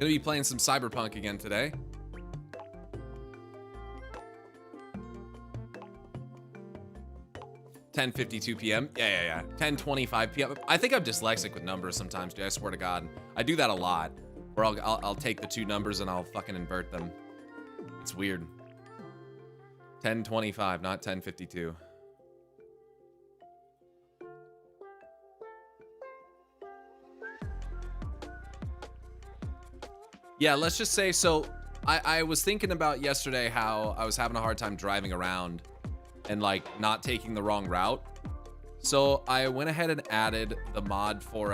Gonna be playing some Cyberpunk again today. $10:52 p.m. Yeah. 10:25 p.m. I think I'm dyslexic with numbers sometimes, dude. I swear to God. I do that a lot. Where I'll take the two numbers and I'll fucking invert them. It's weird. 10:25, not 10:52. Yeah, let's just say, so I was thinking about yesterday how I was having a hard time driving around and like not taking the wrong route. So I went ahead and added the mod for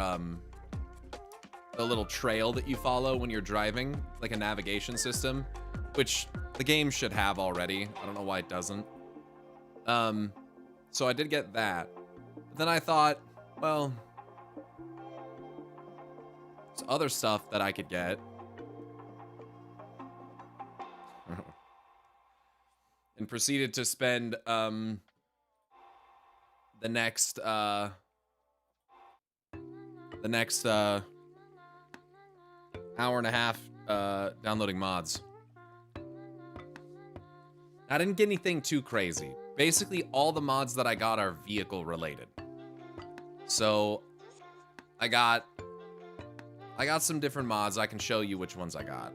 the little trail that you follow when you're driving, like a navigation system, which the game should have already. I don't know why it doesn't. So I did get that. But then I thought, well, there's other stuff that I could get. And proceeded to spend the next hour and a half downloading mods. I didn't get anything too crazy. Basically, all the mods that I got are vehicle related. So I got some different mods. I can show you which ones I got.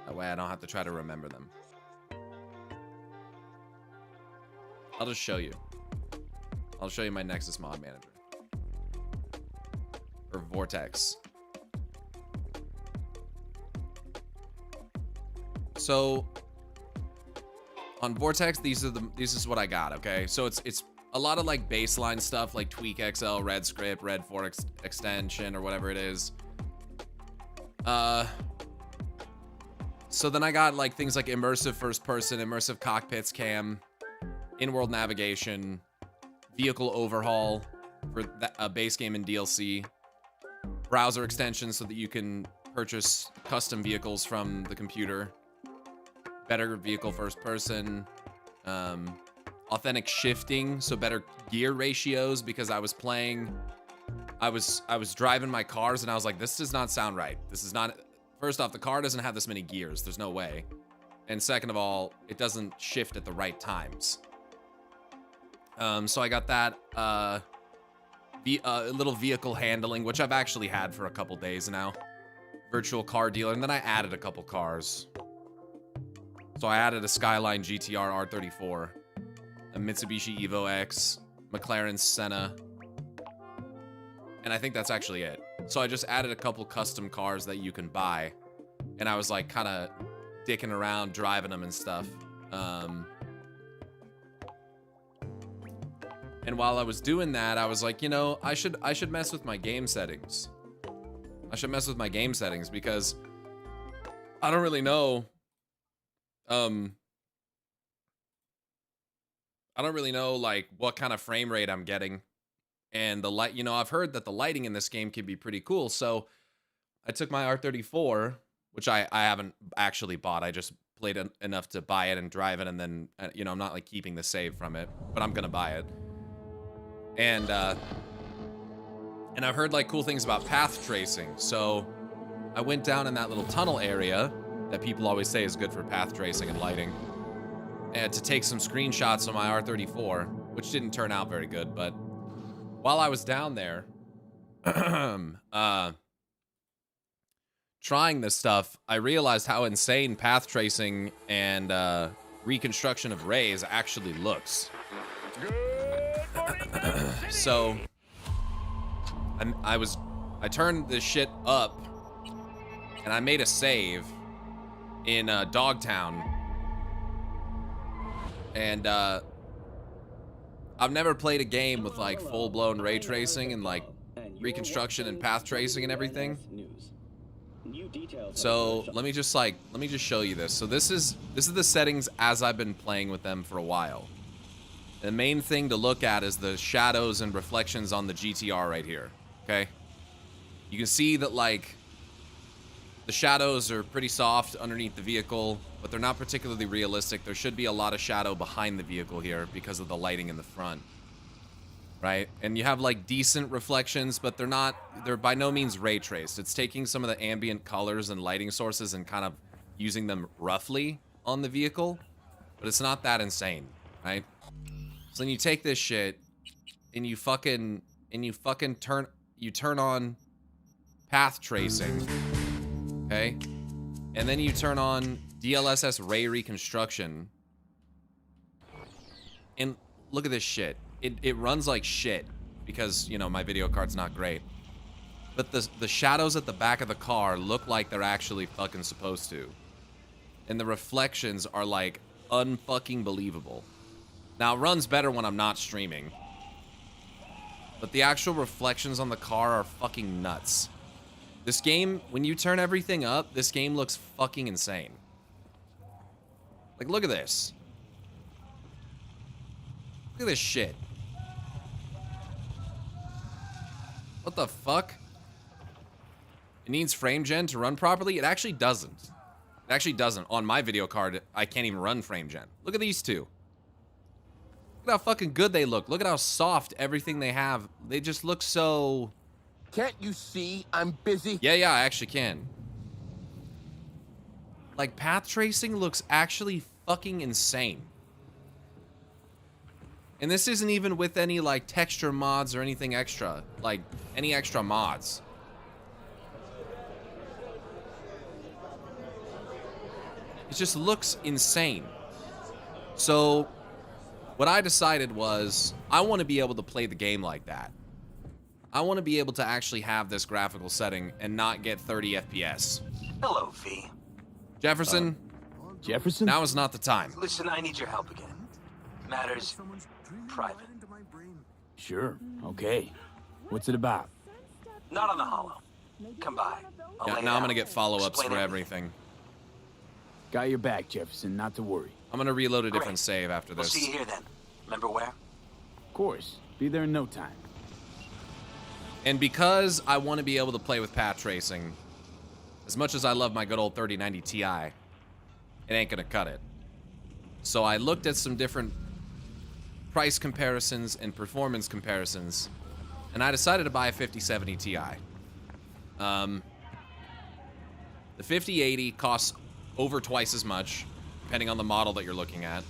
That way I don't have to try to remember them. I'll just show you. I'll show you my Nexus mod manager. Or Vortex. So on Vortex, this is what I got, okay? So it's a lot of like baseline stuff like Tweak XL, Red Script, Red 4 extension, or whatever it is. So then I got like things like immersive first person, immersive cockpits cam, in-world navigation, vehicle overhaul for a base game and DLC, browser extensions so that you can purchase custom vehicles from the computer, better vehicle first person, authentic shifting, so better gear ratios, because I was driving my cars and I was like, this does not sound right. This is not, first off, the car doesn't have this many gears. There's no way. And second of all, it doesn't shift at the right times. So I got that, little vehicle handling, which I've actually had for a couple days now. Virtual car dealer, and then I added a couple cars. So I added a Skyline GTR R34, a Mitsubishi Evo X, McLaren Senna, and I think that's actually it. So I just added a couple custom cars that you can buy, and I was like kind of dicking around driving them and stuff. And while I was doing that, I was like, you know, I should mess with my game settings. I should mess with my game settings because I don't really know. I don't really know like what kind of frame rate I'm getting. And the light, you know, I've heard that the lighting in this game can be pretty cool. So I took my R34, which I haven't actually bought. I just played enough to buy it and drive it. And then, you know, I'm not like keeping the save from it, but I'm going to buy it. And I've heard like cool things about path tracing. So I went down in that little tunnel area that people always say is good for path tracing and lighting, and to take some screenshots of my R34, which didn't turn out very good. But while I was down there trying this stuff, I realized how insane path tracing and reconstruction of rays actually looks. So I turned this shit up and I made a save in Dogtown, and I've never played a game with like full-blown ray tracing and like reconstruction and path tracing and everything. So let me just show you this. So this is the settings as I've been playing with them for a while. The main thing to look at is the shadows and reflections on the GTR right here, okay? You can see that, like, the shadows are pretty soft underneath the vehicle, but they're not particularly realistic. There should be a lot of shadow behind the vehicle here because of the lighting in the front. right? And you have like decent reflections, but they're by no means ray traced. It's taking some of the ambient colors and lighting sources and kind of using them roughly on the vehicle, but it's not that insane, right? So then you take this shit and you fucking turn on path tracing, okay? And then you turn on DLSS ray reconstruction. And look at this shit. It runs like shit because, you know, my video card's not great. But the shadows at the back of the car look like they're actually fucking supposed to. And the reflections are like unfucking believable. Now it runs better when I'm not streaming. But the actual reflections on the car are fucking nuts. This game, when you turn everything up, this game looks fucking insane. Like, look at this. Look at this shit. What the fuck? It needs frame gen to run properly? It actually doesn't. It actually doesn't. On my video card, I can't even run frame gen. Look at these two. Look at how fucking good they look. Look at how soft everything they have. They just look so... Can't you see I'm busy? Yeah, I actually can. Like, path tracing looks actually fucking insane. And this isn't even with any, like, texture mods or anything extra. Like, any extra mods. It just looks insane. So, what I decided was, I want to be able to play the game like that. I want to be able to actually have this graphical setting and not get 30 FPS. Hello, V. Jefferson, Jefferson? now is not the time. Listen, I need your help again. Matters private. Sure, okay. What's it about? Not on the hollow. Come by. I'll Yeah, lay it now I'm out. going to get follow-ups Explain for everything. Got your back, Jefferson, not to worry. I'm going to reload a different Great. save after We'll this. see you here then. Remember where? Of course. Be there in no time. And because I want to be able to play with path tracing, as much as I love my good old 3090 Ti, it ain't going to cut it. So I looked at some different price comparisons and performance comparisons, and I decided to buy a 5070 Ti. The 5080 costs over twice as much, depending on the model that you're looking at,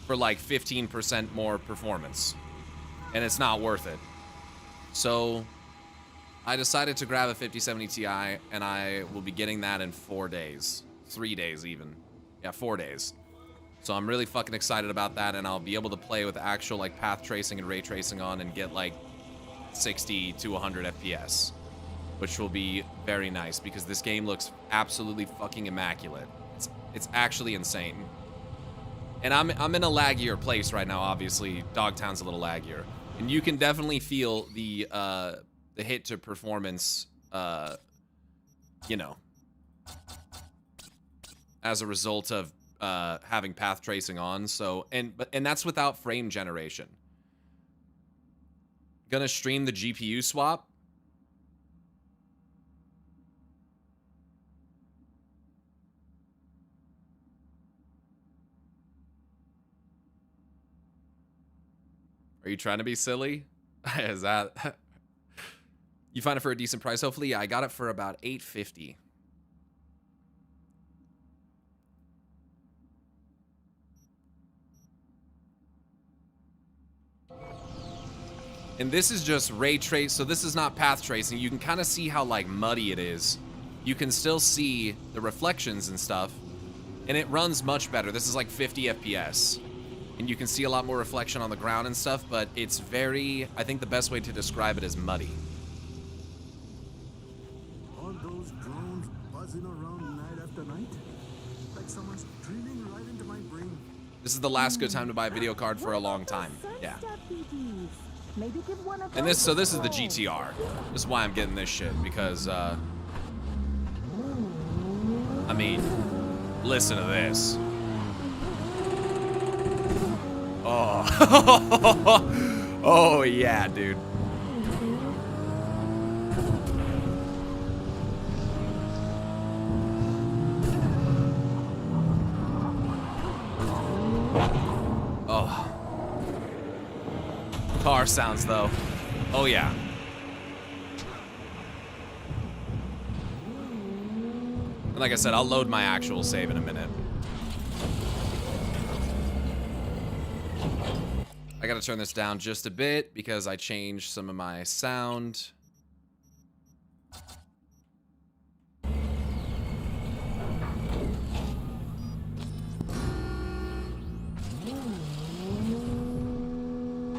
for like 15% more performance. And it's not worth it. So I decided to grab a 5070 Ti, and I will be getting that in 4 days. 3 days even. Yeah, 4 days. So I'm really fucking excited about that, and I'll be able to play with actual like path tracing and ray tracing on and get like 60 to 100 FPS, which will be very nice because this game looks absolutely fucking immaculate. It's actually insane. And I'm in a laggier place right now, obviously. Dogtown's a little laggier. And you can definitely feel the hit to performance, you know, as a result of having path tracing on. So, and that's without frame generation. Gonna stream the GPU swap. Are you trying to be silly? Is that... You find it for a decent price, hopefully? Yeah, I got it for about $850. And this is just ray trace, so this is not path tracing. You can kind of see how, like, muddy it is. You can still see the reflections and stuff. And it runs much better. This is like 50 FPS. And you can see a lot more reflection on the ground and stuff, but it's very... I think the best way to describe it is muddy. All those drones buzzing around night after night? Like someone's dreaming right into my brain. This is the last good time to buy a video card for a long time. Yeah. And this, so this is the GTR. This is why I'm getting this shit, because, I mean, listen to this. Oh. Oh, yeah, dude. Oh. car sounds, though. Oh, yeah. And like I said, I'll load my actual save in a minute. I gotta turn this down just a bit because I changed some of my sound.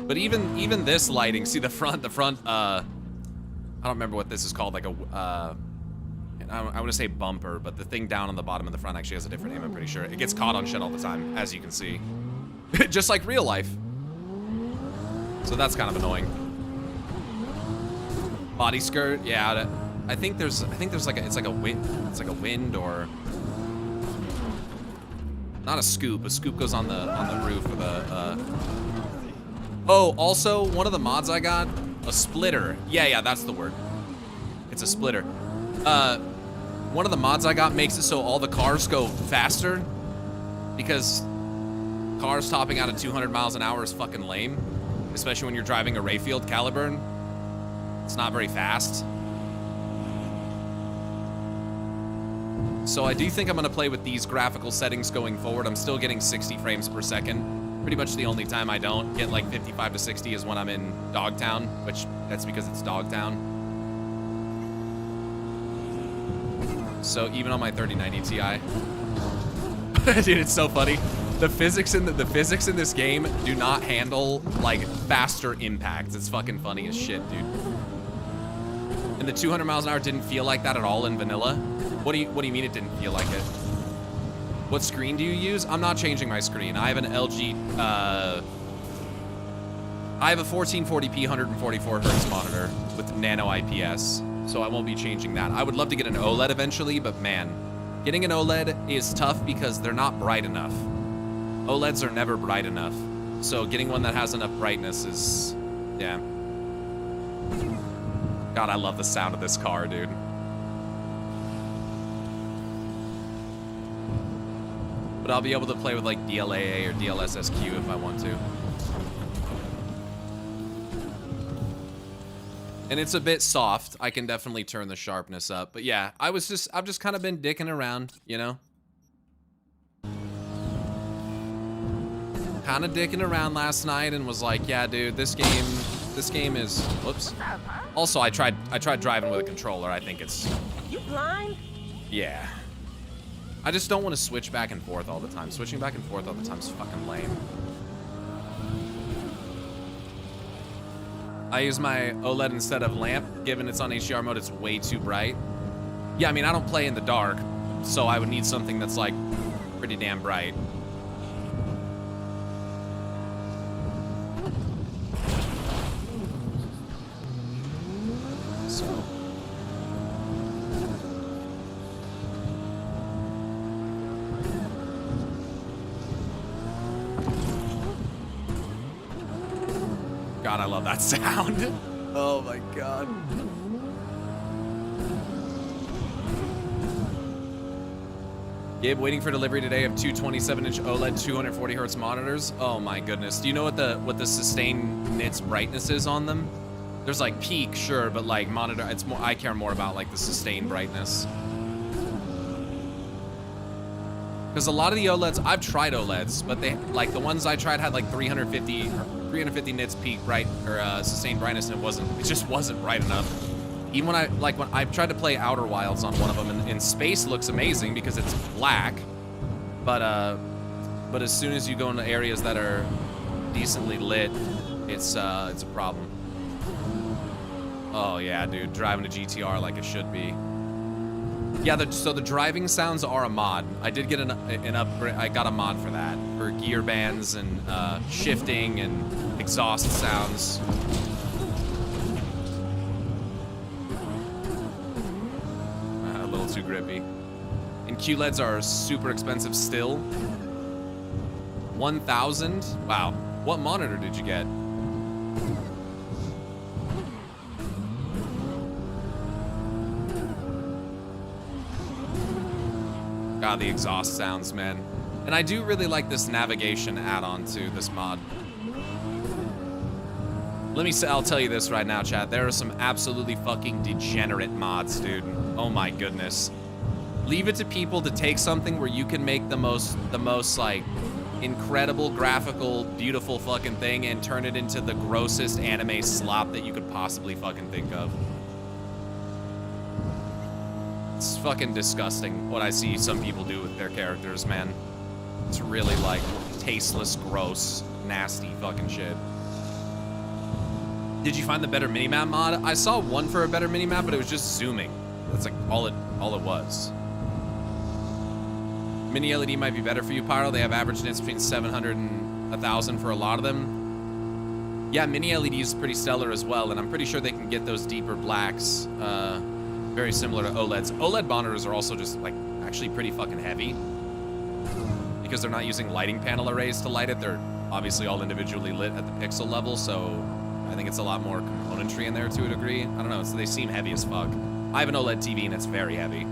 But even this lighting, see the front, I don't remember what this is called, like a, I want to say bumper, but the thing down on the bottom of the front actually has a different name, I'm pretty sure. It gets caught on shit all the time, as you can see. Just like real life. So that's kind of annoying. Body skirt, yeah. I think there's like it's like a wind or not a scoop. A scoop goes on the roof of the. Oh, also one of the mods I got, a splitter. Yeah, that's the word. It's a splitter. One of the mods I got makes it so all the cars go faster because cars topping out at 200 miles an hour is fucking lame. Especially when you're driving a Rayfield Caliburn. It's not very fast. So I do think I'm gonna play with these graphical settings going forward. I'm still getting 60 frames per second. Pretty much the only time I don't get like 55 to 60 is when I'm in Dogtown, which that's because it's Dogtown. So even on my 3090 Ti. Dude, it's so funny. The physics in this game do not handle like faster impacts. It's fucking funny as shit, dude. And the 200 miles an hour didn't feel like that at all in vanilla. What do you mean it didn't feel like it? What screen do you use? I'm not changing my screen. I have an LG. I have a 1440p 144 hertz monitor with nano IPS, so I won't be changing that. I would love to get an OLED eventually, but man, getting an OLED is tough because they're not bright enough. OLEDs are never bright enough. So getting one that has enough brightness is, yeah. God, I love the sound of this car, dude. But I'll be able to play with like DLAA or DLSSQ if I want to. And it's a bit soft. I can definitely turn the sharpness up. But yeah, I've just kind of been dicking around, you know? Kind of dicking around last night and was like, yeah, dude, this game is, whoops. Also, I tried driving with a controller. I think it's, You blind? yeah. I just don't want to switch back and forth all the time. Switching back and forth all the time is fucking lame. I use my OLED instead of lamp. Given it's on HDR mode, it's way too bright. Yeah, I mean, I don't play in the dark, so I would need something that's like pretty damn bright. So. God, I love that sound. Oh my God. Gabe, waiting for delivery today of two 27-inch OLED 240 hertz monitors. Oh my goodness. Do you know what the sustained nits brightness is on them? There's like peak, sure, but like monitor, it's more, I care more about like the sustained brightness. Because a lot of the OLEDs, I've tried OLEDs, but they, like the ones I tried had like 350 nits peak bright, or sustained brightness, and it just wasn't bright enough. Even when I tried to play Outer Wilds on one of them, and space looks amazing because it's black, but as soon as you go into areas that are decently lit, it's a problem. Oh yeah, dude, driving a GTR like it should be. Yeah, so the driving sounds are a mod. I did get an upgrade. I got a mod for that, for gear bands and shifting and exhaust sounds. A little too grippy. And QLEDs are super expensive still. 1,000? Wow. What monitor did you get? God, the exhaust sounds, man. And I do really like this navigation add-on to this mod. I'll tell you this right now, chat. There are some absolutely fucking degenerate mods, dude. Oh my goodness. Leave it to people to take something where you can make the most like incredible graphical beautiful fucking thing and turn it into the grossest anime slop that you could possibly fucking think of. It's fucking disgusting what I see some people do with their characters, man. It's really like tasteless, gross, nasty fucking shit. Did you find the better minimap mod? I saw one for a better minimap, but it was just zooming. That's like all it was. Mini LED might be better for you, Pyro. They have average nits between 700 and 1,000 for a lot of them. Yeah, mini LED is pretty stellar as well, and I'm pretty sure they can get those deeper blacks, very similar to OLEDs. OLED monitors are also just like actually pretty fucking heavy because they're not using lighting panel arrays to light it. They're obviously all individually lit at the pixel level, so I think it's a lot more componentry in there to a degree. I don't know, they seem heavy as fuck. I have an OLED TV and it's very heavy.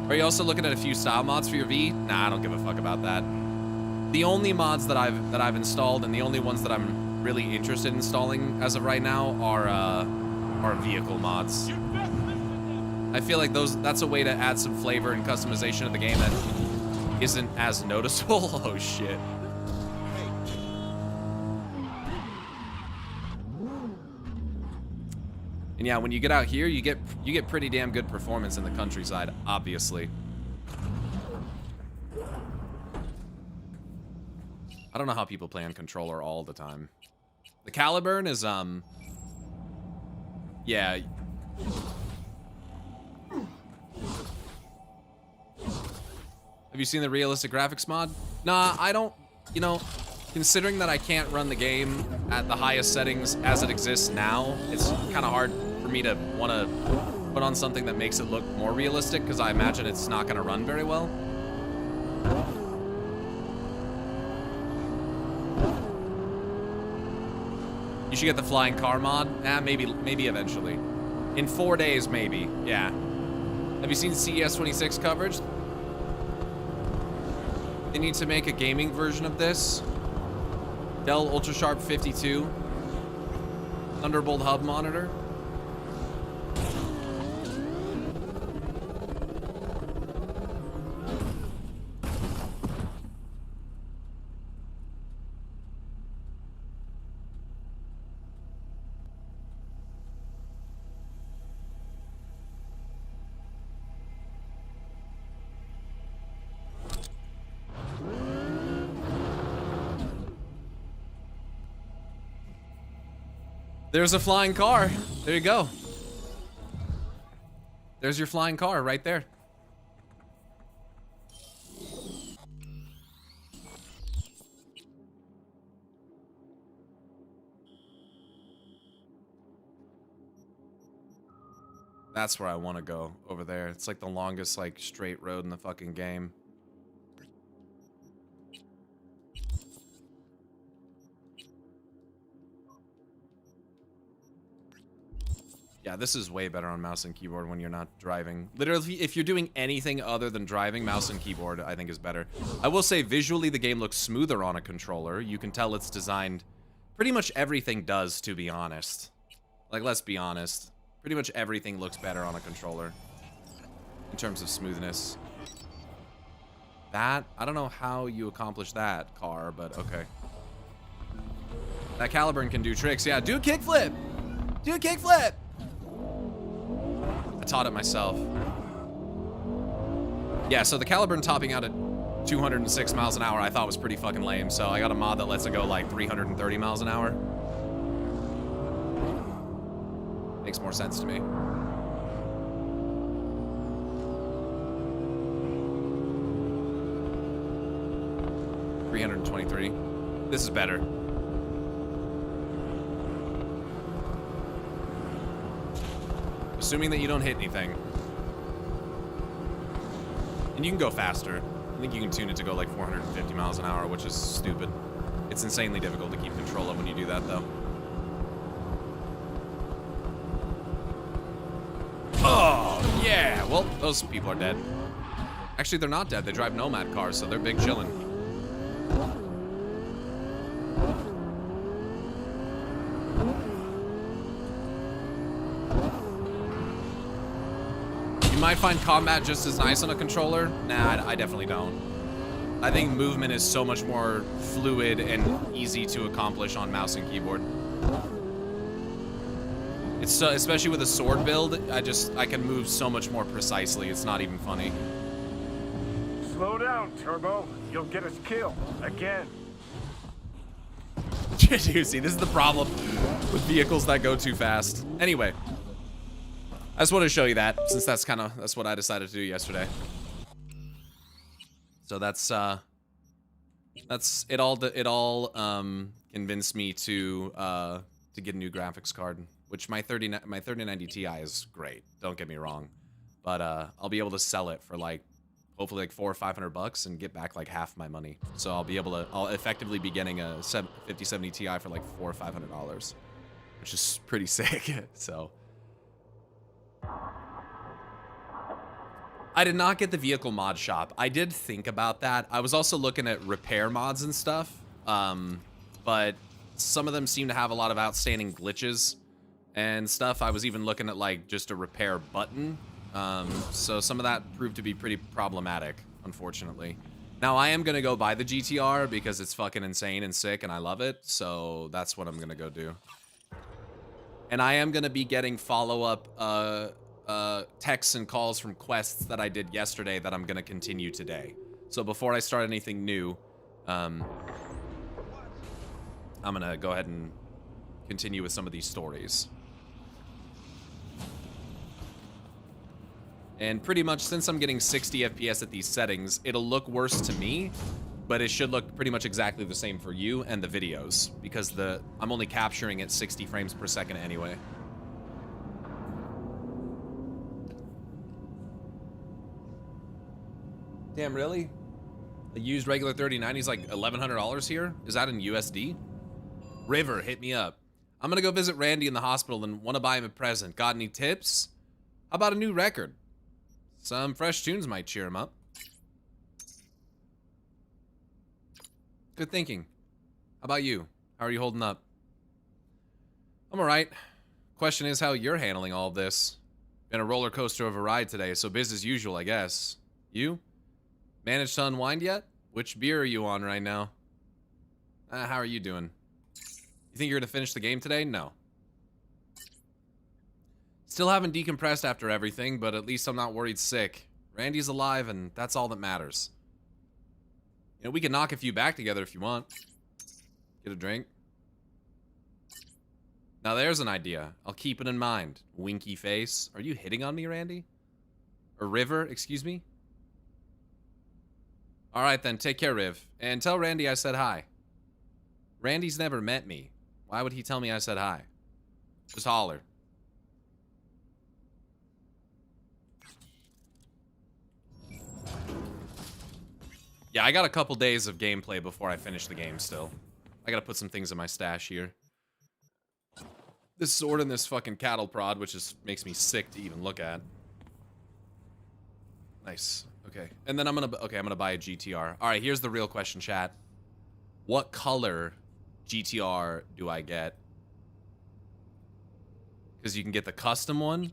Are you also looking at a few style mods for your V? Nah, I don't give a fuck about that. The only mods that I've installed and the only ones that I'm really interested in installing as of right now are vehicle mods. I feel like that's a way to add some flavor and customization of the game that isn't as noticeable. Oh shit. And yeah, when you get out here, you get pretty damn good performance in the countryside, obviously. I don't know how people play on controller all the time. The Caliburn is yeah. Have you seen the realistic graphics mod? Nah, I don't, you know, considering that I can't run the game at the highest settings as it exists now, it's kind of hard for me to want to put on something that makes it look more realistic, because I imagine it's not going to run very well. You should get the flying car mod. Maybe eventually. In 4 days, maybe. Yeah. Have you seen CES 26 coverage? They need to make a gaming version of this. Dell UltraSharp 52 Thunderbolt hub monitor. There's a flying car. There you go. There's your flying car right there. That's where I want to go, over there. It's like the longest like straight road in the fucking game. Yeah, this is way better on mouse and keyboard when you're not driving. Literally, if you're doing anything other than driving, mouse and keyboard, I think is better. I will say, visually, the game looks smoother on a controller. You can tell it's designed... Pretty much everything does, to be honest. Like, let's be honest. Pretty much everything looks better on a controller. In terms of smoothness. That, I don't know how you accomplish that, car, but okay. That Caliburn can do tricks. Yeah, do a kickflip! Do a kickflip! I taught it myself. Yeah, so the Caliburn topping out at 206 miles an hour I thought was pretty fucking lame, so I got a mod that lets it go like 330 miles an hour. Makes more sense to me. $323. This is better. Assuming that you don't hit anything. And you can go faster. I think you can tune it to go like 450 miles an hour, which is stupid. It's insanely difficult to keep control of when you do that, though. Oh, yeah! Well, those people are dead. Actually, they're not dead. They drive Nomad cars, so they're big chillin'. You might find combat just as nice on a controller. Nah, I definitely don't. I think movement is so much more fluid and easy to accomplish on mouse and keyboard. It's so, especially with a sword build, I can move so much more precisely. It's not even funny. Slow down, Turbo. You'll get us killed again. You see, this is the problem with vehicles that go too fast. Anyway, I just wanted to show you that, since that's what I decided to do yesterday. So that's it. All convinced me to get a new graphics card, which my 3090 Ti is great. Don't get me wrong, but I'll be able to sell it for like hopefully like $400 or $500 and get back like half my money. So I'll effectively be getting a 5070 Ti for like $400 or $500, which is pretty sick. So I did not get the vehicle mod shop. I did think about that. I was also looking at repair mods and stuff, but some of them seem to have a lot of outstanding glitches and stuff. I was even looking at like just a repair button. So some of that proved to be pretty problematic, unfortunately. Now I am gonna go buy the GTR because it's fucking insane and sick and I love it. So that's what I'm gonna go do. And I am gonna be getting follow-up texts and calls from quests that I did yesterday that I'm gonna continue today. So before I start anything new, I'm gonna go ahead and continue with some of these stories. And pretty much since I'm getting 60 FPS at these settings, it'll look worse to me, but it should look pretty much exactly the same for you and the videos, because I'm only capturing at 60 frames per second anyway. Damn, really? A used regular 3090 is like $1,100 here? Is that in USD? River, hit me up. I'm gonna go visit Randy in the hospital and want to buy him a present. Got any tips? How about a new record? Some fresh tunes might cheer him up. Good thinking. How about you? How are you holding up? I'm alright. Question is how you're handling all of this. Been a roller coaster of a ride today, so biz as usual, I guess. You? Managed to unwind yet? Which beer are you on right now? How are you doing? You think you're gonna finish the game today? No. Still haven't decompressed after everything, but at least I'm not worried sick. Randy's alive, and that's all that matters. You know, we can knock a few back together if you want. Get a drink. Now there's an idea. I'll keep it in mind. Winky face. Are you hitting on me, Randy? Or River, excuse me? Alright then, take care, Riv. And tell Randy I said hi. Randy's never met me. Why would he tell me I said hi? Just holler. Yeah, I got a couple days of gameplay before I finish the game still. I gotta put some things in my stash here. This sword and this fucking cattle prod, which makes me sick to even look at. Nice. Okay. And then I'm gonna buy a GTR. Alright, here's the real question, chat. What color GTR do I get? Because you can get the custom one.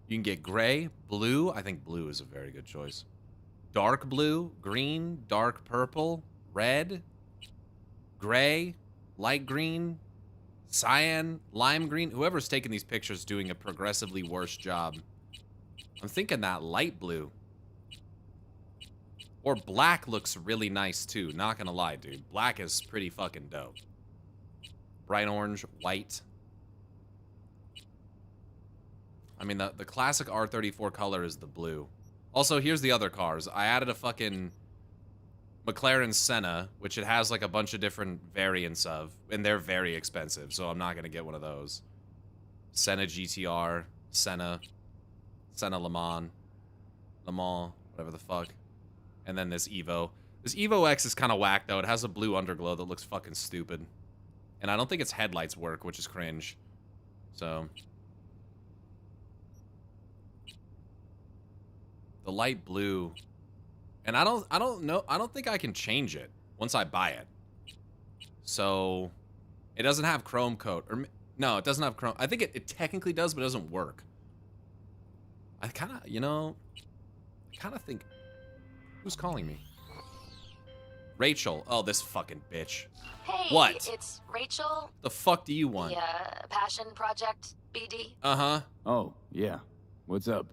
You can get gray, blue. I think blue is a very good choice. Dark blue, green, dark purple, red, gray, light green, cyan, lime green. Whoever's taking these pictures is doing a progressively worse job. I'm thinking that light blue. Or black looks really nice too. Not gonna lie, dude. Black is pretty fucking dope. Bright orange, white. I mean, the classic R34 color is the blue. Also, here's the other cars. I added a fucking McLaren Senna, which it has like a bunch of different variants of, and they're very expensive, so I'm not gonna get one of those. Senna GTR, Senna Le Mans, whatever the fuck. And then this Evo. This Evo X is kind of whack, though. It has a blue underglow that looks fucking stupid. And I don't think its headlights work, which is cringe. So... the light blue, and I don't know. I don't think I can change it once I buy it. So it doesn't have chrome coat, or No, it doesn't have Chrome. I think it technically does, but it doesn't work. I kind of, you know, I kind of think... Who's calling me? Rachel. Oh, this fucking bitch. Hey, What? It's Rachel. The fuck do you want? The Passion Project, BD. Uh-huh. Oh, yeah. What's up?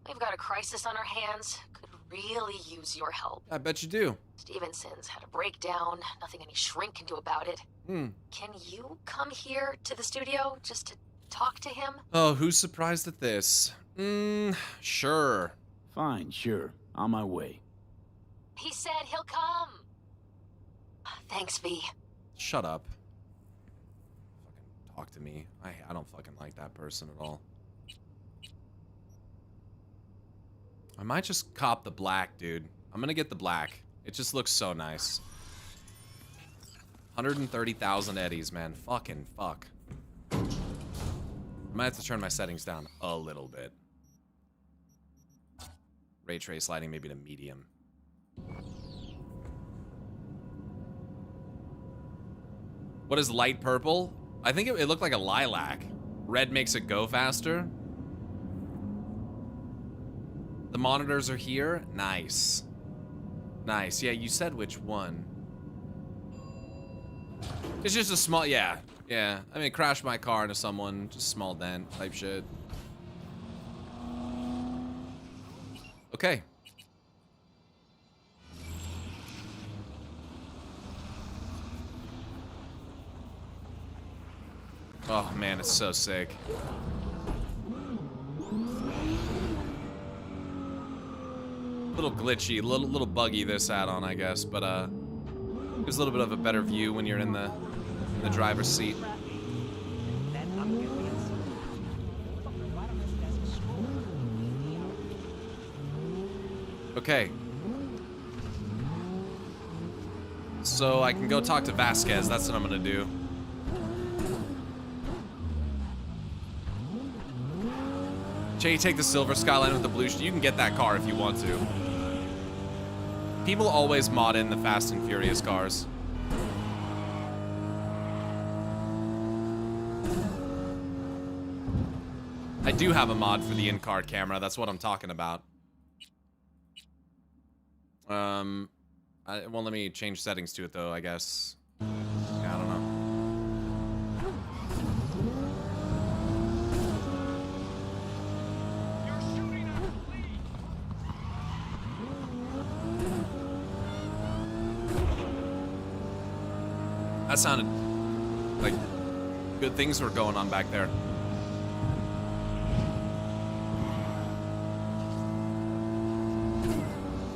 We've got a crisis on our hands. Could really use your help. I bet you do. Stevenson's had a breakdown. Nothing any shrink can do about it. Can you come here to the studio just to talk to him? Oh, who's surprised at this? Sure. Fine, sure. On my way. He said he'll come. Thanks, V. Shut up. Fucking talk to me. I don't fucking like that person at all. I might just cop the black, dude. I'm gonna get the black. It just looks so nice. 130,000 eddies, man. Fucking fuck. I might have to turn my settings down a little bit. Ray trace lighting maybe to medium. What is light purple? I think it looked like a lilac. Red makes it go faster. The monitors are here. Nice. Nice. Yeah, you said which one. It's just a small, yeah. Yeah. I mean, crashed my car into someone. Just small dent type shit. Okay. Oh man, it's so sick. Little glitchy, little buggy this add-on, I guess, but gives a little bit of a better view when you're in the driver's seat. Okay. So I can go talk to Vasquez. That's what I'm gonna do. Jay, take the silver Skyline with the blue. You can get that car if you want to. People always mod in the Fast and Furious cars. I do have a mod for the in-car camera. That's what I'm talking about. Well, let me change settings to it though, I guess. Yeah, I don't know. That sounded like good things were going on back there.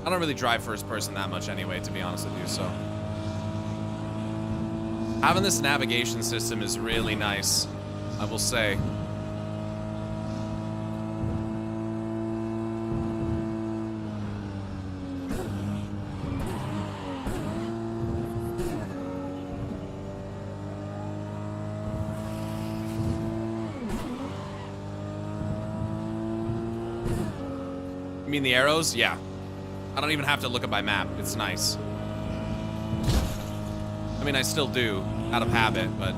I don't really drive first person that much anyway, to be honest with you, so. Having this navigation system is really nice, I will say. You mean the arrows? Yeah. I don't even have to look at my map. It's nice. I mean, I still do, out of habit, but...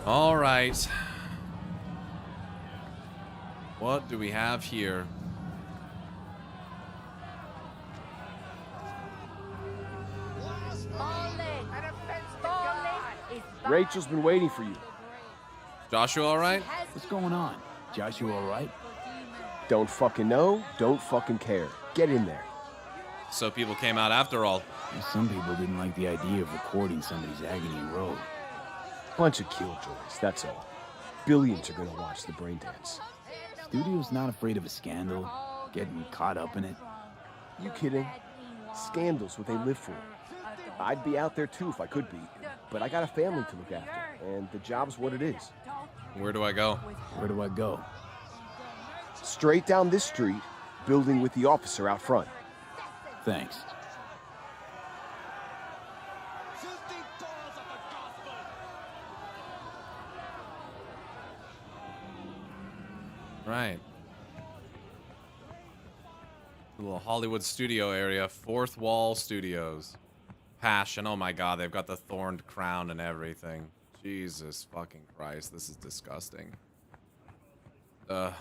All right. What do we have here? Rachel's been waiting for you. Joshua all right? What's going on? Joshua all right? Don't fucking know, don't fucking care. Get in there. So people came out after all. Some people didn't like the idea of recording somebody's agony road. Bunch of killjoys, that's all. Billions are gonna watch the brain dance. Studio's not afraid of a scandal, getting caught up in it. You kidding? Scandal's what they live for. I'd be out there too if I could be, but I got a family to look after, and the job's what it is. Where do I go? Where do I go? Straight down this street, building with the officer out front. Thanks. Right. A little Hollywood studio area. Fourth Wall Studios. Passion. Oh my god, they've got the thorned crown and everything. Jesus fucking Christ, this is disgusting. Ugh.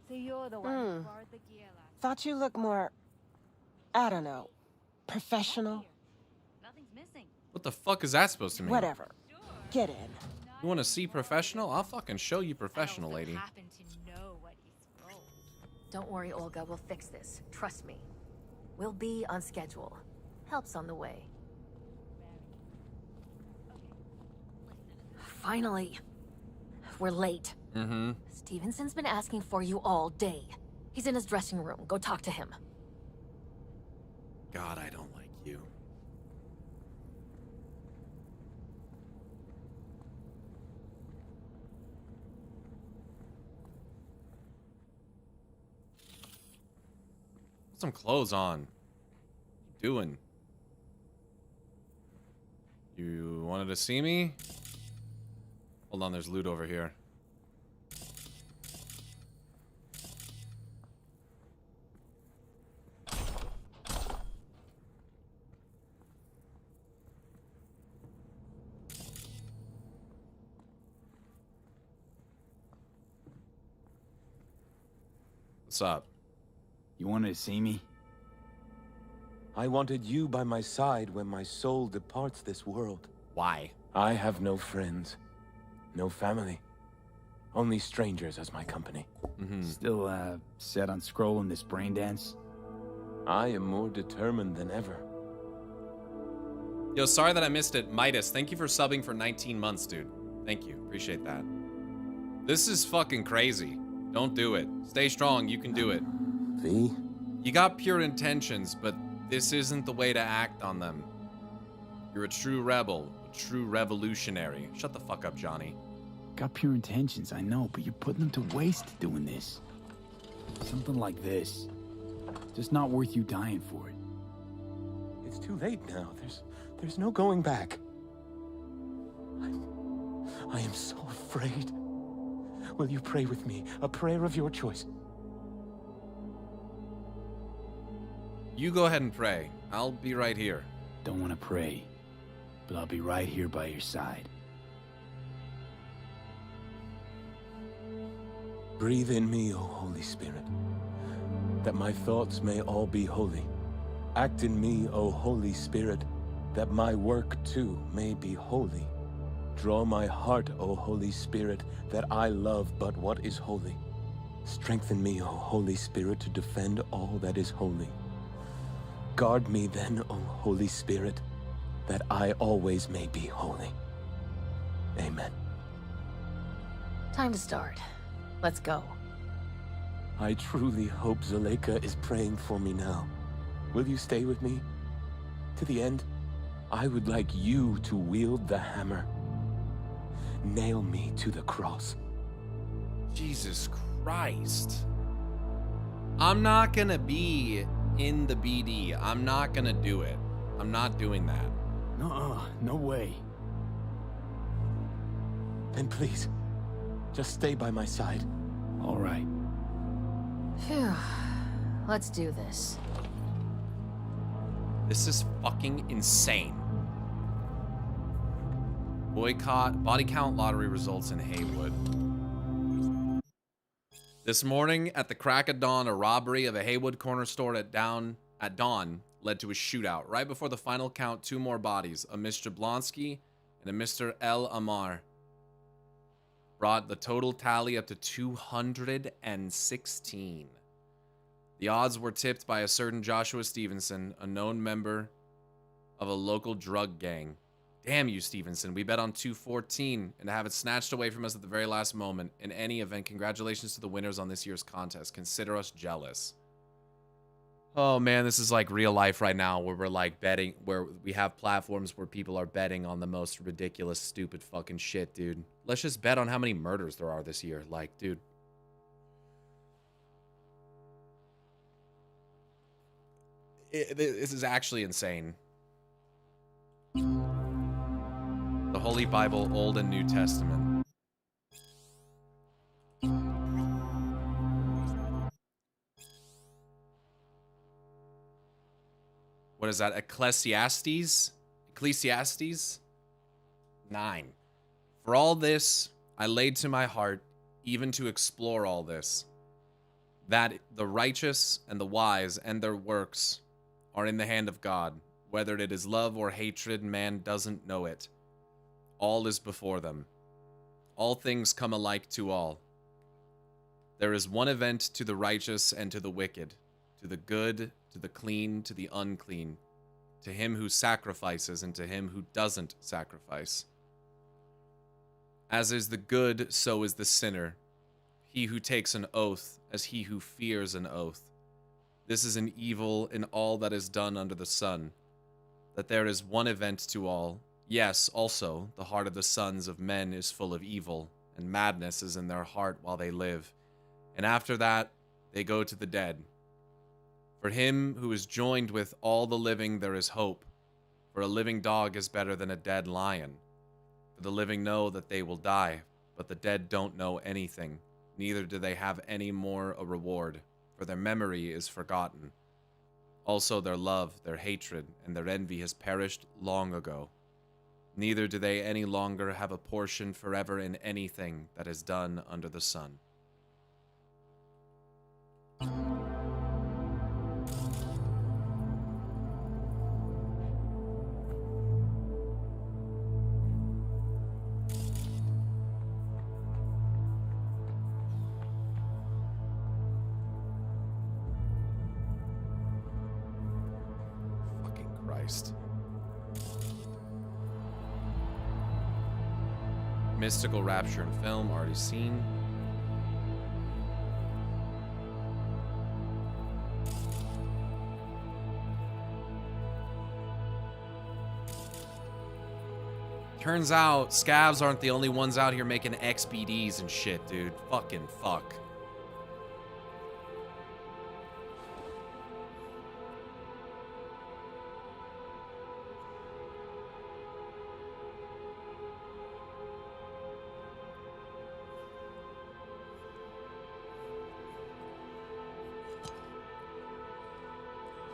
So you're the one who borrowed the gear last. Thought you looked more, I don't know, professional? Nothing's missing. What the fuck is that supposed to mean? Whatever. Get in. You want to see professional? I'll fucking show you professional, lady. Happen to know what he scrolled. Don't worry, Olga. We'll fix this. Trust me. We'll be on schedule. Help's on the way. Finally. We're late. Mm-hmm. Stevenson's been asking for you all day. He's in his dressing room. Go talk to him. God, I don't like you. Put some clothes on. What you doing? You wanted to see me? Hold on, there's loot over here. What's up? You wanted to see me? I wanted you by my side when my soul departs this world. Why? I have no friends, no family, only strangers as my company. Still, set on scrolling this brain dance? I am more determined than ever. Yo, sorry that I missed it. Midas, thank you for subbing for 19 months, dude. Thank you. Appreciate that. This is fucking crazy. Don't do it. Stay strong. You can do it. V? You got pure intentions, but this isn't the way to act on them. You're a true rebel, a true revolutionary. Shut the fuck up, Johnny. Got pure intentions, I know, but you're putting them to waste doing this. Something like this. Just not worth you dying for it. It's too late now. There's no going back. I am so afraid. Will you pray with me? A prayer of your choice. You go ahead and pray. I'll be right here. Don't want to pray, but I'll be right here by your side. Breathe in me, O Holy Spirit, that my thoughts may all be holy. Act in me, O Holy Spirit, that my work too may be holy. Draw my heart, O Holy Spirit, that I love but what is holy. Strengthen me, O Holy Spirit, to defend all that is holy. Guard me then, O Holy Spirit, that I always may be holy. Amen. Time to start. Let's go. I truly hope Zuleika is praying for me now. Will you stay with me? To the end, I would like you to wield the hammer. Nail me to the cross. Jesus Christ. I'm not gonna be in the BD. I'm not gonna do it. I'm not doing that. No way. Then please, just stay by my side. All right. Phew. Let's do this. This is fucking insane. Boycott body count lottery results in Haywood. This morning, at the crack of dawn, a robbery of a Haywood corner store at dawn led to a shootout. Right before the final count, 2 more bodies, a Miss Jablonski and a Mr. L. Amar, brought the total tally up to 216. The odds were tipped by a certain Joshua Stevenson, a known member of a local drug gang. Damn you, Stevenson. We bet on 214 and to have it snatched away from us at the very last moment. In any event, congratulations to the winners on this year's contest. Consider us jealous. Oh man, this is like real life right now where we're like betting, where we have platforms where people are betting on the most ridiculous, stupid fucking shit, dude. Let's just bet on how many murders there are this year. Like, dude. This is actually insane. The Holy Bible, Old and New Testament. What is that? Ecclesiastes? Ecclesiastes 9. For all this, I laid to my heart, even to explore all this, that the righteous and the wise and their works are in the hand of God. Whether it is love or hatred, man doesn't know it. All is before them. All things come alike to all. There is one event to the righteous and to the wicked, to the good, to the clean, to the unclean, to him who sacrifices and to him who doesn't sacrifice. As is the good, so is the sinner. He who takes an oath, as he who fears an oath. This is an evil in all that is done under the sun, that there is one event to all. Yes, also, the heart of the sons of men is full of evil, and madness is in their heart while they live. And after that, they go to the dead. For him who is joined with all the living there is hope, for a living dog is better than a dead lion. For the living know that they will die, but the dead don't know anything, neither do they have any more a reward, for their memory is forgotten. Also their love, their hatred, and their envy has perished long ago. Neither do they any longer have a portion forever in anything that is done under the sun. Fucking Christ. Mystical rapture in film, already seen. Turns out, scavs aren't the only ones out here making XBDs and shit, dude. Fucking fuck.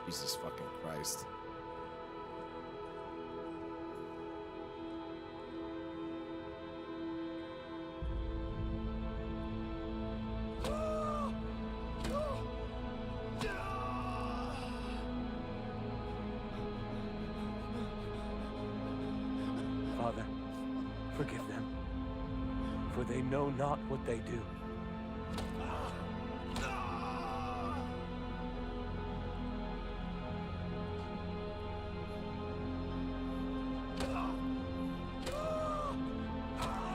Jesus fucking Christ. Father, forgive them, for they know not what they do.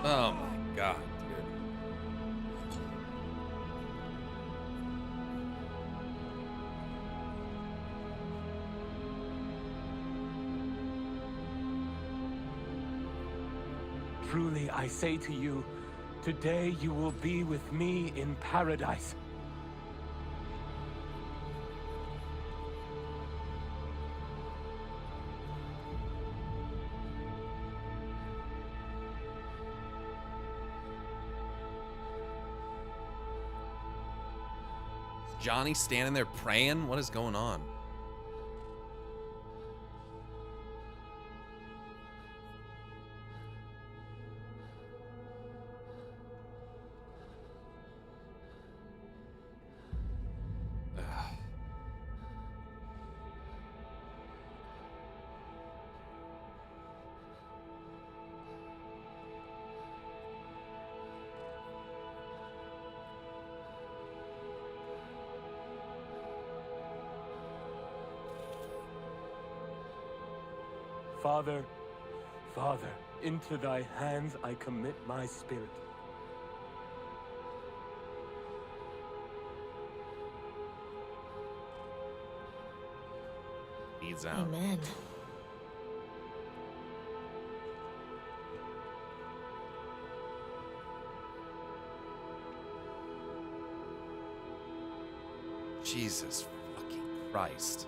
Oh my god, dude. Truly, I say to you, today you will be with me in paradise. Johnny standing there praying? What is going on? Father, Father, into thy hands I commit my spirit. Leads out. Amen. Jesus fucking Christ.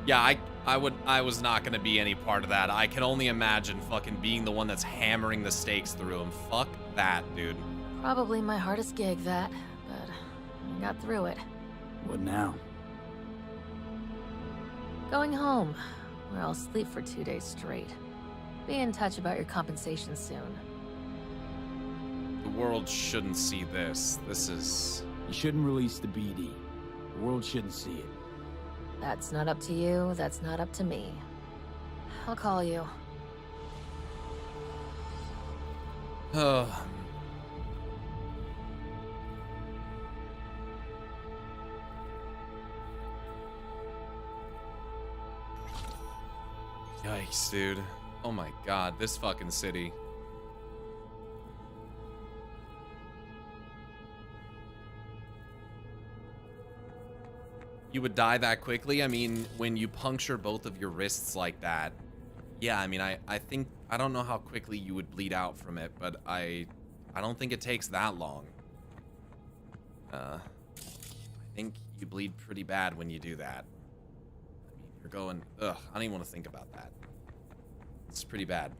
Yeah, I was not gonna be any part of that. I can only imagine fucking being the one that's hammering the stakes through him. Fuck that, dude. Probably my hardest gig, that, but I got through it. What now? Going home, where I'll sleep for 2 days straight. Be in touch about your compensation soon. The world shouldn't see this. This is... You shouldn't release the BD. The world shouldn't see it. That's not up to you, that's not up to me. I'll call you. Yikes, dude. Oh my god, this fucking city. You would die that quickly? I mean, when you puncture both of your wrists like that. Yeah, I mean, I think, I don't know how quickly you would bleed out from it, but I don't think it takes that long. I think you bleed pretty bad when you do that. I mean, you're going, ugh, I don't even want to think about that. It's pretty bad.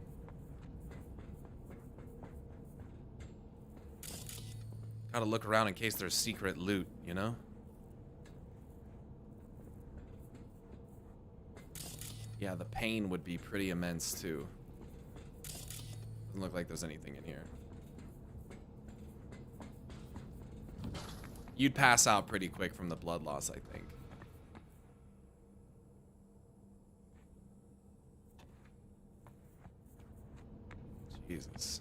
Gotta look around in case there's secret loot, you know? Yeah, the pain would be pretty immense, too. Doesn't look like there's anything in here. You'd pass out pretty quick from the blood loss, I think. Jesus.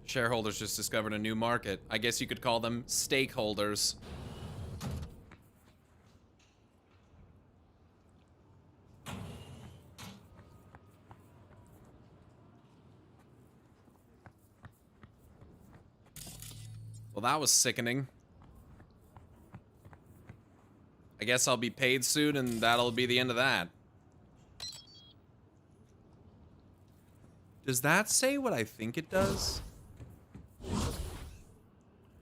Shareholders just discovered a new market. I guess you could call them stakeholders. Well, that was sickening. I guess I'll be paid soon, and that'll be the end of that. Does that say what I think it does?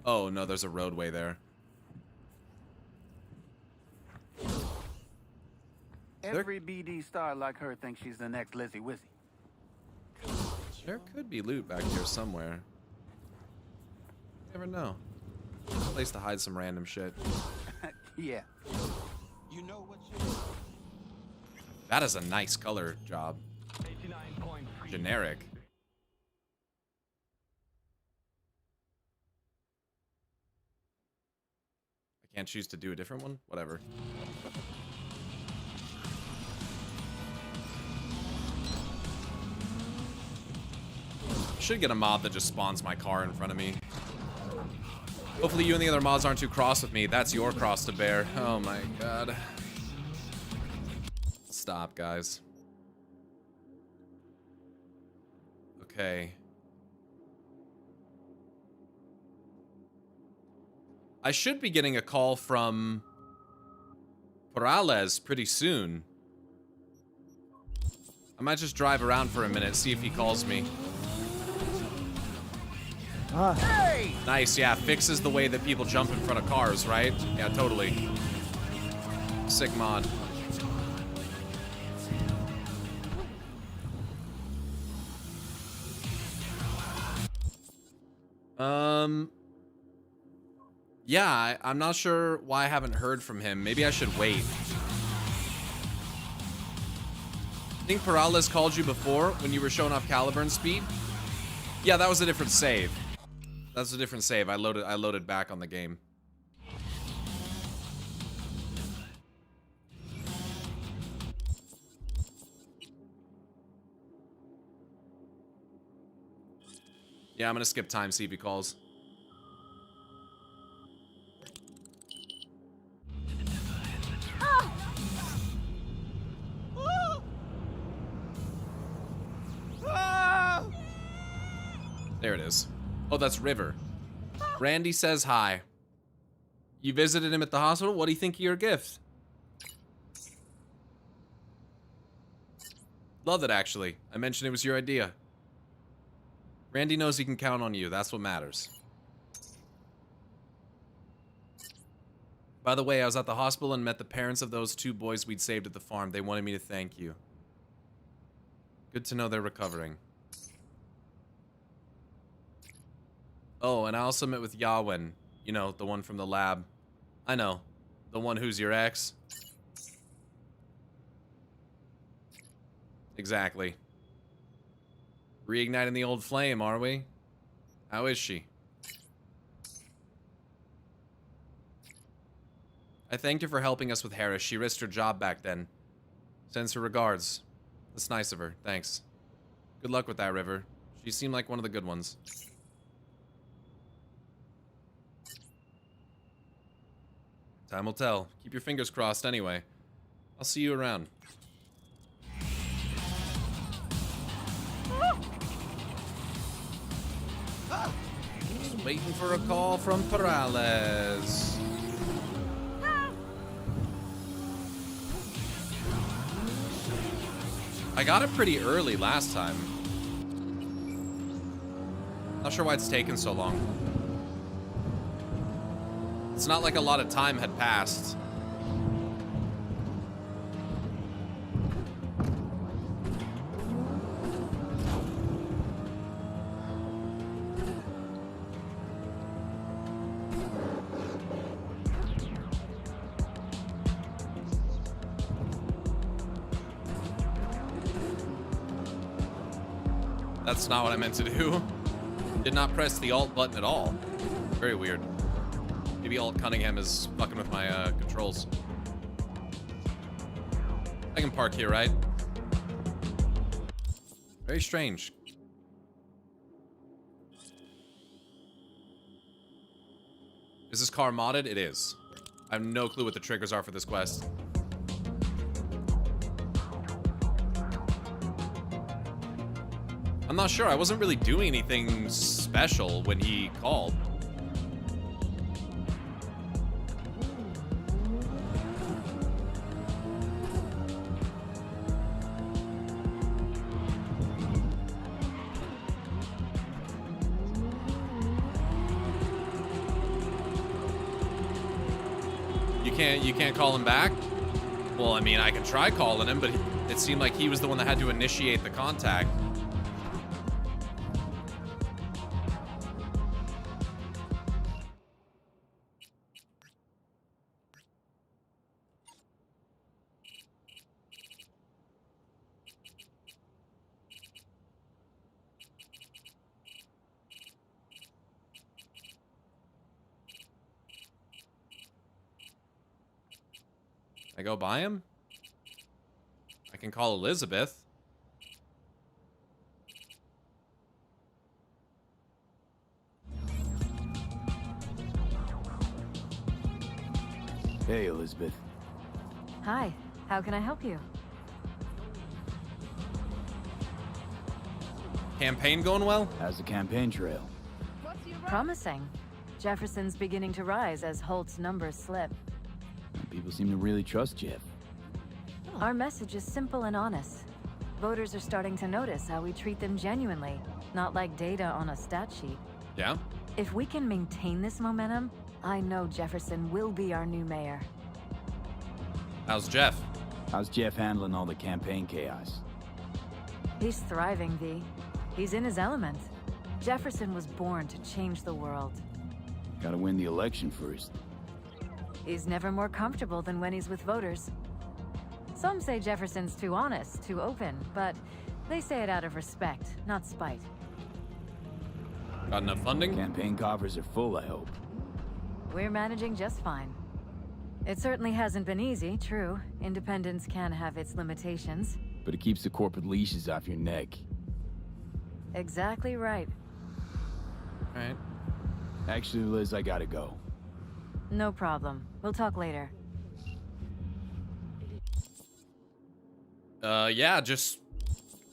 Oh, no, there's a roadway there. Every BD star like her thinks she's the next Lizzie Wizzy. There could be loot back here somewhere. You never know. Place to hide some random shit. Yeah. You know what you... That is a nice color job. Generic. I can't choose to do a different one? Whatever. Should get a mod that just spawns my car in front of me. Hopefully you and the other mods aren't too cross with me. That's your cross to bear. Oh my god. Stop, guys. Okay. I should be getting a call from Perales pretty soon. I might just drive around for a minute, see if he calls me. Hey! Nice, yeah, fixes the way that people jump in front of cars, right? Yeah, totally. Sick mod. Yeah, I'm not sure why I haven't heard from him. Maybe I should wait. I think Perales called you before when you were showing off Caliburn speed. Yeah, that was a different save. That's a different save. I loaded back on the game. Yeah, I'm gonna skip time, see if he calls. There it is. Oh, that's River. Randy says hi. You visited him at the hospital? What do you think of your gift? Love it, actually. I mentioned it was your idea. Randy knows he can count on you. That's what matters. By the way, I was at the hospital and met the parents of those 2 boys we'd saved at the farm. They wanted me to thank you. Good to know they're recovering. Oh, and I also met with Yawen. You know, the one from the lab. I know. The one who's your ex. Exactly. Reigniting the old flame, are we? How is she? I thanked her for helping us with Harris. She risked her job back then. Sends her regards. That's nice of her. Thanks. Good luck with that, River. She seemed like one of the good ones. Time will tell. Keep your fingers crossed anyway. I'll see you around. Just waiting for a call from Perales. I got it pretty early last time. Not sure why it's taken so long. It's not like a lot of time had passed. That's not what I meant to do. Did not press the alt button at all. Very weird. Maybe Alt Cunningham is fucking with my controls. I can park here, right? Very strange. Is this car modded? It is. I have no clue what the triggers are for this quest. I'm not sure. I wasn't really doing anything special when he called. You can't call him back? Well, I mean, I can try calling him, but it seemed like he was the one that had to initiate the contact. I go by him? I can call Elizabeth. Hey, Elizabeth. Hi, how can I help you? Campaign going well? How's the campaign trail? Promising. Jefferson's beginning to rise as Holt's numbers slip. People seem to really trust Jeff. Our message is simple and honest. Voters are starting to notice how we treat them genuinely, not like data on a stat sheet. Yeah? If we can maintain this momentum, I know Jefferson will be our new mayor. How's Jeff? How's Jeff handling all the campaign chaos? He's thriving, V. He's in his element. Jefferson was born to change the world. Gotta win the election first. He's never more comfortable than when he's with voters. Some say Jefferson's too honest, too open, but they say it out of respect, not spite. Got enough funding? Campaign coffers are full, I hope. We're managing just fine. It certainly hasn't been easy, true. Independence can have its limitations. But it keeps the corporate leashes off your neck. Exactly right. Alright. Actually, Liz, I gotta go. No problem. We'll talk later. Yeah, just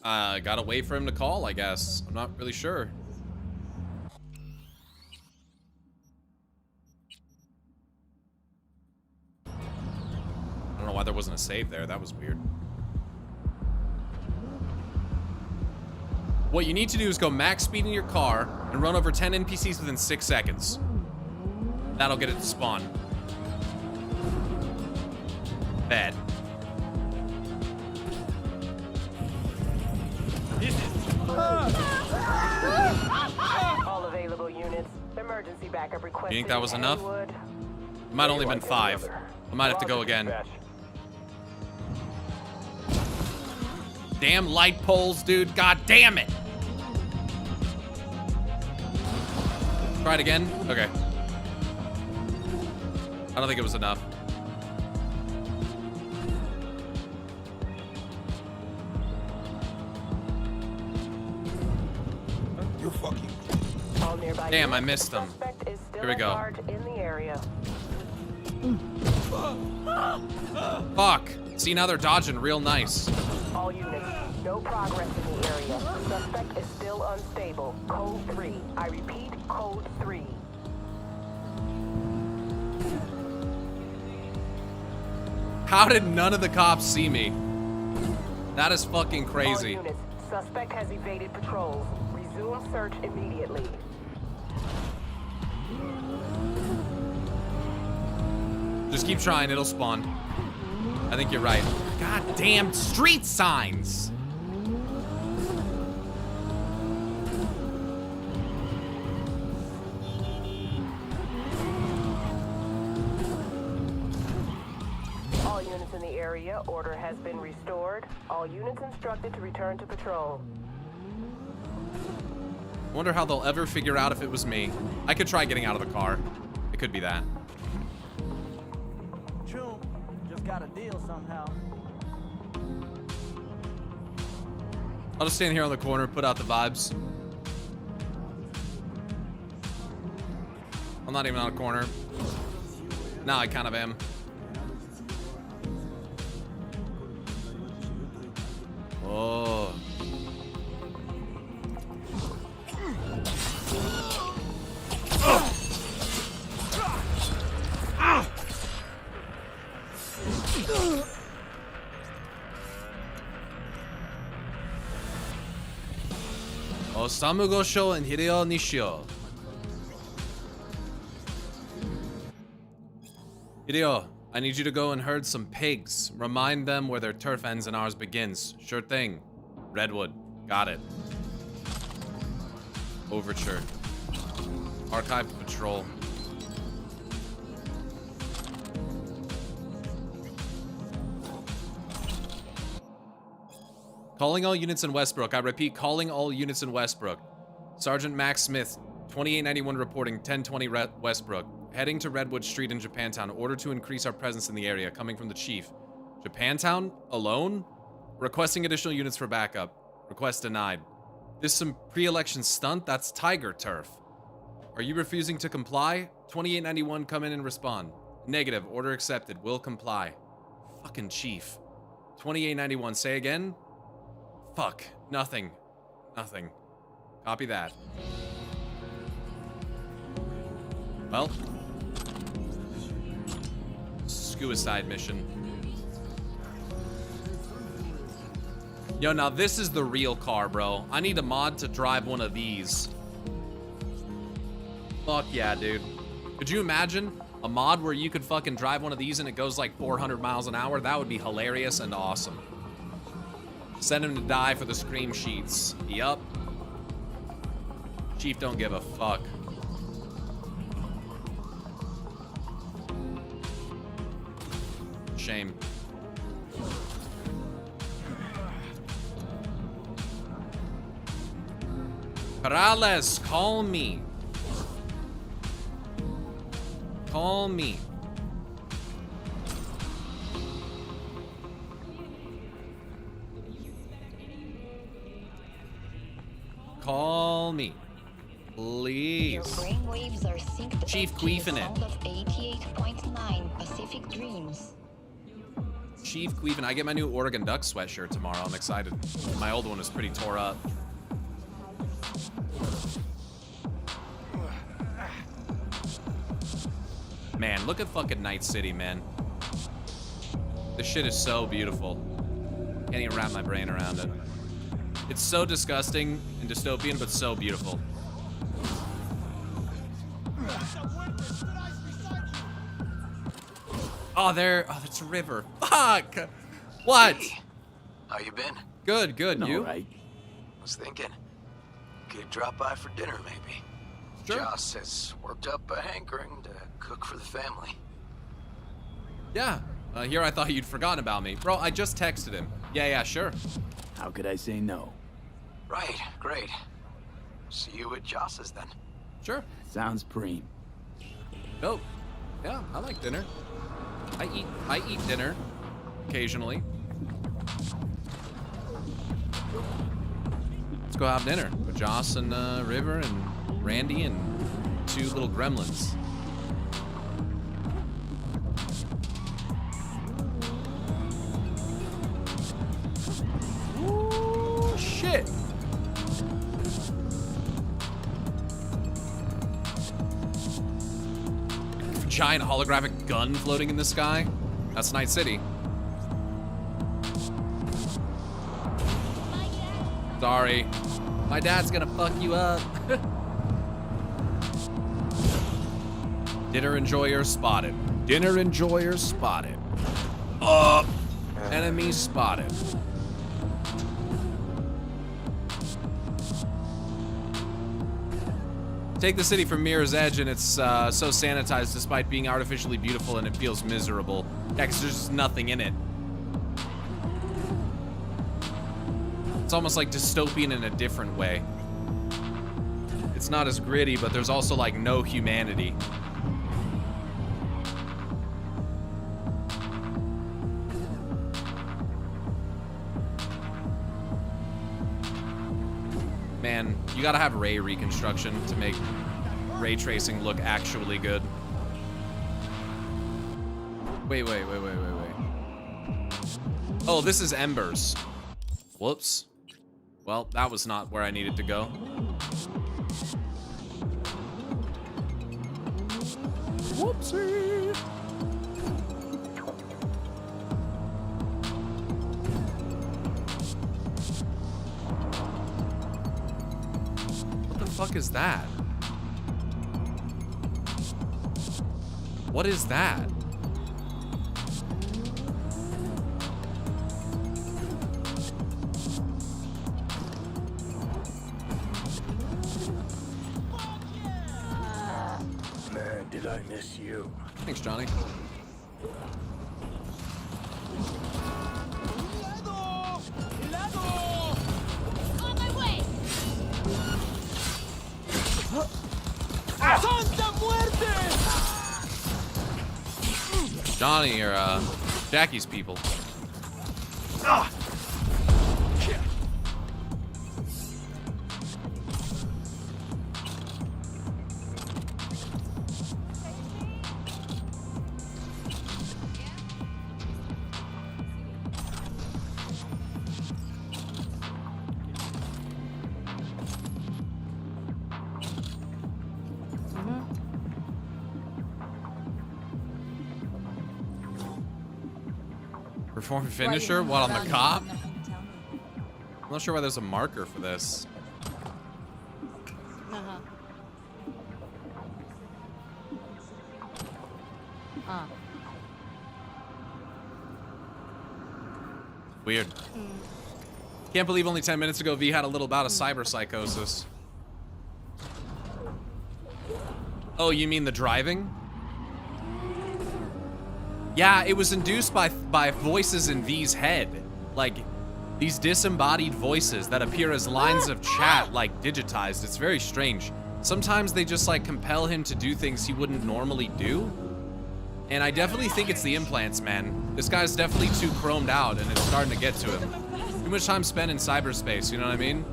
gotta wait for him to call, I guess. I'm not really sure. I don't know why there wasn't a save there. That was weird. What you need to do is go max speed in your car and run over 10 NPCs within 6 seconds. That'll get it to spawn. Bad. All available units. Emergency backup requested. You think that was enough? It might only been 5. I might have to go again. Damn light poles, dude. God damn it. Try it again? Okay. I don't think it was enough. You fucking. Damn, I missed them. Here we go. In the area. Fuck. See, now they're dodging real nice. All units, no progress in the area. Suspect is still unstable. Code 3. I repeat, code 3. How did none of the cops see me? That is fucking crazy. All units, suspect has evaded patrols. Resume search immediately. Just keep trying, it'll spawn. I think you're right. God damn street signs! All units in the area, order has been restored. All units instructed to return to patrol. Wonder how they'll ever figure out if it was me. I could try getting out of the car. It could be that. True. Just got a deal somehow. I'll just stand here on the corner, put out the vibes. I'm not even on a corner. Now I kind of am. Oh. Osamu Gosho and Hideo Nishio. Hideo, I need you to go and herd some pigs. Remind them where their turf ends and ours begins. Sure thing. Redwood. Got it. Overture. Archive patrol. Calling all units in Westbrook. I repeat, calling all units in Westbrook. Sergeant Max Smith, 2891 reporting, 1020 Westbrook. Heading to Redwood Street in Japantown. Order to increase our presence in the area. Coming from the chief. Japantown? Alone? Requesting additional units for backup. Request denied. This some pre-election stunt? That's tiger turf. Are you refusing to comply? 2891, come in and respond. Negative. Order accepted. Will comply. Fucking chief. 2891, say again? Fuck. Nothing. Nothing. Copy that. Well. Suicide mission. Yo, now this is the real car, bro. I need a mod to drive one of these. Fuck yeah, dude. Could you imagine a mod where you could fucking drive one of these and it goes like 400 miles an hour? That would be hilarious and awesome. Send him to die for the scream sheets. Yup. Chief don't give a fuck. Shame. Perales, call me. Call me. Call me. Please. Your brainwaves are synced Chief up to the Queefing it. sound of 88.9 Pacific Dreams. Chief Queefing. I get my new Oregon Duck sweatshirt tomorrow. I'm excited. My old one was pretty tore up. Man, look at fucking Night City, man. This shit is so beautiful. Can't even wrap my brain around it. It's so disgusting and dystopian, but so beautiful. Oh, there. Oh, it's a river. Fuck. What? Hey, how you been? Good, good. You? Right. Was thinking, could drop by for dinner maybe. Sure. Joss has worked up a hankering to cook for the family. Yeah. Here I thought you'd forgotten about me. Bro, I just texted him. Yeah, sure. How could I say no? Right, great. See you at Joss's then. Sure. Sounds preem. Dope. Yeah, I like dinner. I eat dinner occasionally. Let's go have dinner with Joss and River and Randy and 2 little gremlins. Ooh, shit. Giant holographic gun floating in the sky. That's Night City. Sorry. My dad's gonna fuck you up. Dinner enjoyer spotted. Dinner enjoyer spotted. Enemy spotted. Take the city from Mirror's Edge and it's so sanitized despite being artificially beautiful and it feels miserable. Yeah, because there's just nothing in it. It's almost like dystopian in a different way. It's not as gritty, but there's also like no humanity. Man, you gotta have ray reconstruction to make ray tracing look actually good. Wait. Oh, this is Embers. Whoops. Well, that was not where I needed to go. Whoopsie. What the fuck is that? What is that? Man, did I miss you. Thanks, Johnny. On my way! Johnny or Jackie's people. Perform finisher? What, on the cop? I'm not sure why there's a marker for this. Weird. Can't believe only 10 minutes ago V had a little bout of cyberpsychosis. Oh, you mean the driving? Yeah, it was induced by voices in V's head. Like, these disembodied voices that appear as lines of chat, like digitized. It's very strange. Sometimes they just like compel him to do things he wouldn't normally do. And I definitely think it's the implants, man. This guy's definitely too chromed out and it's starting to get to him. Too much time spent in cyberspace, you know what I mean?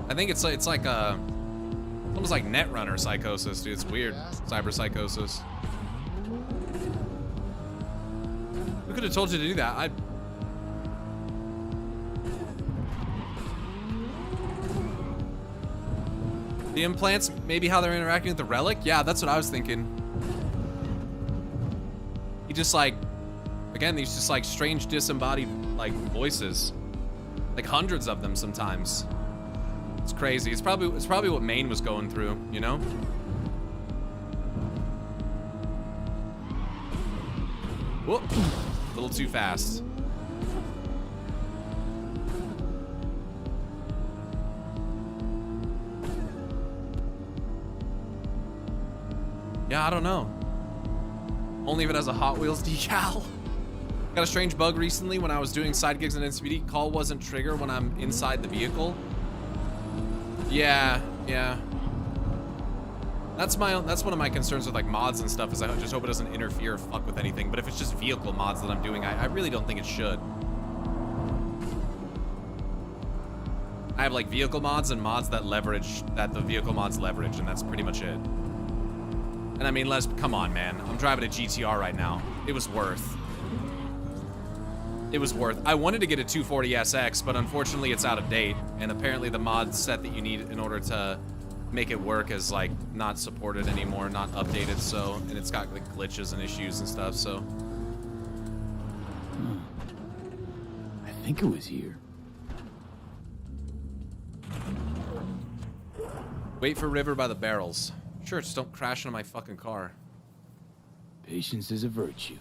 I think it's like a, almost like Netrunner psychosis, dude. It's weird. Cyber psychosis. Who could have told you to do that? The implants, maybe how they're interacting with the relic? Yeah, that's what I was thinking. He just like, again, these just like strange disembodied like voices. Like hundreds of them sometimes. It's crazy. It's probably what Maine was going through, you know? Whoop. A little too fast. Yeah, I don't know. Only if it has a Hot Wheels decal. Got a strange bug recently when I was doing side gigs in NCPD. Call wasn't trigger when I'm inside the vehicle. Yeah. That's one of my concerns with like mods and stuff, is I just hope it doesn't interfere or fuck with anything. But if it's just vehicle mods that I'm doing, I really don't think it should. I have like vehicle mods and mods that the vehicle mods leverage, and that's pretty much it. And I mean, come on, man. I'm driving a GTR right now. It was worth. It was worth. I wanted to get a 240SX, but unfortunately it's out of date. And apparently the mod set that you need in order to make it work is like not supported anymore, not updated. So, and it's got like glitches and issues and stuff. So. I think it was here. Wait for river by the barrels. Sure, just don't crash into my fucking car. Patience is a virtue.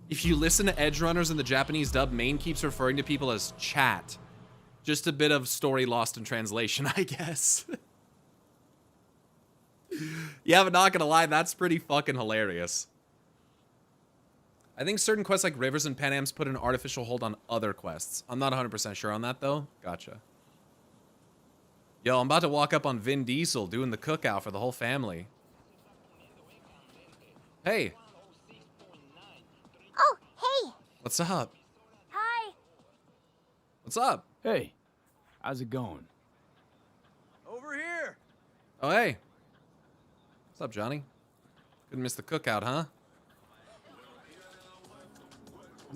If you listen to Edge Runners in the Japanese dub, Maine keeps referring to people as chat. Just a bit of story lost in translation, I guess. Yeah, but not gonna lie, that's pretty fucking hilarious. I think certain quests like Rivers and Pan Am's put an artificial hold on other quests. I'm not 100% sure on that, though. Gotcha. Yo, I'm about to walk up on Vin Diesel doing the cookout for the whole family. Hey. Oh, hey. What's up? Hi. What's up? Hey. How's it going? Over here. Oh, hey. What's up, Johnny? Couldn't miss the cookout, huh?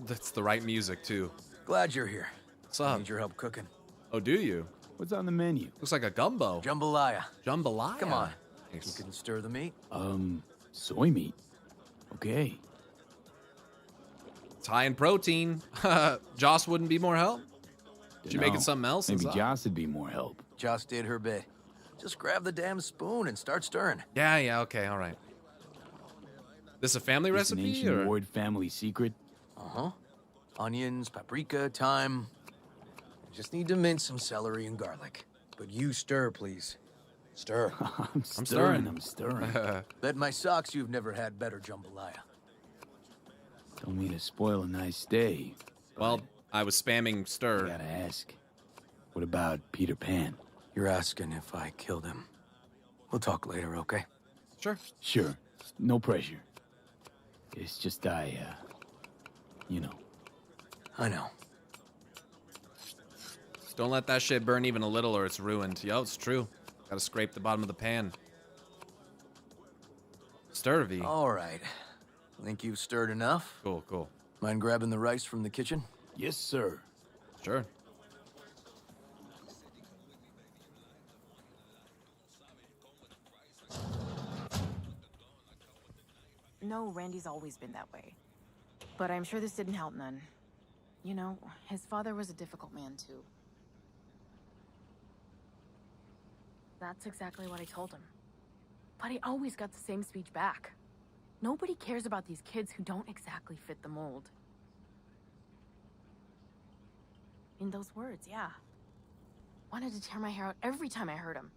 That's the right music, too. Glad you're here. What's up? Need your help cooking. Oh, do you? What's on the menu? Looks like a gumbo. Jambalaya. Jambalaya? Come on. Nice. You can stir the meat. Soy meat. Okay. It's high in protein. Joss wouldn't be more help? Did you make it something else? Maybe Joss would be more help. Joss did her bit. Just grab the damn spoon and start stirring. Yeah, okay, all right. This a family recipe, an ancient or? Ward family secret? Uh-huh. Onions, paprika, thyme. Just need to mince some celery and garlic. But you stir, please. Stir. I'm stirring. Bet my socks you've never had better jambalaya. Don't mean to spoil a nice day. Well, I was spamming stir. I gotta ask. What about Peter Pan? You're asking if I killed him. We'll talk later, okay? Sure. Sure. No pressure. It's just you know. I know. Don't let that shit burn even a little or it's ruined. Yo, it's true. Gotta scrape the bottom of the pan. Stir, V. All right. Think you've stirred enough? Cool. Mind grabbing the rice from the kitchen? Yes, sir. Sure. No, Randy's always been that way. But I'm sure this didn't help none. You know, his father was a difficult man, too. That's exactly what I told him. But I always got the same speech back. Nobody cares about these kids who don't exactly fit the mold. In those words, yeah. Wanted to tear my hair out every time I heard him.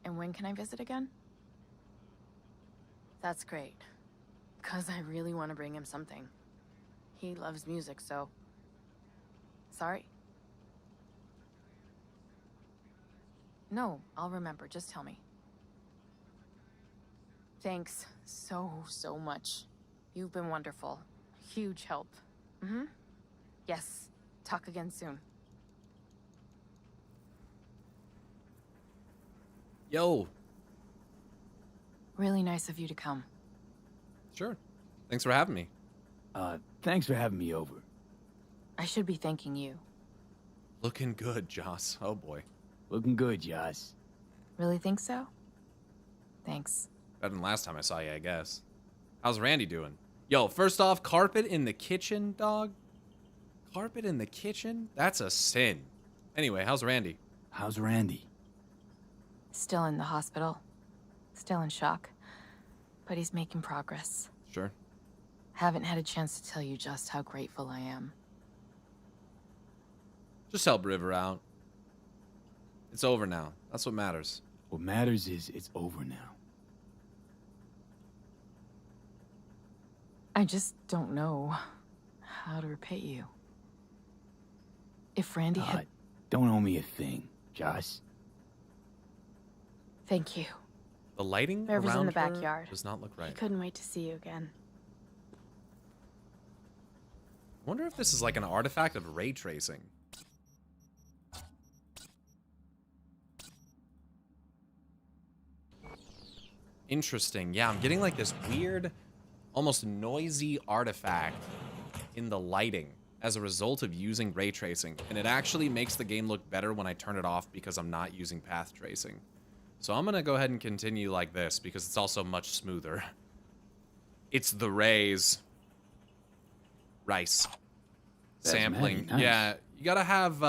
And when can I visit again? That's great. Because I really want to bring him something. He loves music, so... Sorry? No, I'll remember. Just tell me. Thanks so much. You've been wonderful. Huge help. Mm-hmm. Yes. Talk again soon. Yo. Really nice of you to come. Sure. Thanks for having me. Thanks for having me over. I should be thanking you. Looking good, Joss. Oh boy. Looking good, Joss. Really think so? Thanks. Better than last time I saw you, I guess. How's Randy doing? Yo, first off, carpet in the kitchen, dog? Carpet in the kitchen? That's a sin. Anyway, how's Randy? How's Randy? Still in the hospital. Still in shock. But he's making progress. Sure. Haven't had a chance to tell you just how grateful I am. Just help River out. It's over now. That's what matters. What matters is it's over now. I just don't know how to repay you. If Randy had... Don't owe me a thing, Joss. Thank you. The lighting River's around in the her backyard. does not look right. He couldn't wait to see you again. I wonder if this is like an artifact of ray tracing. Interesting. Yeah, I'm getting like this weird, almost noisy artifact in the lighting as a result of using ray tracing. And it actually makes the game look better when I turn it off because I'm not using path tracing. So I'm going to go ahead and continue like this because it's also much smoother. It's the rays. Rice. That's Sampling. nice. Yeah, you gotta have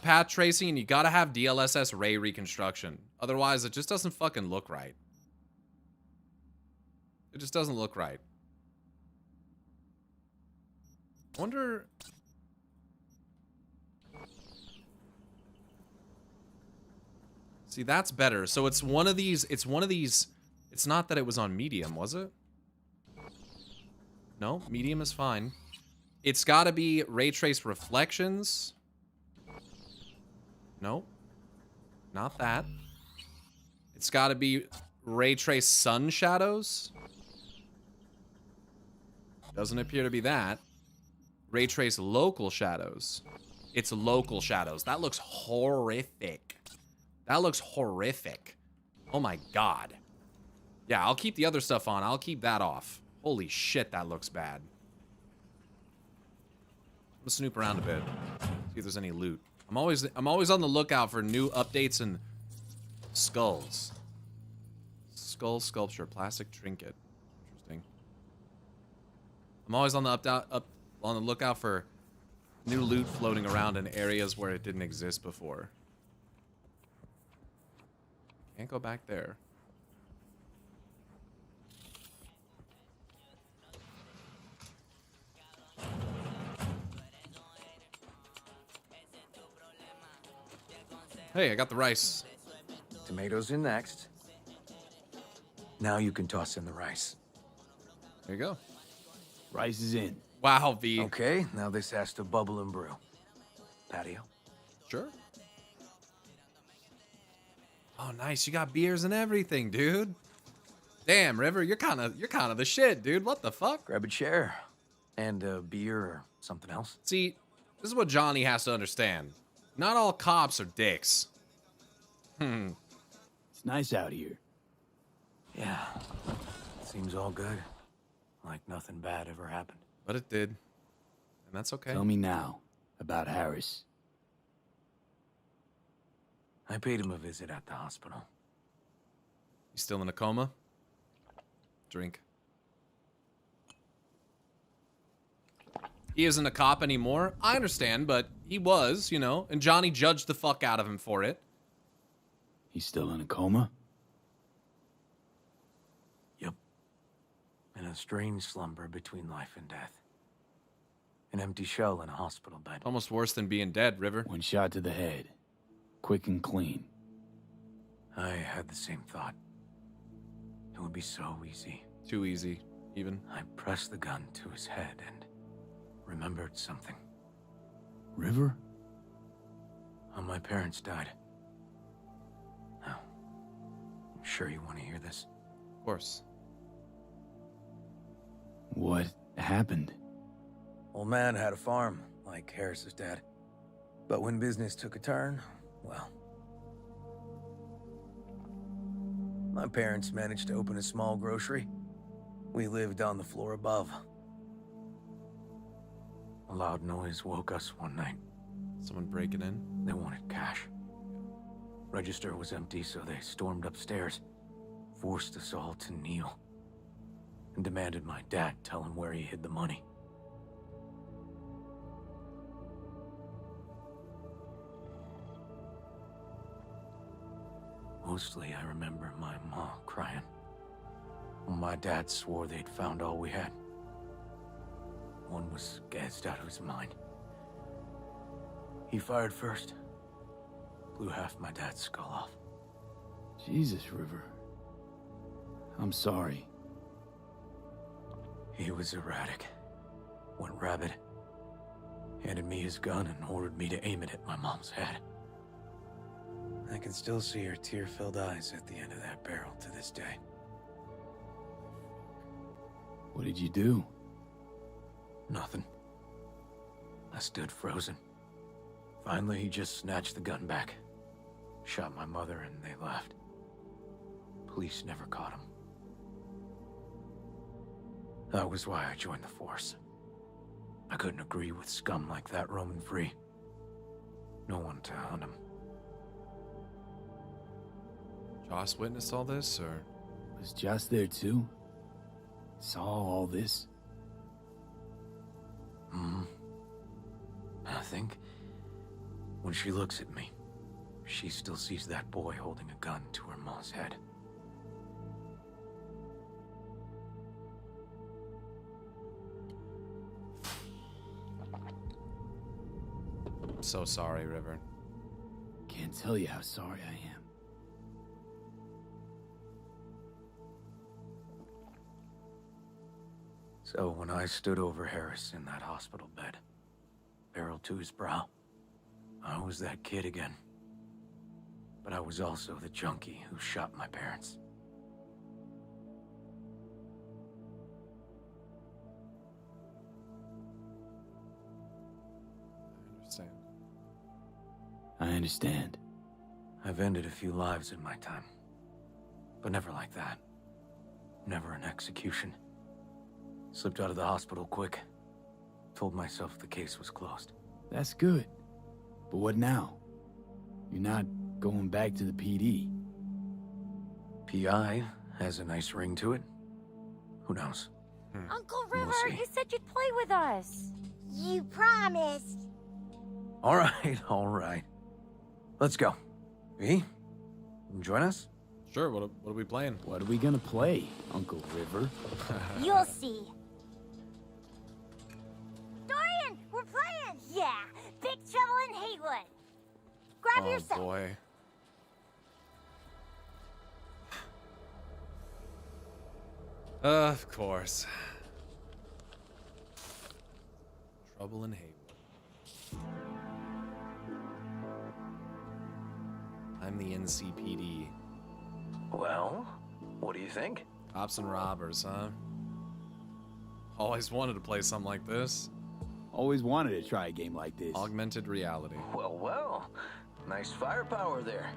path tracing and you gotta have DLSS ray reconstruction. Otherwise, it just doesn't fucking look right. It just doesn't look right. I wonder... See, that's better. So it's one of these, it's not that it was on medium, was it? No, medium is fine. It's gotta be ray trace reflections. No, not that. It's gotta be ray trace sun shadows. Doesn't appear to be that. Ray trace local shadows. It's local shadows. That looks horrific. That looks horrific. Oh my god. Yeah, I'll keep the other stuff on. I'll keep that off. Holy shit, that looks bad. I'm gonna snoop around a bit. See if there's any loot. I'm always on the lookout for new updates and skulls. Skull sculpture, plastic trinket. Interesting. I'm always on the lookout for new loot floating around in areas where it didn't exist before. Can't go back there. Hey, I got the rice. Tomatoes in next. Now you can toss in the rice. There you go. Rice is in. Wow, V. Okay, now this has to bubble and brew. Patio? Sure. Oh, nice. You got beers and everything, dude. Damn, River, you're kind of the shit, dude. What the fuck? Grab a chair. And a beer or something else. See, this is what Johnny has to understand. Not all cops are dicks. It's nice out here. Yeah. Seems all good. Like nothing bad ever happened. But it did. And that's okay. Tell me now about Harris. I paid him a visit at the hospital. You still in a coma? Drink. He isn't a cop anymore. I understand, but he was, you know, and Johnny judged the fuck out of him for it. He's still in a coma? Yep. In a strange slumber between life and death. An empty shell in a hospital bed. Almost worse than being dead, River. One shot to the head. Quick and clean. I had the same thought. It would be so easy. Too easy, even. I pressed the gun to his head and remembered something. River? How my parents died. Now, I'm sure you want to hear this. Of course. What happened? Old man had a farm, like Harris's dad. But when business took a turn, well... my parents managed to open a small grocery. We lived on the floor above. A loud noise woke us one night. Someone breaking in? They wanted cash. Register was empty, so they stormed upstairs, forced us all to kneel, and demanded my dad tell him where he hid the money. Mostly, I remember my ma crying. My dad swore they'd found all we had. One was gassed out of his mind. He fired first. Blew half my dad's skull off. Jesus, River. I'm sorry. He was erratic. Went rabid. Handed me his gun and ordered me to aim it at my mom's head. I can still see her tear-filled eyes at the end of that barrel to this day. What did you do? Nothing. I stood frozen. Finally, he just snatched the gun back. Shot my mother and they left. Police never caught him. That was why I joined the force. I couldn't agree with scum like that roaming free. No one to hunt him. Joss witnessed all this, or? Was Joss there too? Saw all this? I think when she looks at me, she still sees that boy holding a gun to her mom's head. I'm so sorry, River. Can't tell you how sorry I am. So when I stood over Harris in that hospital bed, barrel to his brow, I was that kid again. But I was also the junkie who shot my parents. I understand. I've ended a few lives in my time. But never like that. Never an execution. Slipped out of the hospital quick. Told myself the case was closed. That's good. But what now? You're not going back to the PD. PI has a nice ring to it. Who knows? Uncle River, We'll see. you said you'd play with us. You promised. All right. Let's go. V, join us? Sure, what are we playing? What are we gonna play, Uncle River? You'll see. Dorian, we're playing! Yeah, Big Trouble in Haywood. Grab yourself. Oh, boy. Of course. Trouble in Haywood. I'm the NCPD. Well, what do you think? Cops and robbers, huh? Always wanted to play something like this. Always wanted to try a game like this. Augmented reality. Well. Nice firepower there.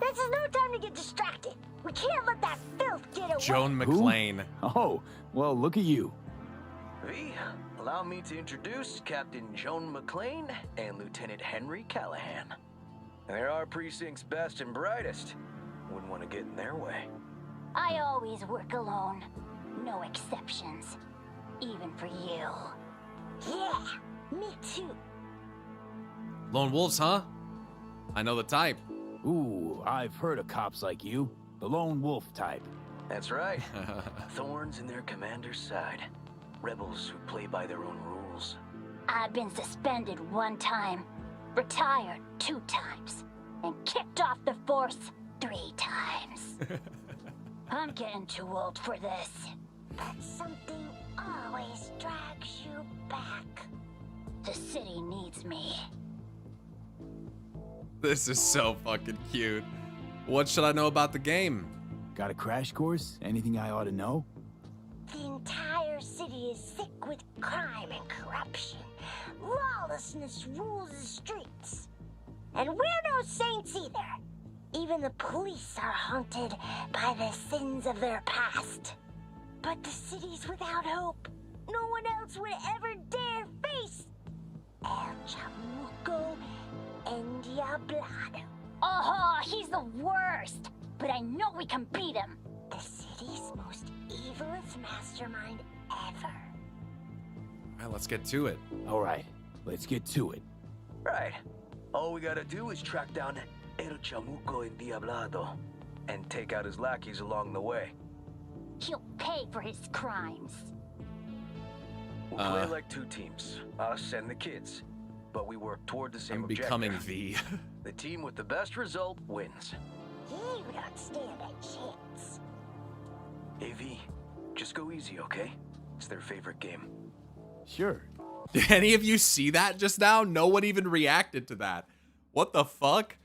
This is no time to get distracted. We can't let that filth get away. Joan McClane. Oh, well, look at you. V, allow me to introduce Captain Joan McClane and Lieutenant Henry Callahan. They're our precinct's best and brightest. Wouldn't want to get in their way. I always work alone. No exceptions. Even for you. Yeah, me too. Lone wolves, huh? I know the type. Ooh, I've heard of cops like you. The lone wolf type. That's right. Thorns in their commander's side. Rebels who play by their own rules. I've been suspended 1 time, retired 2 times, and kicked off the force 3 times. I'm getting too old for this. But something always drags you back. The city needs me. This is so fucking cute. What should I know about the game? Got a crash course? Anything I ought to know? The entire city is sick with crime and corruption. Lawlessness rules the streets. And we're no saints either. Even the police are haunted by the sins of their past. But the city's without hope. No one else would ever dare face El Chamuco and Diablado. Oh, he's the worst. But I know we can beat him. The city's most evilest mastermind ever. All right, let's get to it. All right, let's get to it. Right. All we gotta do is track down El Chamuco and Diablado and take out his lackeys along the way. He'll pay for his crimes. We'll play like two teams, us and the kids. But we work toward the same objective. Becoming V. The team with the best result wins. He would not stand a chance. AV, just go easy, okay? It's their favorite game. Sure. Did any of you see that just now? No one even reacted to that. What the fuck?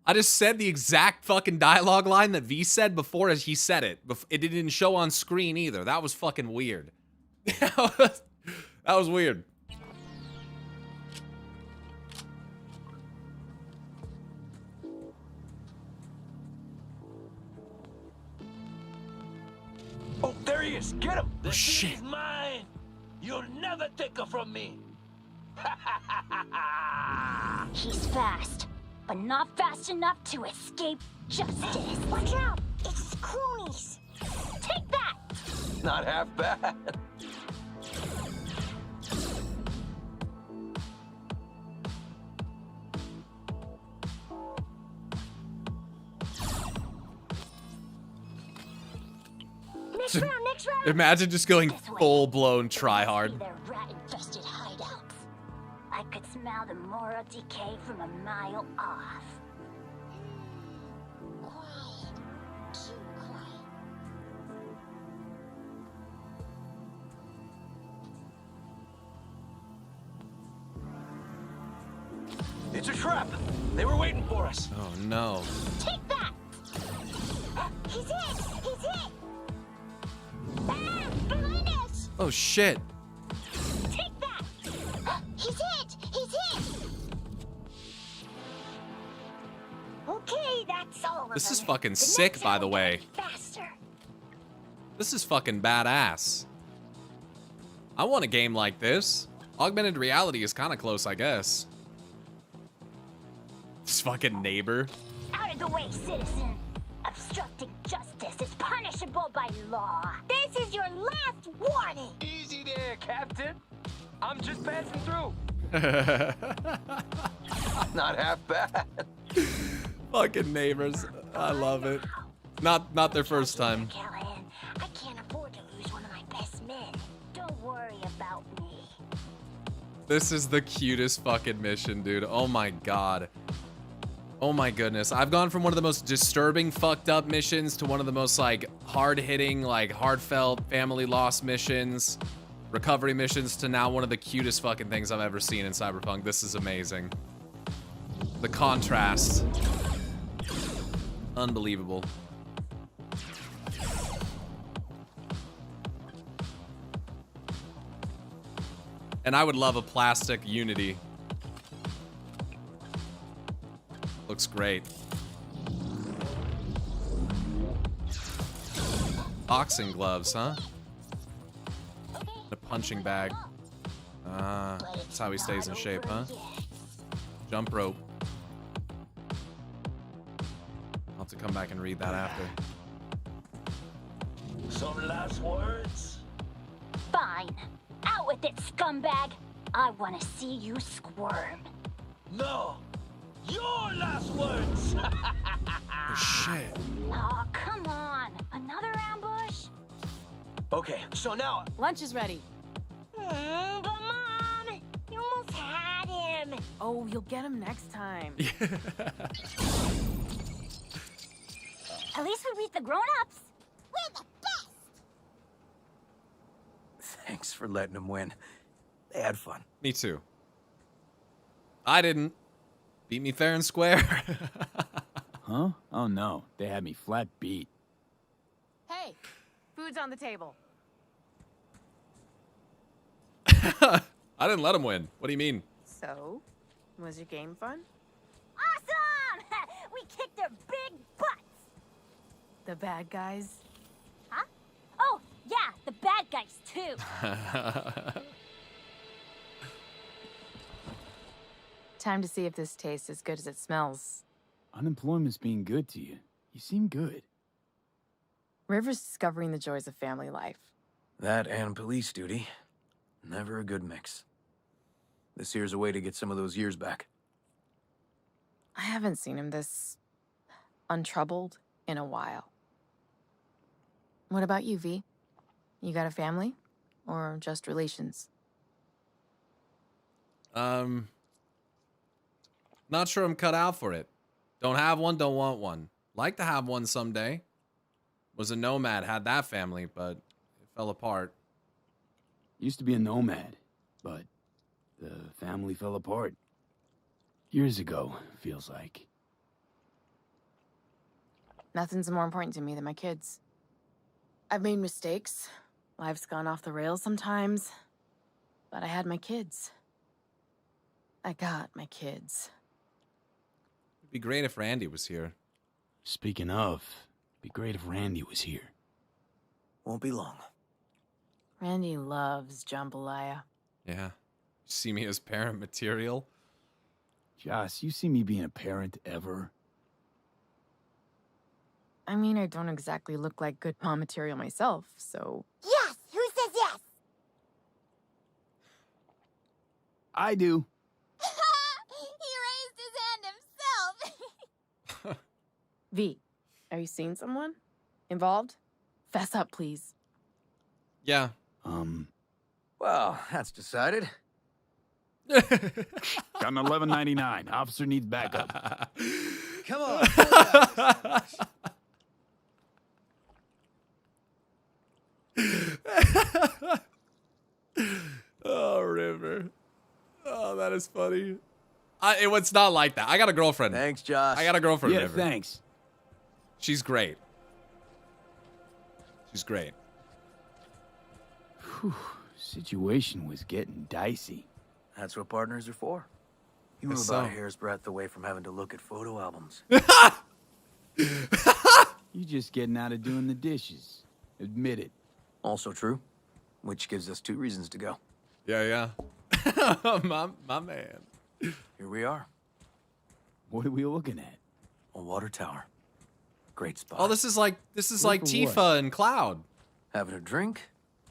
I just said the exact fucking dialogue line that V said before as he said it. It didn't show on screen either. That was fucking weird. That was weird. Oh, there he is! Get him! Oh, shit. Is mine! You'll never take her from me! He's fast, but not fast enough to escape justice. Watch out! It's cronies! Take that! Not half bad. Next round! Imagine just going full-blown try-hard. Their rat-infested hideouts. I could smell the moral decay from a mile off. Quiet. Too quiet. It's a trap! They were waiting for us! Oh, no. Take that! He's hit! He's hit! Ah! Behind us! Oh, shit. Take that! He's hit! He's hit! Okay, that's all of This is them. fucking The sick, next by round the way. faster. This is fucking badass. I want a game like this. Augmented reality is kind of close, I guess. This fucking neighbor. Out of the way, citizen! Obstructing justice is punishable by law. This is your last warning! Easy there, Captain. I'm just passing through. Not half bad. Fucking neighbors. I love it. Not their first time. Callahan, I can't afford to lose one of my best men. Don't worry about me. This is the cutest fucking mission, dude. Oh my god. Oh my goodness. I've gone from one of the most disturbing, fucked up missions to one of the most like hard-hitting, like heartfelt family loss missions, recovery missions, to now one of the cutest fucking things I've ever seen in Cyberpunk. This is amazing. The contrast. Unbelievable. And I would love a plastic Unity. Looks great. Boxing gloves, huh? A punching bag. That's how he stays in shape, huh? Jump rope. I'll have to come back and read that after. Some last words? Fine. Out with it, scumbag. I want to see you squirm. No. Your last words. Oh, shit. Oh, come on. Another ambush? Okay, so now... Lunch is ready. But Mom, you almost had him. Oh, you'll get him next time. At least we beat the grown-ups. Thanks for letting them win. They had fun. Me too. I didn't. Beat me fair and square. Huh? Oh no, they had me flat beat. Hey, food's on the table. I didn't let him win. What do you mean? So, was your game fun? Awesome! We kicked their big butts! The bad guys? Huh? Oh, yeah, the bad guys, too. Time to see if this tastes as good as it smells. Unemployment's being good to you. You seem good. River's discovering the joys of family life. That and police duty. Never a good mix. This here's a way to get some of those years back. I haven't seen him this untroubled in a while. What about you, V? You got a family? Or just relations? Not sure I'm cut out for it. Don't have one, don't want one. Like to have one someday. Was a nomad, had that family, but it fell apart. Used to be a nomad, but the family fell apart. Years ago, feels like. Nothing's more important to me than my kids. I've made mistakes. Life's gone off the rails sometimes. But I had my kids. I got my kids. It'd be great if Randy was here. Speaking of, it'd be great if Randy was here. Won't be long. Randy loves jambalaya. Yeah. See me as parent material? Joss, you see me being a parent ever? I mean, I don't exactly look like good mom material myself, so... Yes! Who says yes? I do. He raised his hand himself! V, are you seeing someone? Involved? Fess up, please. Yeah. Well, that's decided. Got an $11.99. Officer needs backup. Come on. Oh, River. Oh, that is funny. It's not like that. I got a girlfriend. Thanks, Josh. I got a girlfriend, Yeah, River. thanks. She's great. She's great. Whew, situation was getting dicey. That's what partners are for. You were Guess about so. a hair's breadth away from having to look at photo albums. You just getting out of doing the dishes. Admit it. Also true, which gives us 2 reasons to go. Yeah. my man. Here we are, What are we looking at? a water tower. Great spot. Oh, this is like Good for Tifa what? and Cloud. Having a drink,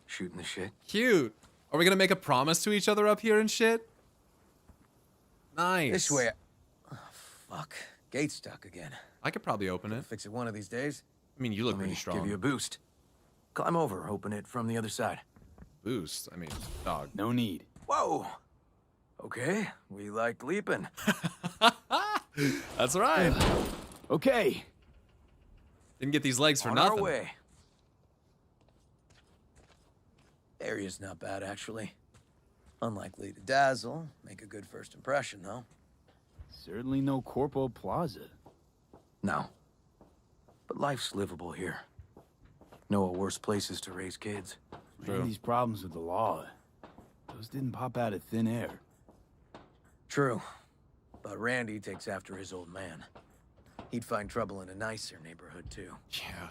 shooting the shit. Cute. Are we gonna make a promise to each other up here and shit? Nice. This way. Oh, fuck. Gate's stuck again. I could probably open it. Fix it one of these days. I mean, you look Let me pretty strong. give you a boost. Climb over, open it from the other side. Boost. I mean, dog. No need. Whoa. Okay, we like leaping. That's right. Okay. Didn't get these legs for On nothing. our way. Area's not bad, actually. Unlikely to dazzle. Make a good first impression, though. Certainly no Corpo Plaza. No. But life's livable here. Know of worse places to raise kids. True. These problems with the law. Those didn't pop out of thin air. True. But Randy takes after his old man. He'd find trouble in a nicer neighborhood, too. Yeah.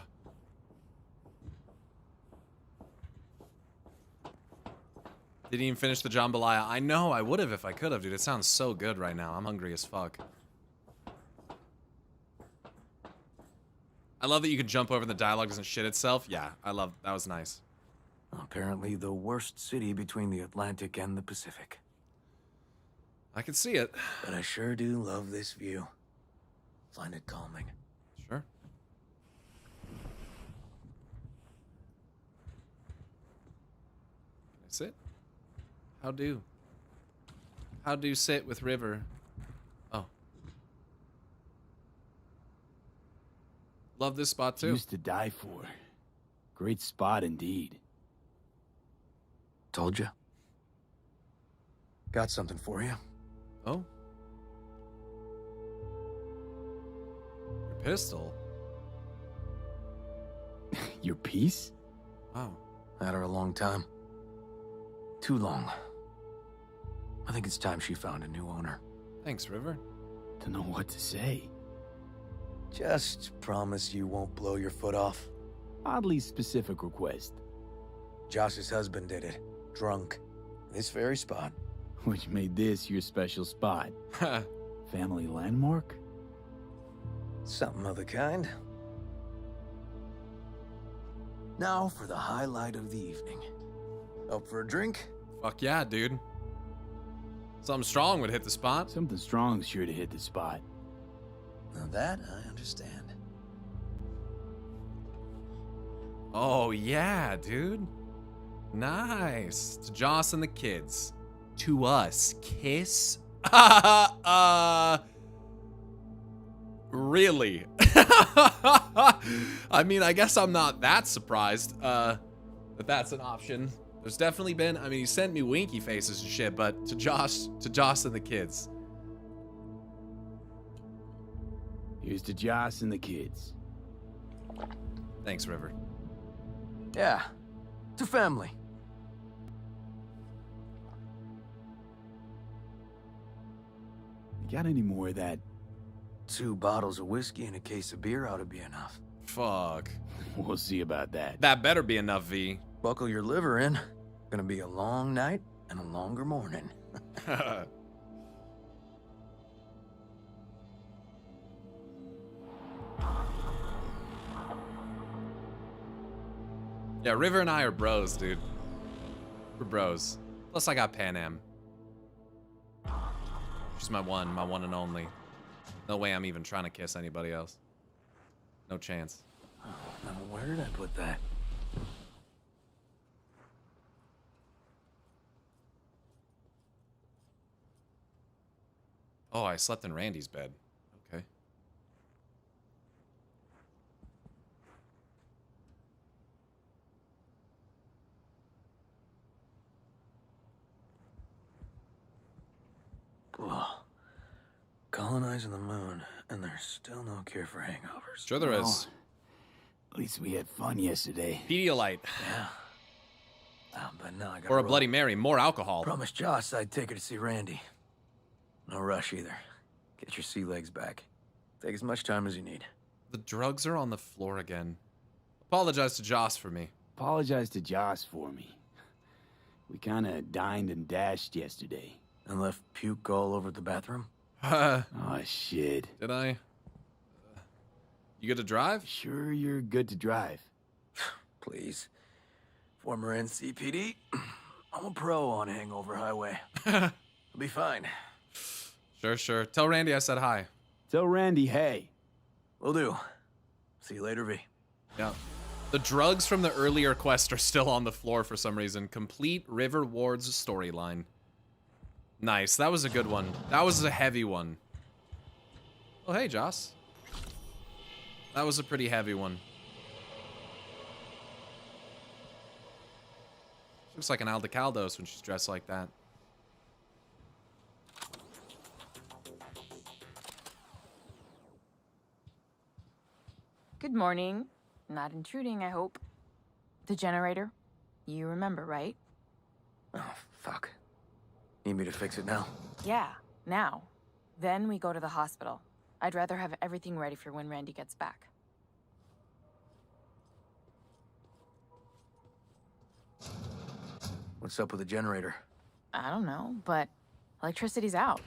Didn't even finish the jambalaya. I know, I would have if I could have, dude. It sounds so good right now. I'm hungry as fuck. I love that you can jump over and the dialogue doesn't shit itself. Yeah, I love that. Was nice. Apparently the worst city between the Atlantic and the Pacific. I can see it. But I sure do love this view. Find it calming. Sure. Can I sit? How do? How do sit with River? Oh. Love this spot too. Used to die for. Great spot indeed. Told you. Got something for you. Oh? Your pistol? Your piece? Oh. Had her a long time. Too long. I think it's time she found a new owner. Thanks, River. Don't know what to say. Just promise you won't blow your foot off. Oddly specific request. Josh's husband did it. Drunk. This very spot. Which made this your special spot. Family landmark? Something of the kind. Now for the highlight of the evening. Up for a drink? Fuck yeah, dude. Something strong would hit the spot. Something strong's sure to hit the spot. Now that I understand. Oh yeah, dude. Nice. To Joss and the kids. To us. Kiss? Really? I mean, I guess I'm not that surprised that that's an option. There's definitely been, I mean, he sent me winky faces and shit, but to Joss and the kids. Here's to Joss and the kids. Thanks, River. Yeah, to family. You got any more of that? 2 bottles of whiskey and a case of beer ought to be enough. Fuck. We'll see about that. That better be enough, V. Buckle your liver in. Gonna be a long night and a longer morning. Yeah, River and I are bros, dude. We're bros. Plus, I got Pan Am. She's my one and only. No way I'm even trying to kiss anybody else. No chance. Oh, now where did I put that? Oh, I slept in Randy's bed. Okay. Ugh. Colonizing the moon, and there's still no cure for hangovers. Sure there is. At least we had fun yesterday. Pedialyte. Yeah. But now I gotta Or a roll. Bloody Mary. More alcohol. Promised Joss I'd take her to see Randy. No rush either. Get your sea legs back. Take as much time as you need. The drugs are on the floor again. Apologize to Joss for me. Apologize to Joss for me. We kinda dined and dashed yesterday. And left puke all over the bathroom? Oh, shit. Did I? You good to drive? Sure you're good to drive. Please. Former NCPD. I'm a pro on Hangover Highway. I'll be fine. Sure. Tell Randy I said hi. Tell Randy, hey. Will do. See you later, V. Yeah. The drugs from the earlier quest are still on the floor for some reason. Complete River Ward's storyline. Nice. That was a good one. That was a heavy one. Oh, hey, Joss. That was a pretty heavy one. Looks like an Aldecaldos when she's dressed like that. Good morning. Not intruding, I hope. The generator. You remember, right? Oh, fuck. Need me to fix it now? Yeah, now. Then we go to the hospital. I'd rather have everything ready for when Randy gets back. What's up with the generator? I don't know, but electricity's out.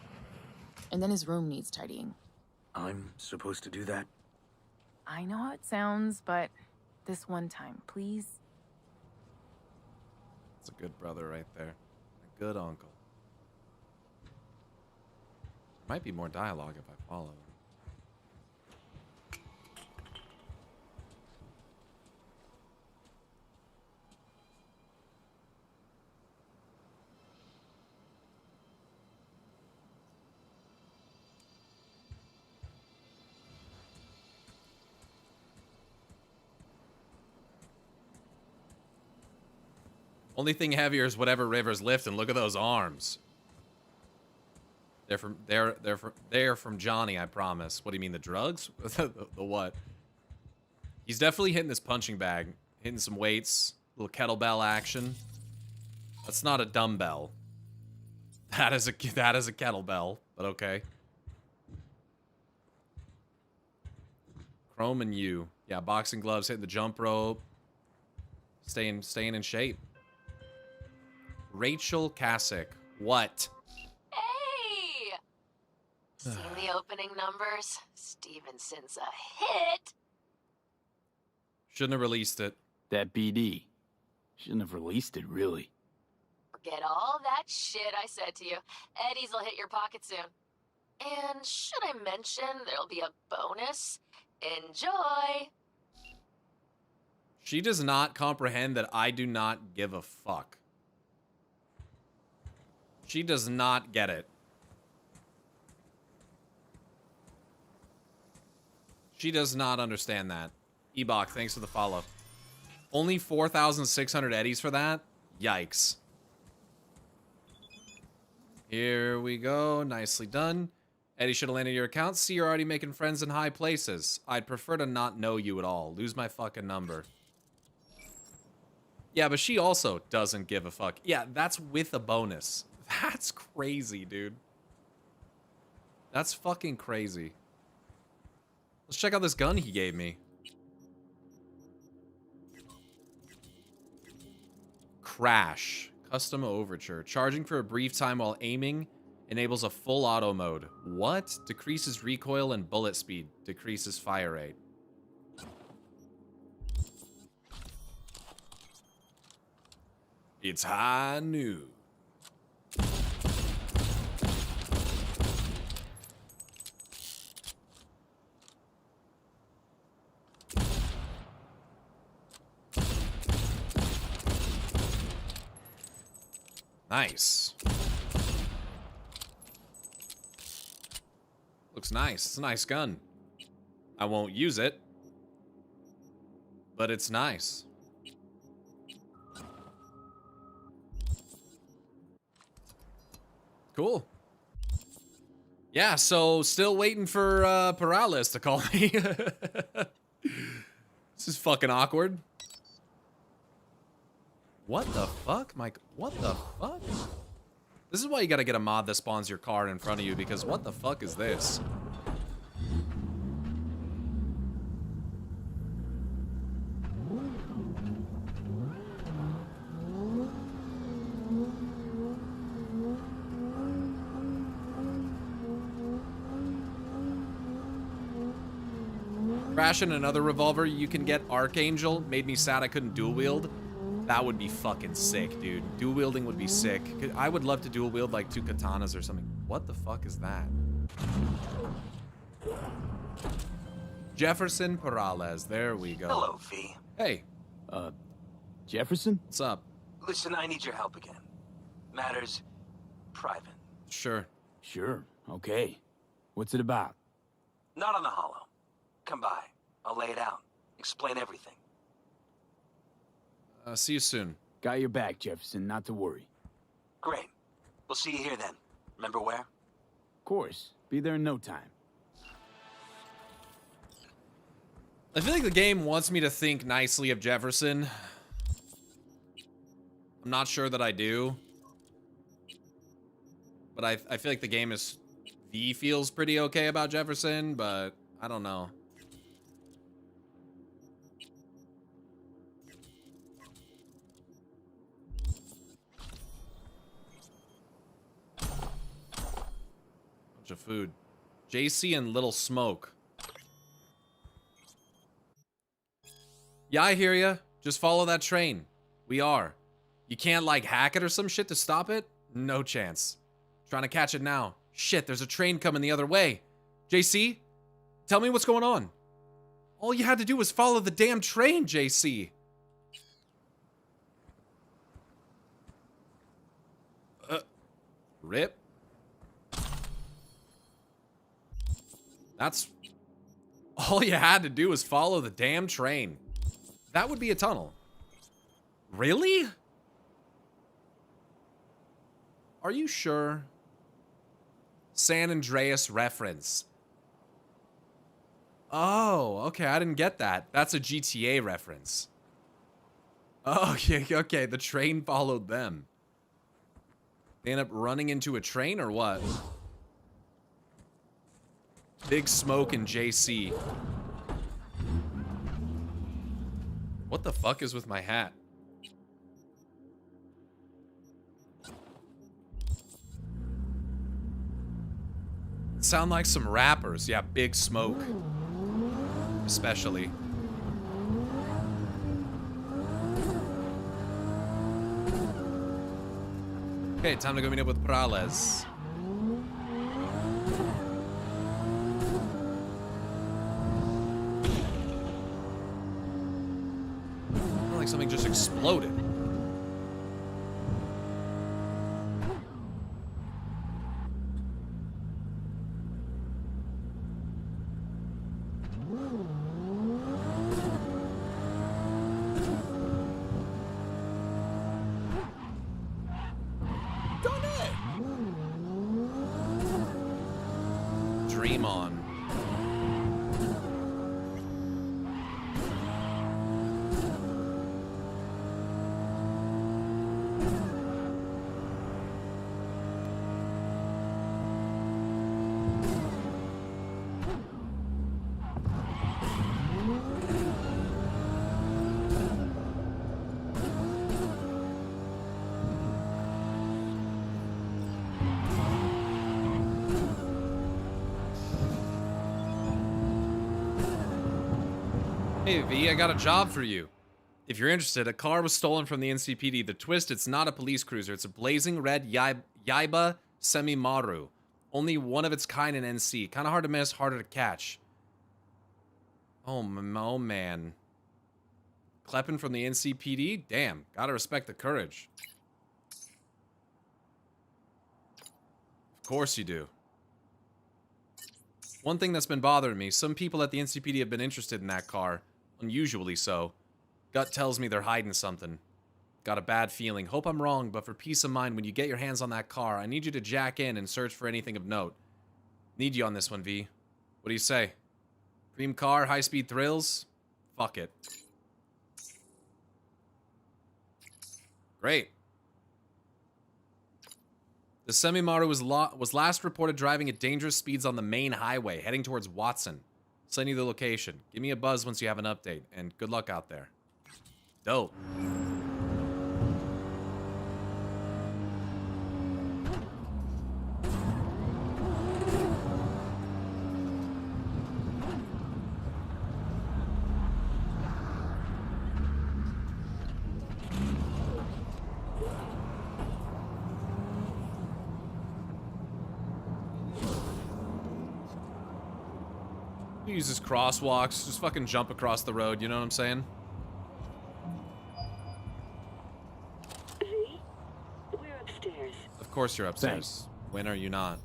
And then his room needs tidying. I'm supposed to do that? I know how it sounds, but this one time, please. It's a good brother right there. A good uncle. Might be more dialogue if I follow him. Only thing heavier is whatever river's lifting. Look at those arms. They're from Johnny, I promise. What do you mean, the drugs? the what? He's definitely hitting this punching bag. Hitting some weights. Little kettlebell action. That's not a dumbbell. That is a kettlebell, but okay. Chrome and you. Yeah, boxing gloves, hitting the jump rope. Staying in shape. Rachel Kasich. What? Hey! Seen the opening numbers? Stevenson's a hit. Shouldn't have released it. That BD. Shouldn't have released it, really. Forget all that shit I said to you. Eddie's will hit your pocket soon. And should I mention there'll be a bonus? Enjoy! She does not comprehend that I do not give a fuck. She does not get it. She does not understand that. Ebok, thanks for the follow. Only 4,600 eddies for that? Yikes. Here we go. Nicely done. Eddie should have landed your account. See, you're already making friends in high places. I'd prefer to not know you at all. Lose my fucking number. Yeah, but she also doesn't give a fuck. Yeah, that's with a bonus. That's crazy, dude. That's fucking crazy. Let's check out this gun he gave me. Crash. Custom overture. Charging for a brief time while aiming. Enables a full auto mode. What? Decreases recoil and bullet speed. Decreases fire rate. It's high noon. Nice. Looks nice. It's a nice gun. I won't use it, but it's nice. Cool. Yeah, so still waiting for Perales to call me. This is fucking awkward. What the fuck, Mike? What the fuck? This is why you gotta get a mod that spawns your car in front of you, because what the fuck is this? Crashing another revolver you can get Archangel made me sad I couldn't dual wield. That would be fucking sick, dude. Dual wielding would be sick. I would love to dual wield like 2 katanas or something. What the fuck is that? Jefferson Perales. There we go. Hello, V. Hey. Jefferson? What's up? Listen, I need your help again. Matters private. Sure. Sure. Okay. What's it about? Not on the hollow. Come by. I'll lay it out. Explain everything. See you soon. Got your back, Jefferson. Not to worry. Great. We'll see you here then. Remember where? Of course. Be there in no time. I feel like the game wants me to think nicely of Jefferson. I'm not sure that I do. But I feel like the game feels pretty okay about Jefferson, but I don't know. Bunch of food. JC and Little Smoke. Yeah, I hear ya. Just follow that train. We are. You can't, like, hack it or some shit to stop it? No chance. Trying to catch it now. Shit, there's a train coming the other way. JC? Tell me what's going on. All you had to do was follow the damn train, JC. Rip. That's... all you had to do was follow the damn train. That would be a tunnel. Really? Are you sure? San Andreas reference. Oh, okay. I didn't get that. That's a GTA reference. Oh, okay, okay. The train followed them. They end up running into a train or what? Big Smoke and JC. What the fuck is with my hat? Sound like some rappers. Yeah, Big Smoke. Especially. Okay, time to go meet up with Prales. Like something just exploded. Dream on. Hey V, I got a job for you. If you're interested, a car was stolen from the NCPD. The twist, it's not a police cruiser. It's a blazing red Yaiba Semi-Maru. Only one of its kind in NC. Kind of hard to miss, harder to catch. Oh man. Kleppin from the NCPD? Damn, gotta respect the courage. Of course you do. One thing that's been bothering me, some people at the NCPD have been interested in that car. Unusually so. Gut tells me they're hiding something. Got a bad feeling. Hope I'm wrong, but for peace of mind, when you get your hands on that car, I need you to jack in and search for anything of note. Need you on this one, V. What do you say? Cream car, high-speed thrills? Fuck it. Great. The Semi-Maru was last reported driving at dangerous speeds on the main highway, heading towards Watson. Send you the location. Give me a buzz once you have an update, and good luck out there. Dope. He uses crosswalks, just fucking jump across the road, you know what I'm saying? We're upstairs. Of course you're upstairs. Thanks. When are you not?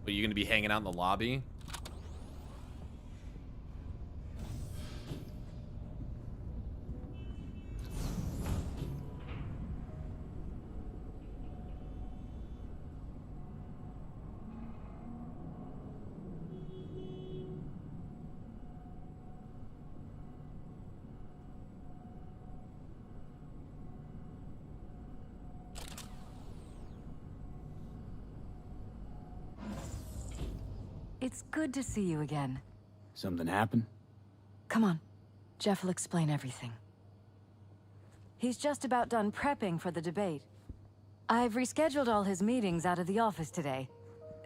Are you gonna be hanging out in the lobby? It's good to see you again. Something happened? Come on. Jeff will explain everything. He's just about done prepping for the debate. I've rescheduled all his meetings out of the office today.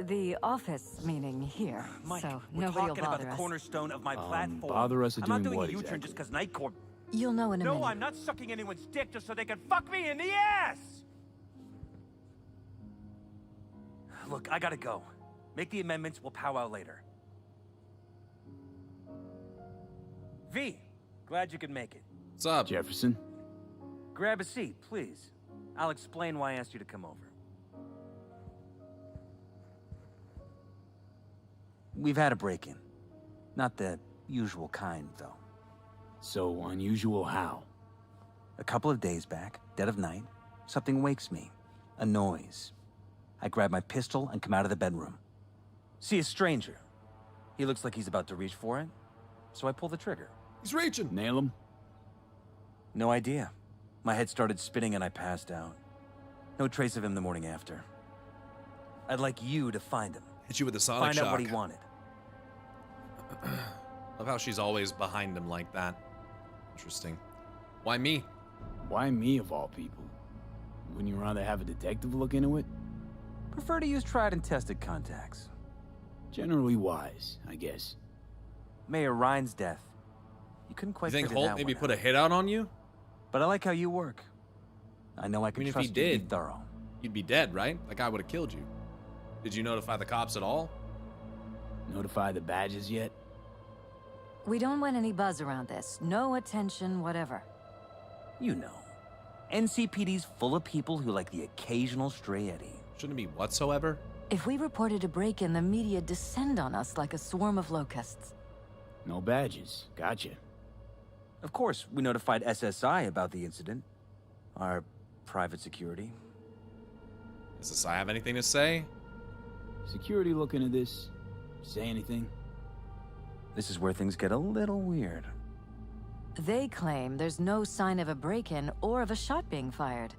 The office meaning here, Mike, so we're nobody will talking about bother the us. cornerstone of my platform. Bother us I'm doing not doing what a U-turn exactly? just because Night Corps. You'll know in a minute. No, I'm not sucking anyone's dick just so they can fuck me in the ass! Look, I gotta go. Make the amendments, we'll powwow later. V, glad you could make it. What's up? Jefferson? Grab a seat, please. I'll explain why I asked you to come over. We've had a break-in. Not the usual kind, though. So unusual how? A couple of days back, dead of night, something wakes me. A noise. I grab my pistol and come out of the bedroom. See a stranger. He looks like he's about to reach for it, so I pull the trigger. He's reaching. Nail him? No idea. My head started spinning and I passed out. No trace of him the morning after. I'd like you to find him. Hit you with a sonic Find shock. out what he wanted. Love how she's always behind him like that. Interesting. Why me? Why me of all people? Wouldn't you rather have a detective look into it? Prefer to use tried and tested contacts. Generally wise, I guess. Mayor Ryan's death. You couldn't quite You think figure Holt that maybe one put out. a hit out on you? But I like how you work. I know I can if trust he you to be did, thorough. you'd be dead, right? That guy would have killed you. Did you notify the cops at all? Notify the badges yet? We don't want any buzz around this. No attention, whatever. You know. NCPD's full of people who like the occasional stray Eddie. Shouldn't be whatsoever. If we reported a break-in, the media descend on us like a swarm of locusts. No badges. Gotcha. Of course, we notified SSI about the incident. Our private security. Does this I have anything to say? Security looking at this? Say anything? This is where things get a little weird. They claim there's no sign of a break-in or of a shot being fired.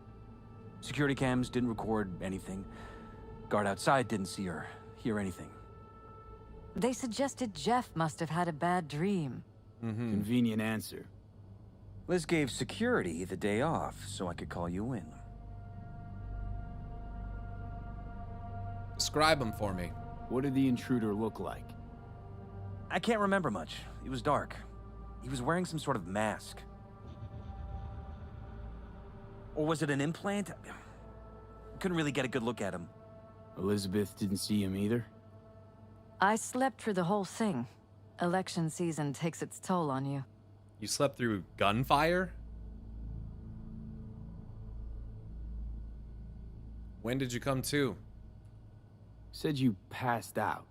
Security cams didn't record anything. Guard outside didn't see or hear anything. They suggested Jeff must have had a bad dream. Convenient answer. Liz gave security the day off so I could call you in. Describe him for me. What did the intruder look like? I can't remember much. It was dark. He was wearing some sort of mask. Or was it an implant? Couldn't really get a good look at him. Elizabeth didn't see him either? I slept through the whole thing. Election season takes its toll on you. You slept through gunfire? When did you come to? Said you passed out.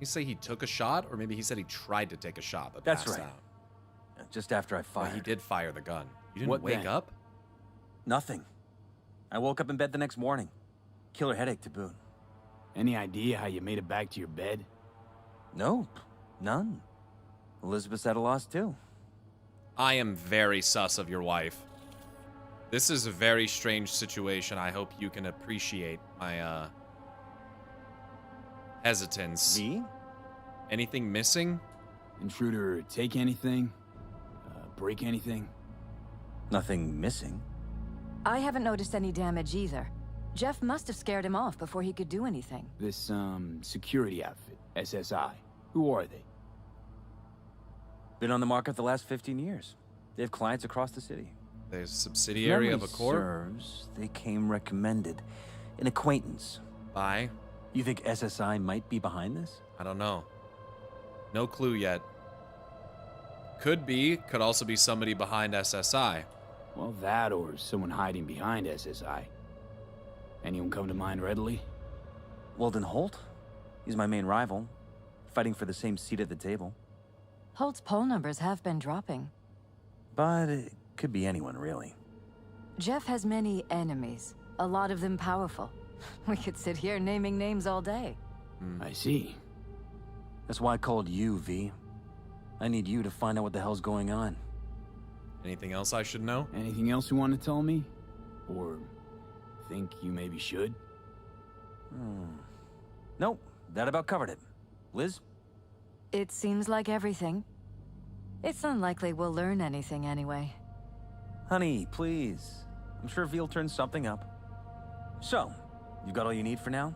You say he took a shot, or maybe he said he tried to take a shot but That's passed right. out. Just after I Well, fired. he did fire the gun. You didn't What wake then? up? Nothing. I woke up in bed the next morning. Killer headache to boot. Any idea how you made it back to your bed? Nope. None. Elizabeth's at a loss too. I am very sus of your wife. This is a very strange situation. I hope you can appreciate my hesitance. Me? Anything missing? Intruder take anything? Break anything? Nothing missing. I haven't noticed any damage either. Jeff must have scared him off before he could do anything. This, security outfit, SSI. Who are they? Been on the market the last 15 years. They have clients across the city. They're a subsidiary of a corp? Serves, they came recommended. An acquaintance. By? You think SSI might be behind this? I don't know. No clue yet. Could be. Could also be somebody behind SSI. Well, that or someone hiding behind SSI. Anyone come to mind readily? Weldon Holt? He's my main rival. Fighting for the same seat at the table. Holt's poll numbers have been dropping. But it could be anyone, really. Jeff has many enemies, a lot of them powerful. We could sit here naming names all day. I see. That's why I called you, V. I need you to find out what the hell's going on. Anything else I should know? Anything else you want to tell me? Or think you maybe should? Nope, that about covered it. Liz? It seems like everything. It's unlikely we'll learn anything anyway. Honey, please. I'm sure V'll turn something up. So, you got all you need for now?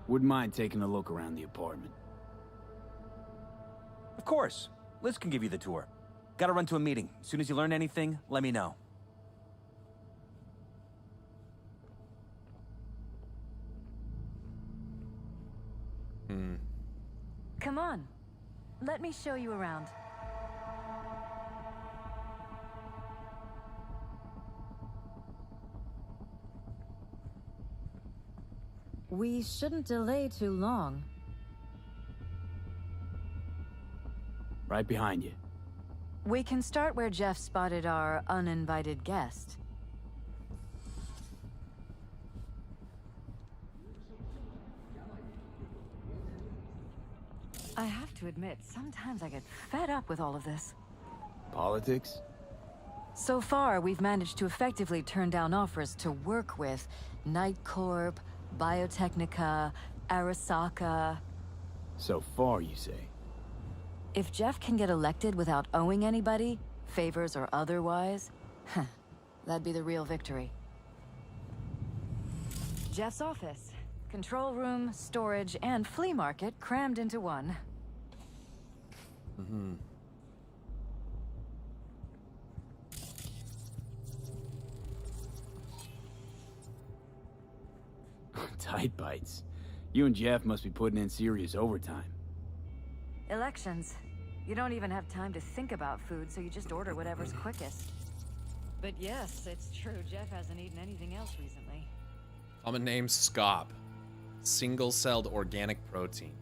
Wouldn't mind taking a look around the apartment. Of course. Liz can give you the tour. Gotta run to a meeting. As soon as you learn anything, let me know. Come on. Let me show you around. We shouldn't delay too long. Right behind you. We can start where Jeff spotted our uninvited guest. I have to admit, sometimes I get fed up with all of this. Politics? So far, we've managed to effectively turn down offers to work with Night Corp, Biotechnica, Arasaka. So far, you say? If Jeff can get elected without owing anybody, favors or otherwise, that'd be the real victory. Jeff's office. Control room, storage, and flea market crammed into one. Mm-hmm. Tight bites. You and Jeff must be putting in serious overtime. Elections. You don't even have time to think about food, so you just order whatever's quickest. But yes, it's true, Jeff hasn't eaten anything else recently. Common name, SCOP. Single-celled organic protein.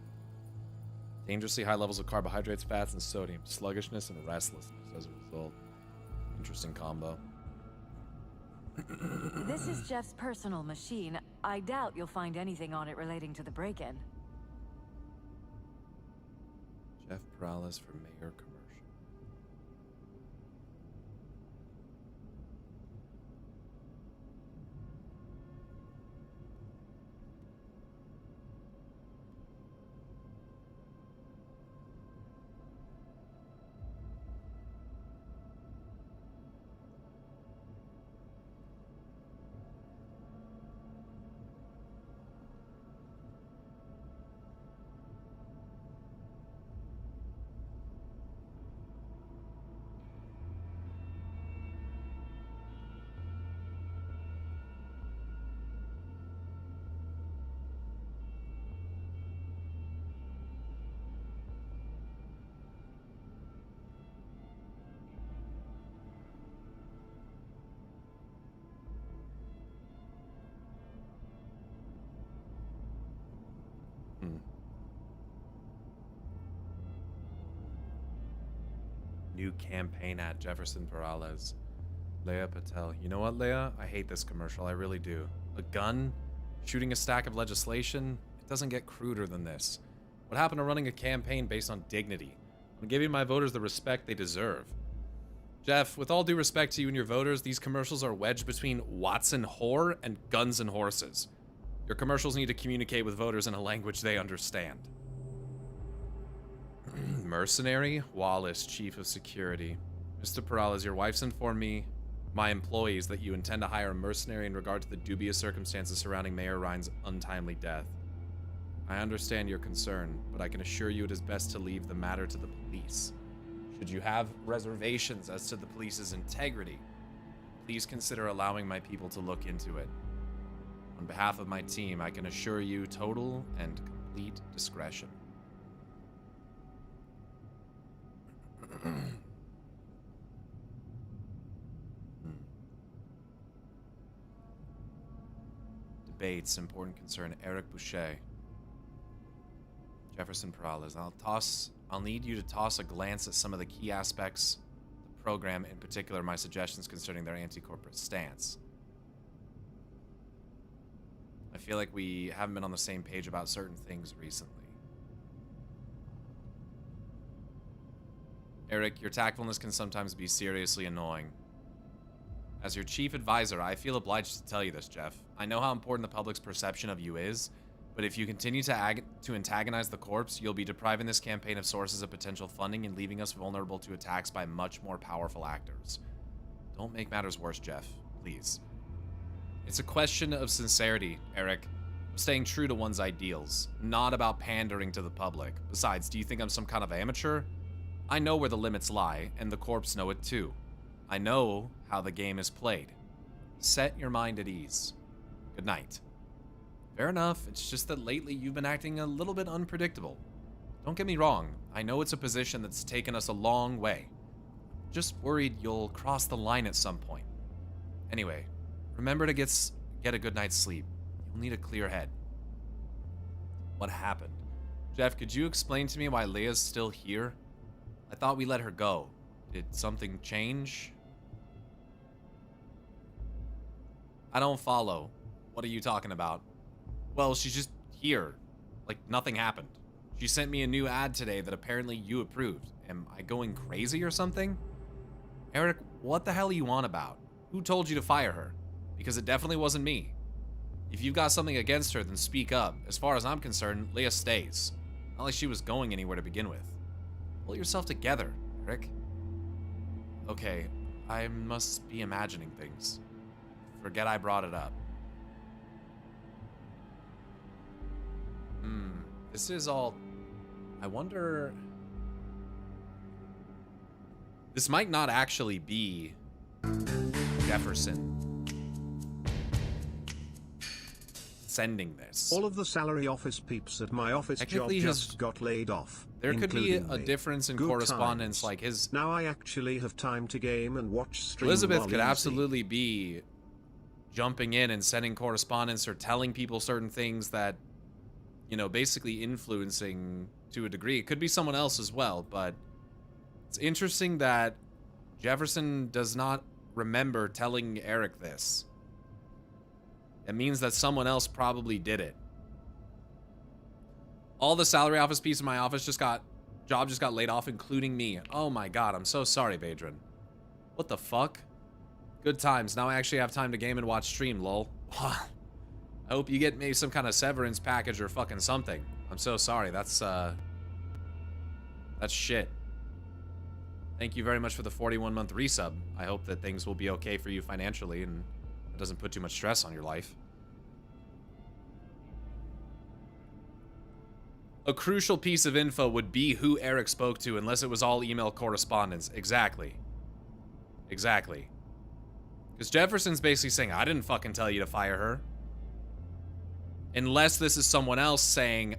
Dangerously high levels of carbohydrates, fats, and sodium. Sluggishness and restlessness as a result. Interesting combo. This is Jeff's personal machine. I doubt you'll find anything on it relating to the break-in. Jeff Perales for mayor commercial. New campaign at Jefferson Perales. Leia Patel. You know what, Leia? I hate this commercial. I really do. A gun? Shooting a stack of legislation? It doesn't get cruder than this. What happened to running a campaign based on dignity? I'm giving my voters the respect they deserve. Jeff, with all due respect to you and your voters, these commercials are wedged between Watson whore and guns and horses. Your commercials need to communicate with voters in a language they understand. Mercenary? Wallace, Chief of Security. Mr. Perales, your wife's informed me, my employees, that you intend to hire a mercenary in regard to the dubious circumstances surrounding Mayor Ryan's untimely death. I understand your concern, but I can assure you it is best to leave the matter to the police. Should you have reservations as to the police's integrity, please consider allowing my people to look into it. On behalf of my team, I can assure you total and complete discretion. Debates, important concern. Eric Boucher. Jefferson Perales. I'll need you to toss a glance at some of the key aspects of the program, in particular my suggestions concerning their anti-corporate stance. I feel like we haven't been on the same page about certain things recently. Eric, your tactfulness can sometimes be seriously annoying. As your chief advisor, I feel obliged to tell you this, Jeff. I know how important the public's perception of you is, but if you continue to antagonize the corps, you'll be depriving this campaign of sources of potential funding and leaving us vulnerable to attacks by much more powerful actors. Don't make matters worse, Jeff. Please. It's a question of sincerity, Eric. Of staying true to one's ideals, not about pandering to the public. Besides, do you think I'm some kind of amateur? I know where the limits lie, and the corps know it too. I know how the game is played. Set your mind at ease. Good night. Fair enough, it's just that lately you've been acting a little bit unpredictable. Don't get me wrong, I know it's a position that's taken us a long way. Just worried you'll cross the line at some point. Anyway, remember to get a good night's sleep. You'll need a clear head. What happened? Jeff, could you explain to me why Leia's still here? I thought we let her go. Did something change? I don't follow. What are you talking about? Well, she's just here. Like, nothing happened. She sent me a new ad today that apparently you approved. Am I going crazy or something? Eric, what the hell are you on about? Who told you to fire her? Because it definitely wasn't me. If you've got something against her, then speak up. As far as I'm concerned, Leia stays. Not like she was going anywhere to begin with. Pull yourself together, Eric. Okay, I must be imagining things. Forget I brought it up. This is all... I wonder... This might not actually be Jefferson sending this. All of the salary office peeps at my office job just got laid off. There could be a including me. difference in Good correspondence, times. like his... Now I actually have time to game and watch stream. Elizabeth while could easy. absolutely be jumping in and sending correspondence or telling people certain things that, you know, basically influencing to a degree. It could be someone else as well, but it's interesting that Jefferson does not remember telling Eric this. It means that someone else probably did it. All the salary office piece in my office just got laid off, including me. Oh my god, I'm so sorry, Badrin. What the fuck? Good times. Now I actually have time to game and watch stream, lol. I hope you get maybe some kind of severance package or fucking something. I'm so sorry. That's shit. Thank you very much for the 41-month resub. I hope that things will be okay for you financially and it doesn't put too much stress on your life. A crucial piece of info would be who Eric spoke to, unless it was all email correspondence. Exactly. Exactly. Because Jefferson's basically saying, I didn't fucking tell you to fire her. Unless this is someone else saying,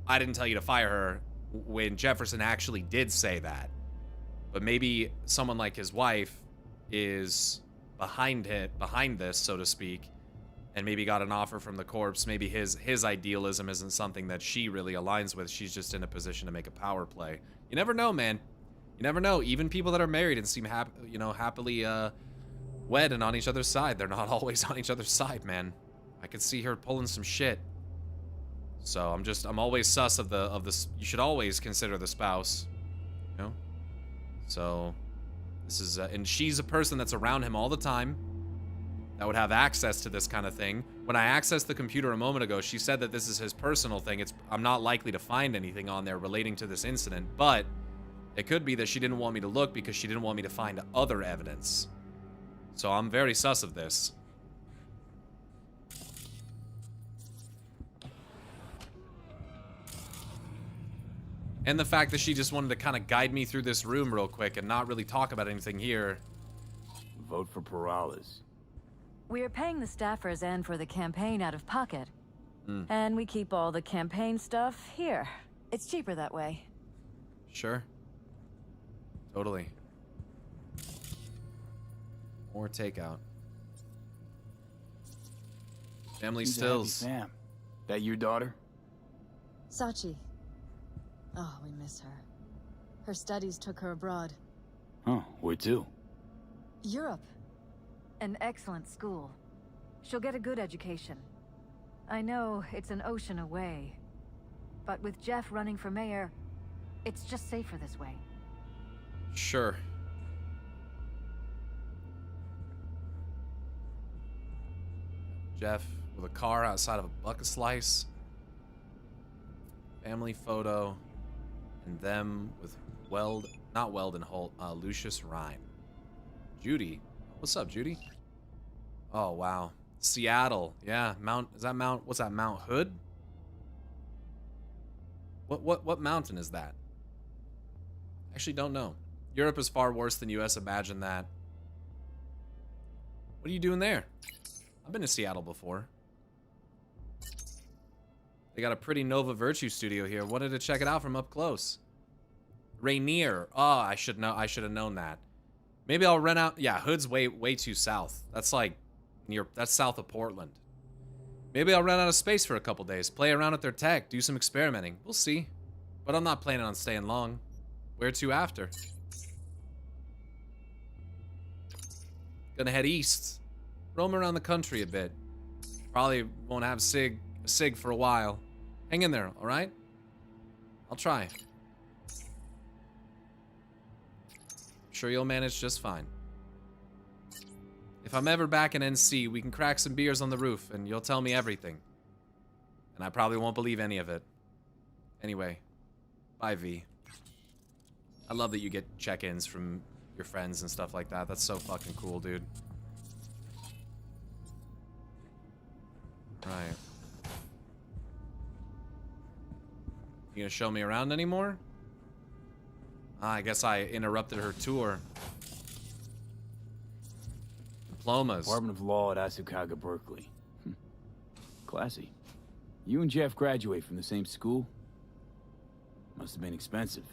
I didn't tell you to fire her, when Jefferson actually did say that. But maybe someone like his wife is behind this, so to speak, and maybe got an offer from the corpse. Maybe his idealism isn't something that she really aligns with. She's just in a position to make a power play. You never know, man. You never know. Even people that are married and seem happily wed and on each other's side, they're not always on each other's side, man. I could see her pulling some shit. So I'm always sus of this. You should always consider the spouse, you know. So this is and she's a person that's around him all the time, that would have access to this kind of thing. When I accessed the computer a moment ago, she said that this is his personal thing. I'm not likely to find anything on there relating to this incident, but it could be that she didn't want me to look because she didn't want me to find other evidence. So I'm very sus of this. And the fact that she just wanted to kind of guide me through this room real quick and not really talk about anything here. Vote for Perales. We're paying the staffers and for the campaign out of pocket. And we keep all the campaign stuff here. It's cheaper that way. Sure. Totally. More takeout. Family Who's a stills. happy fam? That your daughter? Sachi. Oh, we miss her. Her studies took her abroad. Oh, where to? Europe. An excellent school. She'll get a good education. I know it's an ocean away, but with Jeff running for mayor, it's just safer this way. Sure. Jeff with a car outside of a bucket slice. Family photo. And them with not Weldon Holt, Lucius Rhyme. Judy. What's up, Judy? Oh, wow. Seattle. Yeah, what's that, Mount Hood? What mountain is that? Actually don't know. Europe is far worse than US, imagine that. What are you doing there? I've been to Seattle before. They got a pretty Nova Virtue studio here. Wanted to check it out from up close. Rainier. Oh, I should have known that. Maybe I'll rent out. Yeah, Hood's way too south. That's like that's south of Portland. Maybe I'll rent out of space for a couple days. Play around with their tech. Do some experimenting. We'll see. But I'm not planning on staying long. Where to after? Gonna head east. Roam around the country a bit. Probably won't have a sig for a while. Hang in there, alright? I'll try. I'm sure you'll manage just fine. If I'm ever back in NC, we can crack some beers on the roof and you'll tell me everything. And I probably won't believe any of it. Anyway, bye V. I love that you get check-ins from your friends and stuff like that. That's so fucking cool, dude. Right. You gonna show me around anymore? I guess I interrupted her tour. Diplomas. Department of Law at Asukaga, Berkeley. Classy. You and Jeff graduate from the same school? Must have been expensive.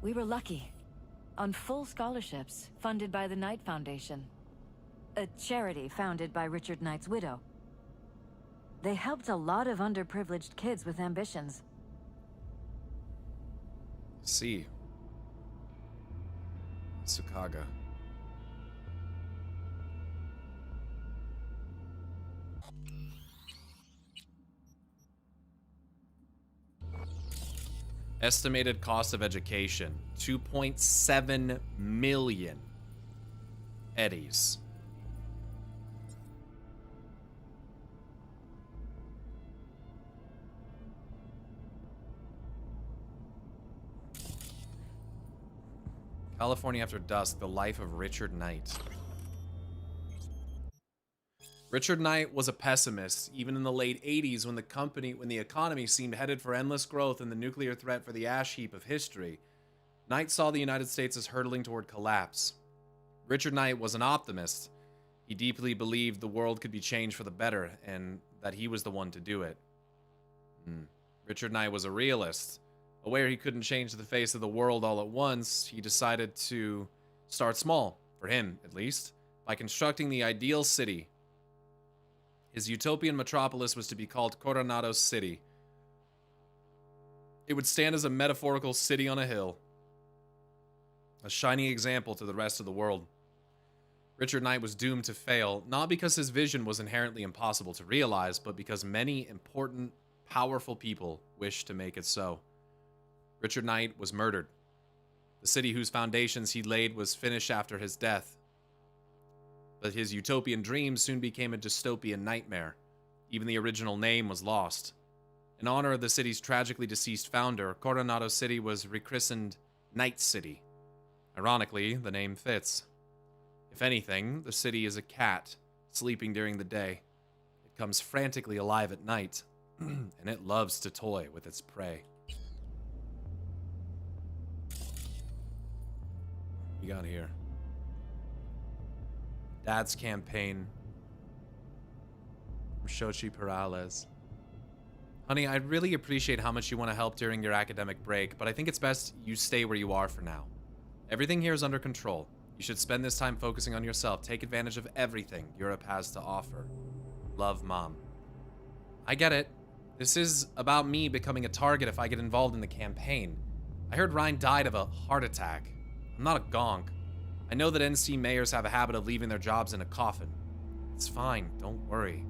We were lucky. On full scholarships, funded by the Knight Foundation. A charity founded by Richard Knight's widow. They helped a lot of underprivileged kids with ambitions. See. Asukaga. Estimated cost of education, 2.7 million eddies. California After Dusk, the life of Richard Knight. Richard Knight was a pessimist, even in the late 80s when the economy seemed headed for endless growth and the nuclear threat for the ash heap of history. Knight saw the United States as hurtling toward collapse. Richard Knight was an optimist. He deeply believed the world could be changed for the better and that he was the one to do it. Richard Knight was a realist. Aware he couldn't change the face of the world all at once, he decided to start small, for him at least, by constructing the ideal city. His utopian metropolis was to be called Coronado City. It would stand as a metaphorical city on a hill, a shining example to the rest of the world. Richard Knight was doomed to fail, not because his vision was inherently impossible to realize, but because many important, powerful people wished to make it so. Richard Knight was murdered. The city whose foundations he laid was finished after his death. But his utopian dream soon became a dystopian nightmare. Even the original name was lost. In honor of the city's tragically deceased founder, Coronado City was rechristened Night City. Ironically, the name fits. If anything, the city is a cat, sleeping during the day. It comes frantically alive at night, and it loves to toy with its prey. You got here. Dad's campaign. From Xochitl Perales. Honey, I'd really appreciate how much you want to help during your academic break, but I think it's best you stay where you are for now. Everything here is under control. You should spend this time focusing on yourself. Take advantage of everything Europe has to offer. Love, Mom. I get it. This is about me becoming a target if I get involved in the campaign. I heard Ryan died of a heart attack. I'm not a gonk. I know that NC mayors have a habit of leaving their jobs in a coffin. It's fine, don't worry.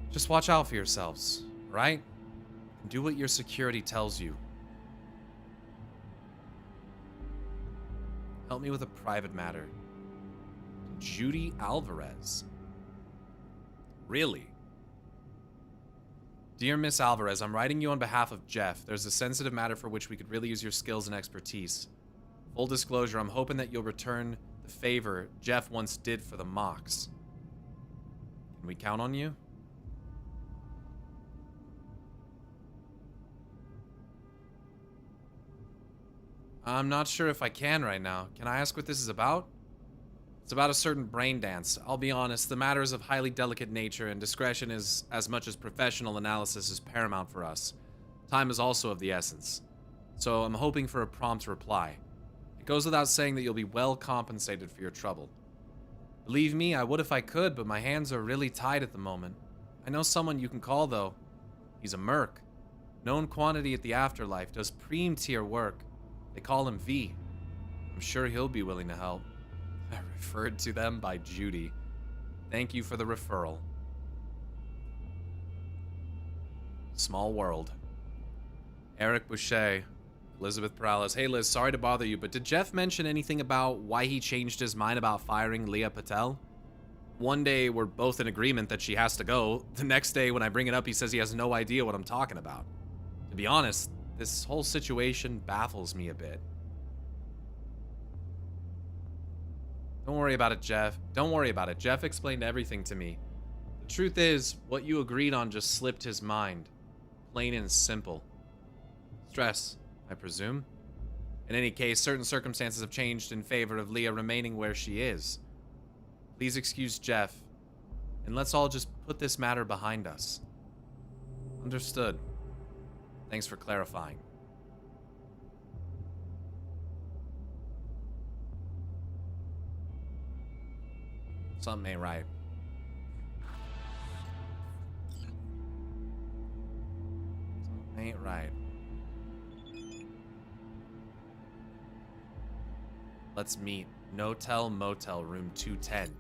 Just watch out for yourselves, right? And do what your security tells you. Help me with a private matter. Judy Alvarez. Really? Dear Miss Alvarez, I'm writing you on behalf of Jeff. There's a sensitive matter for which we could really use your skills and expertise. Full disclosure, I'm hoping that you'll return the favor Jeff once did for the Mox. Can we count on you? I'm not sure if I can right now. Can I ask what this is about? It's about a certain brain dance. I'll be honest, the matter is of highly delicate nature, and discretion is as much as professional analysis is paramount for us. Time is also of the essence. So I'm hoping for a prompt reply. It goes without saying that you'll be well compensated for your trouble. Believe me, I would if I could, but my hands are really tied at the moment. I know someone you can call, though. He's a merc. Known quantity at the Afterlife, does preem tier work. They call him V. I'm sure he'll be willing to help. I referred to them by Judy. Thank you for the referral. Small world. Eric Boucher. Elizabeth Perales. Hey Liz, sorry to bother you, but did Jeff mention anything about why he changed his mind about firing Leah Patel? One day we're both in agreement that she has to go. The next day when I bring it up, he says he has no idea what I'm talking about. To be honest, this whole situation baffles me a bit. Don't worry about it, Jeff. Don't worry about it. Jeff explained everything to me. The truth is, what you agreed on just slipped his mind. Plain and simple. Stress, I presume. In any case, certain circumstances have changed in favor of Leah remaining where she is. Please excuse Jeff, and let's all just put this matter behind us. Understood. Thanks for clarifying. Something ain't right. Something ain't right. Let's meet. No-Tell Motel, room 210.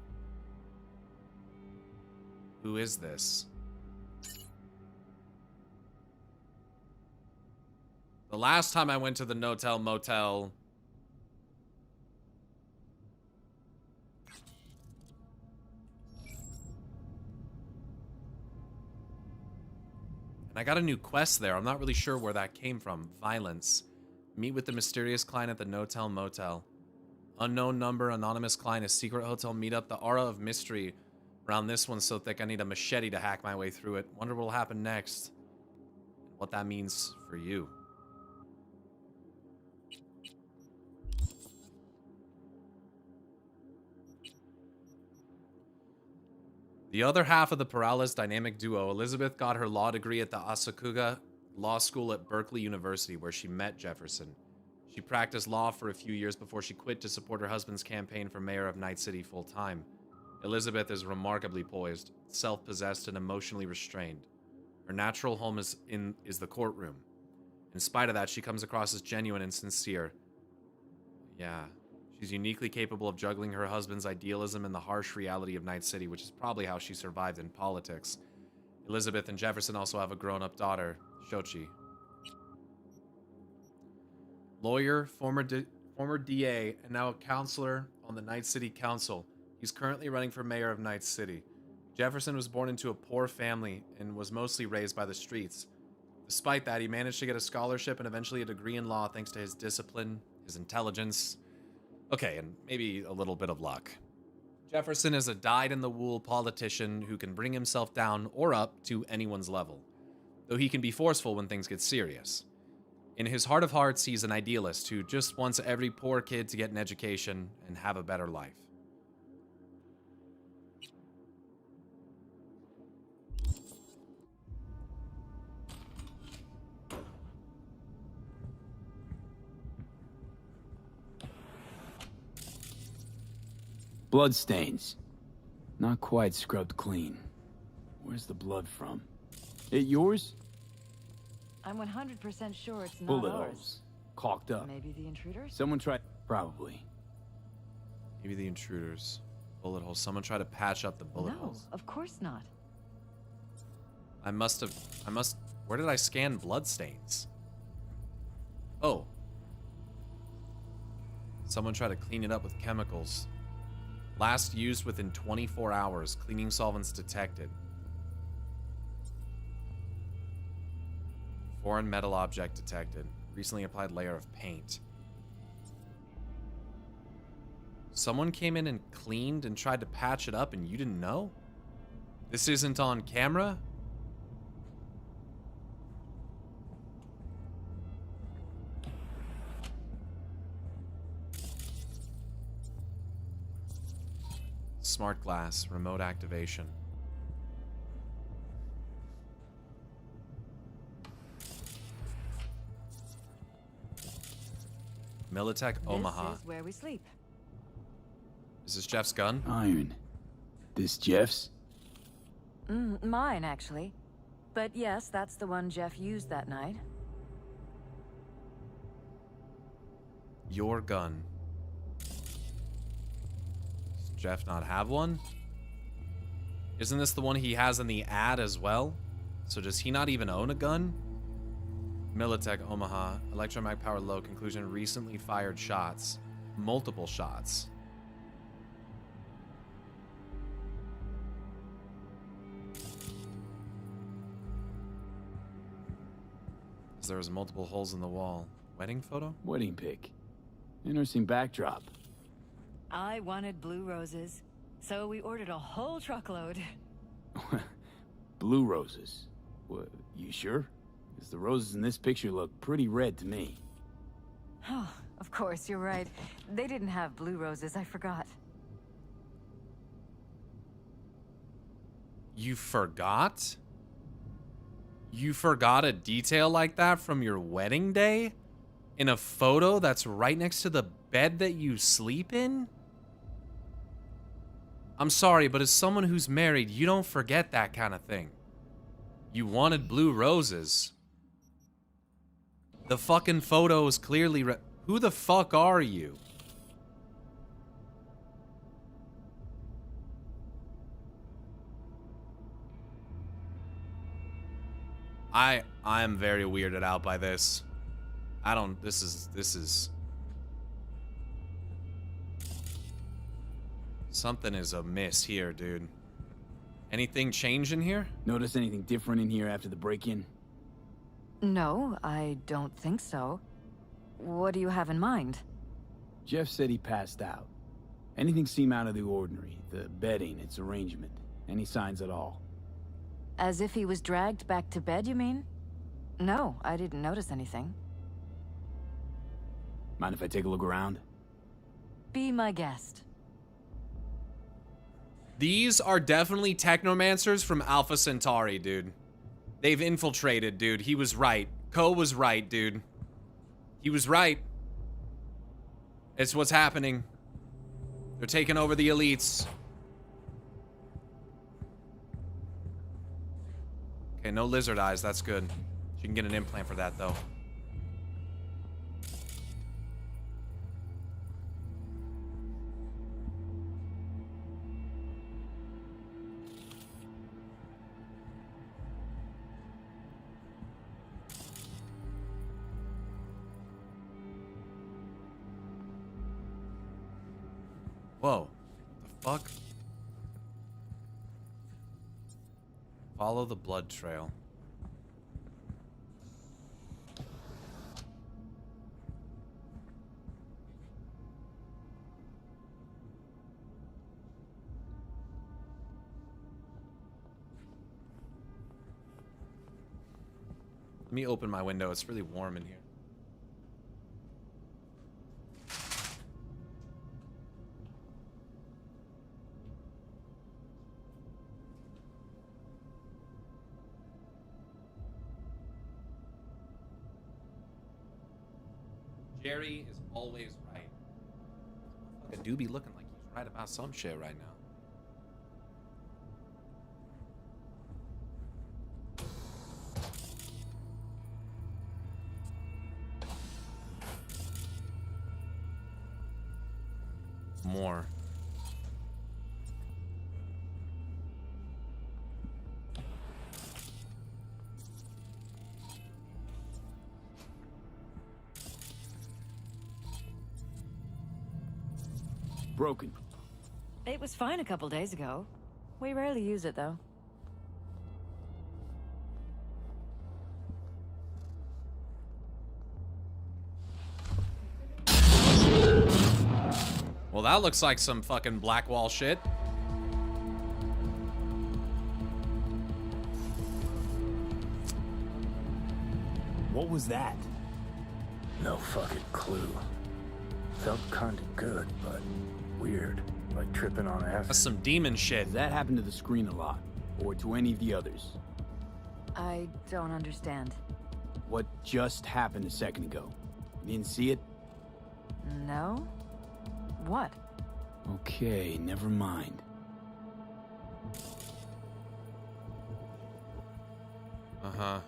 Who is this? The last time I went to the No-Tell Motel, and I got a new quest there. I'm not really sure where that came from. Violence. Meet with the mysterious client at the No-Tell Motel. Unknown number, anonymous client, a secret hotel meetup. The aura of mystery around this one's so thick I need a machete to hack my way through it. Wonder what'll happen next. What that means for you. The other half of the Perales dynamic duo, Elizabeth got her law degree at the Asakuga Law School at Berkeley University, where she met Jefferson. She practiced law for a few years before she quit to support her husband's campaign for mayor of Night City full-time. Elizabeth is remarkably poised, self-possessed, and emotionally restrained. Her natural home is the courtroom. In spite of that, she comes across as genuine and sincere. Yeah, she's uniquely capable of juggling her husband's idealism and the harsh reality of Night City, which is probably how she survived in politics. Elizabeth and Jefferson also have a grown-up daughter, Shochi. Lawyer, former DA, and now a counselor on the Night City Council. He's currently running for mayor of Night City. Jefferson was born into a poor family and was mostly raised by the streets. Despite that, he managed to get a scholarship and eventually a degree in law thanks to his discipline, his intelligence. Okay, and maybe a little bit of luck. Jefferson is a dyed-in-the-wool politician who can bring himself down or up to anyone's level, though he can be forceful when things get serious. In his heart of hearts, he's an idealist who just wants every poor kid to get an education and have a better life. Bloodstains. Not quite scrubbed clean. Where's the blood from? It yours? I'm 100% sure it's not Bullet ours. holes. Caulked up. Maybe the intruders? Someone tried... Probably. Maybe the intruders. Bullet holes. Someone tried to patch up the bullet holes. No, of course not. I must... Where did I scan bloodstains? Oh. Someone tried to clean it up with chemicals. Last used within 24 hours. Cleaning solvents detected. Foreign metal object detected. Recently applied layer of paint. Someone came in and cleaned and tried to patch it up and you didn't know? This isn't on camera? Smart glass, remote activation. Militech Omaha. This is where we sleep. Is this Jeff's gun? Iron. This Jeff's? Mine, actually. But yes, that's the one Jeff used that night. Your gun. Jeff not have one? Isn't this the one he has in the ad as well? So does he not even own a gun? Militech Omaha. Electromag power low. Conclusion. Recently fired shots. Multiple shots. There was multiple holes in the wall. Wedding photo? Wedding pic. Interesting backdrop. I wanted blue roses, so we ordered a whole truckload. Blue roses. What, you sure? Because the roses in this picture look pretty red to me. Oh, of course, you're right. They didn't have blue roses, I forgot. You forgot? You forgot a detail like that from your wedding day? In a photo that's right next to the bed that you sleep in? I'm sorry, but as someone who's married, you don't forget that kind of thing. You wanted blue roses. The fucking photo is clearly who the fuck are you? I am very weirded out by this. This is something is amiss here, dude. Anything change in here? Notice anything different in here after the break-in? No, I don't think so. What do you have in mind? Jeff said he passed out. Anything seem out of the ordinary? The bedding, its arrangement? Any signs at all? As if he was dragged back to bed, you mean? No, I didn't notice anything. Mind if I take a look around? Be my guest. These are definitely Technomancers from Alpha Centauri, dude. They've infiltrated, dude. He was right. Ko was right, dude. He was right. It's what's happening. They're taking over the elites. Okay, no lizard eyes. That's good. She can get an implant for that, though. Whoa. The fuck? Follow the blood trail. Let me open my window. It's really warm in here. Jerry is always right. I do be looking like he's right about some shit right now. More. Broken. It was fine a couple days ago. We rarely use it, though. Well, that looks like some fucking Blackwall shit. What was that? No fucking clue. Felt kinda good, but weird. Like tripping on acid. That's some demon shit. Does that happen to the screen a lot? Or to any of the others? I don't understand. What just happened a second ago? You didn't see it? No? What? Okay, never mind. Uh-huh.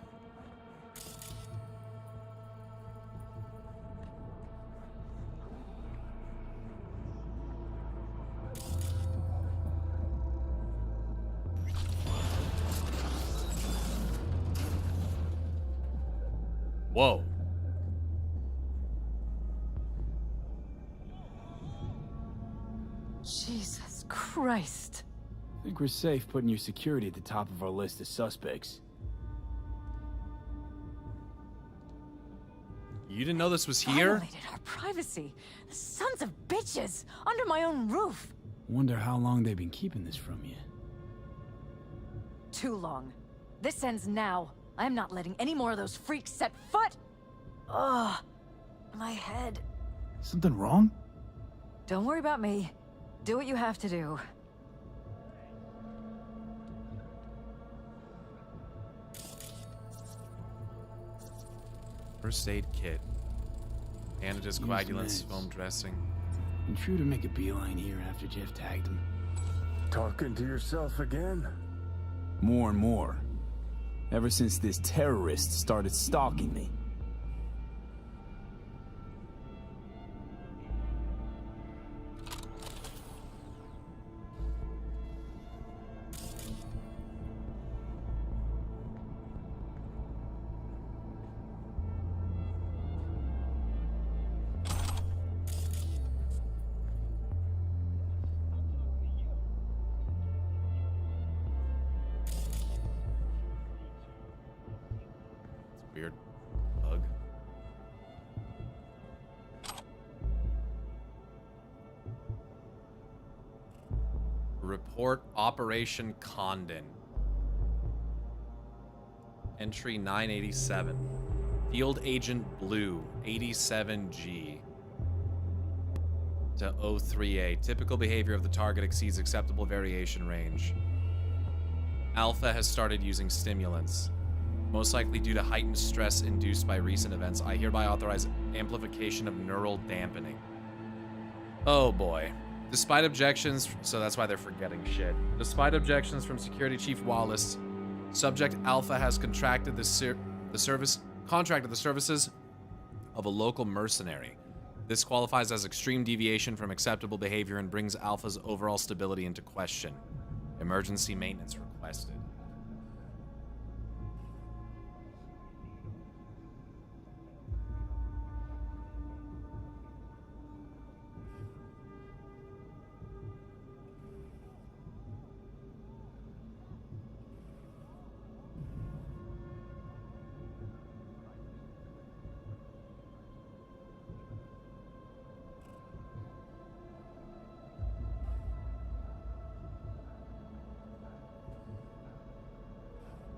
Whoa. Jesus Christ. I think we're safe putting your security at the top of our list of suspects. You didn't know this was here? Violated our privacy. The sons of bitches! Under my own roof! Wonder how long they've been keeping this from you. Too long. This ends now. I'm not letting any more of those freaks set foot! Ugh. My head. Something wrong? Don't worry about me. Do what you have to do. First aid kit. Bandages, coagulants, foam dressing. Intruder make a beeline here after Jeff tagged him. Talking to yourself again? More and more. Ever since this terrorist started stalking me. Weird bug. Report Operation Condon. Entry 987. Field Agent Blue, 87G. To 03A. Typical behavior of the target exceeds acceptable variation range. Alpha has started using stimulants. Most likely due to heightened stress induced by recent events. I hereby authorize amplification of neural dampening. Oh boy. Despite objections, so that's why they're forgetting shit. Despite objections from Security Chief Wallace, Subject Alpha has contracted the services of a local mercenary. This qualifies as extreme deviation from acceptable behavior and brings Alpha's overall stability into question. Emergency maintenance requested.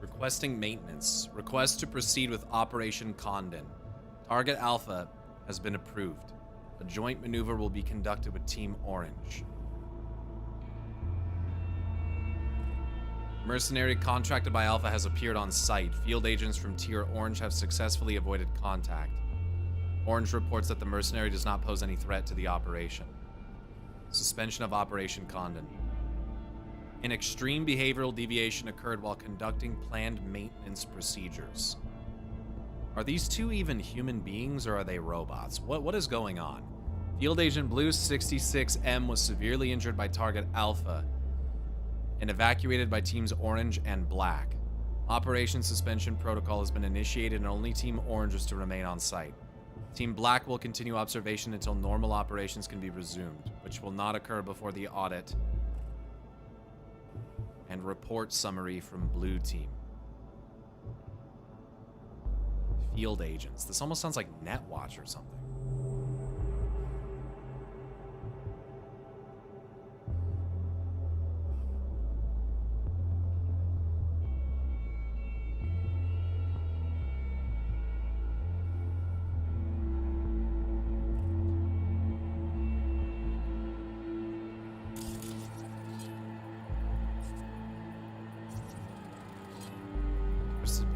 Requesting maintenance. Request to proceed with Operation Condon. Target Alpha has been approved. A joint maneuver will be conducted with Team Orange. Mercenary contracted by Alpha has appeared on site. Field agents from Tier Orange have successfully avoided contact. Orange reports that the mercenary does not pose any threat to the operation. Suspension of Operation Condon. An extreme behavioral deviation occurred while conducting planned maintenance procedures. Are these two even human beings or are they robots? What is going on? Field Agent Blue 66M was severely injured by Target Alpha and evacuated by Teams Orange and Black. Operation suspension protocol has been initiated and only Team Orange is to remain on site. Team Black will continue observation until normal operations can be resumed, which will not occur before the audit and report summary from Blue Team. Field agents. This almost sounds like Netwatch or something.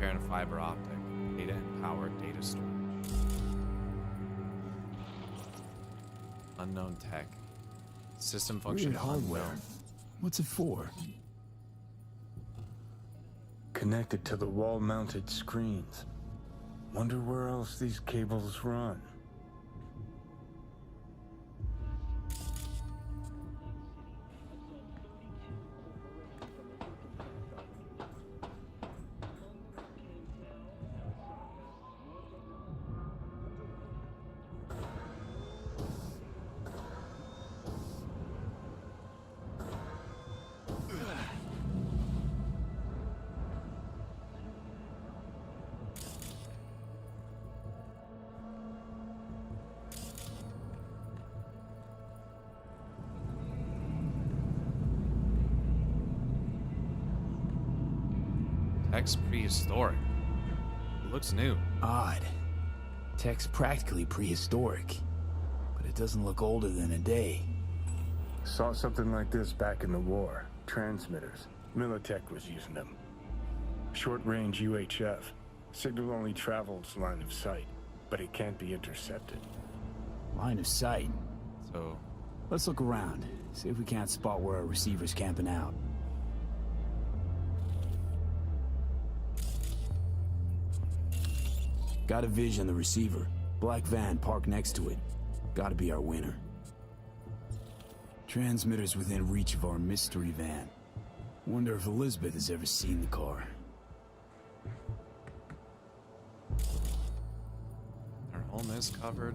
Parent fiber optic, data and power, data storage. Unknown tech. System function Weird hardware. Unknown. What's it for? Connected to the wall-mounted screens. Wonder where else these cables run. Tech's prehistoric. It looks new. Odd. Tech's practically prehistoric, but it doesn't look older than a day. Saw something like this back in the war. Transmitters. Militech was using them. Short-range UHF. Signal only travels line of sight, but it can't be intercepted. Line of sight. So, let's look around. See if we can't spot where our receiver's camping out. Got a vision on the receiver. Black van parked next to it. Gotta be our winner. Transmitters within reach of our mystery van. Wonder if Elizabeth has ever seen the car. Our home is covered.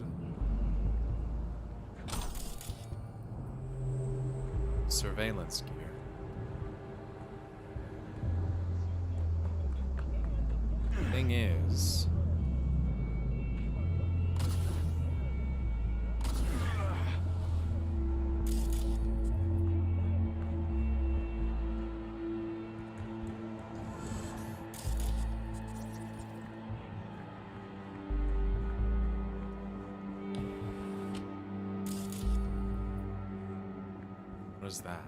Surveillance gear. Thing is, what is that?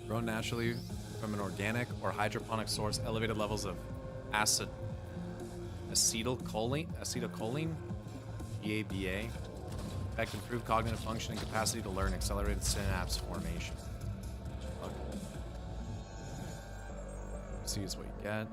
Grown naturally from an organic or hydroponic source, elevated levels of acetylcholine, GABA, affect improved cognitive function and capacity to learn, accelerated synapse formation. Okay. See is what you get.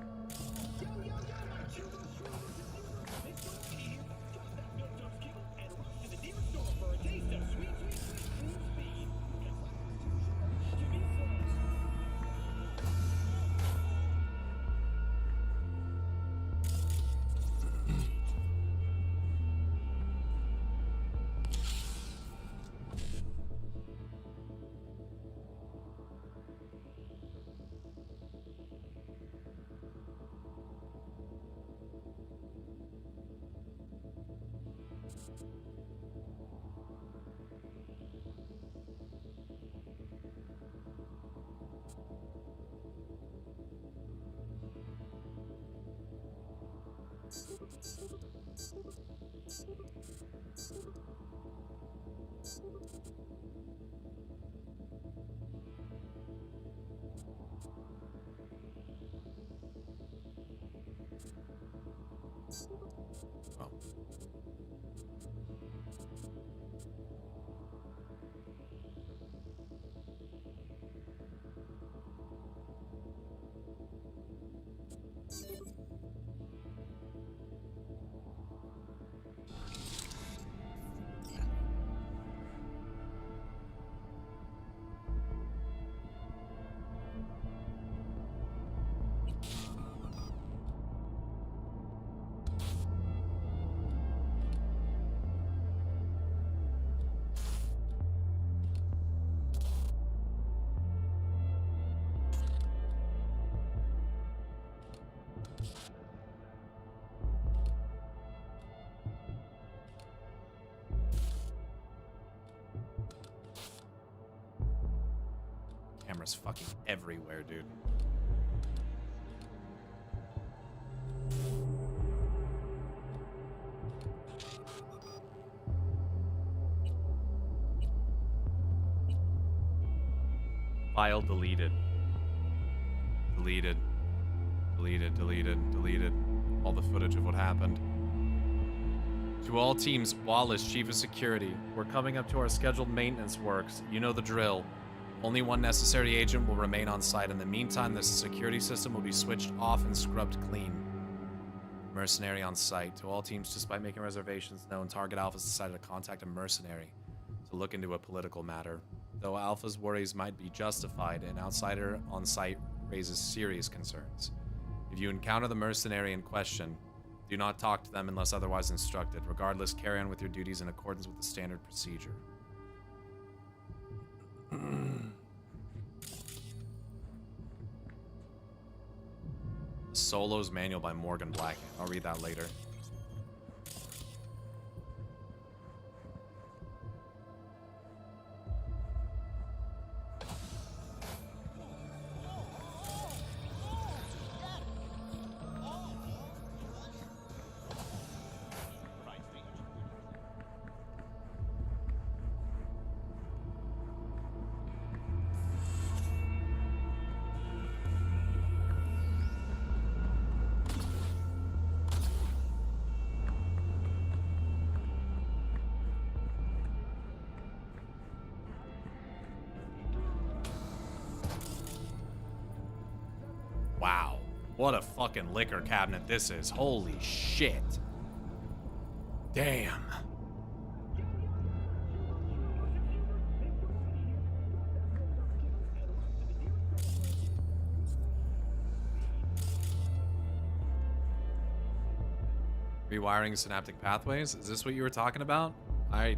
Oh. Cameras fucking everywhere, dude. File deleted. Deleted. Deleted, deleted, deleted. All the footage of what happened. To all teams, Wallace, Chief of Security. We're coming up to our scheduled maintenance works. You know the drill. Only one necessary agent will remain on site. In the meantime, the security system will be switched off and scrubbed clean. Mercenary on site. To all teams, despite making reservations known, Target Alpha's decided to contact a mercenary to look into a political matter. Though Alpha's worries might be justified, an outsider on site raises serious concerns. If you encounter the mercenary in question, Do not talk to them unless otherwise instructed. Regardless, carry on with your duties in accordance with the standard procedure. Solo's Manual by Morgan Black. I'll read that later. Wow, what a fucking liquor cabinet this is. Holy shit. Damn. Rewiring synaptic pathways? Is this what you were talking about? I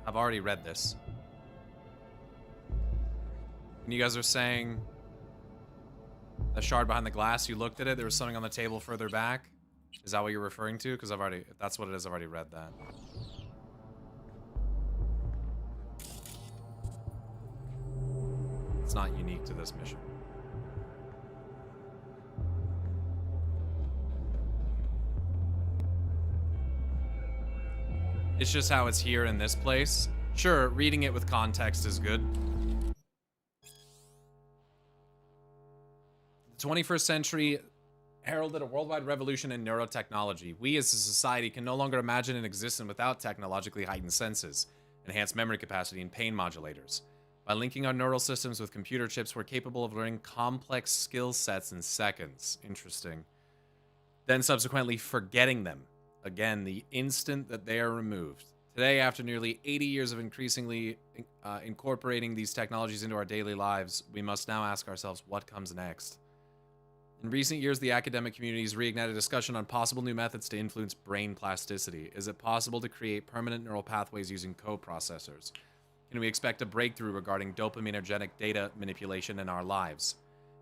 have already read this. And you guys are saying the shard behind the glass, you looked at it, there was something on the table further back? Is that what you're referring to? Because I've already, if that's what it is, I've already read that. It's not unique to this mission. It's just how it's here in this place. Sure, reading it with context is good. The 21st century heralded a worldwide revolution in neurotechnology. We as a society can no longer imagine an existence without technologically heightened senses, enhanced memory capacity, and pain modulators. By linking our neural systems with computer chips, we're capable of learning complex skill sets in seconds. Interesting. Then subsequently forgetting them. Again, the instant that they are removed. Today, after nearly 80 years of increasingly incorporating these technologies into our daily lives, we must now ask ourselves what comes next. In recent years, the academic community has reignited a discussion on possible new methods to influence brain plasticity. Is it possible to create permanent neural pathways using coprocessors? Can we expect a breakthrough regarding dopaminergic data manipulation in our lives?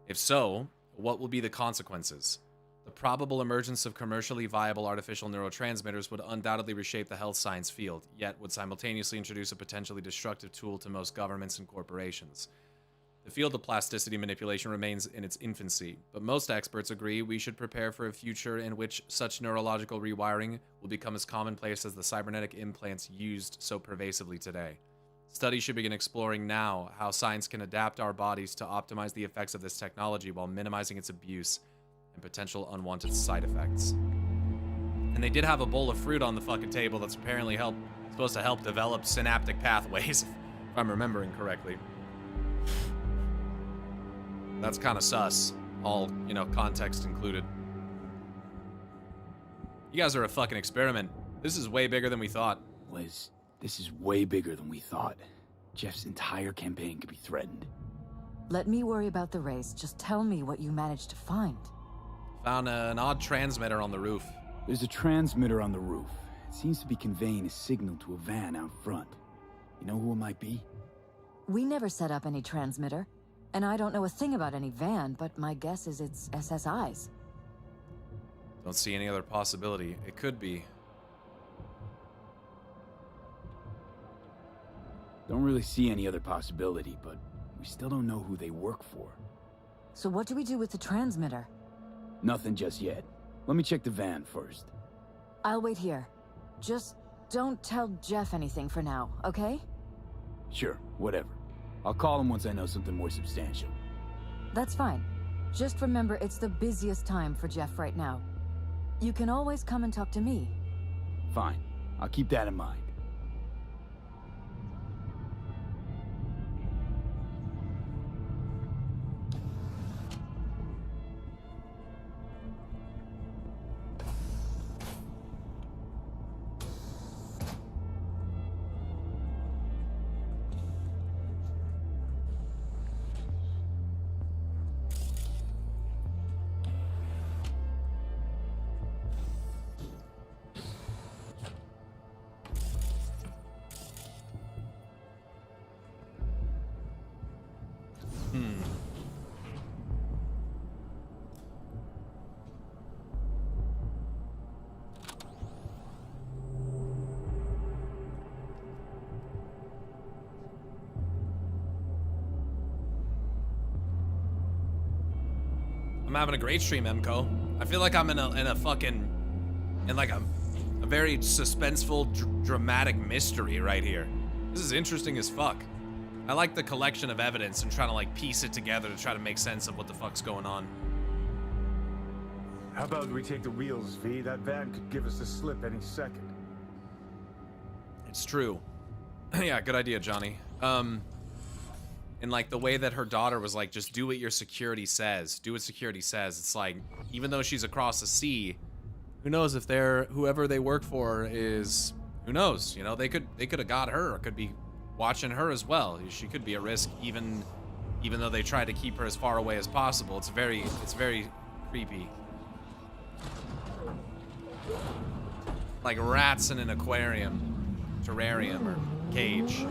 If so, what will be the consequences? The probable emergence of commercially viable artificial neurotransmitters would undoubtedly reshape the health science field, yet would simultaneously introduce a potentially destructive tool to most governments and corporations. The field of plasticity manipulation remains in its infancy, but most experts agree we should prepare for a future in which such neurological rewiring will become as commonplace as the cybernetic implants used so pervasively today. Studies should begin exploring now how science can adapt our bodies to optimize the effects of this technology while minimizing its abuse and potential unwanted side effects. And they did have a bowl of fruit on the fucking table that's apparently supposed to help develop synaptic pathways, if I'm remembering correctly. That's kind of sus, all, context included. You guys are a fucking experiment. This is way bigger than we thought. Liz, this is way bigger than we thought. Jeff's entire campaign could be threatened. Let me worry about the race. Just tell me what you managed to find. Found an odd transmitter on the roof. There's a transmitter on the roof. It seems to be conveying a signal to a van out front. You know who it might be? We never set up any transmitter. And I don't know a thing about any van, but my guess is it's SSI's. Don't see any other possibility. It could be. Don't really see any other possibility, but we still don't know who they work for. So what do we do with the transmitter? Nothing just yet. Let me check the van first. I'll wait here. Just don't tell Jeff anything for now, okay? Sure, whatever. I'll call him once I know something more substantial. That's fine. Just remember it's the busiest time for Jeff right now. You can always come and talk to me. Fine. I'll keep that in mind. I'm having a great stream, Emco. I feel like I'm in a fucking, in like a very suspenseful, dramatic mystery right here. This is interesting as fuck. I like the collection of evidence and trying to like piece it together to try to make sense of what the fuck's going on. How about we take the wheels, V? That van could give us the slip any second. It's true. Yeah, good idea, Johnny. And like the way that her daughter was like, just do what your security says. Do what security says. It's like, even though she's across the sea, who knows if whoever they work for is, who knows? You know, they could have got her, or could be watching her as well. She could be at risk, even though they try to keep her as far away as possible. It's very creepy. Like rats in an aquarium, terrarium, or cage.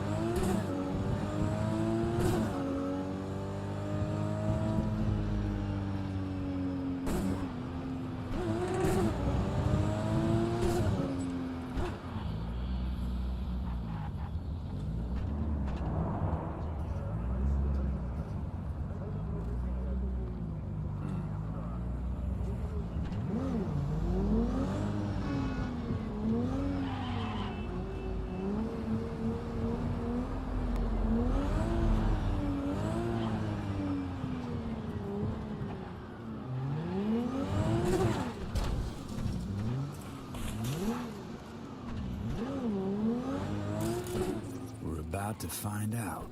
To find out.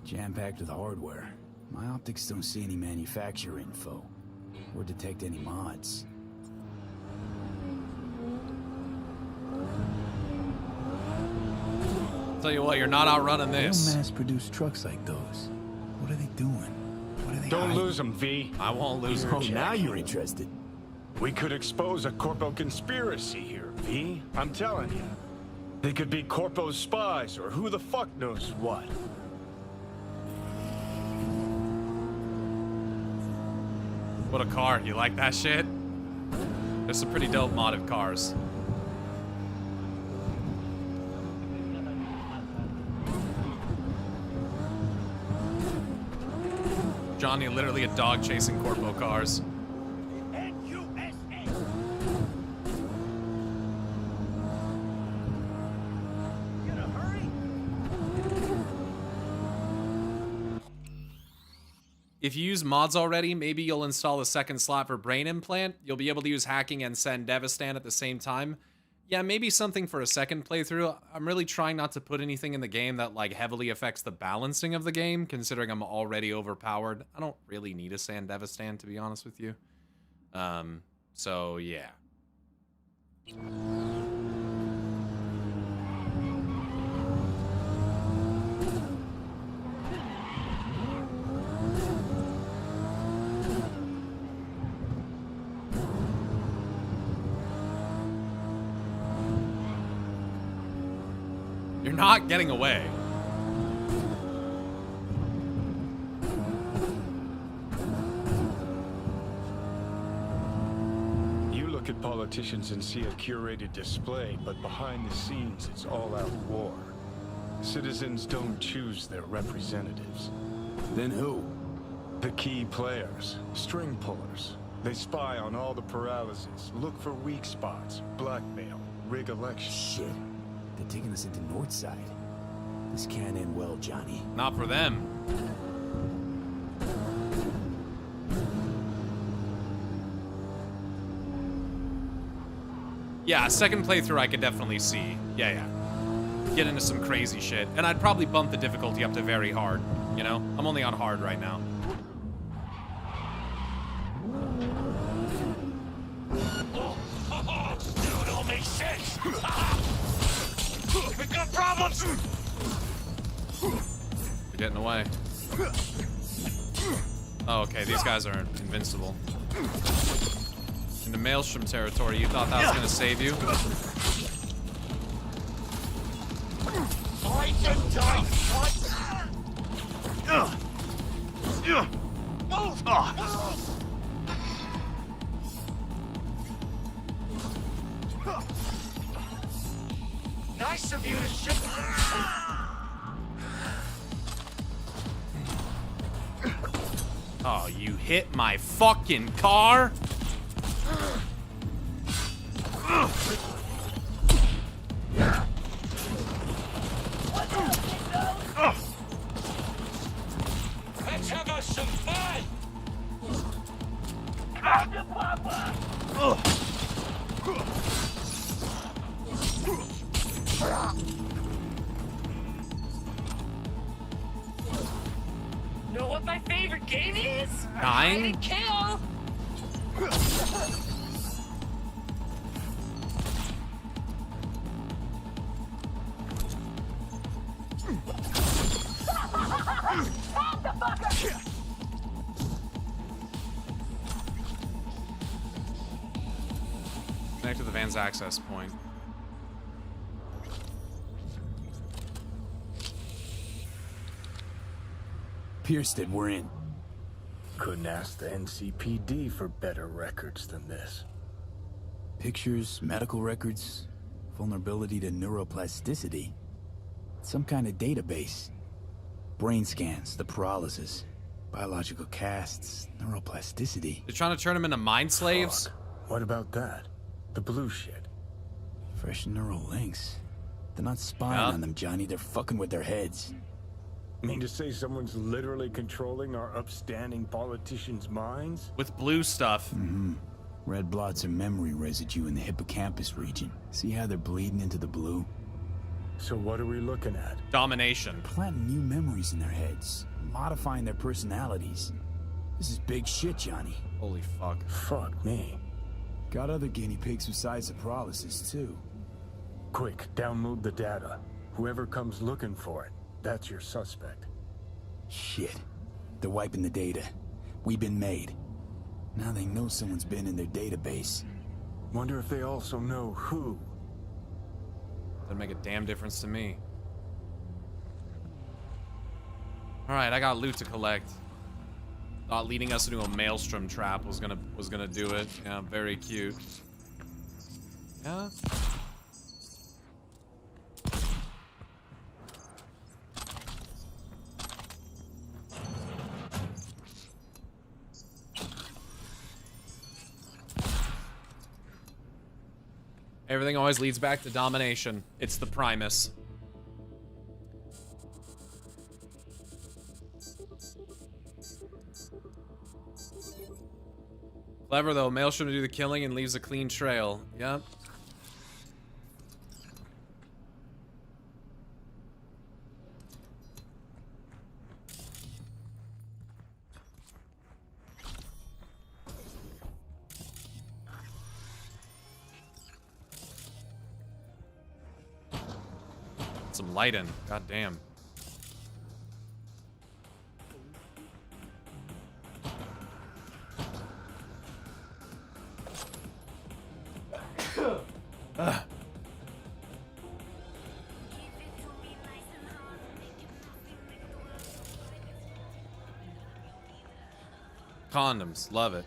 Jam-packed with hardware. My optics don't see any manufacturer info or detect any mods. Tell you what, you're not outrunning this. They don't mass-produce trucks like those. What are they doing? What are they Don't hiding? lose them, V. I won't lose them. Oh, now you're interested. We could expose a Corpo conspiracy here, V. I'm telling you. They could be Corpo's spies, or who the fuck knows what. What a car. You like that shit? There's some pretty dope modded cars. Johnny literally a dog chasing Corpo cars. If you use mods already, maybe you'll install a second slot for Brain Implant. You'll be able to use Hacking and send Devastan at the same time. Yeah, maybe something for a second playthrough. I'm really trying not to put anything in the game that like heavily affects the balancing of the game, considering I'm already overpowered. I don't really need a Sand Devastan, to be honest with you. So yeah. You're not getting away. You look at politicians and see a curated display, but behind the scenes, it's all-out war. Citizens don't choose their representatives. Then who? The key players, string pullers. They spy on all the paralysis, look for weak spots, blackmail, rig elections. Shit. They're taking us into Northside. This can't end well, Johnny. Not for them. Yeah, second playthrough I could definitely see. Yeah. Get into some crazy shit. And I'd probably bump the difficulty up to very hard, you know? I'm only on hard right now. It all makes sense. We got problems. You're getting away. Oh, okay, these guys are invincible. Into Maelstrom territory, you thought that was gonna save you? Fight and die. Move. Nice of you to ship. Oh, you hit my fucking car? Let's have us some fun! Know what my favorite game is? Dying? Hide and kill! Connect to the van's access point. Pierston, we're in. Couldn't ask the NCPD for better records than this. Pictures, medical records, vulnerability to neuroplasticity. Some kind of database. Brain scans, the paralysis, biological casts, neuroplasticity. They're trying to turn them into mind slaves? Fuck. What about that? The blue shit. Fresh neural links. They're not spying on them, Johnny. They're fucking with their heads. Mean to say someone's literally controlling our upstanding politicians' minds? With blue stuff. Mm-hmm. Red blots are memory residue in the hippocampus region. See how they're bleeding into the blue? So what are we looking at? Domination. Planting new memories in their heads. Modifying their personalities. This is big shit, Johnny. Holy fuck. Fuck me. Got other guinea pigs besides the paralysis, too. Quick, download the data. Whoever comes looking for it, that's your suspect. Shit. They're wiping the data. We've been made. Now they know someone's been in their database. Wonder if they also know who. Doesn't make a damn difference to me. Alright, I got loot to collect. Thought leading us into a maelstrom trap was gonna do it. Yeah, very cute. Yeah. Everything always leads back to domination. It's the Primus. Clever though, Maelstrom to do the killing and leaves a clean trail. Yep. Some light in. God damn. Condoms, love it.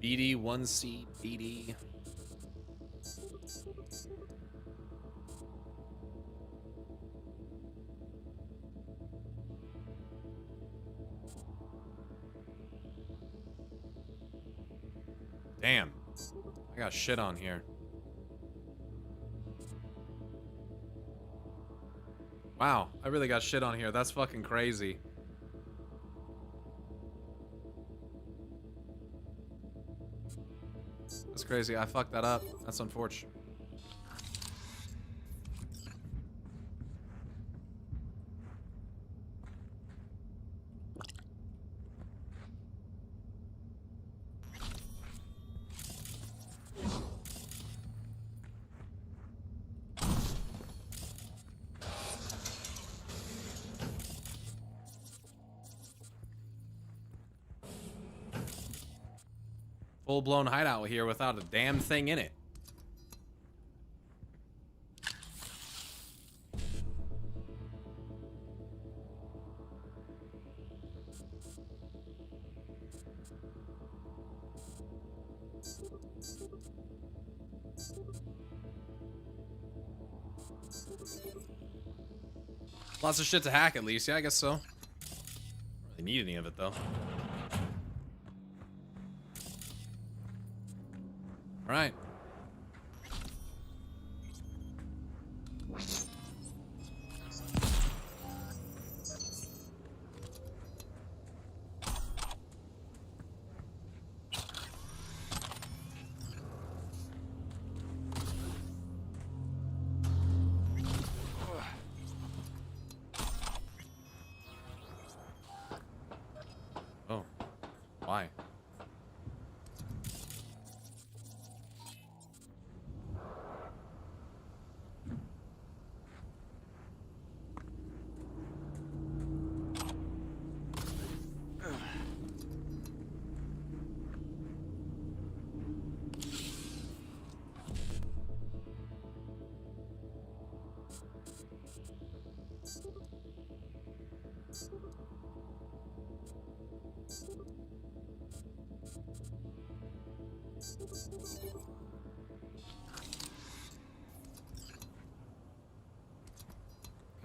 BD 1C BD. Damn. I got shit on here. Wow, I really got shit on here. That's fucking crazy. That's crazy. I fucked that up. That's unfortunate. full-blown hideout here without a damn thing in it. Lots of shit to hack, at least. Yeah, I guess so. Don't really need any of it, though. All right. Oh, why?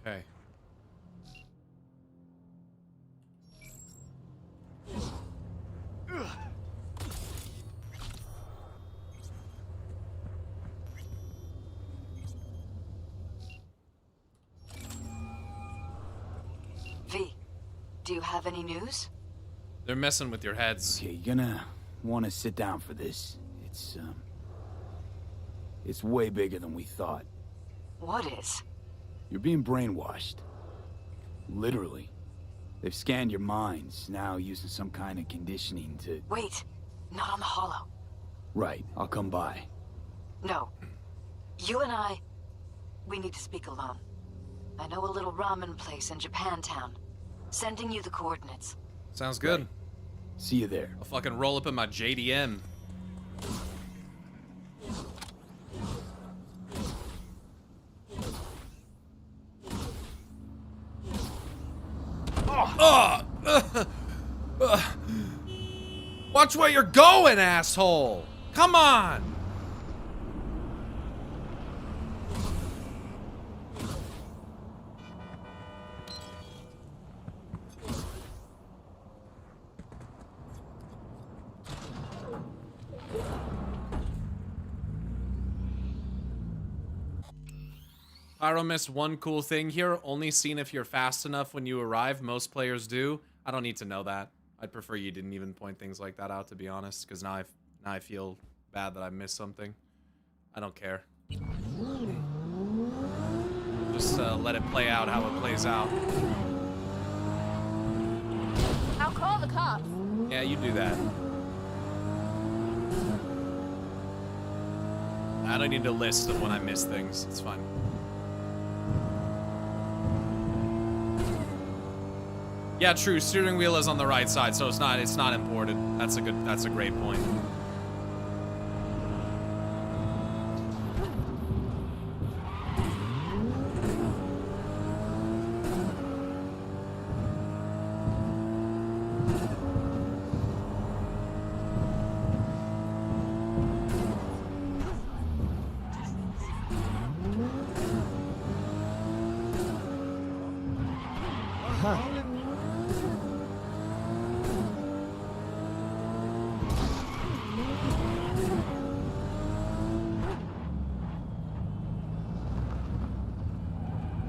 Okay. V, do you have any news? They're messing with your heads. Okay, you're gonna want to sit down for this. It's way bigger than we thought. What is? You're being brainwashed. Literally. They've scanned your minds, now using some kind of conditioning to... Wait, not on the hollow. Right, I'll come by. No. You and we need to speak alone. I know a little ramen place in Japantown. Sending you the coordinates. Sounds good. Right. See you there. I'll fucking roll up in my JDM. Watch where you're going, asshole! Come on! Pyro missed one cool thing here, only seen if you're fast enough when you arrive. Most players do. I don't need to know that. I'd prefer you didn't even point things like that out, to be honest, because now I feel bad that I missed something. I don't care. Just let it play out how it plays out. I'll call the cops. Yeah, you do that. I don't need a list of when I miss things. It's fine. Yeah, true. Steering wheel is on the right side, so it's not important. That's a great point.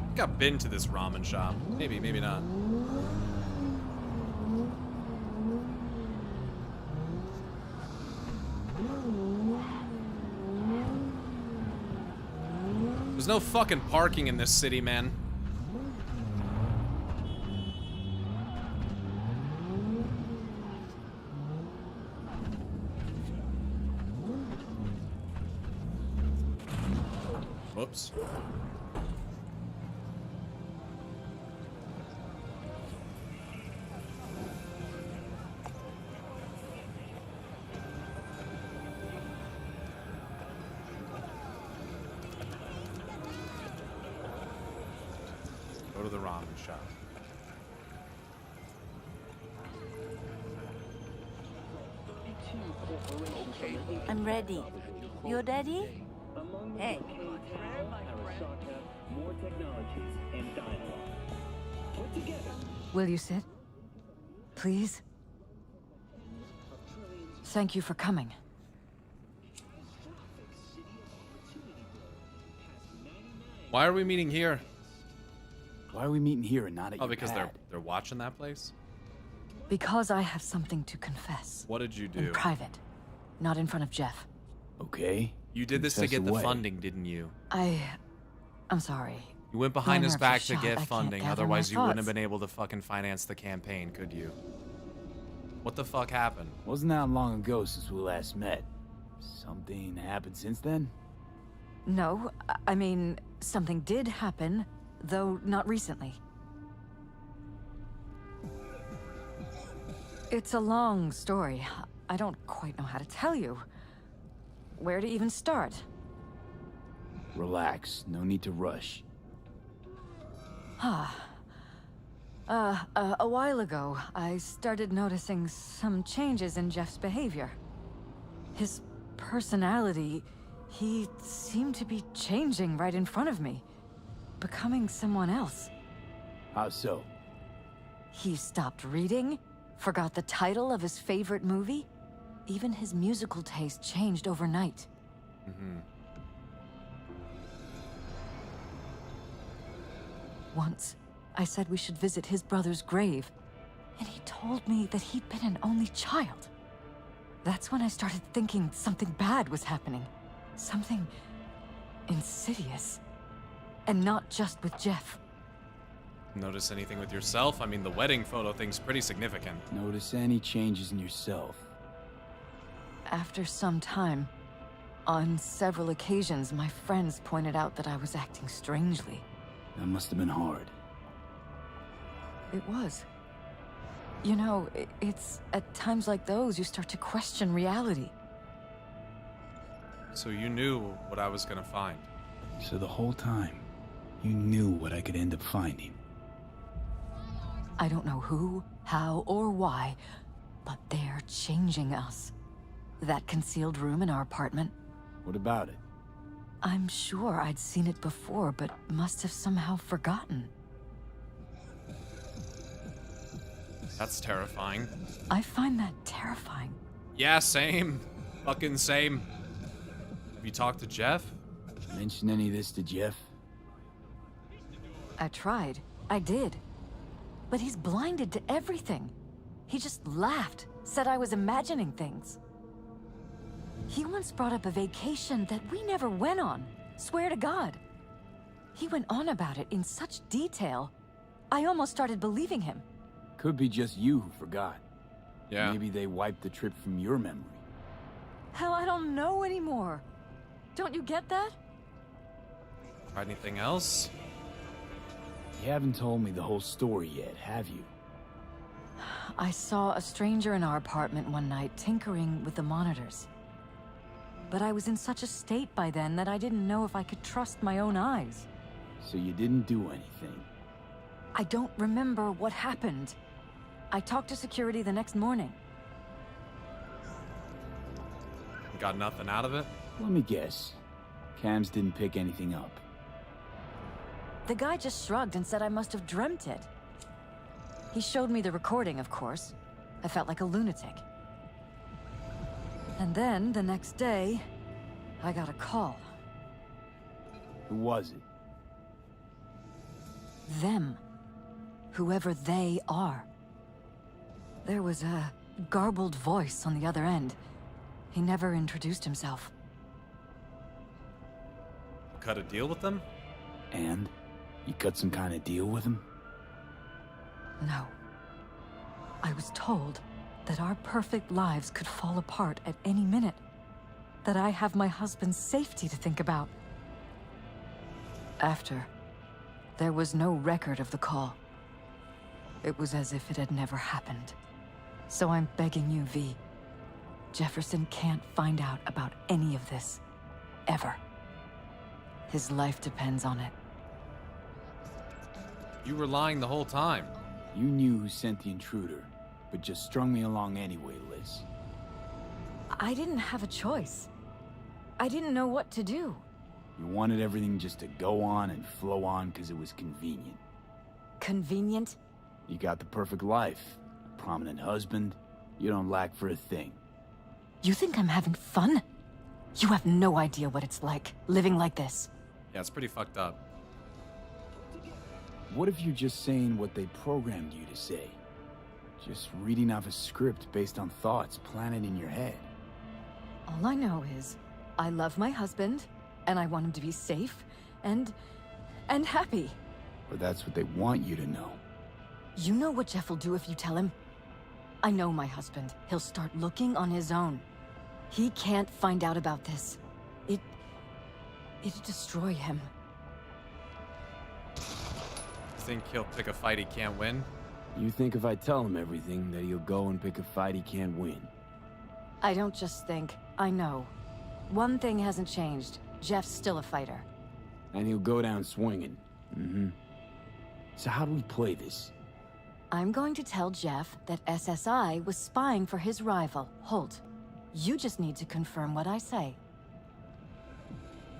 I think I've been to this ramen shop. Maybe, maybe not. There's no fucking parking in this city, man. Whoops. to the ramen shop. I'm ready. You ready? Hey. More technologies and dialogue. Put together. Will you sit? Please? Thank you for coming. Why are we meeting here? Why are we meeting here and not at Oh, your because pad? they're watching that place? Because I have something to confess. What did you do? In private. Not in front of Jeff. Okay. You did this to Confess get the away. funding, didn't you? I'm sorry. You went behind My his nerves back are to shot. get I can't funding, gather otherwise my you wouldn't have thoughts. been able to fucking finance the campaign, could you? What the fuck happened? Wasn't that long ago since we last met? Something happened since then? No, I mean, something did happen, though not recently. It's a long story. I don't quite know how to tell you. Where to even start? Relax. No need to rush. A while ago, I started noticing some changes in Jeff's behavior. His personality, he seemed to be changing right in front of me, becoming someone else. How so? He stopped reading, forgot the title of his favorite movie. Even his musical taste changed overnight. Once, I said we should visit his brother's grave, and he told me that he'd been an only child. That's when I started thinking something bad was happening. Something insidious. And not just with Jeff. Notice anything with yourself? I mean, the wedding photo thing's pretty significant. Notice any changes in yourself? After some time, on several occasions, my friends pointed out that I was acting strangely. That must have been hard. It was. You know, it's at times like those you start to question reality. So you knew what I was gonna find. So the whole time, you knew what I could end up finding. I don't know who, how, or why, but they're changing us. That concealed room in our apartment. What about it? I'm sure I'd seen it before, but must have somehow forgotten. That's terrifying. I find that terrifying. Yeah, same. Fucking same. Have you talked to Jeff? Mention any of this to Jeff? I tried. I did. But he's blinded to everything. He just laughed, said I was imagining things. He once brought up a vacation that we never went on. Swear to God. He went on about it in such detail, I almost started believing him. Could be just you who forgot. Yeah. Maybe they wiped the trip from your memory. Hell, I don't know anymore. Don't you get that? Tried anything else? You haven't told me the whole story yet, have you? I saw a stranger in our apartment one night tinkering with the monitors. But I was in such a state by then that I didn't know if I could trust my own eyes. So you didn't do anything? I don't remember what happened. I talked to security the next morning. Got nothing out of it? Let me guess. Cams didn't pick anything up. The guy just shrugged and said I must have dreamt it. He showed me the recording, of course. I felt like a lunatic. And then, the next day, I got a call. Who was it? Them. Whoever they are. There was a garbled voice on the other end. He never introduced himself. Cut a deal with them? And? You cut some kind of deal with him? No. I was told that our perfect lives could fall apart at any minute. That I have my husband's safety to think about. After, there was no record of the call. It was as if it had never happened. So I'm begging you, V. Jefferson can't find out about any of this. Ever. His life depends on it. You were lying the whole time. You knew who sent the intruder, but just strung me along anyway, Liz. I didn't have a choice. I didn't know what to do. You wanted everything just to go on and flow on because it was convenient. Convenient? You got the perfect life. A prominent husband. You don't lack for a thing. You think I'm having fun? You have no idea what it's like, living like this. Yeah, it's pretty fucked up. What if you're just saying what they programmed you to say? Just reading off a script based on thoughts planted in your head. All I know is, I love my husband, and I want him to be safe, and happy. Or that's what they want you to know. You know what Jeff will do if you tell him? I know my husband. He'll start looking on his own. He can't find out about this. It'd destroy him. Think he'll pick a fight he can't win? You think if I tell him everything, that he'll go and pick a fight he can't win? I don't just think, I know. One thing hasn't changed. Jeff's still a fighter. And he'll go down swinging. Mm-hmm. So how do we play this? I'm going to tell Jeff that SSI was spying for his rival, Holt. You just need to confirm what I say.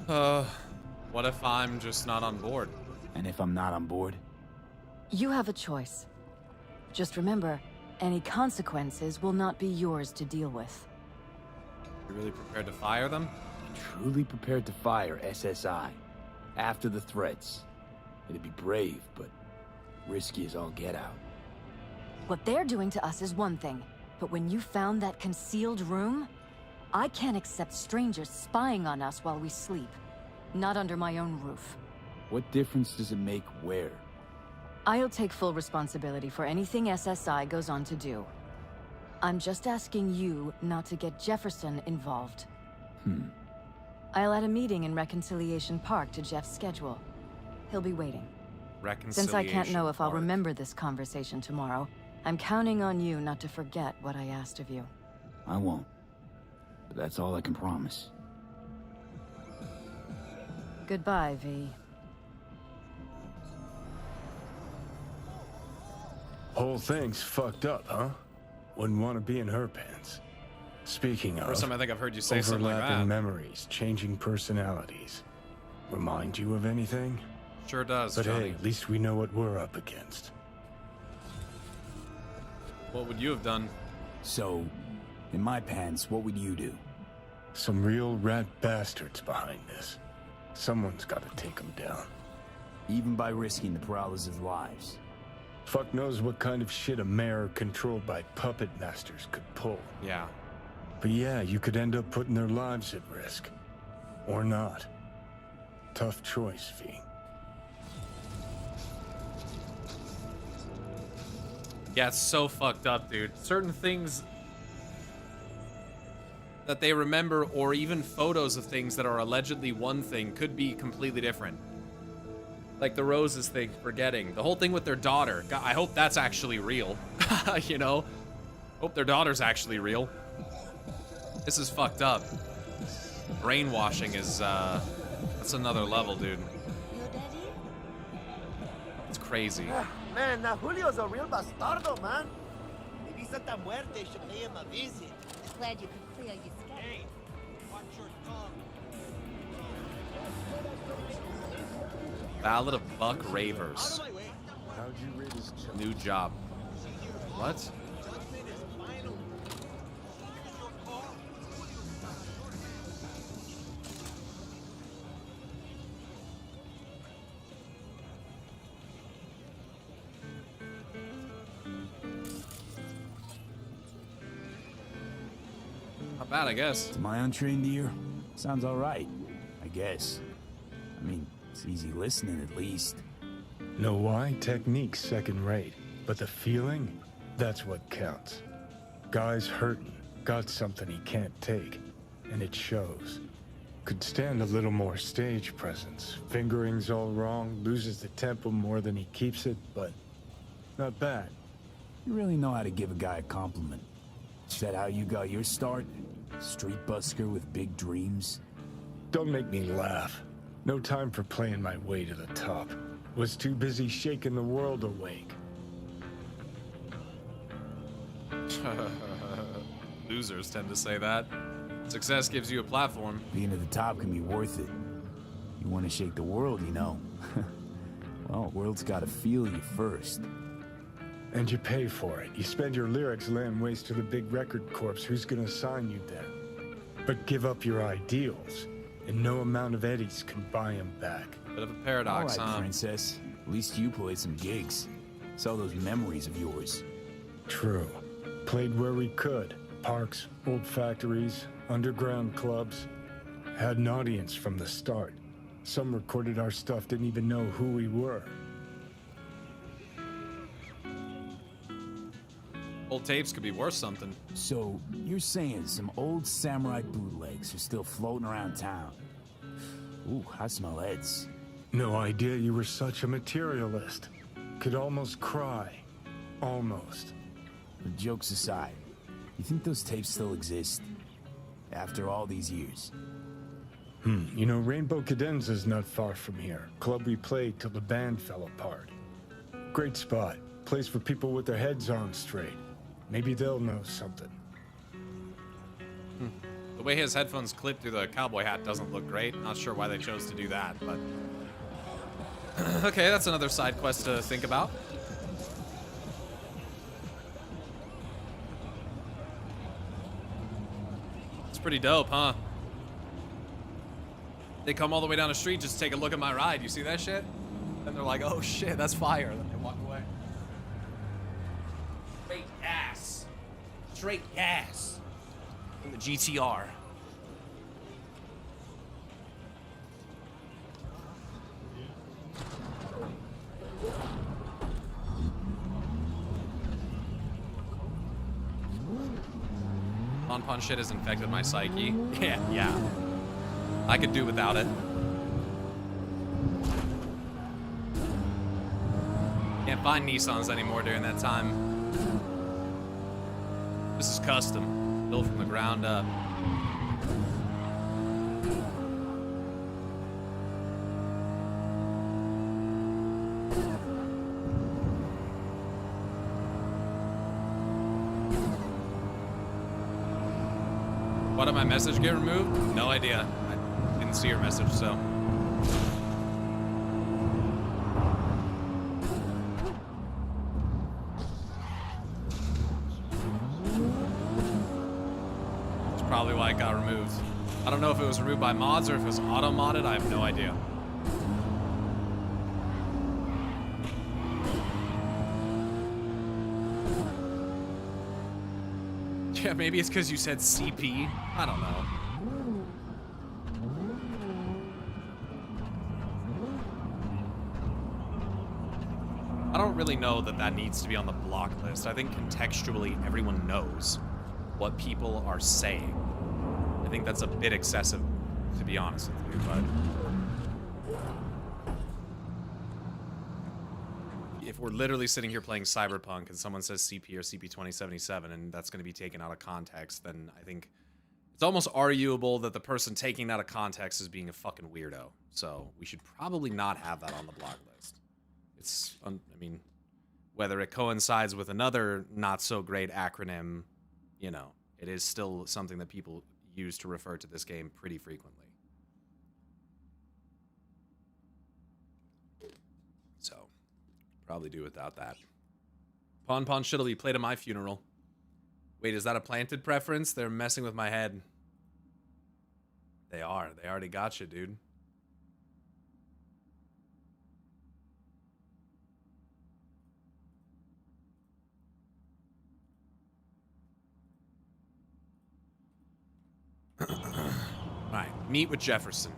What if I'm just not on board? And if I'm not on board? You have a choice. Just remember, any consequences will not be yours to deal with. You really prepared to fire them? Truly prepared to fire SSI. After the threats. It'd be brave, but risky as all get out. What they're doing to us is one thing, but when you found that concealed room, I can't accept strangers spying on us while we sleep. Not under my own roof. What difference does it make where? I'll take full responsibility for anything SSI goes on to do. I'm just asking you not to get Jefferson involved. I'll add a meeting in Reconciliation Park to Jeff's schedule. He'll be waiting. Since I can't know if I'll remember this conversation tomorrow, I'm counting on you not to forget what I asked of you. I won't. But that's all I can promise. Goodbye, V. Whole thing's fucked up, huh? Wouldn't want to be in her pants. Speaking of, First time I think I've heard you say something like overlapping that. memories, changing personalities. Remind you of anything? Sure does, But Johnny. hey, at least we know what we're up against. What would you have done? So, in my pants, what would you do? Some real rat bastards behind this. Someone's got to take them down. Even by risking the Prowlers' lives. Fuck knows what kind of shit a mayor controlled by puppet masters could pull. Yeah. But yeah, you could end up putting their lives at risk. Or not. Tough choice, V. Yeah, it's so fucked up, dude. Certain things that they remember, or even photos of things that are allegedly one thing, could be completely different. Like the roses thing, forgetting. The whole thing with their daughter. God, I hope that's actually real. You know? Hope their daughter's actually real. This is fucked up. Brainwashing is, that's another level, dude. It's crazy. Man, now Julio's a real bastardo, man. Maybe Santa Muerte should pay him a visit. Glad you could clear your scalp. Hey, watch your tongue. Ballad of Buck Ravers. How'd you rid his job? New job. What? Not bad, I guess. To my untrained ear, sounds alright. I guess. I mean, it's easy listening at least. Know why? Technique's second rate. But the feeling? That's what counts. Guy's hurting. Got something he can't take. And it shows. Could stand a little more stage presence. Fingering's all wrong, loses the tempo more than he keeps it, but not bad. You really know how to give a guy a compliment. Is that how you got your start? Street busker with big dreams? Don't make me laugh. No time for playing my way to the top. Was too busy shaking the world awake. Losers tend to say that. Success gives you a platform. Being at the top can be worth it. You want to shake the world, you know. Well, the world's got to feel you first. And you pay for it. You spend your lyrics laying waste to the big record corps. Who's gonna sign you then? But give up your ideals, and no amount of eddies can buy them back. Bit of a paradox, All right, huh? princess. At least you played some gigs. Saw those memories of yours. True. Played where we could. Parks, old factories, underground clubs. Had an audience from the start. Some recorded our stuff, didn't even know who we were. Old tapes could be worth something. So, you're saying some old samurai bootlegs are still floating around town? Ooh, I smell heads. No idea you were such a materialist. Could almost cry. Almost. But jokes aside, you think those tapes still exist? After all these years? You know, Rainbow Cadenza's not far from here. Club we played till the band fell apart. Great spot. Place for people with their heads on straight. Maybe they'll know something. The way his headphones clip through the cowboy hat doesn't look great. Not sure why they chose to do that, but... Okay, that's another side quest to think about. It's pretty dope, huh? They come all the way down the street just to take a look at my ride. You see that shit? And they're like, oh shit, that's fire. Then they walk away. Straight gas. Straight gas. In the GTR. Pon shit has infected my psyche. Yeah. I could do without it. Can't find Nissans anymore during that time. This is custom, built from the ground up. Why did my message get removed? No idea. I didn't see your message, so. That's probably why it got removed. I don't know if it was removed by mods or if it was auto-modded. I have no idea. Yeah, maybe it's because you said CP. I don't know. I don't really know that that needs to be on the block list. I think contextually everyone knows what people are saying. I think that's a bit excessive, to be honest with you, but... If we're literally sitting here playing Cyberpunk and someone says CP or CP2077 and that's going to be taken out of context, then I think it's almost arguable that the person taking that out of context is being a fucking weirdo. So we should probably not have that on the block list. It's, I mean, whether it coincides with another not so great acronym, you know, it is still something that people use to refer to this game pretty frequently. So, probably do without that. Pon shit'll be played at my funeral. Wait, is that a planted preference? They're messing with my head. They are. They already got you, dude. Alright, meet with Jefferson.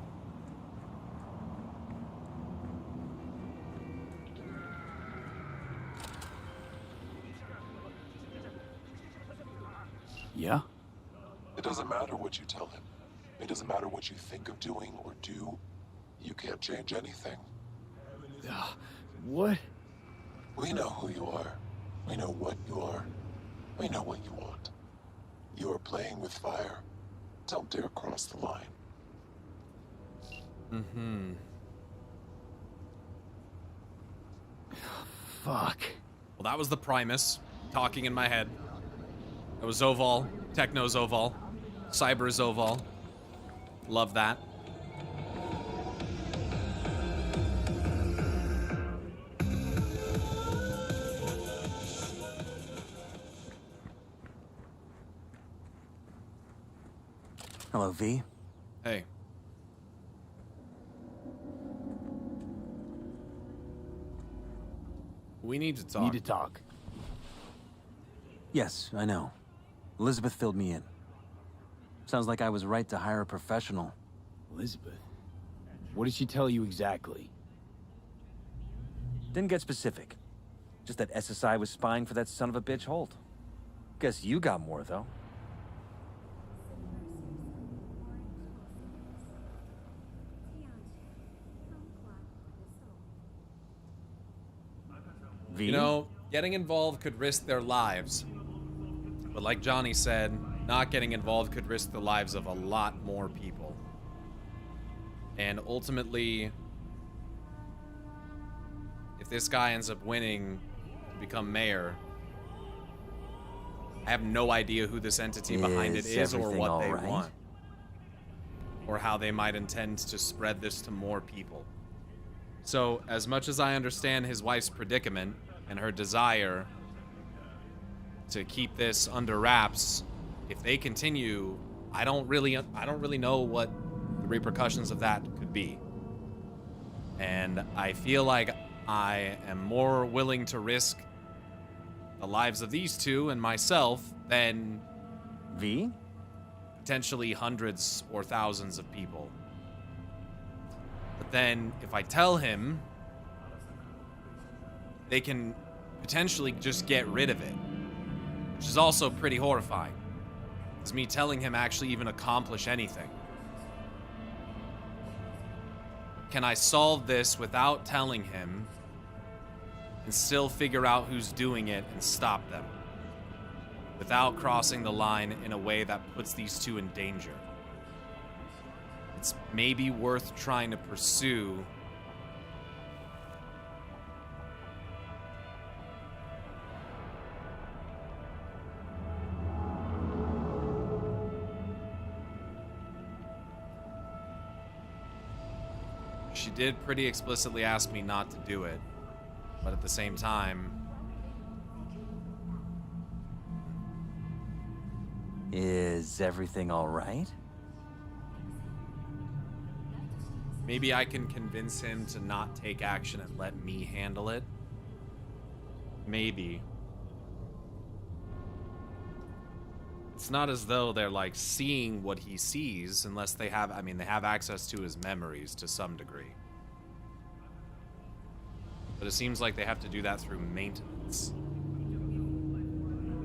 Yeah? It doesn't matter what you tell him. It doesn't matter what you think of doing or do. You can't change anything. What? We know who you are. We know what you are. We know what you want. You are playing with fire. Don't dare cross the line. Fuck. Well, that was the Primus talking in my head. It was Zoval, Techno Zoval, Cyber Zoval. Love that. Hello, V. Hey. We need to talk. Need to talk. Yes, I know. Elizabeth filled me in. Sounds like I was right to hire a professional. Elizabeth? What did she tell you exactly? Didn't get specific. Just that SSI was spying for that son of a bitch Holt. Guess you got more, though. V? You know, getting involved could risk their lives. But like Johnny said, not getting involved could risk the lives of a lot more people. And ultimately, if this guy ends up winning to become mayor, I have no idea who this entity behind it is or what they want. Or how they might intend to spread this to more people. So, as much as I understand his wife's predicament and her desire to keep this under wraps, if they continue, I don't really know what the repercussions of that could be. And I feel like I am more willing to risk the lives of these two and myself than V? Potentially hundreds or thousands of people. But then if I tell him, they can potentially just get rid of it, which is also pretty horrifying. Does me telling him actually even accomplish anything? Can I solve this without telling him and still figure out who's doing it and stop them without crossing the line in a way that puts these two in danger? It's maybe worth trying to pursue. She did pretty explicitly ask me not to do it, but at the same time, is everything all right? maybe I can convince him to not take action and let me handle it. Maybe. It's not as though they're like seeing what he sees unless they have, I mean, they have access to his memories to some degree. But it seems like they have to do that through maintenance.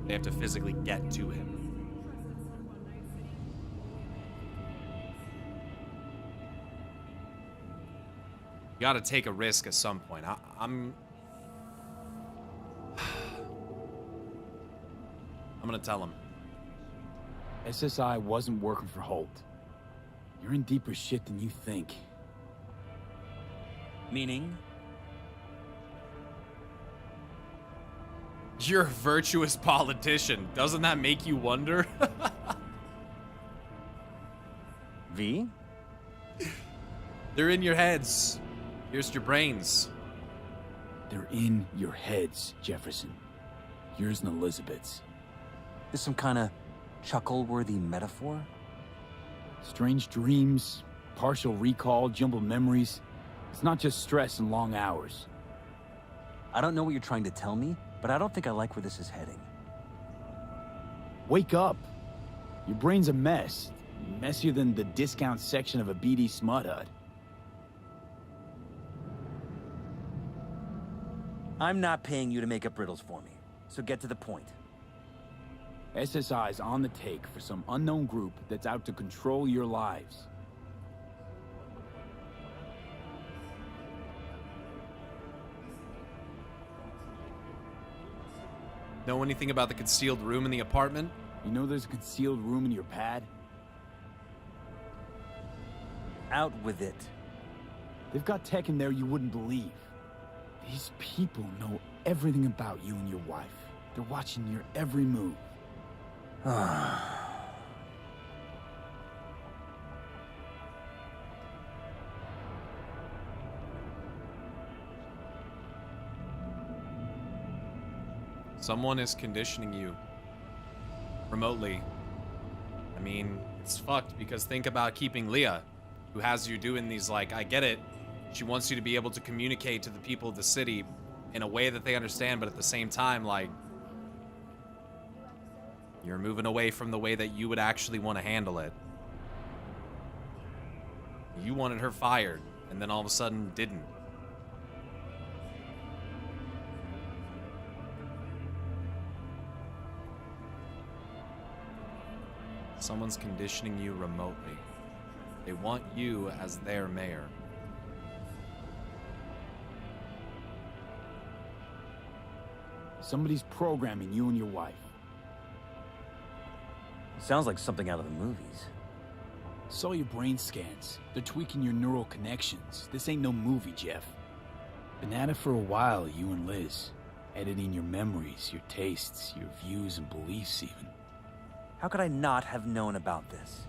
They have to physically get to him. You gotta take a risk at some point. I'm gonna tell him. SSI wasn't working for Holt. You're in deeper shit than you think. Meaning? You're a virtuous politician. Doesn't that make you wonder? V? They're in your heads. Here's your brains. They're in your heads, Jefferson. Yours and Elizabeth's. Is some kind of chuckle-worthy metaphor? Strange dreams, partial recall, jumbled memories. It's not just stress and long hours. I don't know what you're trying to tell me, but I don't think I like where this is heading. Wake up. Your brain's a mess. Messier than the discount section of a BD smut hut. I'm not paying you to make up riddles for me, so get to the point. SSI's on the take for some unknown group that's out to control your lives. Know anything about the concealed room in the apartment? You know there's a concealed room in your pad? Out with it. They've got tech in there you wouldn't believe. These people know everything about you and your wife. They're watching your every move. Someone is conditioning you remotely. I mean, it's fucked because think about keeping Leah, who has you doing these, like, I get it. She wants you to be able to communicate to the people of the city in a way that they understand, but at the same time, like, you're moving away from the way that you would actually want to handle it. You wanted her fired, and then all of a sudden didn't. Someone's conditioning you remotely. They want you as their mayor. Somebody's programming you and your wife. Sounds like something out of the movies. Saw your brain scans. They're tweaking your neural connections. This ain't no movie, Jeff. Been at it for a while, you and Liz. Editing your memories, your tastes, your views and beliefs even. How could I not have known about this?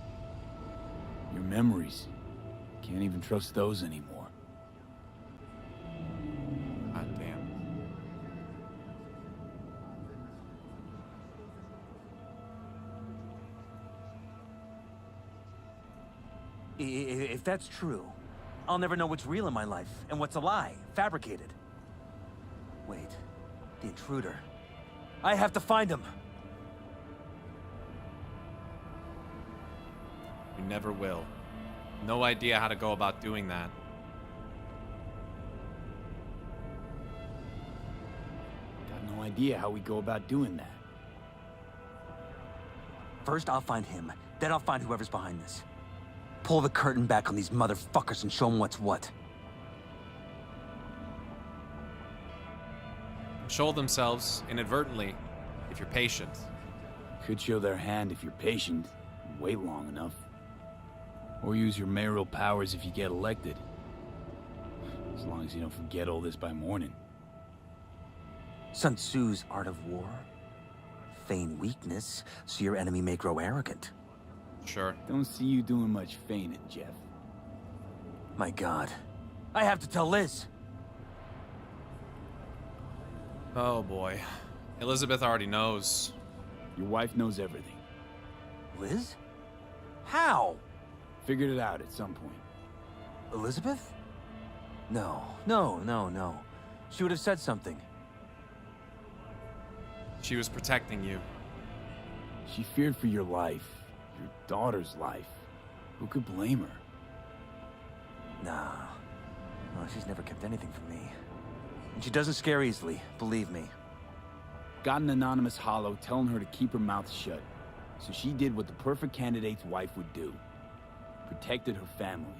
Your memories. Can't even trust those anymore. God damn. If that's true, I'll never know what's real in my life and what's a lie, fabricated. Wait, the intruder. I have to find him. You never will. No idea how to go about doing that. Got no idea how we go about doing that. First, I'll find him. Then I'll find whoever's behind this. Pull the curtain back on these motherfuckers and show them what's what. Show themselves inadvertently if you're patient. Could show their hand if you're patient and wait long enough. Or use your mayoral powers if you get elected. As long as you don't forget all this by morning. Sun Tzu's art of war. Feign weakness, so your enemy may grow arrogant. Sure. Don't see you doing much feigning, Jeff. My God. I have to tell Liz. Oh boy. Elizabeth already knows. Your wife knows everything. Liz? How? Figured it out at some point. Elizabeth? No. She would have said something. She was protecting you. She feared for your life. Your daughter's life. Who could blame her? Nah. Well, she's never kept anything from me. And she doesn't scare easily, believe me. Got an anonymous hollow telling her to keep her mouth shut. So she did what the perfect candidate's wife would do. Protected her family.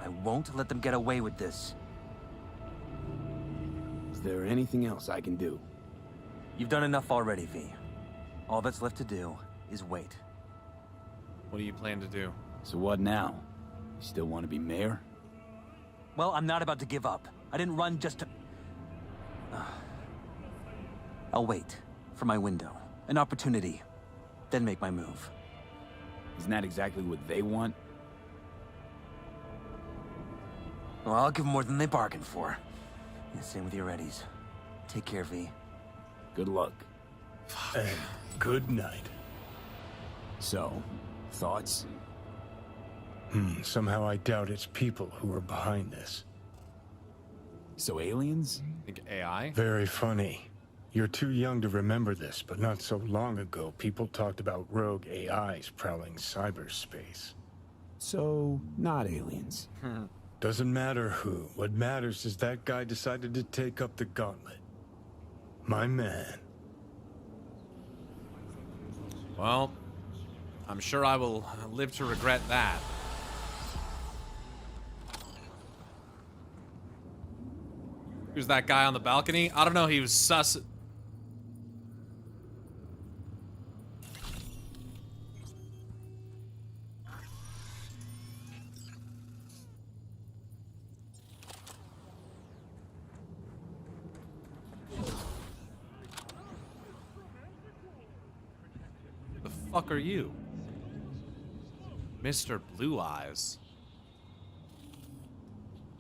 I won't let them get away with this. Is there anything else I can do? You've done enough already, V. All that's left to do is wait. What do you plan to do? So what now? You still want to be mayor? Well, I'm not about to give up. I didn't run just to... I'll wait for my window, an opportunity, then make my move. Isn't that exactly what they want? Well, I'll give them more than they bargained for. Yeah, same with your Eddies. Take care, V. Good luck. And good night. So, thoughts? Somehow I doubt it's people who are behind this. So aliens? Think AI? Very funny. You're too young to remember this, but not so long ago, people talked about rogue AIs prowling cyberspace. So, not aliens. Doesn't matter who. What matters is that guy decided to take up the gauntlet. My man. Well, I'm sure I will live to regret that. Who's that guy on the balcony? I don't know, he was sus. fuck are you? Mr. Blue Eyes.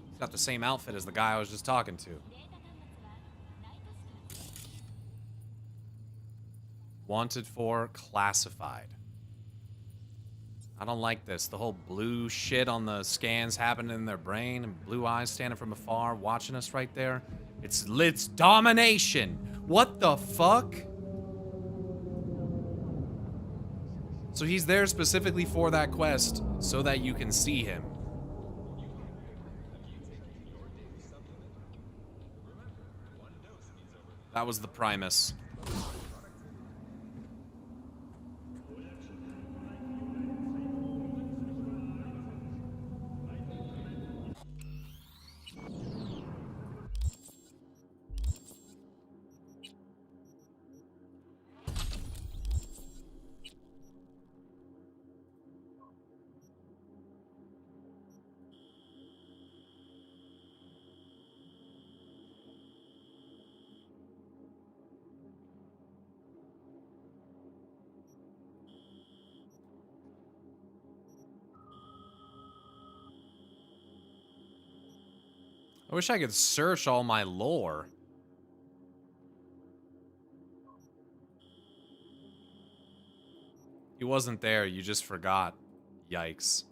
He's got the same outfit as the guy I was just talking to. Wanted for classified. I don't like this. The whole blue shit on the scans happening in their brain and Blue Eyes standing from afar watching us right there. It's domination. What the fuck? So he's there specifically for that quest so that you can see him. That was the Primus. I wish I could search all my lore. He wasn't there, you just forgot. Yikes.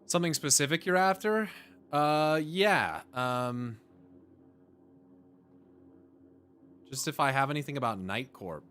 Something specific you're after? Yeah. Just if I have anything about Night Corp.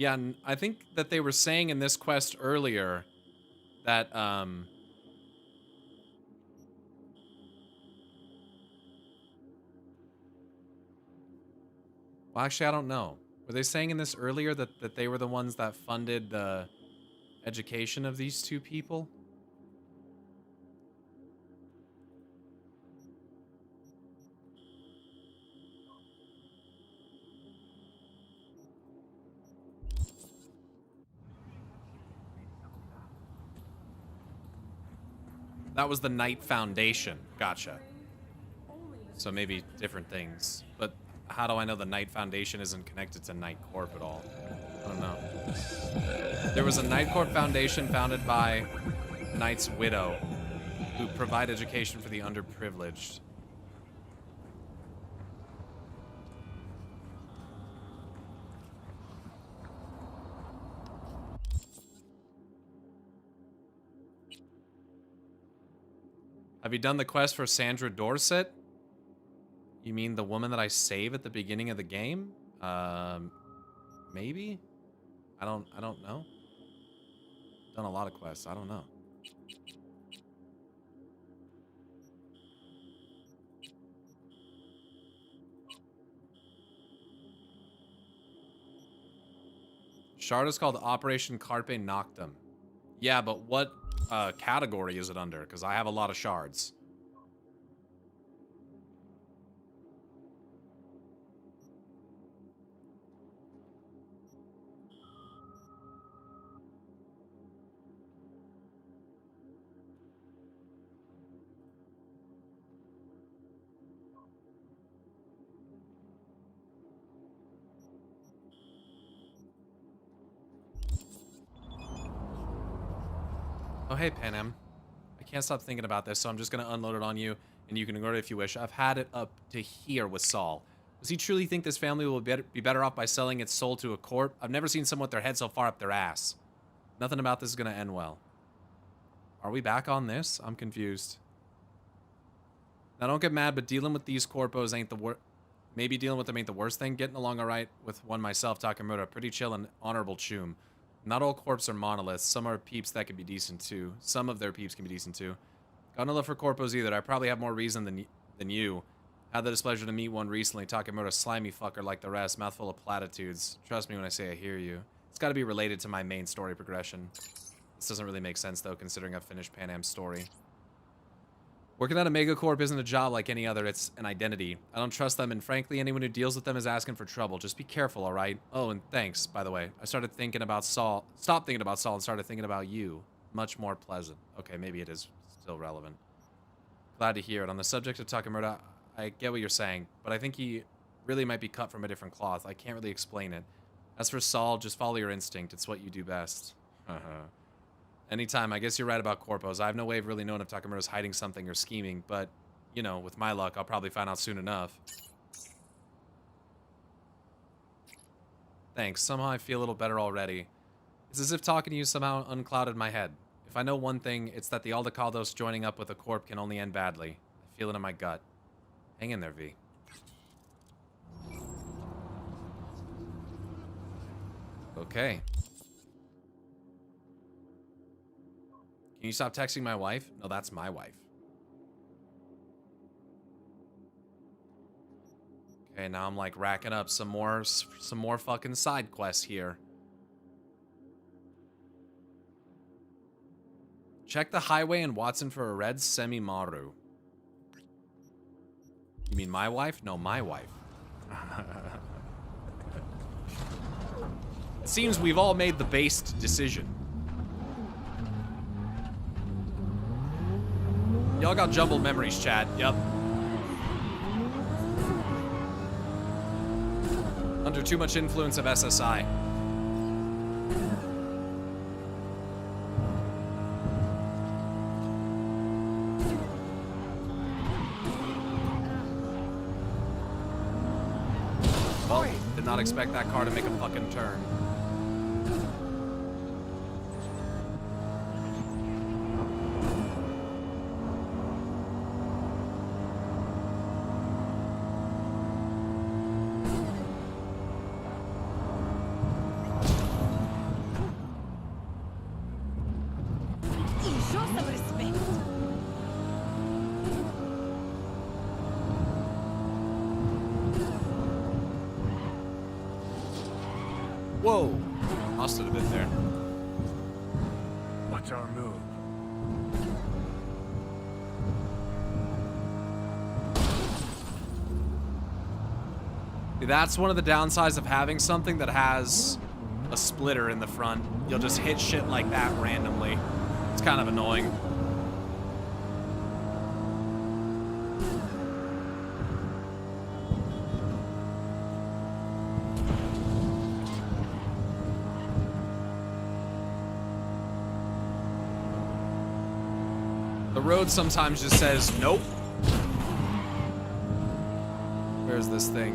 Yeah, and I think that they were saying in this quest earlier that, well, actually, I don't know. Were they saying in this earlier that they were the ones that funded the education of these two people? That was the Knight Foundation. Gotcha. So maybe different things. But how do I know the Knight Foundation isn't connected to Knight Corp at all? I don't know. There was a Knight Corp Foundation founded by Knight's widow who provide education for the underprivileged. Have you done the quest for Sandra Dorset? You mean the woman that I save at the beginning of the game? Maybe? I don't know. Done a lot of quests. I don't know. Shard is called Operation Carpe Noctem. Yeah, but what category is it under? Because I have a lot of shards. Oh, hey, Panem. I can't stop thinking about this, so I'm just going to unload it on you, and you can ignore it if you wish. I've had it up to here with Saul. Does he truly think this family will be better off by selling its soul to a corp? I've never seen someone with their head so far up their ass. Nothing about this is going to end well. Are we back on this? I'm confused. Now, don't get mad, but dealing with these corpos ain't the worst. Maybe dealing with them ain't the worst thing. Getting along all right with one myself, Takamura. Pretty chill and honorable choom. Not all corps are monoliths. Some are peeps that can be decent, too. Some of their peeps can be decent, too. Got no love for corpos either. I probably have more reason than you. Had the displeasure to meet one recently. Takamura, slimy fucker like the rest. Mouthful of platitudes. Trust me when I say I hear you. It's got to be related to my main story progression. This doesn't really make sense, though, considering I've finished Pan Am's story. Working at a megacorp isn't a job like any other. It's an identity. I don't trust them, and frankly, anyone who deals with them is asking for trouble. Just be careful, all right? Oh, and thanks, by the way. I started thinking about Saul. Stopped thinking about Saul and started thinking about you. Much more pleasant. Okay, maybe it is still relevant. Glad to hear it. On the subject of Takamura, I get what you're saying, but I think he really might be cut from a different cloth. I can't really explain it. As for Saul, just follow your instinct. It's what you do best. Anytime. I guess you're right about corpos. I have no way of really knowing if Takamura's hiding something or scheming, but, you know, with my luck, I'll probably find out soon enough. Thanks. Somehow I feel a little better already. It's as if talking to you somehow unclouded my head. If I know one thing, it's that the Aldecaldos joining up with a corp can only end badly. I feel it in my gut. Hang in there, V. Okay. Can you stop texting my wife? No, that's my wife. Okay, now I'm like racking up some more fucking side quests here. Check the highway in Watson for a red Semimaru. You mean my wife? No, my wife. It seems we've all made the based decision. Y'all got jumbled memories, Chad. Yep. Under too much influence of SSI. Well, did not expect that car to make a fucking turn. Whoa! Lost it a bit there. What's our move? That's one of the downsides of having something that has a splitter in the front. You'll just hit shit like that randomly. It's kind of annoying. The road sometimes just says, nope. Where's this thing?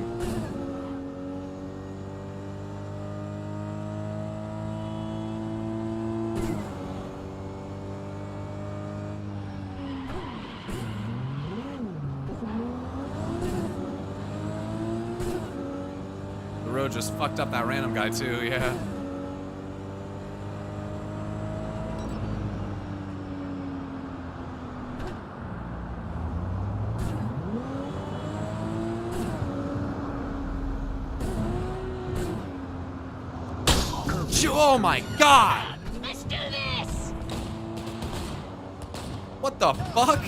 The road just fucked up that random guy too, yeah. Oh my god! Let's do this! What the fuck?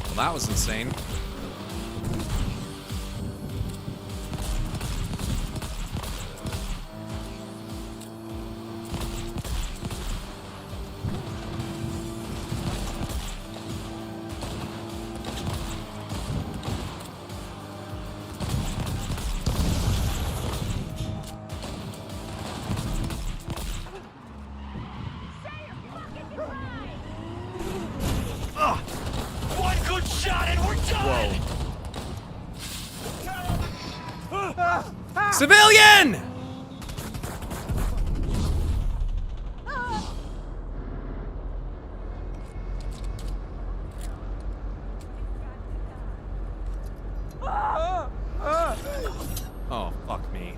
Well, that was insane. Civilian! Oh, fuck me.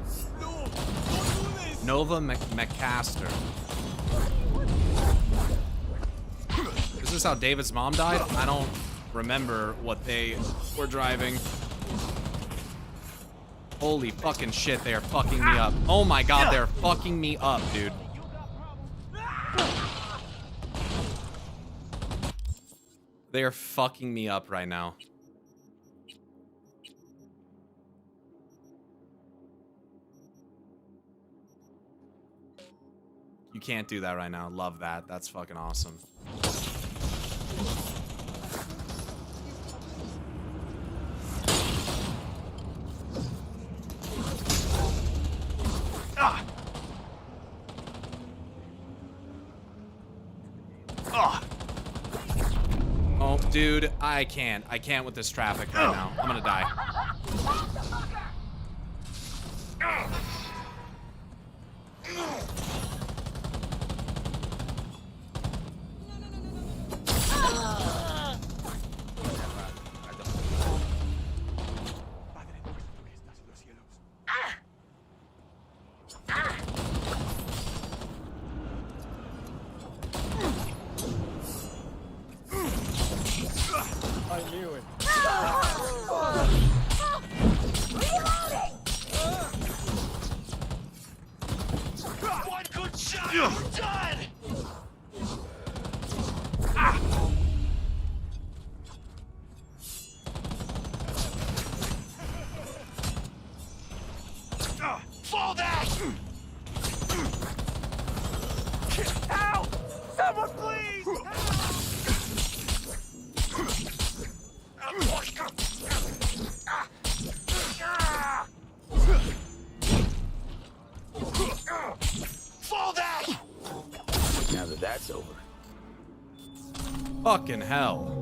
Nova McCaster. Is this how David's mom died? I don't remember what they were driving. Holy fucking shit, they are fucking me up. Oh my god, they're fucking me up, dude. They are fucking me up right now. You can't do that right now. Love that. That's fucking awesome. Ah! Ah! Oh, dude, I can't. I can't with this traffic right now. I'm gonna die. I knew it. One good shot, you're done! Fall back! Help! Someone please! Fall back! Now that that's over. Fucking hell.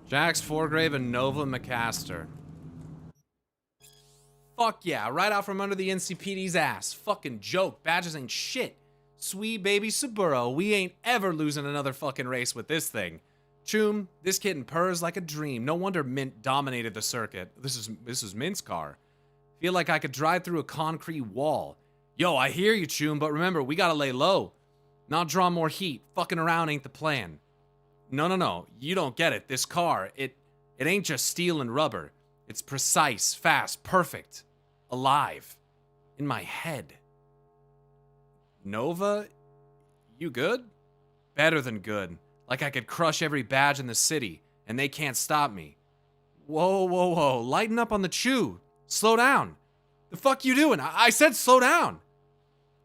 Jax Forgrave and Nova McCaster. Fuck yeah, right out from under the NCPD's ass. Fucking joke. Badges ain't shit. Sweet baby Saburo, we ain't ever losing another fucking race with this thing. Choom, this kitten purrs like a dream. No wonder Mint dominated the circuit. This is Mint's car. Feel like I could drive through a concrete wall. Yo, I hear you, Choom, but remember, we gotta lay low. Not draw more heat. Fucking around ain't the plan. No. You don't get it. This car, it ain't just steel and rubber. It's precise, fast, perfect. Alive. In my head. Nova? You good? Better than good. Like I could crush every badge in the city, and they can't stop me. Whoa. Lighten up on the chew. Slow down. The fuck you doing? I said slow down.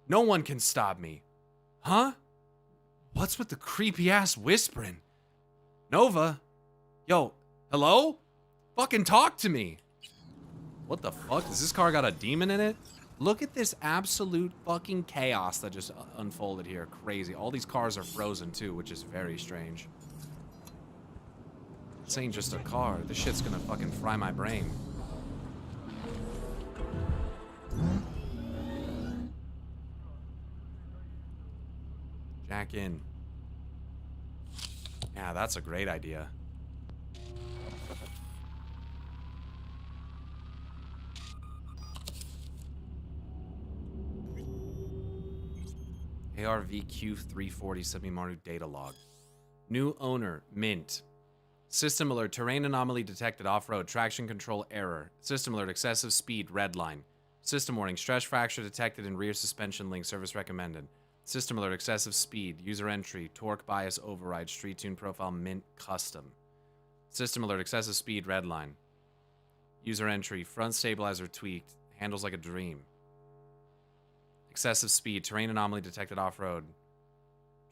No one can stop me. Huh? What's with the creepy ass whispering? Nova? Yo, hello? Fucking talk to me. What the fuck? Does this car got a demon in it? Look at this absolute fucking chaos that just unfolded here. Crazy. All these cars are frozen too, which is very strange. This ain't just a car. This shit's gonna fucking fry my brain. Jack in. Yeah, that's a great idea. ARVQ340 Semi-Maru data log. New owner, Mint. System alert, terrain anomaly detected, off-road, traction control error. System alert, excessive speed, red line. System warning, stress fracture detected in rear suspension link, service recommended. System alert, excessive speed, user entry, torque bias override, street tune profile, Mint custom. System alert, excessive speed, red line. User entry, front stabilizer tweaked, handles like a dream. Excessive speed, terrain anomaly detected off-road.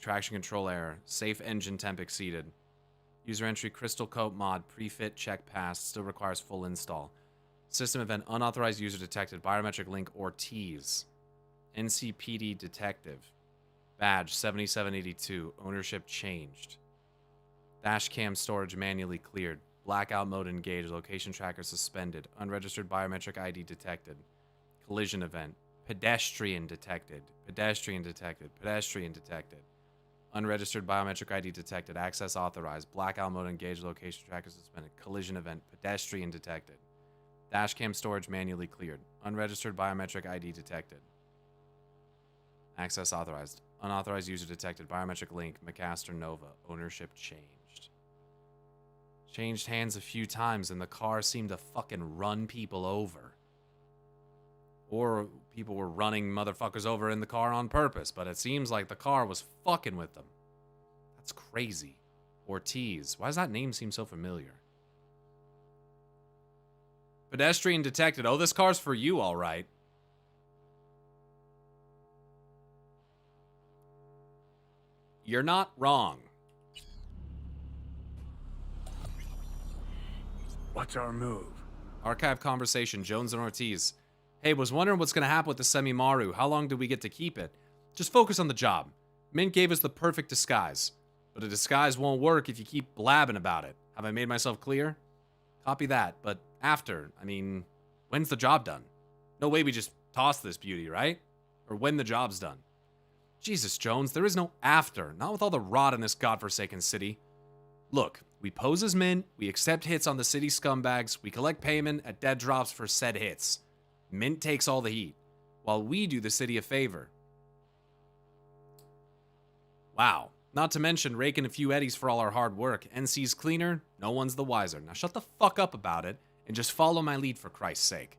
Traction control error, safe engine temp exceeded. User entry, crystal coat mod, pre-fit check passed, still requires full install. System event unauthorized user detected. Biometric link Ortiz. NCPD detective. Badge 7782. Ownership changed. Dash cam storage manually cleared. Blackout mode engaged. Location tracker suspended. Unregistered biometric ID detected. Collision event. Pedestrian detected. Pedestrian detected. Pedestrian detected. Unregistered biometric ID detected. Access authorized. Blackout mode engaged. Location tracker suspended. Collision event. Pedestrian detected. Dashcam storage manually cleared. Unregistered biometric ID detected. Access authorized. Unauthorized user detected. Biometric link. McAster Nova. Ownership changed. Changed hands a few times and the car seemed to fucking run people over. Or people were running motherfuckers over in the car on purpose, but it seems like the car was fucking with them. That's crazy. Ortiz. Why does that name seem so familiar? Pedestrian detected. Oh, this car's for you, all right. You're not wrong. What's our move? Archive conversation. Jones and Ortiz. Hey, was wondering what's going to happen with the Semi-Maru. How long do we get to keep it? Just focus on the job. Mint gave us the perfect disguise. But a disguise won't work if you keep blabbing about it. Have I made myself clear? Copy that. But after, I mean, when's the job done? No way we just toss this beauty, right? Or when the job's done. Jesus, Jones, there is no after. Not with all the rot in this godforsaken city. Look, we pose as Mint, we accept hits on the city scumbags, we collect payment at dead drops for said hits. Mint takes all the heat, while we do the city a favor. Wow. Not to mention raking a few eddies for all our hard work. NC's cleaner, no one's the wiser. Now shut the fuck up about it, and just follow my lead for Christ's sake.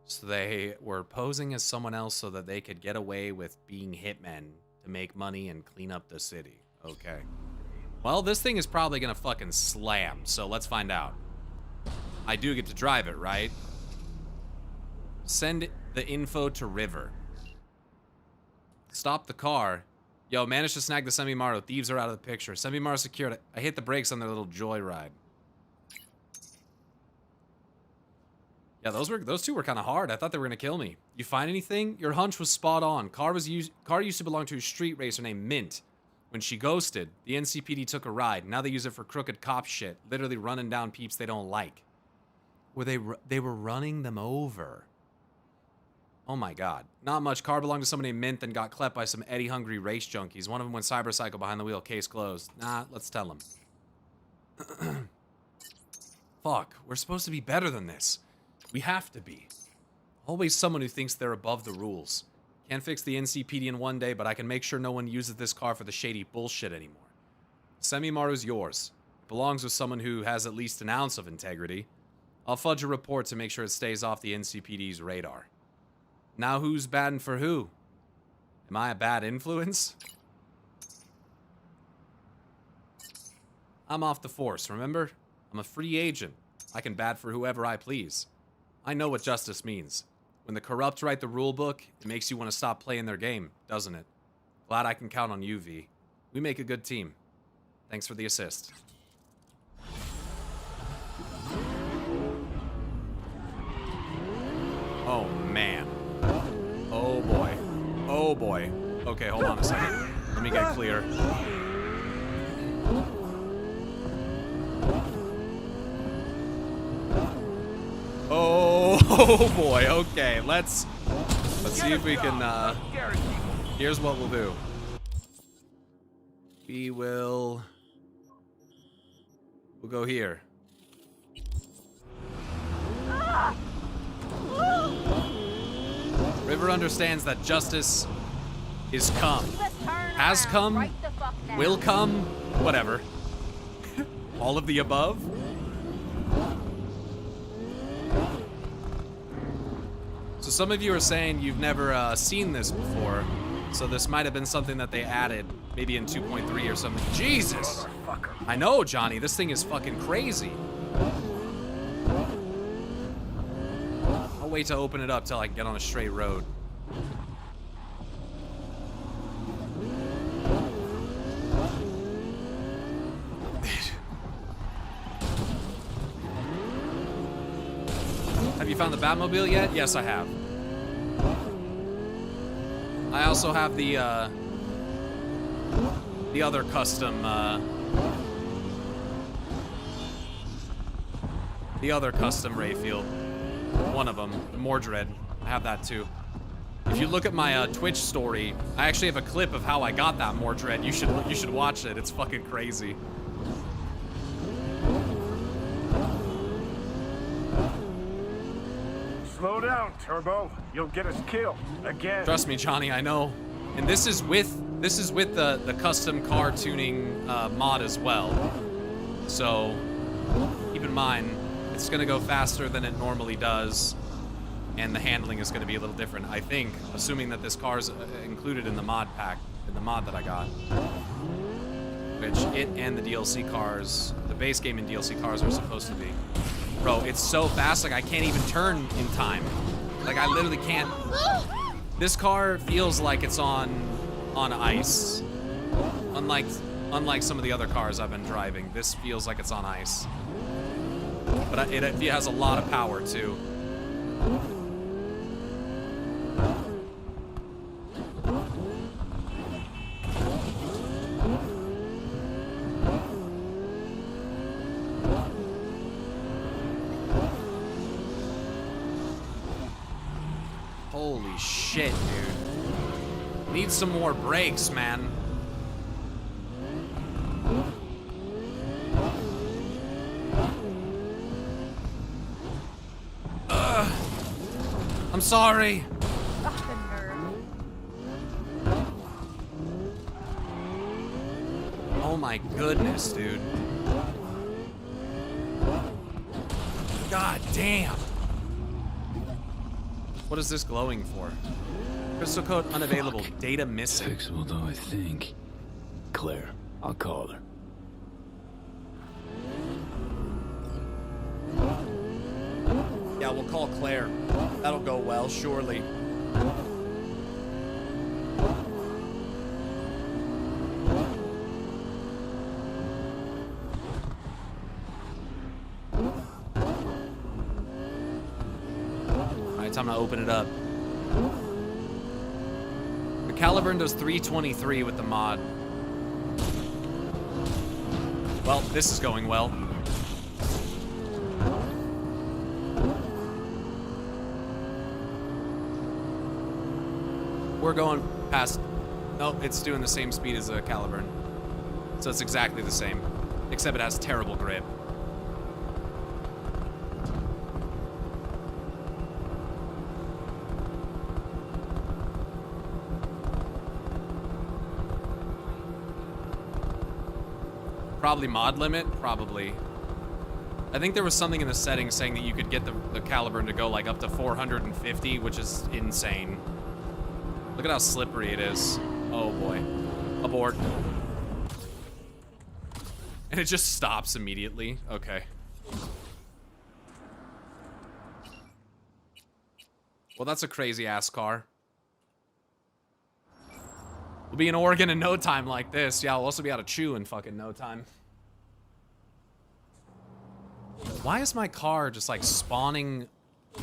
So they were posing as someone else so that they could get away with being hitmen to make money and clean up the city. Okay. Well, this thing is probably gonna fucking slam, so let's find out. I do get to drive it, right? Send the info to River. Stop the car. Yo, managed to snag the Semi-Maru. Thieves are out of the picture. Semi-Maru secured. I hit the brakes on their little joyride. Yeah, those two were kind of hard. I thought they were gonna kill me. You find anything? Your hunch was spot on. Car used to belong to a street racer named Mint. When she ghosted, the NCPD took a ride. Now they use it for crooked cop shit, literally running down peeps they don't like. They were running them over. Oh my god. Not much. Car belonged to somebody named Mint, then got clept by some Eddie-hungry race junkies. One of them went cyberpsycho behind the wheel. Case closed. Nah, let's tell him. Fuck. We're supposed to be better than this. We have to be. Always someone who thinks they're above the rules. Can't fix the NCPD in one day, but I can make sure no one uses this car for the shady bullshit anymore. Semi-Maru's yours. It belongs with someone who has at least an ounce of integrity. I'll fudge a report to make sure it stays off the NCPD's radar. Now who's batting for who? Am I a bad influence? I'm off the force, remember? I'm a free agent. I can bat for whoever I please. I know what justice means. When the corrupt write the rule book, it makes you want to stop playing their game, doesn't it? Glad I can count on you, V. We make a good team. Thanks for the assist. Oh, man. Oh, boy. Oh, boy. Okay, hold on a second. Let me get clear. Oh, boy. Okay, let's see if we can, here's what we'll do. We'll go here. River understands that justice is come. Has come, will come, whatever. All of the above. So some of you are saying you've never seen this before, so this might have been something that they added maybe in 2.3 or something. Jesus! I know, Johnny, this thing is fucking crazy. I'll wait to open it up till I can get on a straight road. found the Batmobile yet? Yes, I have. I also have the other custom, Rayfield. One of them, the Mordred. I have that too. If you look at my Twitch story, I actually have a clip of how I got that Mordred. You should watch it. It's fucking crazy. Slow down, Turbo. You'll get us killed again. Trust me, Johnny, I know. And this is with the custom car tuning mod as well. So keep in mind, it's gonna go faster than it normally does, and the handling is gonna be a little different. I think, assuming that this car is included in the mod pack, in the mod that I got, which it and the DLC cars, the base game and DLC cars are supposed to be. Bro, it's so fast, like I can't even turn in time. Like I literally can't. This car feels like it's on ice. Unlike some of the other cars I've been driving, this feels like it's on ice. But it has a lot of power too. Holy shit, dude. Need some more brakes, man. I'm sorry. Oh my goodness, dude. God damn. What is this glowing for? Crystal code unavailable. Fuck. Data missing. Fixable though, I think. Claire, I'll call her. Yeah, we'll call Claire. That'll go well, surely. Alright, time to open it up. The Caliburn does 323 with the mod. Well, this is going well. We're going past. Nope, it's doing the same speed as a Caliburn. So it's exactly the same, except it has terrible grip. Probably mod limit, probably. I think there was something in the settings saying that you could get the Caliburn to go like up to 450, which is insane. Look at how slippery it is. Oh boy. Abort. And it just stops immediately. Okay. Well, that's a crazy ass car. We'll be in Oregon in no time like this. Yeah, we'll also be out of chew in fucking no time. Why is my car just like spawning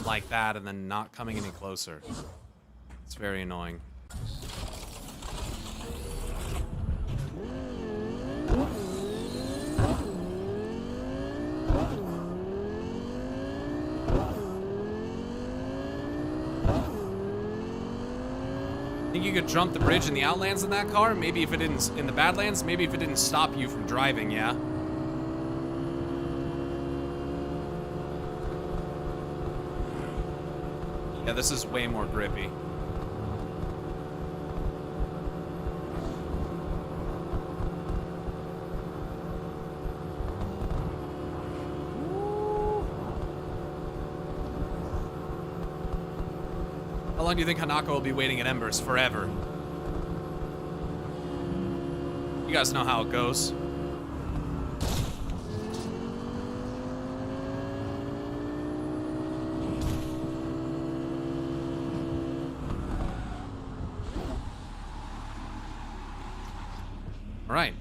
like that and then not coming any closer? It's very annoying. Think you could jump the bridge in the Outlands in that car? Maybe if it didn't, in the Badlands, maybe if it didn't stop you from driving, yeah? Yeah, this is way more grippy. How long do you think Hanako will be waiting at Embers? Forever. You guys know how it goes. All right.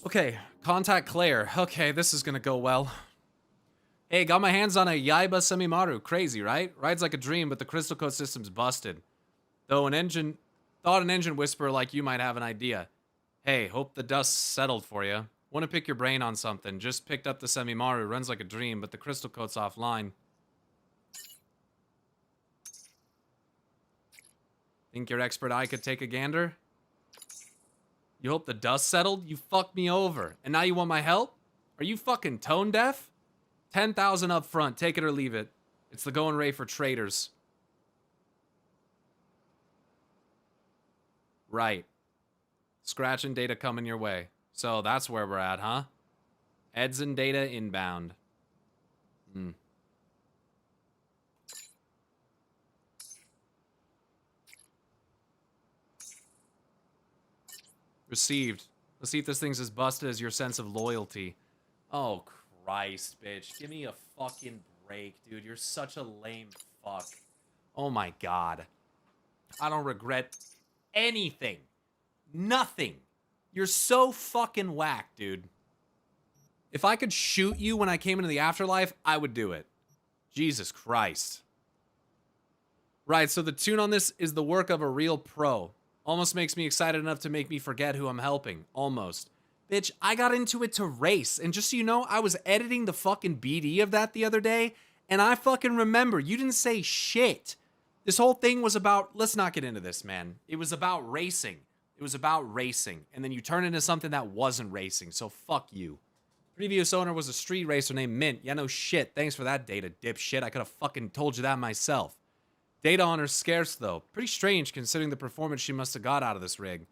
Okay, contact Claire. Okay, this is gonna go well. Hey, got my hands on a Yaiba Semimaru. Crazy, right? Rides like a dream, but the crystal code system's busted. Thought an engine whisperer like you might have an idea. Hey, hope the dust settled for you. Want to pick your brain on something. Just picked up the Semimaru. Runs like a dream, but the crystal code's offline. Think your expert eye could take a gander? You hope the dust settled? You fucked me over. And now you want my help? Are you fucking tone deaf? 10,000 up front. Take it or leave it. It's the going rate for traders. Right. Scratch and data coming your way. So that's where we're at, huh? Heads and data inbound. Received. Let's see if this thing's as busted as your sense of loyalty. Oh, Christ, bitch. Give me a fucking break, dude. You're such a lame fuck. Oh my god. I don't regret anything. Nothing. You're so fucking whack, dude. If I could shoot you when I came into the afterlife, I would do it. Jesus Christ. Right, so the tune on this is the work of a real pro. Almost makes me excited enough to make me forget who I'm helping. Almost. Bitch, I got into it to race. And just so you know, I was editing the fucking BD of that the other day. And I fucking remember. You didn't say shit. This whole thing was about... Let's not get into this, man. It was about racing. It was about racing. And then you turn into something that wasn't racing. So fuck you. Previous owner was a street racer named Mint. Yeah, no shit. Thanks for that data, dipshit. I could have fucking told you that myself. Data on her's scarce, though. Pretty strange, considering the performance she must have got out of this rig.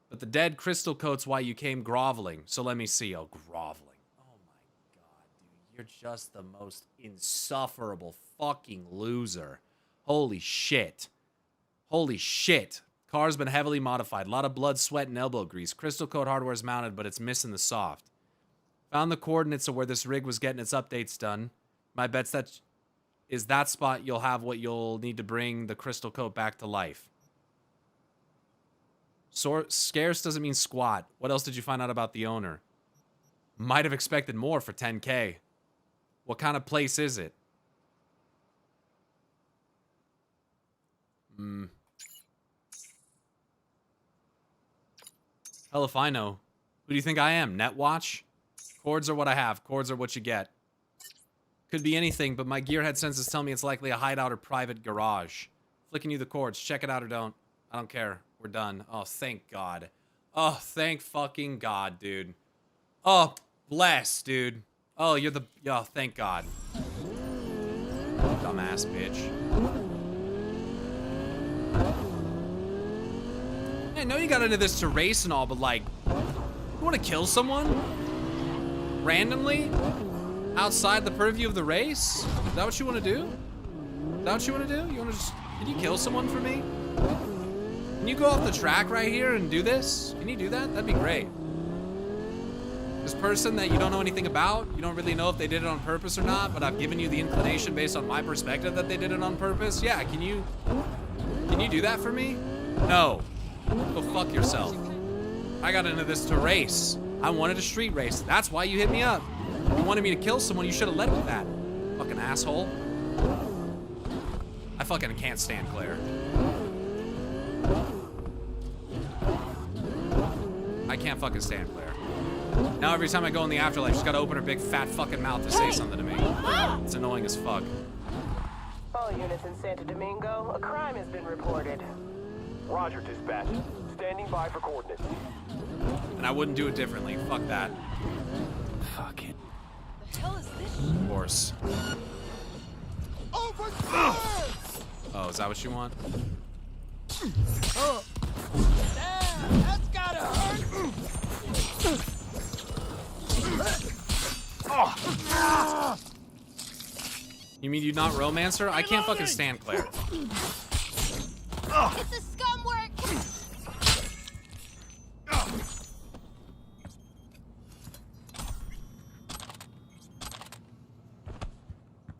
But the dead crystal coat's why you came groveling. So let me see. Oh, groveling. Oh, my God, dude. You're just the most insufferable fucking loser. Holy shit. Holy shit. Car's been heavily modified. A lot of blood, sweat, and elbow grease. Crystal coat hardware's mounted, but it's missing the soft. Found the coordinates of where this rig was getting its updates done. My bet's that... is that spot you'll have what you'll need to bring the crystal coat back to life. Scarce doesn't mean squat. What else did you find out about the owner? Might have expected more for 10K. What kind of place is it? Hell if I know. Who do you think I am? Netwatch? Cords are what I have. Cords are what you get. Could be anything, but my gearhead senses tell me it's likely a hideout or private garage. Flicking you the cords. Check it out or don't. I don't care. We're done. Oh, thank God. Oh, thank fucking God, dude. Oh, bless, dude. Oh, you're the... oh, thank God. Dumbass bitch. I know you got into this to race and all, but like... you want to kill someone? Randomly? Outside the purview of the race? Is that what you want to do? Is that what you want to do? You want to just... can you kill someone for me? Can you go off the track right here and do this? Can you do that? That'd be great. This person that you don't know anything about, you don't really know if they did it on purpose or not, but I've given you the inclination based on my perspective that they did it on purpose. Yeah, can you do that for me? No. Go fuck yourself. I got into this to race. I wanted a street race. That's why you hit me up. If you wanted me to kill someone, you should have led with that. Fucking asshole. I fucking can't stand Claire. I can't fucking stand Claire. Now every time I go in the afterlife, she's gotta open her big fat fucking mouth to say something to me. It's annoying as fuck. All units in Santo Domingo, a crime has been reported. Roger, dispatch. Standing by for coordinates. And I wouldn't do it differently. Fuck that. Fuck it. The hell is this? Of course. Oh, is that what you want? Oh. Damn, that's gotta hurt. You mean you not Romancer? I can't fucking stand Claire. It's a scum work.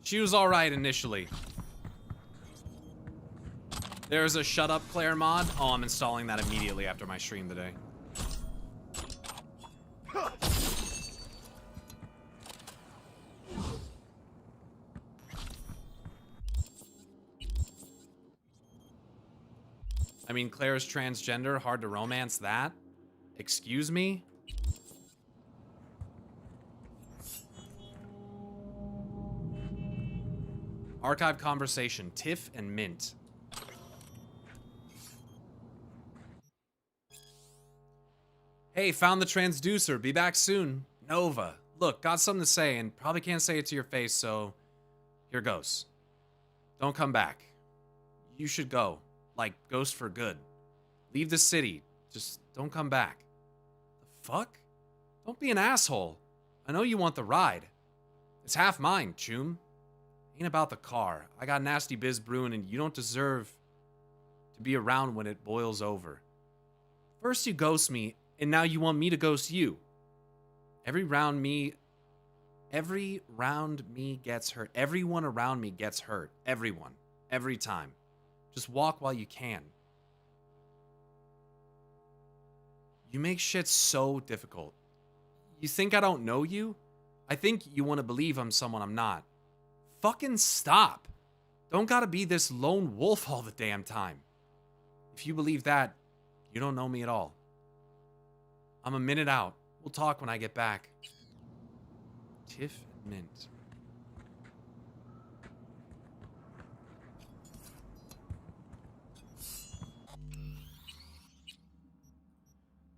She was alright initially. There's a Shut Up Claire mod. Oh, I'm installing that immediately after my stream today. I mean, Claire's transgender, hard to romance that. Excuse me? Archive conversation, Tiff and Mint. Hey, found the transducer. Be back soon. Nova. Look, got something to say and probably can't say it to your face, so here goes. Don't come back. You should go. Like, ghost for good. Leave the city. Just don't come back. The fuck? Don't be an asshole. I know you want the ride. It's half mine, Choom. Ain't about the car. I got nasty biz brewing and you don't deserve to be around when it boils over. First you ghost me, and now you want me to ghost you. Every round me gets hurt. Everyone around me gets hurt. Everyone. Every time. Just walk while you can. You make shit so difficult. You think I don't know you? I think you want to believe I'm someone I'm not. Fucking stop. Don't gotta be this lone wolf all the damn time. If you believe that, you don't know me at all. I'm a minute out. We'll talk when I get back. Tiff and Mint.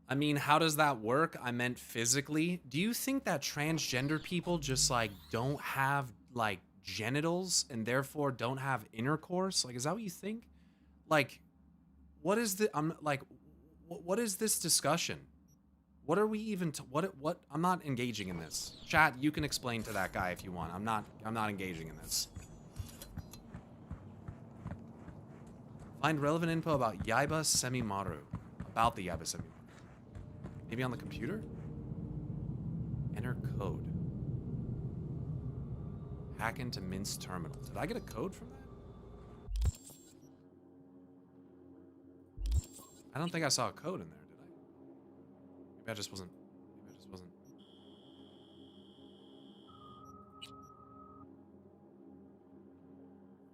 I mean, how does that work? I meant physically. Do you think that transgender people just, like, don't have, like, genitals and therefore don't have intercourse? Like, is that what you think? Like, what is the, what is this discussion? What are we even, what, I'm not engaging in this. Chat, you can explain to that guy if you want. I'm not engaging in this. Find relevant info about Yaiba Semimaru. About the Yaiba Semimaru. Maybe on the computer? Enter code. Hack into Mint's terminal. Did I get a code from that? I don't think I saw a code in there, did I? Maybe I just wasn't.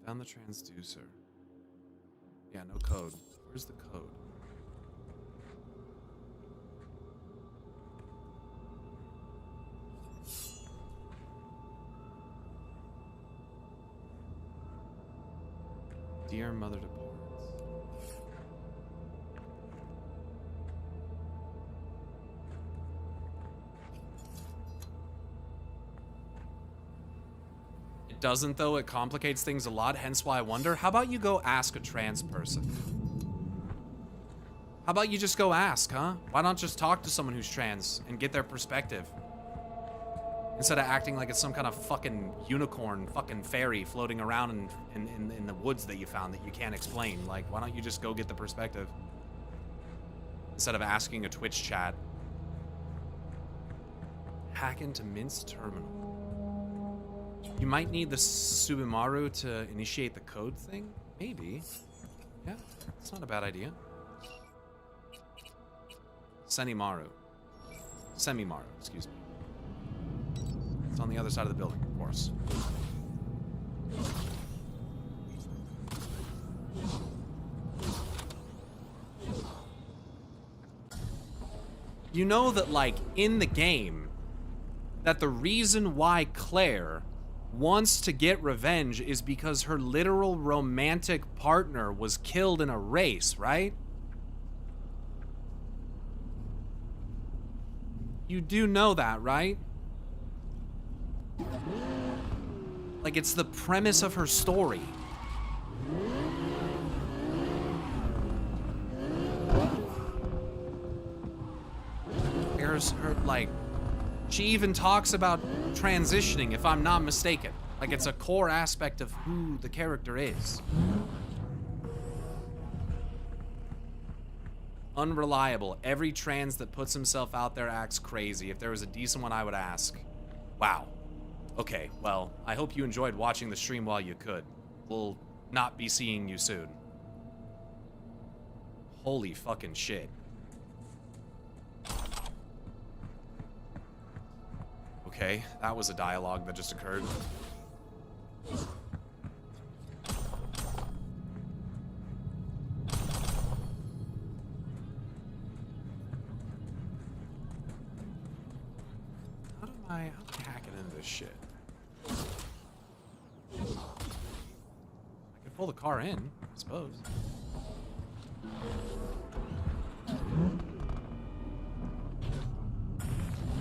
Found the transducer. Yeah, no code. Where's the code? Dear Mother departs. It doesn't, though. It complicates things a lot, hence why I wonder. How about you go ask a trans person? How about you just go ask, huh? Why not just talk to someone who's trans and get their perspective? Instead of acting like it's some kind of fucking unicorn, fucking fairy floating around in the woods that you found that you can't explain. Like, why don't you just go get the perspective? Instead of asking a Twitch chat. Hack into Mint's terminal. You might need the Subimaru to initiate the code thing? Maybe. Yeah, it's not a bad idea. Semimaru, excuse me. It's on the other side of the building, of course. You know that, like, in the game, that the reason why Claire wants to get revenge is because her literal romantic partner was killed in a race, right? You do know that, right? Like, it's the premise of her story. There's her, like, she even talks about transitioning, if I'm not mistaken. Like, it's a core aspect of who the character is. Unreliable. Every trans that puts himself out there acts crazy. If there was a decent one, I would ask. Wow. Okay, well, I hope you enjoyed watching the stream while you could. We'll not be seeing you soon. Holy fucking shit. Okay, that was a dialogue that just occurred. I hacking into this shit? I could pull the car in, I suppose. I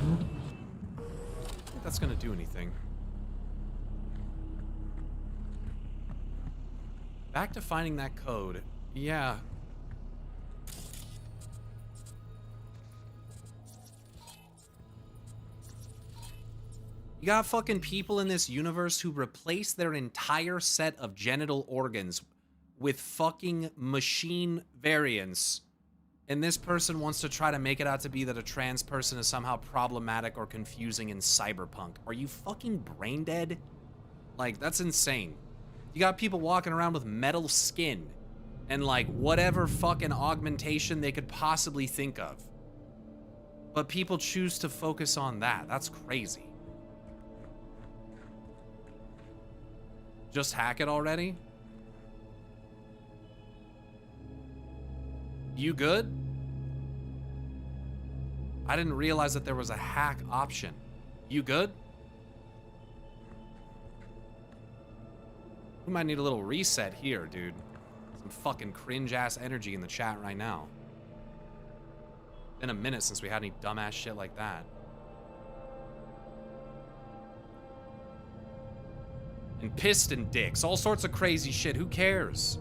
don't think that's gonna do anything. Back to finding that code. Yeah. You got fucking people in this universe who replace their entire set of genital organs with fucking machine variants. And this person wants to try to make it out to be that a trans person is somehow problematic or confusing in Cyberpunk. Are you fucking brain dead? Like, that's insane. You got people walking around with metal skin and like whatever fucking augmentation they could possibly think of. But people choose to focus on that. That's crazy. Just hack it already? You good? I didn't realize that there was a hack option. You good? We might need a little reset here, dude. Some fucking cringe-ass energy in the chat right now. Been a minute since we had any dumbass shit like that. And piston dicks, all sorts of crazy shit. Who cares?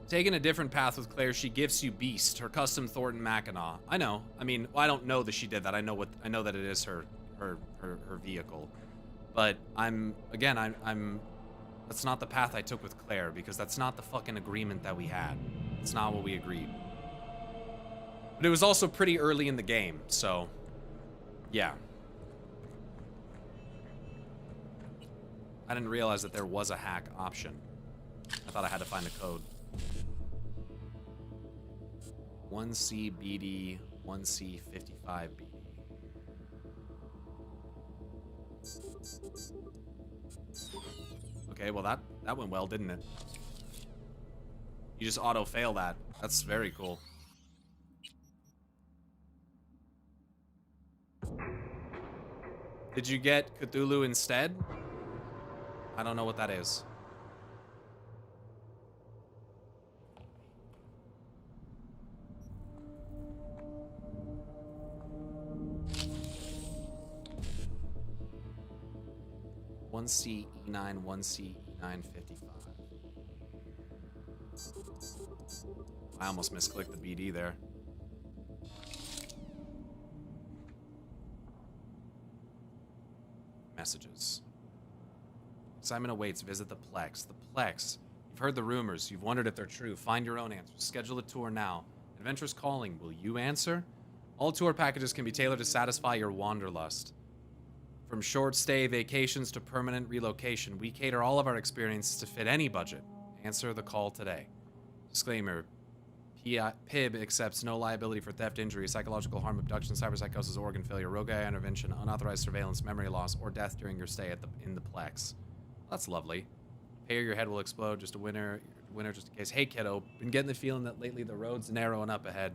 Taking a different path with Claire, she gifts you Beast, her custom Thornton Mackinac. I know. I mean, I don't know that she did that. I know that it is her vehicle. But I'm that's not the path I took with Claire, because that's not the fucking agreement that we had. It's not what we agreed. But it was also pretty early in the game, so yeah. I didn't realize that there was a hack option. I thought I had to find the code. 1CBD, 1C55BD. Okay, well that went well, didn't it? You just auto-fail that. That's very cool. Did you get Cthulhu instead? I don't know what that is. One C E9, one C E955. I almost misclicked the BD there. Messages. Simon awaits. Visit the Plex. The Plex. You've heard the rumors. You've wondered if they're true. Find your own answers. Schedule a tour now. Adventure's calling. Will you answer? All tour packages can be tailored to satisfy your wanderlust. From short stay vacations to permanent relocation, we cater all of our experiences to fit any budget. Answer the call today. Disclaimer. PIB accepts no liability for theft, injury, psychological harm, abduction, cyberpsychosis, organ failure, rogue eye intervention, unauthorized surveillance, memory loss, or death during your stay in the Plex. That's lovely. Pay or your head will explode. Just a winner just in case. Hey kiddo, been getting the feeling that lately the road's narrowing up ahead.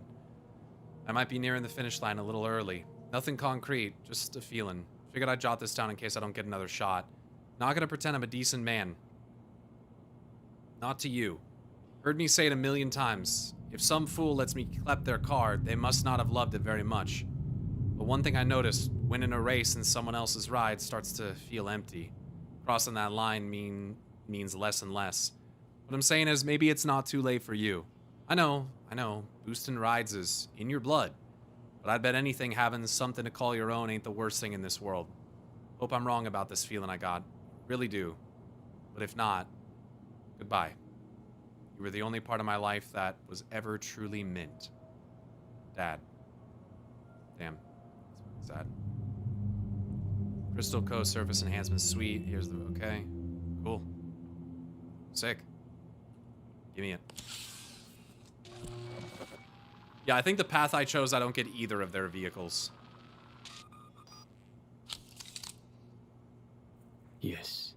I might be nearing the finish line a little early. Nothing concrete, just a feeling. Figured I'd jot this down in case I don't get another shot. Not gonna pretend I'm a decent man. Not to you. Heard me say it a million times. If some fool lets me clep their card, they must not have loved it very much. But one thing I noticed, winning a race in someone else's ride starts to feel empty. Crossing that line means less and less. What I'm saying is maybe it's not too late for you. I know, boosting rides is in your blood. But I'd bet anything having something to call your own ain't the worst thing in this world. Hope I'm wrong about this feeling I got. Really do. But if not, goodbye. You were the only part of my life that was ever truly mint. Dad. Damn. That's sad. Crystal Coast Surface Enhancement Suite. Here's the... Okay. Cool. Sick. Give me it. Yeah, I think the path I chose, I don't get either of their vehicles. Yes.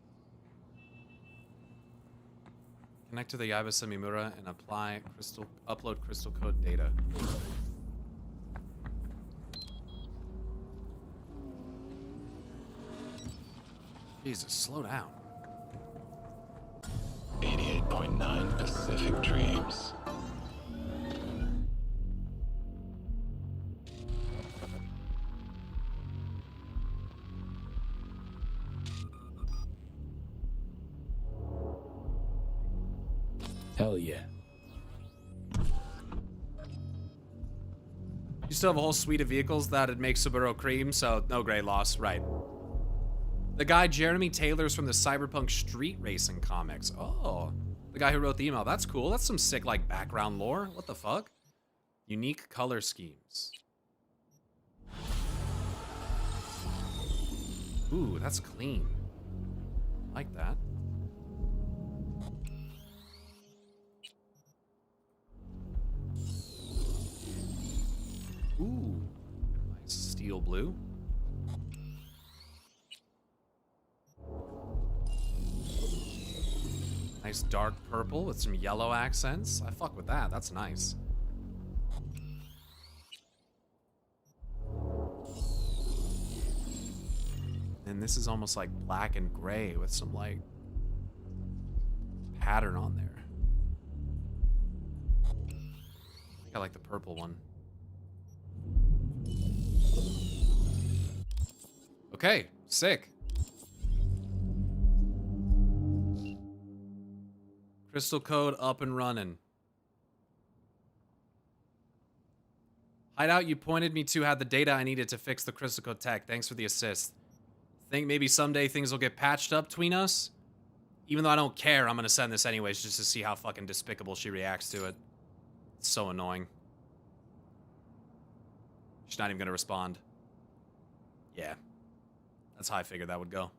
Connect to the Yaiba Samimura and upload crystal code data. Jesus, slow down. 88.9 Pacific Dreams. Hell yeah. You still have a whole suite of vehicles that'd make Subaru cream, so no gray loss, right. The guy Jeremy Taylor's from the Cyberpunk Street Racing comics. Oh, the guy who wrote the email. That's cool. That's some sick, like, background lore. What the fuck? Unique color schemes. Ooh, that's clean. Like that. Ooh, nice steel blue. Nice dark purple with some yellow accents. I fuck with that. That's nice. And this is almost like black and gray with some like pattern on there. I like the purple one. Okay, sick. Crystal code up and running. Hideout you pointed me to had the data I needed to fix the crystal code tech. Thanks for the assist. Think maybe someday things will get patched up between us? Even though I don't care, I'm gonna send this anyways just to see how fucking despicable she reacts to it. It's so annoying. She's not even gonna respond. Yeah. That's how I figured that would go.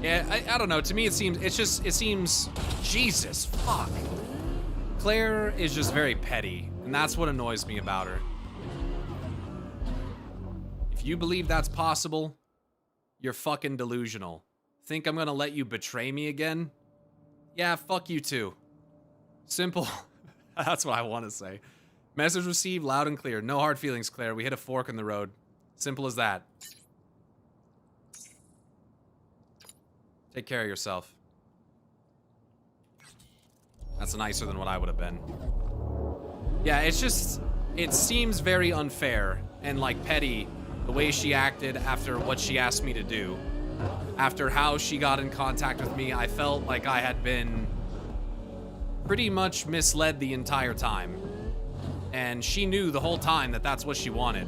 Yeah, I don't know. To me, it seems, Jesus, fuck. Claire is just very petty, and that's what annoys me about her. If you believe that's possible, you're fucking delusional. Think I'm gonna let you betray me again? Yeah, fuck you too. Simple. That's what I want to say. Message received loud and clear. No hard feelings, Claire. We hit a fork in the road. Simple as that. Take care of yourself. That's nicer than what I would have been. Yeah, it's just... It seems very unfair and, like, petty the way she acted after what she asked me to do. After how she got in contact with me, I felt like I had been pretty much misled the entire time. And she knew the whole time that that's what she wanted.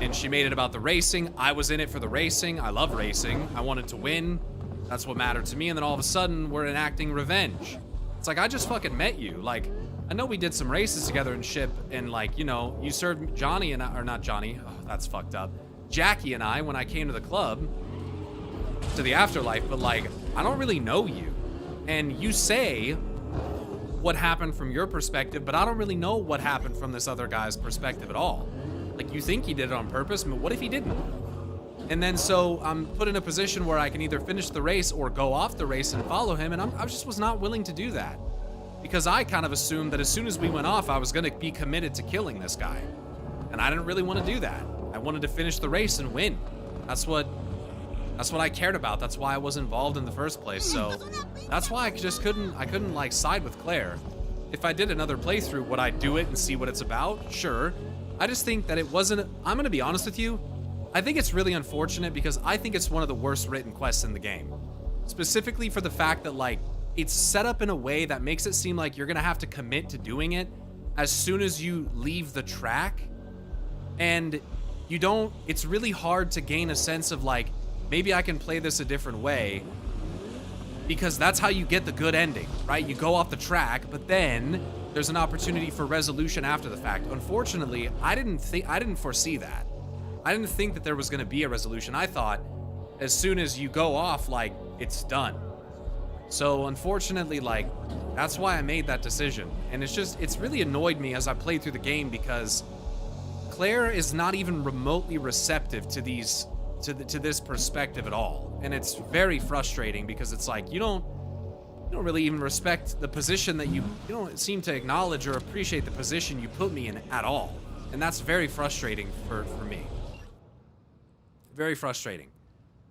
And she made it about the racing. I was in it for the racing. I love racing. I wanted to win. That's what mattered to me. And then all of a sudden, we're enacting revenge. It's like, I just fucking met you. Like, I know we did some races together in ship. And, like, you know, you served Johnny and I, or not Johnny. Oh, that's fucked up. Jackie and I, when I came to the club, to the afterlife. But, like, I don't really know you. And you say what happened from your perspective, but I don't really know what happened from this other guy's perspective at all. Like, you think he did it on purpose, but what if he didn't? And then so I'm put in a position where I can either finish the race or go off the race and follow him, and I just was not willing to do that. Because I kind of assumed that as soon as we went off, I was going to be committed to killing this guy. And I didn't really want to do that. I wanted to finish the race and win. That's what I cared about. That's why I was involved in the first place. So that's why I couldn't like side with Claire. If I did another playthrough, would I do it and see what it's about? Sure. I just think that it wasn't, I'm going to be honest with you. I think it's really unfortunate because I think it's one of the worst written quests in the game. Specifically for the fact that, like, it's set up in a way that makes it seem like you're going to have to commit to doing it as soon as you leave the track. And you don't, it's really hard to gain a sense of, like, maybe I can play this a different way, because that's how you get the good ending, right? You go off the track, but then there's an opportunity for resolution after the fact. Unfortunately, I didn't foresee that. I didn't think that there was going to be a resolution. I thought as soon as you go off, like, it's done. So unfortunately, like, that's why I made that decision. And it's really annoyed me as I played through the game, because Claire is not even remotely receptive to this perspective at all. And it's very frustrating because it's like, you don't really even respect the position that you don't seem to acknowledge or appreciate the position you put me in at all. And that's very frustrating for me. Very frustrating.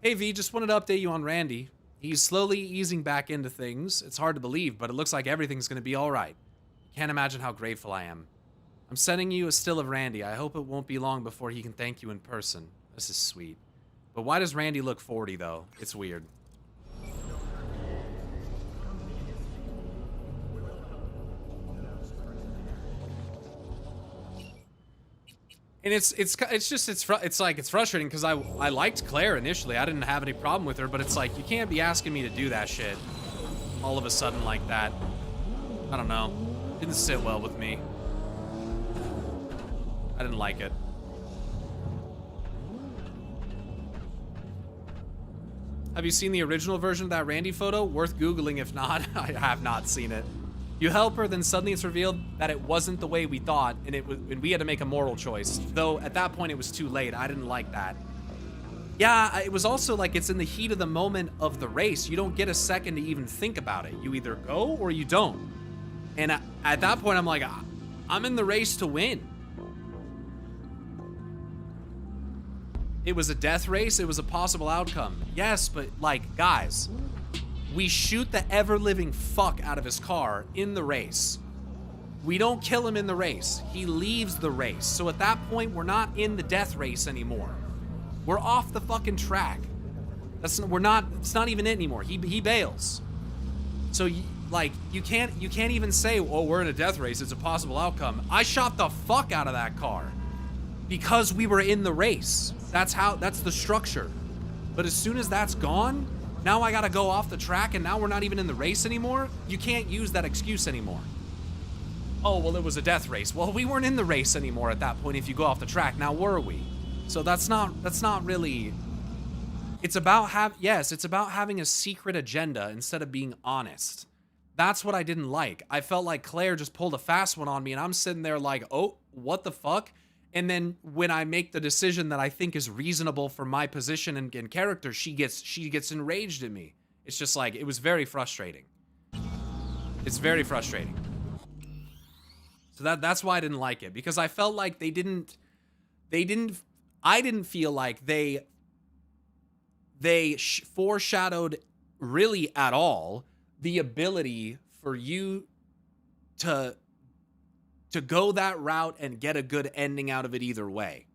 Hey V, just wanted to update you on Randy. He's slowly easing back into things. It's hard to believe, but it looks like everything's gonna be all right. Can't imagine how grateful I am. I'm sending you a still of Randy. I hope it won't be long before he can thank you in person. This is sweet. But why does Randy look 40 though? It's weird. And it's frustrating because I liked Claire initially. I didn't have any problem with her, but it's like you can't be asking me to do that shit all of a sudden like that. I don't know. Didn't sit well with me. I didn't like it. Have you seen the original version of that Randy photo? Worth Googling if not. I have not seen it. You help her, then suddenly it's revealed that it wasn't the way we thought, and we had to make a moral choice. Though at that point it was too late. I didn't like that. Yeah, it was also like it's in the heat of the moment of the race. You don't get a second to even think about it. You either go or you don't. And at that point I'm like, I'm in the race to win. It was a death race. It was a possible outcome. Yes, but like, guys, we shoot the ever-living fuck out of his car in the race. We don't kill him in the race. He leaves the race. So at that point, we're not in the death race anymore. We're off the fucking track. It's not even it anymore. He bails. So you can't even say, oh, we're in a death race. It's a possible outcome. I shot the fuck out of that car because we were in the race. That's the structure. But as soon as that's gone, now I gotta go off the track and now we're not even in the race anymore? You can't use that excuse anymore. Oh, well, it was a death race. Well, we weren't in the race anymore at that point if you go off the track. Now were we? So that's not really... It's about having a secret agenda instead of being honest. That's what I didn't like. I felt like Claire just pulled a fast one on me and I'm sitting there like, oh, what the fuck? And then when I make the decision that I think is reasonable for my position and character, she gets enraged at me. It's just like, it was very frustrating. It's very frustrating. So that's why I didn't like it, because I felt like I didn't feel like they foreshadowed really at all the ability for you to go that route and get a good ending out of it either way.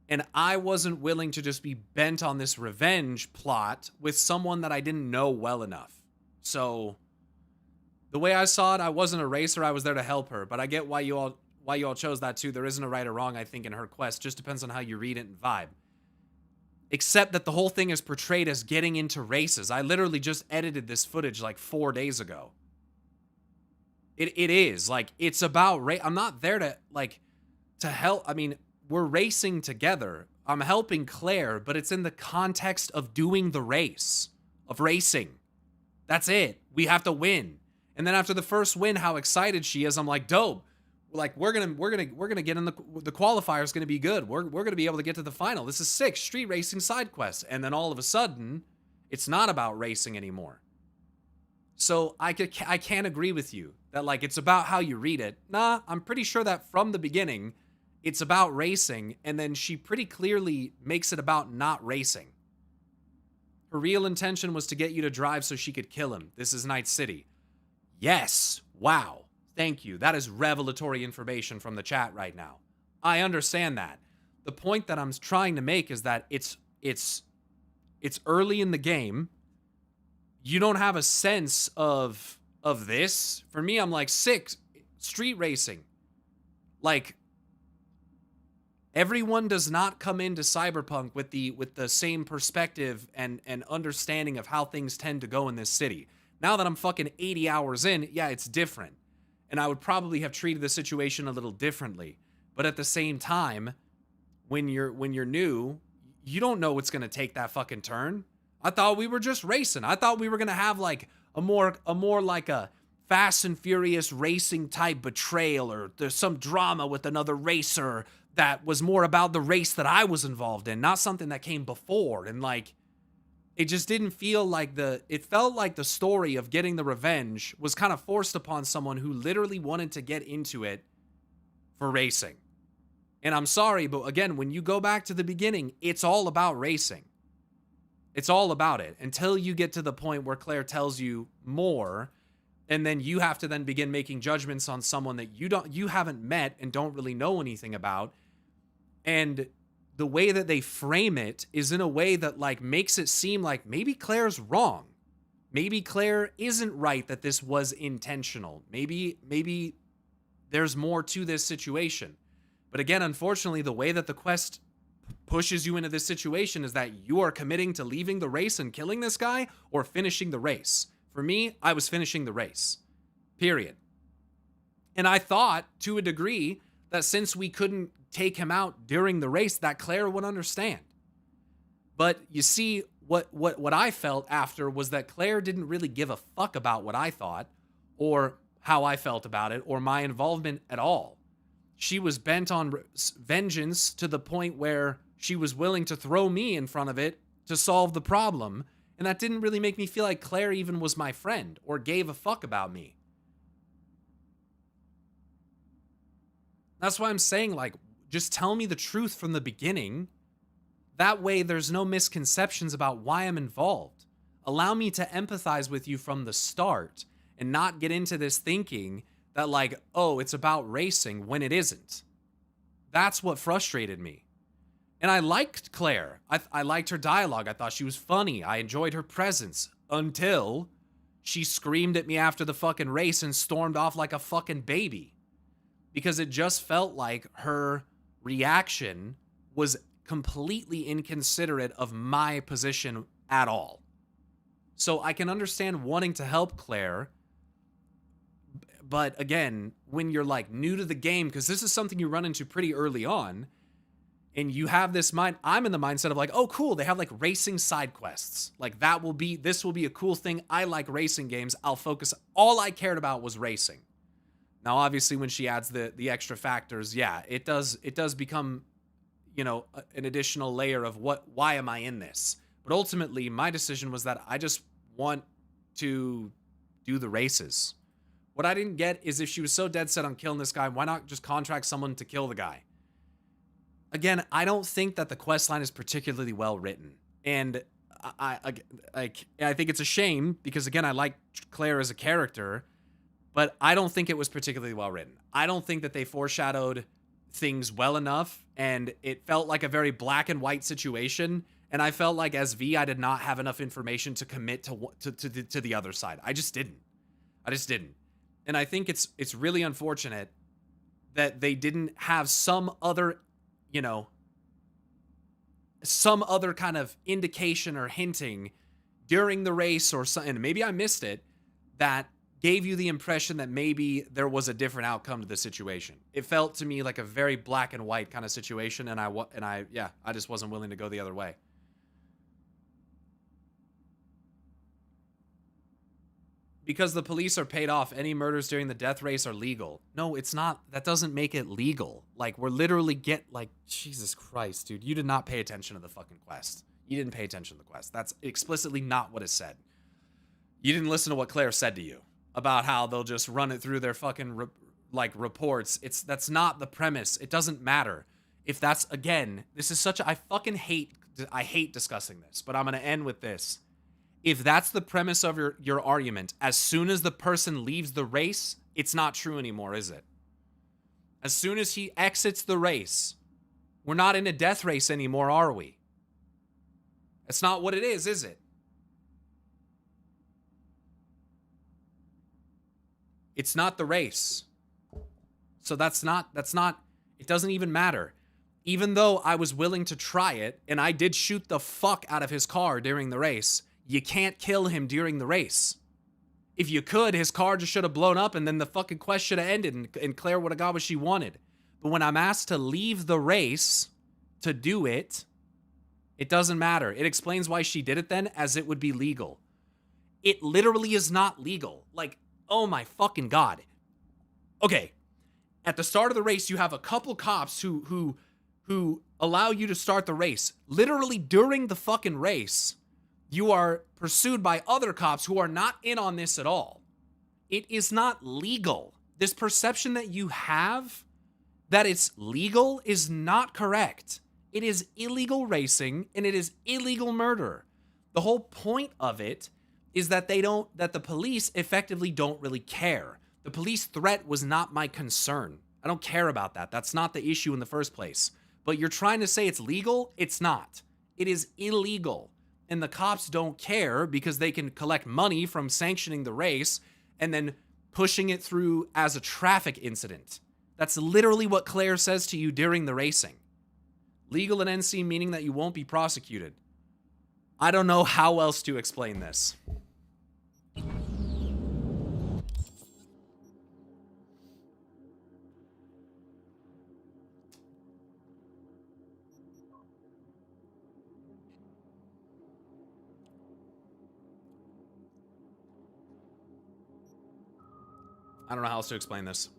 And I wasn't willing to just be bent on this revenge plot with someone that I didn't know well enough. So the way I saw it, I wasn't a racer, I was there to help her. But I get why you all chose that too. There isn't a right or wrong, I think, in her quest. Just depends on how you read it and vibe. Except that the whole thing is portrayed as getting into races. I literally just edited this footage like 4 days ago. It is like, it's about I'm not there to help. I mean, we're racing together. I'm helping Claire, but it's in the context of doing the race, of racing. That's it. We have to win. And then after the first win, how excited she is, I'm like, dope. Like, we're gonna get in the qualifier's gonna be good. We're gonna be able to get to the final. This is sick. Street racing side quest. And then all of a sudden, it's not about racing anymore. So I can't agree with you that like it's about how you read it. Nah, I'm pretty sure that from the beginning, it's about racing, and then she pretty clearly makes it about not racing. Her real intention was to get you to drive so she could kill him. This is Night City. Yes. Wow. Thank you. That is revelatory information from the chat right now. I understand that. The point that I'm trying to make is that it's early in the game. You don't have a sense of this. For me, I'm like, sick. Street racing. Like, everyone does not come into Cyberpunk with the same perspective and understanding of how things tend to go in this city. Now that I'm fucking 80 hours in, yeah, it's different. And I would probably have treated the situation a little differently. But at the same time, when you're new, you don't know what's gonna take that fucking turn. I thought we were just racing. I thought we were gonna have like a more like a Fast and Furious racing type betrayal, or there's some drama with another racer that was more about the race that I was involved in, not something that came before. And like, it just didn't feel like it felt like the story of getting the revenge was kind of forced upon someone who literally wanted to get into it for racing. And I'm sorry, but again, when you go back to the beginning, it's all about racing. It's all about it until you get to the point where Claire tells you more, and then you have to then begin making judgments on someone that you haven't met and don't really know anything about. And the way that they frame it is in a way that like makes it seem like maybe Claire's wrong. Maybe Claire isn't right that this was intentional. Maybe there's more to this situation. But again, unfortunately, the way that the quest pushes you into this situation is that you are committing to leaving the race and killing this guy or finishing the race. For me, I was finishing the race. Period. And I thought, to a degree, that since we couldn't take him out during the race, that Claire would understand. But you see, what I felt after was that Claire didn't really give a fuck about what I thought or how I felt about it or my involvement at all. She was bent on vengeance to the point where she was willing to throw me in front of it to solve the problem. And that didn't really make me feel like Claire even was my friend or gave a fuck about me. That's why I'm saying, like, just tell me the truth from the beginning. That way there's no misconceptions about why I'm involved. Allow me to empathize with you from the start and not get into this thinking that like, oh, it's about racing when it isn't. That's what frustrated me. And I liked Claire. I liked her dialogue. I thought she was funny. I enjoyed her presence until she screamed at me after the fucking race and stormed off like a fucking baby. Because it just felt like her reaction was completely inconsiderate of my position at all. So I can understand wanting to help Claire. But again, when you're like new to the game, because this is something you run into pretty early on, and you have this mind, I'm in the mindset of like, oh, cool, they have like racing side quests. Like this will be a cool thing. I like racing games. I'll focus. All I cared about was racing. Now, obviously, when she adds the extra factors, yeah, it does become, you know, an additional layer of why am I in this? But ultimately, my decision was that I just want to do the races. What I didn't get is if she was so dead set on killing this guy, why not just contract someone to kill the guy? Again, I don't think that the quest line is particularly well written. And I think it's a shame because, again, I like Claire as a character, but I don't think it was particularly well written. I don't think that they foreshadowed things well enough, and it felt like a very black and white situation. And I felt like as V, I did not have enough information to commit to the other side. I just didn't. And I think it's really unfortunate that they didn't have some other, you know, some other kind of indication or hinting during the race or something. And maybe I missed it, that gave you the impression that maybe there was a different outcome to the situation. It felt to me like a very black and white kind of situation, and I just wasn't willing to go the other way. Because the police are paid off, any murders during the death race are legal. No, it's not. That doesn't make it legal. Like, we're literally Jesus Christ, dude. You did not pay attention to the fucking quest. You didn't pay attention to the quest. That's explicitly not what is said. You didn't listen to what Claire said to you about how they'll just run it through their fucking reports. That's not the premise. It doesn't matter. If that's, again, this is such a, I hate discussing this, but I'm going to end with this. If that's the premise of your argument, as soon as the person leaves the race, it's not true anymore, is it? As soon as he exits the race, we're not in a death race anymore, are we? That's not what it is it? It's not the race. So that's not, it doesn't even matter. Even though I was willing to try it, and I did shoot the fuck out of his car during the race, you can't kill him during the race. If you could, his car just should have blown up and then the fucking quest should have ended and Claire would have got what she wanted. But when I'm asked to leave the race to do it, it doesn't matter. It explains why she did it then, as it would be legal. It literally is not legal. Like, oh my fucking God. Okay, at the start of the race, you have a couple cops who allow you to start the race. Literally during the fucking race, you are pursued by other cops who are not in on this at all. It is not legal. This perception that you have that it's legal is not correct. It is illegal racing and it is illegal murder. The whole point of it is that that the police effectively don't really care. The police threat was not my concern. I don't care about that. That's not the issue in the first place. But you're trying to say it's legal? It's not. It is illegal. And the cops don't care because they can collect money from sanctioning the race and then pushing it through as a traffic incident. That's literally what Claire says to you during the racing. Legal and NC meaning that you won't be prosecuted. I don't know how else to explain this. I don't know how else to explain this.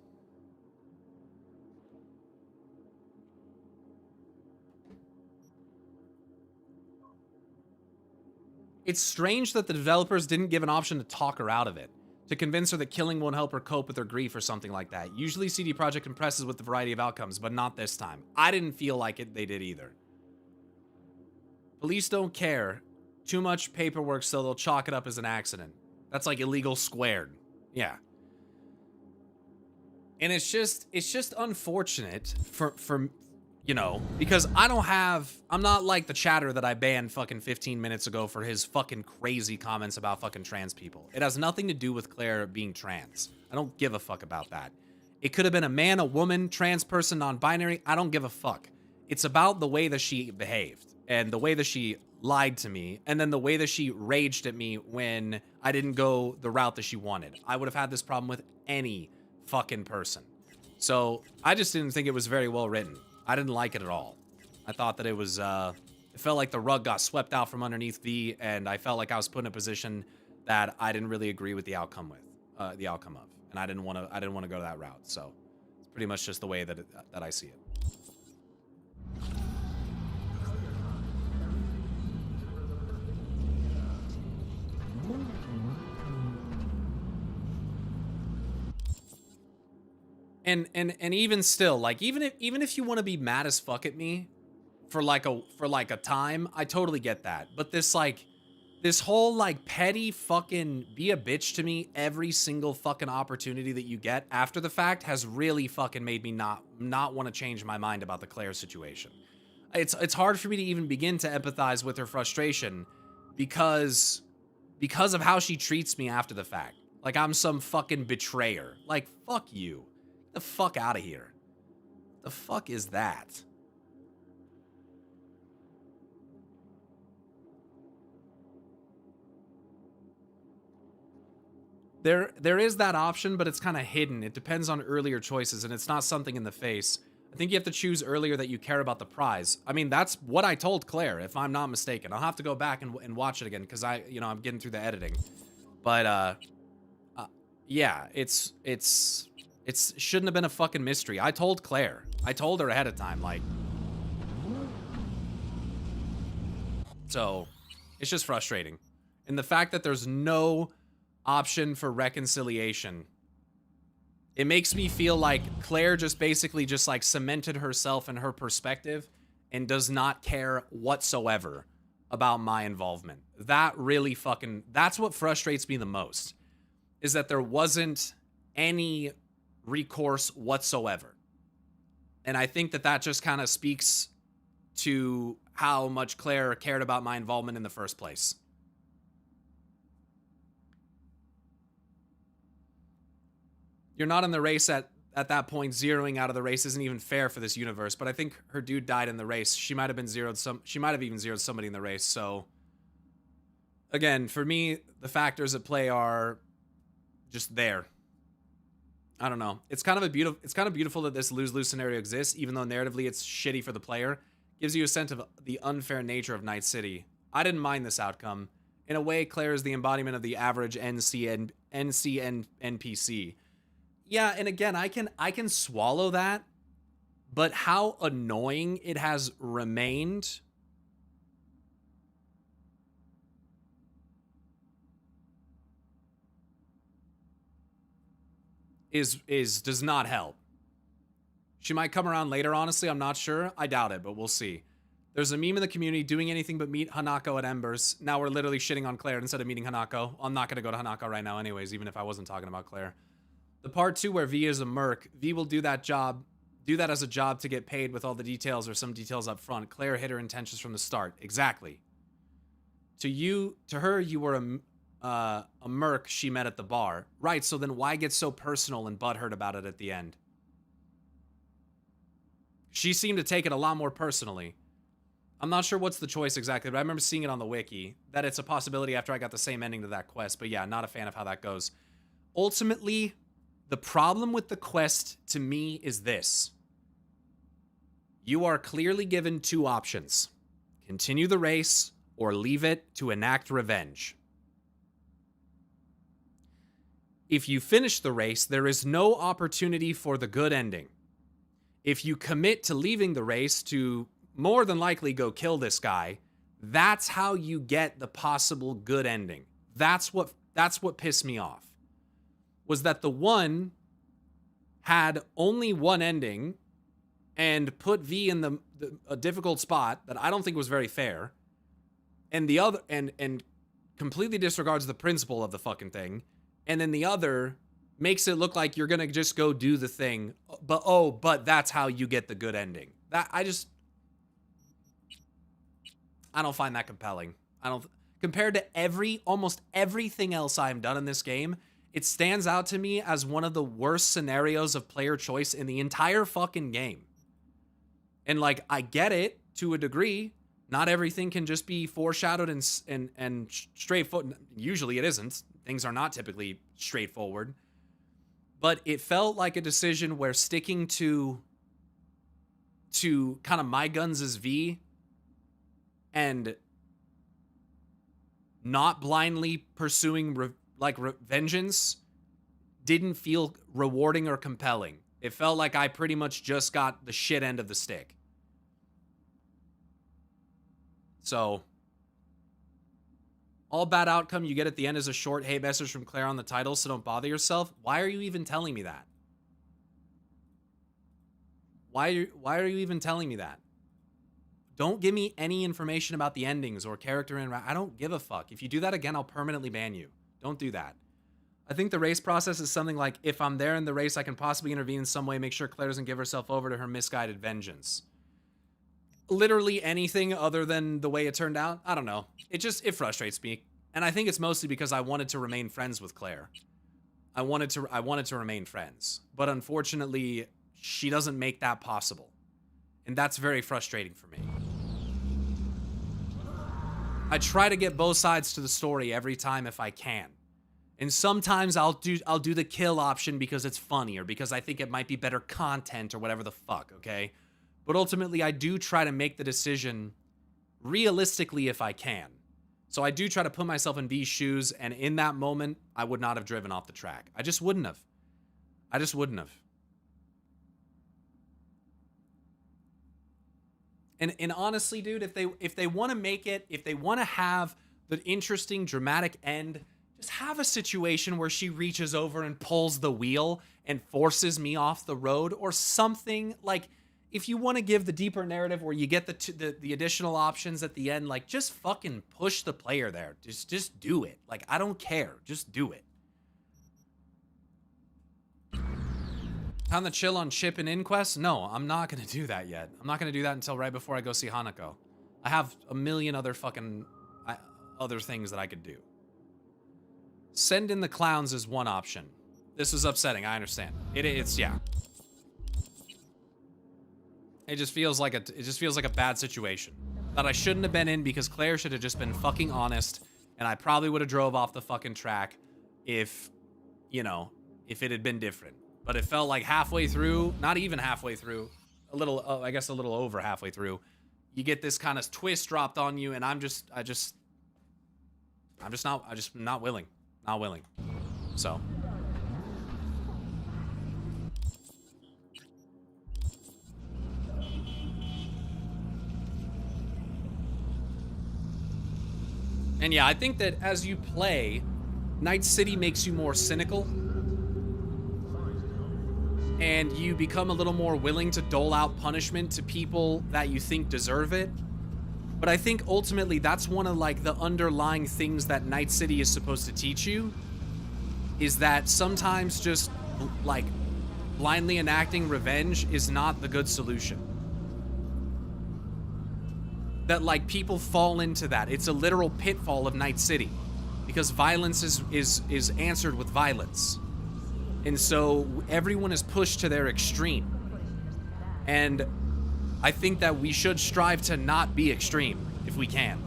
It's strange that the developers didn't give an option to talk her out of it, to convince her that killing won't help her cope with her grief or something like that. Usually CD Projekt impresses with the variety of outcomes, but not this time. I didn't feel like they did either. Police don't care. Too much paperwork, so they'll chalk it up as an accident. That's like illegal squared. Yeah. And it's just unfortunate for you know, because I'm not like the chatter that I banned fucking 15 minutes ago for his fucking crazy comments about fucking trans people. It has nothing to do with Claire being trans. I don't give a fuck about that. It could have been a man, a woman, trans person, non-binary. I don't give a fuck. It's about the way that she behaved and the way that she lied to me and then the way that she raged at me when I didn't go the route that she wanted. I would have had this problem with any fucking person. So I just didn't think it was very well written. I didn't like it at all. I thought that it was, it felt like the rug got swept out from underneath V, and I felt like I was put in a position that I didn't really agree with the outcome of, and I didn't want to go that route. So it's pretty much just the way that I see it. And even still, like even if you want to be mad as fuck at me for like a time, I totally get that. But this whole like petty fucking be a bitch to me every single fucking opportunity that you get after the fact has really fucking made me not want to change my mind about the Claire situation. It's hard for me to even begin to empathize with her frustration because of how she treats me after the fact. Like I'm some fucking betrayer. Like fuck you. Get the fuck out of here. The fuck is that? There is that option, but it's kind of hidden. It depends on earlier choices, and it's not something in the face. I think you have to choose earlier that you care about the prize. I mean, that's what I told Claire, if I'm not mistaken. I'll have to go back and watch it again, because I'm getting through the editing. But, yeah, it shouldn't have been a fucking mystery. I told Claire. I told her ahead of time, like. So, it's just frustrating. And the fact that there's no option for reconciliation, it makes me feel like Claire just basically just like cemented herself in her perspective and does not care whatsoever about my involvement. That really fucking, that's what frustrates me the most, is that there wasn't any recourse whatsoever. And I think that just kind of speaks to how much Claire cared about my involvement in the first place. You're not in the race at that point. Zeroing out of the race isn't even fair for this universe, but I think her dude died in the race. She might have been zeroed she might have even zeroed somebody in the race. So again, for me, the factors at play are just there. I don't know. It's kind of beautiful that this lose-lose scenario exists, even though narratively it's shitty for the player. Gives you a sense of the unfair nature of Night City. I didn't mind this outcome. In a way, Claire is the embodiment of the average NC NPC. Yeah, and again, I can swallow that, but how annoying it has remained does not help. She might come around later, honestly. I'm not sure. I doubt it, but we'll see. There's a meme in the community doing anything but meet Hanako at Embers. Now we're literally shitting on Claire instead of meeting Hanako. I'm not going to go to Hanako right now anyways, even if I wasn't talking about Claire. The part 2 where V is a merc. V will do that as a job to get paid with all the details or some details up front. Claire hid her intentions from the start. Exactly. To her, you were a merc she met at the bar. Right, so then why get so personal and butthurt about it at the end? She seemed to take it a lot more personally. I'm not sure what's the choice exactly, but I remember seeing it on the wiki, that it's a possibility after I got the same ending to that quest. But yeah, not a fan of how that goes. Ultimately, the problem with the quest to me is this. You are clearly given 2 options. Continue the race or leave it to enact revenge. If you finish the race, there is no opportunity for the good ending. If you commit to leaving the race to more than likely go kill this guy, that's how you get the possible good ending. That's what pissed me off. Was that the one had only one ending and put V in a difficult spot that I don't think was very fair, and the other and completely disregards the principle of the fucking thing, and then the other makes it look like you're gonna just go do the thing, but that's how you get the good ending. That I don't find that compelling. Compared to almost everything else I've done in this game, it stands out to me as one of the worst scenarios of player choice in the entire fucking game. And like, I get it to a degree. Not everything can just be foreshadowed and straightforward. Usually it isn't. Things are not typically straightforward. But it felt like a decision where sticking to kind of my guns as V and not blindly pursuing vengeance didn't feel rewarding or compelling. It felt like I pretty much just got the shit end of the stick. So, all bad outcome you get at the end is a short hey message from Claire on the title, so don't bother yourself. Why are you even telling me that? Why are you even telling me that? Don't give me any information about the endings or character interaction. I don't give a fuck. If you do that again, I'll permanently ban you. Don't do that. I think the race process is something like, if I'm there in the race, I can possibly intervene in some way, make sure Claire doesn't give herself over to her misguided vengeance. Literally anything other than the way it turned out, I don't know. It frustrates me. And I think it's mostly because I wanted to remain friends with Claire. I wanted to remain friends. But unfortunately, she doesn't make that possible. And that's very frustrating for me. I try to get both sides to the story every time if I can. And sometimes I'll do the kill option because it's funny or because I think it might be better content or whatever the fuck, okay? But ultimately, I do try to make the decision realistically if I can. So I do try to put myself in V's shoes, and in that moment, I would not have driven off the track. I just wouldn't have. I just wouldn't have. And honestly, dude, if they want to make it, if they want to have the interesting, dramatic end, just have a situation where she reaches over and pulls the wheel and forces me off the road or something. Like, if you want to give the deeper narrative where you get the additional options at the end, like, just fucking push the player there. Just do it. Like, I don't care. Just do it. Time to chill on Chip and Inquest? No, I'm not going to do that yet. I'm not going to do that until right before I go see Hanako. I have a million other fucking other things that I could do. Send in the clowns is one option. This is upsetting, I understand. It's yeah. It just feels like a bad situation that I shouldn't have been in because Claire should have just been fucking honest, and I probably would have drove off the fucking track if it had been different. But it felt like halfway through, not even halfway through, I guess a little over halfway through, you get this kind of twist dropped on you, and I'm just not willing. Not willing. So. And yeah, I think that as you play, Night City makes you more cynical. and you become a little more willing to dole out punishment to people that you think deserve it. But I think ultimately that's one of like the underlying things that Night City is supposed to teach you, is that sometimes just like blindly enacting revenge is not the good solution. That like people fall into that. It's a literal pitfall of Night City, because violence is answered with violence. And so everyone is pushed to their extreme. And I think that we should strive to not be extreme if we can.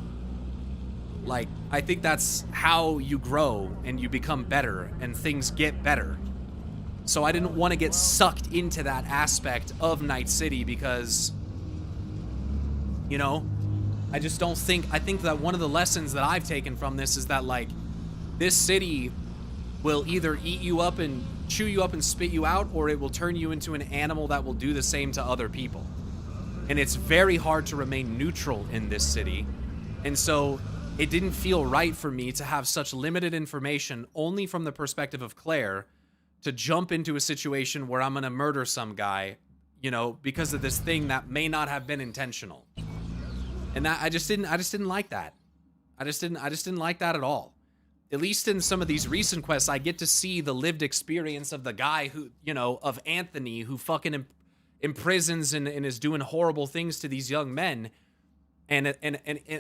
Like, I think that's how you grow and you become better and things get better. So I didn't want to get sucked into that aspect of Night City because, you know, I just don't think, I think that one of the lessons that I've taken from this is that, like, this city will either eat you up and chew you up and spit you out, or it will turn you into an animal that will do the same to other people. And it's very hard to remain neutral in this city. And so it didn't feel right for me to have such limited information only from the perspective of Claire to jump into a situation where I'm going to murder some guy, you know, because of this thing that may not have been intentional. And that I just didn't like that. I just didn't like that at all. At least in some of these recent quests, I get to see the lived experience of the guy who, you know, of Anthony, who fucking imprisons and is doing horrible things to these young men. And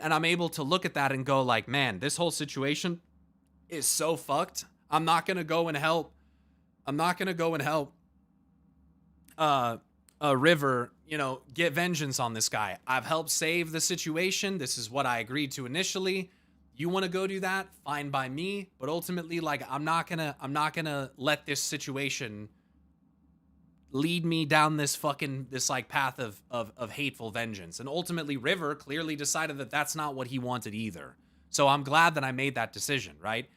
I'm able to look at that and go like, man, this whole situation is so fucked. I'm not going to go and help. River, you know, get vengeance on this guy. I've helped save the situation. This is what I agreed to initially. You want to go do that? Fine by me. But ultimately, like, I'm not gonna let this situation lead me down this like path of hateful vengeance. And ultimately, River clearly decided that that's not what he wanted either. So I'm glad that I made that decision, right?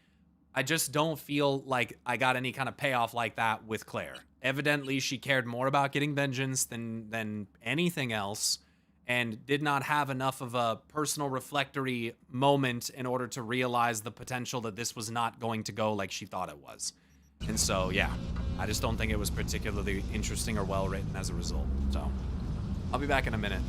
I just don't feel like I got any kind of payoff like that with Claire. Evidently, she cared more about getting vengeance than anything else, and did not have enough of a personal reflectory moment in order to realize the potential that this was not going to go like she thought it was. And so, yeah, I just don't think it was particularly interesting or well written as a result. So, I'll be back in a minute.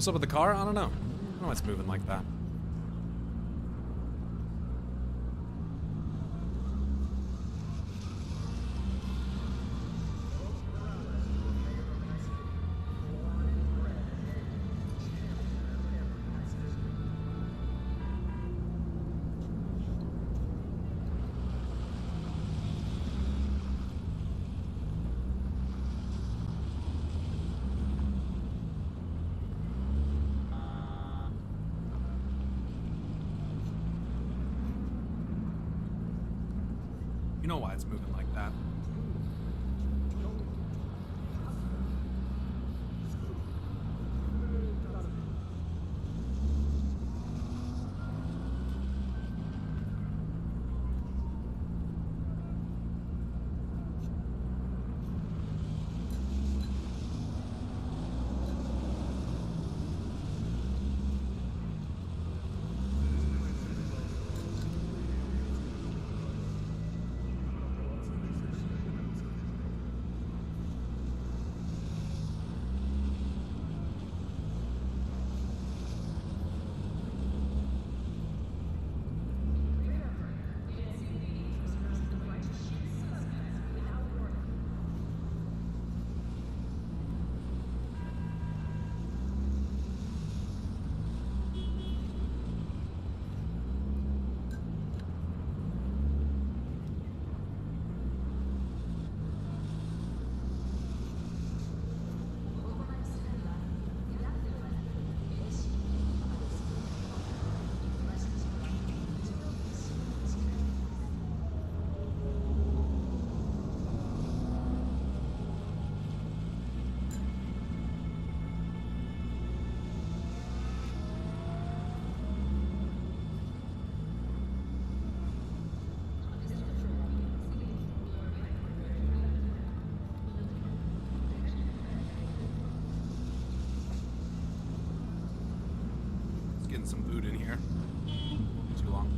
What's up with the car? I don't know. I don't know why it's moving like that. You know why it's moving like that. Getting some food in here. Too long.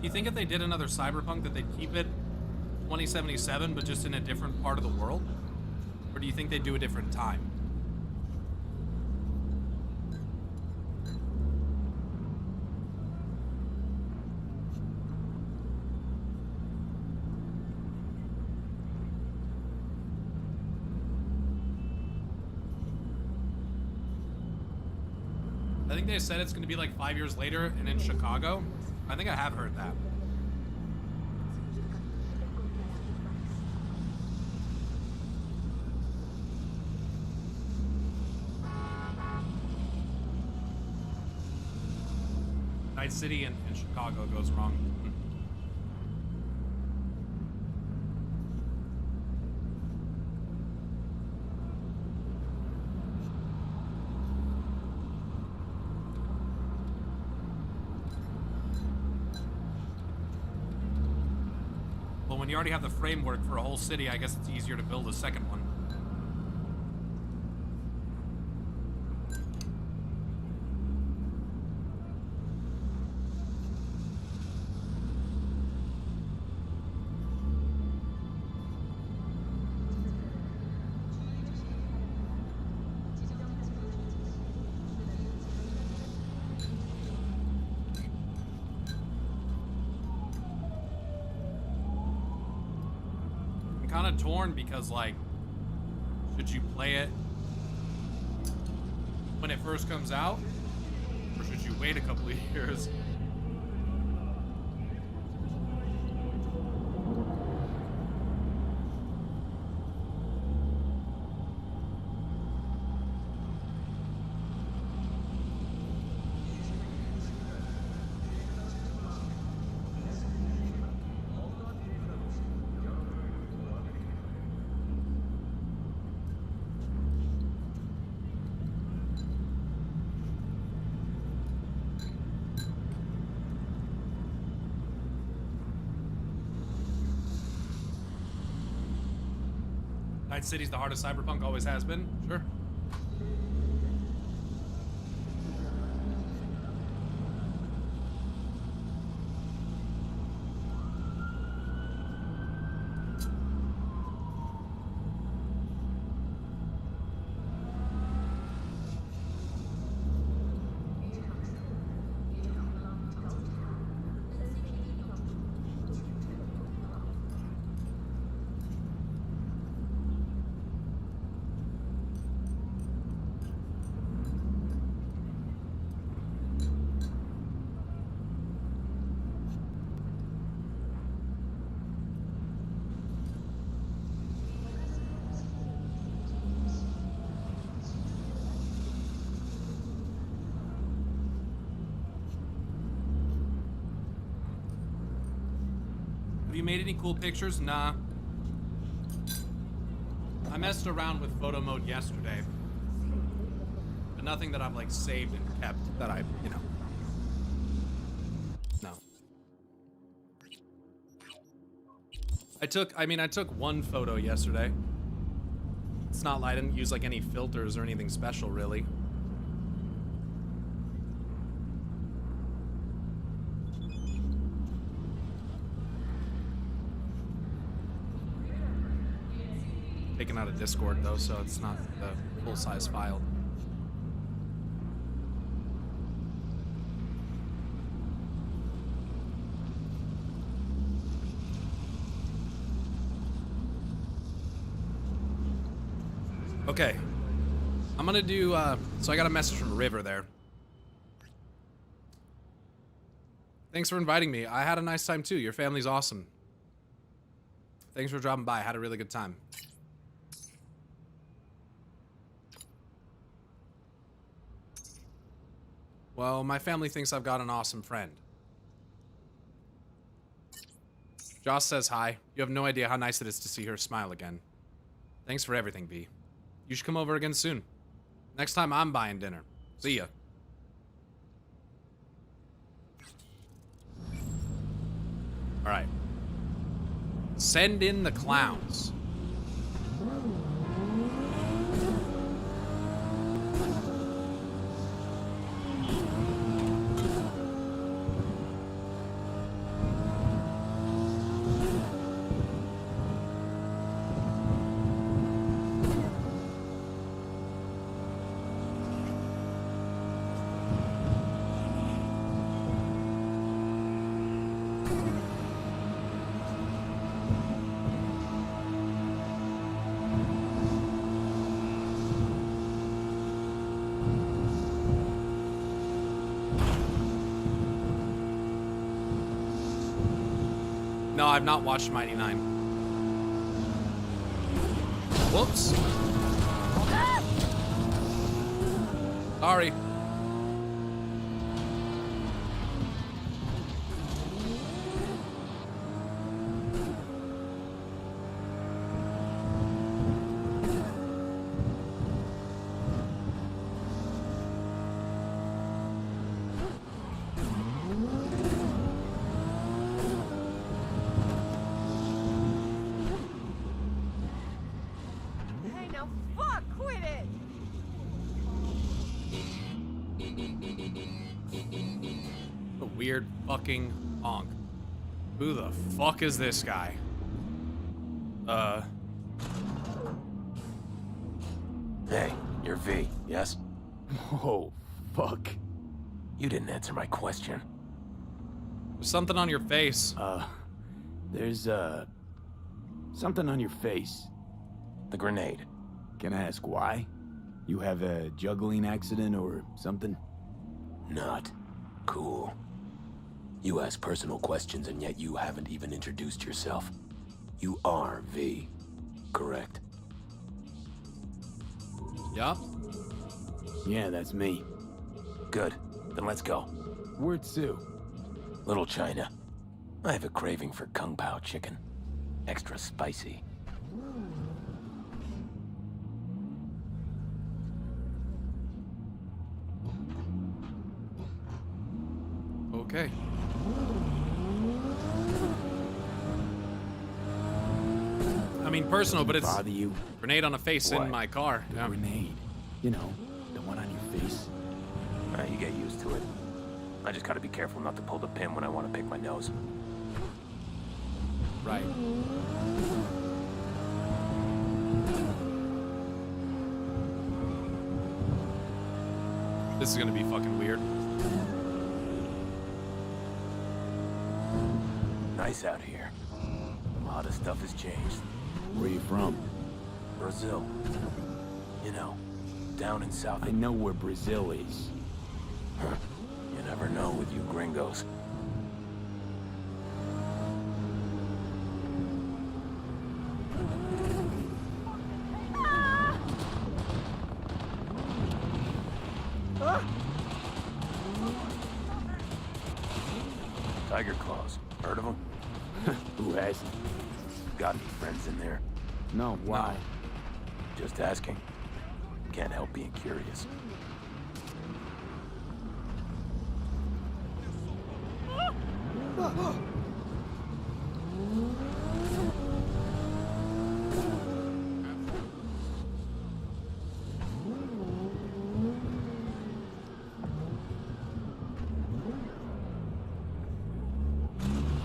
You think if they did another Cyberpunk that they'd keep it 2077 but just in a different part of the world? Or do you think they'd do a different time? I think they said it's going to be like 5 years later and in Chicago. I think I have heard that. Night City and Chicago goes wrong. When you already have the framework for a whole city, I guess it's easier to build a second one. Kind of torn because, like, should you play it when it first comes out, or should you wait a couple of years? Night City's the heart of Cyberpunk, always has been. Sure. Have you made any cool pictures? Nah. I messed around with photo mode yesterday. But nothing that I've like saved and kept that I, you know. No. I took one photo yesterday. It's not like I didn't use like any filters or anything special really. Taken out of Discord though, so it's not the full-size file. Okay, I'm gonna do, so I got a message from River there. Thanks for inviting me. I had a nice time too. Your family's awesome. Thanks for dropping by. I had a really good time. Well, my family thinks I've got an awesome friend. Joss says hi. You have no idea how nice it is to see her smile again. Thanks for everything, V. You should come over again soon. Next time I'm buying dinner. See ya. Alright. Send in the clowns. No, I've not watched Mighty Nine. Whoops. Sorry. Weird fucking honk. Who the fuck is this guy? Hey, you're V, yes? Oh, fuck. You didn't answer my question. There's something on your face. There's, something on your face. The grenade. Can I ask why? You have a juggling accident or something? Not cool. You ask personal questions and yet you haven't even introduced yourself. You are V, correct? Yup. Yeah, that's me. Good. Then let's go. Where to? Little China. I have a craving for Kung Pao chicken. Extra spicy. Okay. I mean, personal, but it's bother you? Grenade on a face What? in my car. The grenade. You know, the one on your face. You get used to it. I just gotta be careful not to pull the pin when I want to pick my nose. Right. This is gonna be fucking weird. Nice out here. A lot of stuff has changed. Where you from? Brazil. You know, down in South... I know where Brazil is. Huh. You never know with you gringos. Tiger claws. Heard of them? Who hasn't? Got any friends in there? No, why? Just asking. Can't help being curious.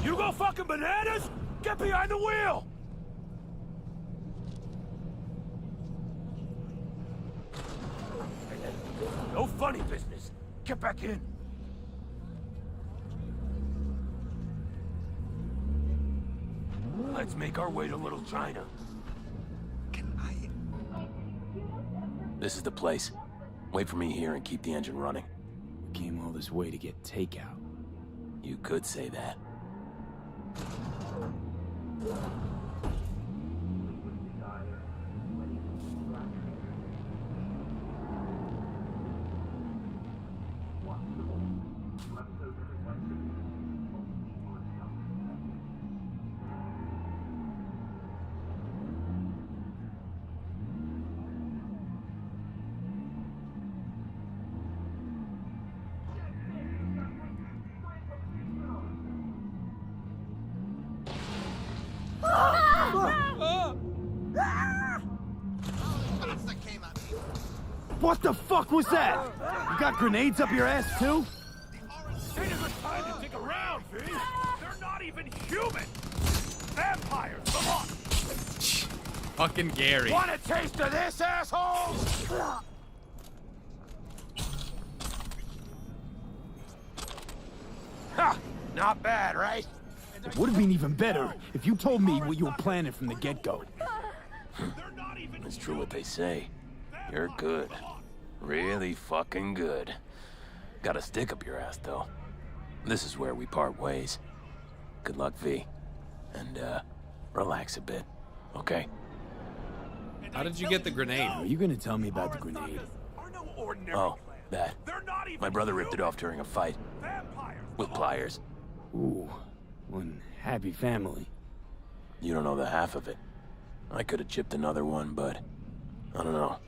You go fucking bananas? Get behind the wheel! No funny business. Get back in. Let's make our way to Little China. This is the place. Wait for me here and keep the engine running. We came all this way to get takeout. You could say that. What the fuck was that? You got grenades up your ass too? Ain't a good time to dig around, V. They're not even human. Vampires, come on. Fucking Gary. Want a taste of this, assholes? Ha! Not bad, right? Would have been even better if you told me what you were planning from the get-go. It's true what they say. You're good. Really fucking good. Got a stick up your ass, though. This is where we part ways. Good luck, V. And, relax a bit, okay? How did you get the grenade? Are you gonna tell me about the grenade? Oh, that. My brother ripped it off during a fight. With pliers. Ooh, one happy family. You don't know the half of it. I could have chipped another one, but I don't know.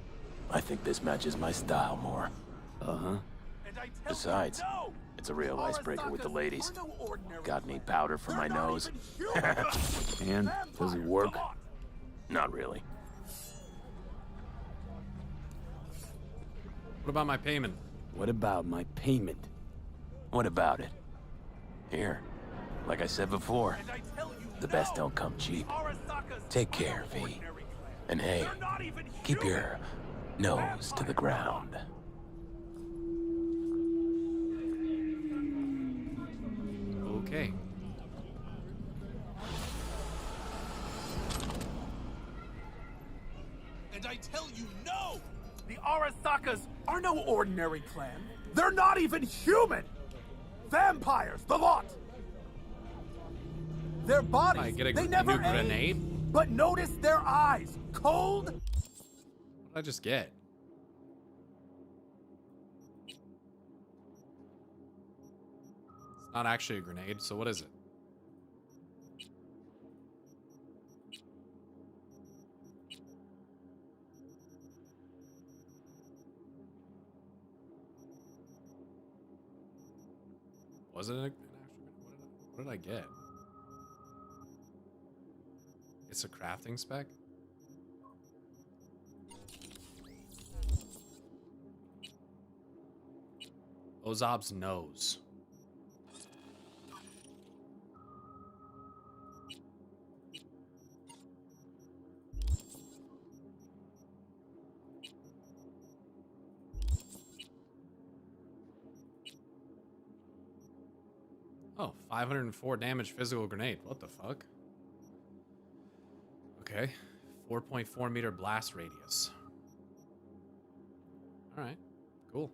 I think this matches my style more. Uh-huh. Besides, it's a real icebreaker with the ladies. Got any powder for my nose? And does it work? Not really. What about my payment? What about my payment? What about it? Here, like I said before, the best don't come cheap. Take care, V. And hey, keep your nose to the ground. Okay. And I tell you, no! The Arasakas are no ordinary clan. They're not even human! Vampires, the lot! Their bodies, I get a they never new grenade? age. But notice their eyes, cold. What did I just get? It's not actually a grenade, so what is it? Was it an actual grenade? What did I get? It's a crafting spec? Ozob's nose. Oh, 504 damage physical grenade. What the fuck? Okay. 4.4 meter blast radius. Alright. Cool.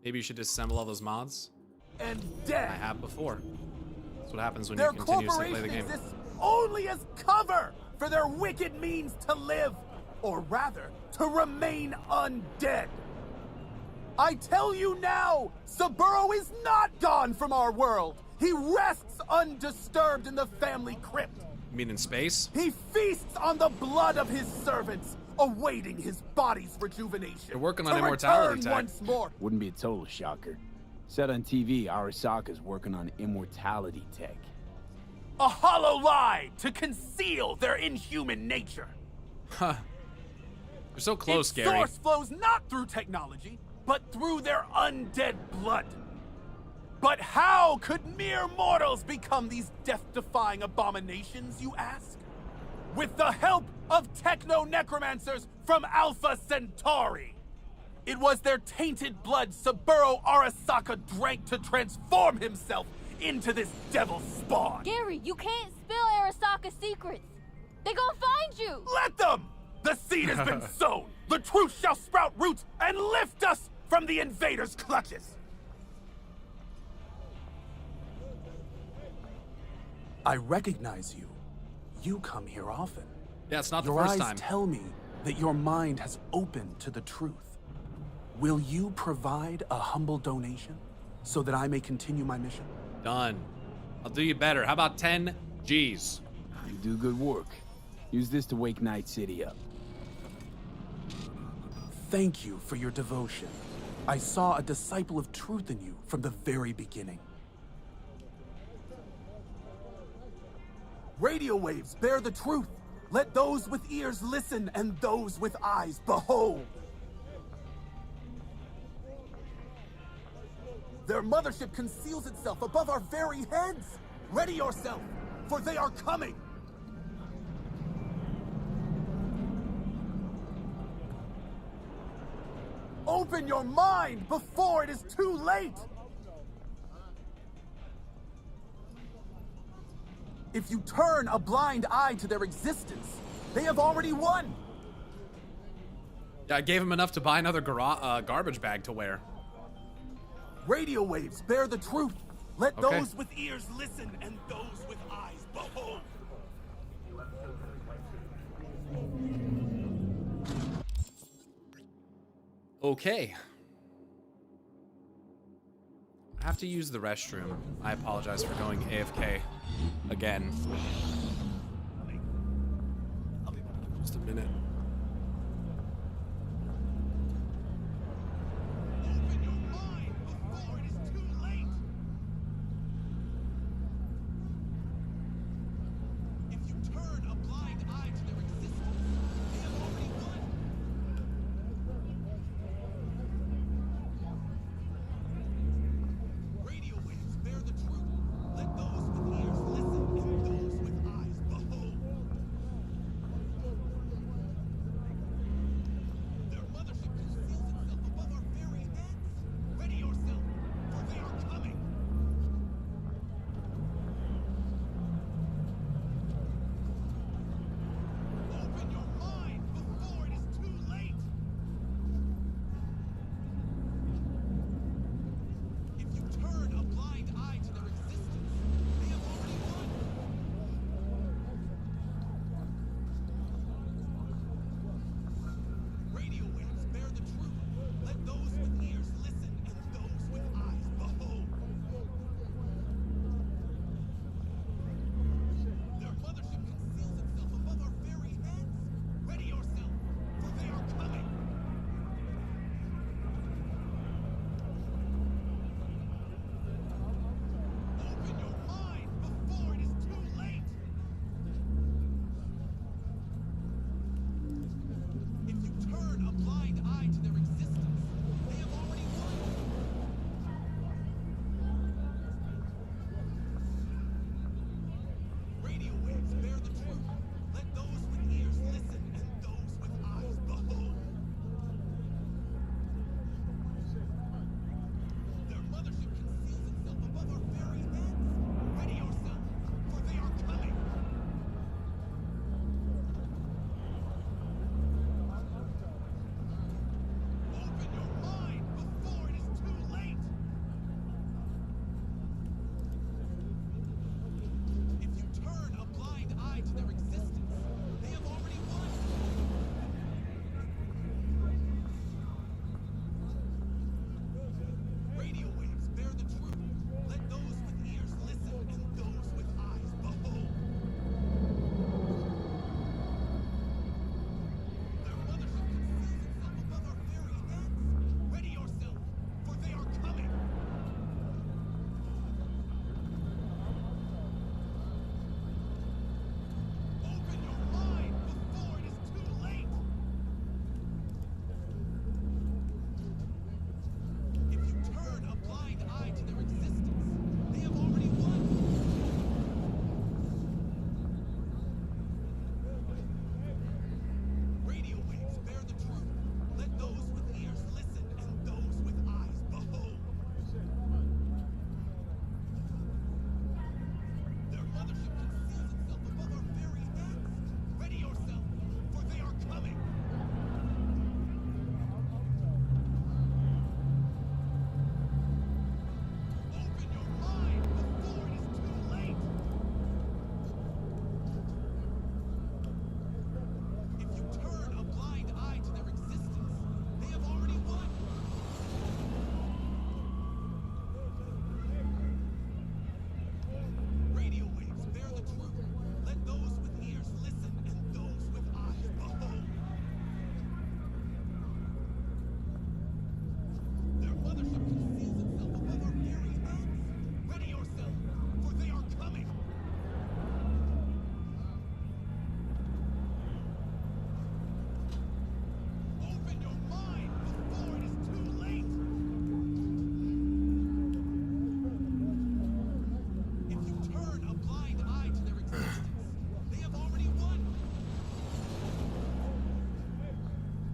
Maybe you should disassemble all those mods? And dead. I have before. That's what happens when Their you continuously play the corporation game. exists only as cover for their wicked means to live, or rather, to remain undead. I tell you now, Saburo is not gone from our world. He rests undisturbed in the family crypt. You mean in space? He feasts on the blood of his servants, awaiting his body's rejuvenation. They're working on immortality tech. Once more. Wouldn't be a total shocker. Said on TV, Arasaka's working on immortality tech. A hollow lie to conceal their inhuman nature. Huh. You're so close, Its Gary. source flows not through technology, but through their undead blood. But how could mere mortals become these death-defying abominations, you ask? With the help of techno-necromancers from Alpha Centauri. It was their tainted blood Saburo Arasaka drank to transform himself into this devil spawn. Gary, you can't spill Arasaka's secrets. They gonna find you. Let them! The seed has been sown. The truth shall sprout roots and lift us from the invaders' clutches. I recognize you. You come here often. Yeah, it's not the Your first eyes time. tell me that your mind has opened to the truth. Will you provide a humble donation so that I may continue my mission? Done. I'll do you better. How about 10 G's? You do good work. Use this to wake Night City up. Thank you for your devotion. I saw a disciple of truth in you from the very beginning. Radio waves bear the truth. Let those with ears listen and those with eyes behold. Their mothership conceals itself above our very heads. Ready yourself, for they are coming. Open your mind before it is too late. If you turn a blind eye to their existence, they have already won. Yeah, I gave him enough to buy another garbage bag to wear. Radio waves bear the truth. Let Okay. those with ears listen and those with eyes behold. Okay. I have to use the restroom. I apologize for going AFK again. Just a minute.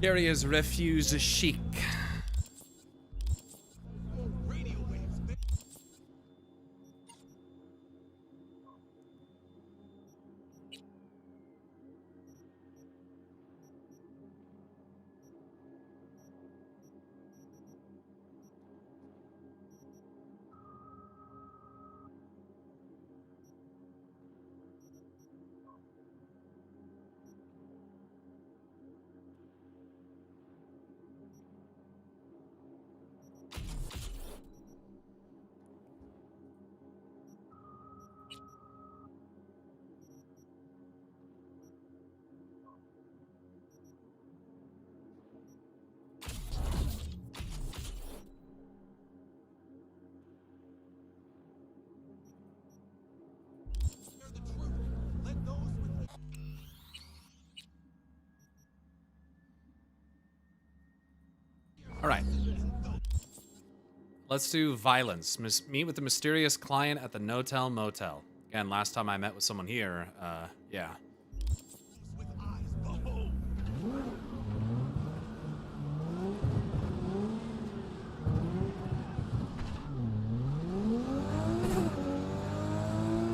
Gary's refuse chic. All right. Let's do violence. Meet with the mysterious client at the No-Tell Motel. Again, last time I met with someone here, yeah.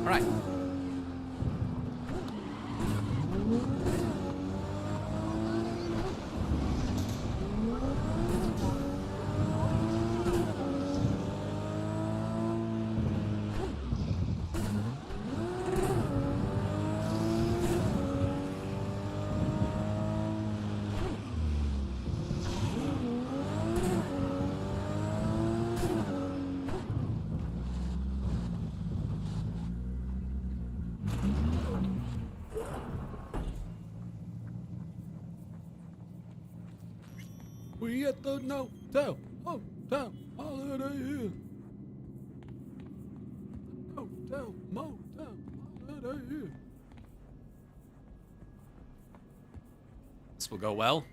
All right. We at the No-Tell Motel Holiday Inn. No-Tell Motel Holiday Inn. This will go well.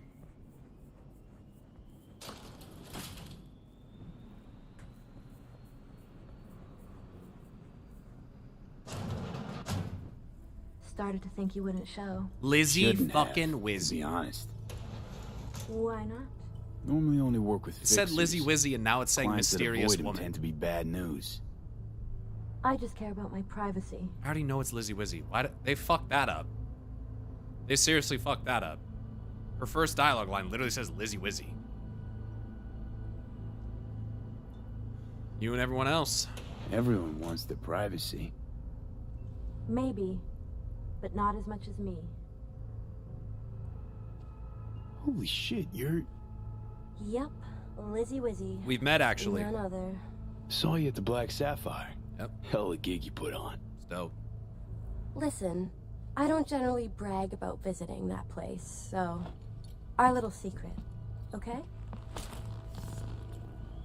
Started to think you wouldn't show. Lizzie fucking Wizzy. To be honest. Why not? Normally only work with It said Lizzie Wizzy and now it's saying Clients that mysterious avoid him woman. tend to be bad news. I just care about my privacy. I already know it's Lizzie Wizzy. Why they fucked that up? They seriously fucked that up. Her first dialogue line literally says Lizzie Wizzy. You and everyone else. Everyone wants their privacy. Maybe, but not as much as me. Holy shit, you're... Yep, Lizzie Wizzy. We've met, actually. None other. Saw you at the Black Sapphire. Yep. Hell of a gig you put on. It's dope. Listen, I don't generally brag about visiting that place, so... Our little secret, okay?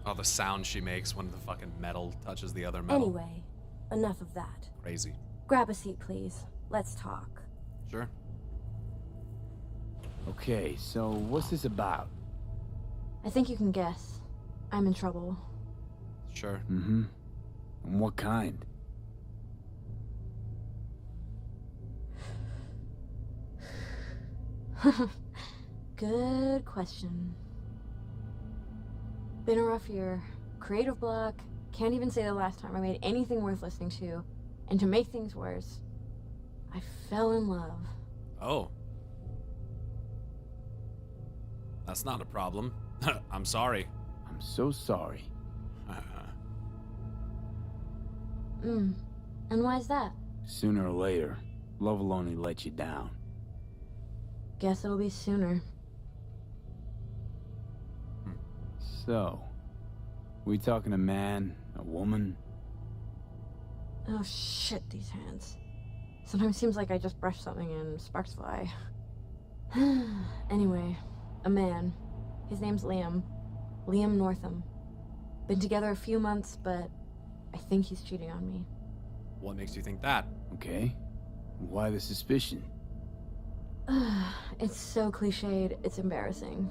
Oh, the sound she makes when the fucking metal touches the other metal. Anyway, enough of that. Crazy. Grab a seat, please. Let's talk. Sure. Okay, so what's this about? I think you can guess. I'm in trouble. Sure. Mm-hmm. And what kind? Good question. Been a rough year. Creative block. Can't even say the last time I made anything worth listening to. And to make things worse, I fell in love. Oh. That's not a problem. I'm sorry. I'm so sorry. And why's that? Sooner or later, love will only let you down. Guess it'll be sooner. So, we talking a man, a woman? Oh shit, these hands. Sometimes seems like I just brush something and sparks fly. Anyway, a man. His name's Liam. Liam Northam. Been together a few months, but I think he's cheating on me. What makes you think that? Okay. Why the suspicion? It's so cliched, it's embarrassing.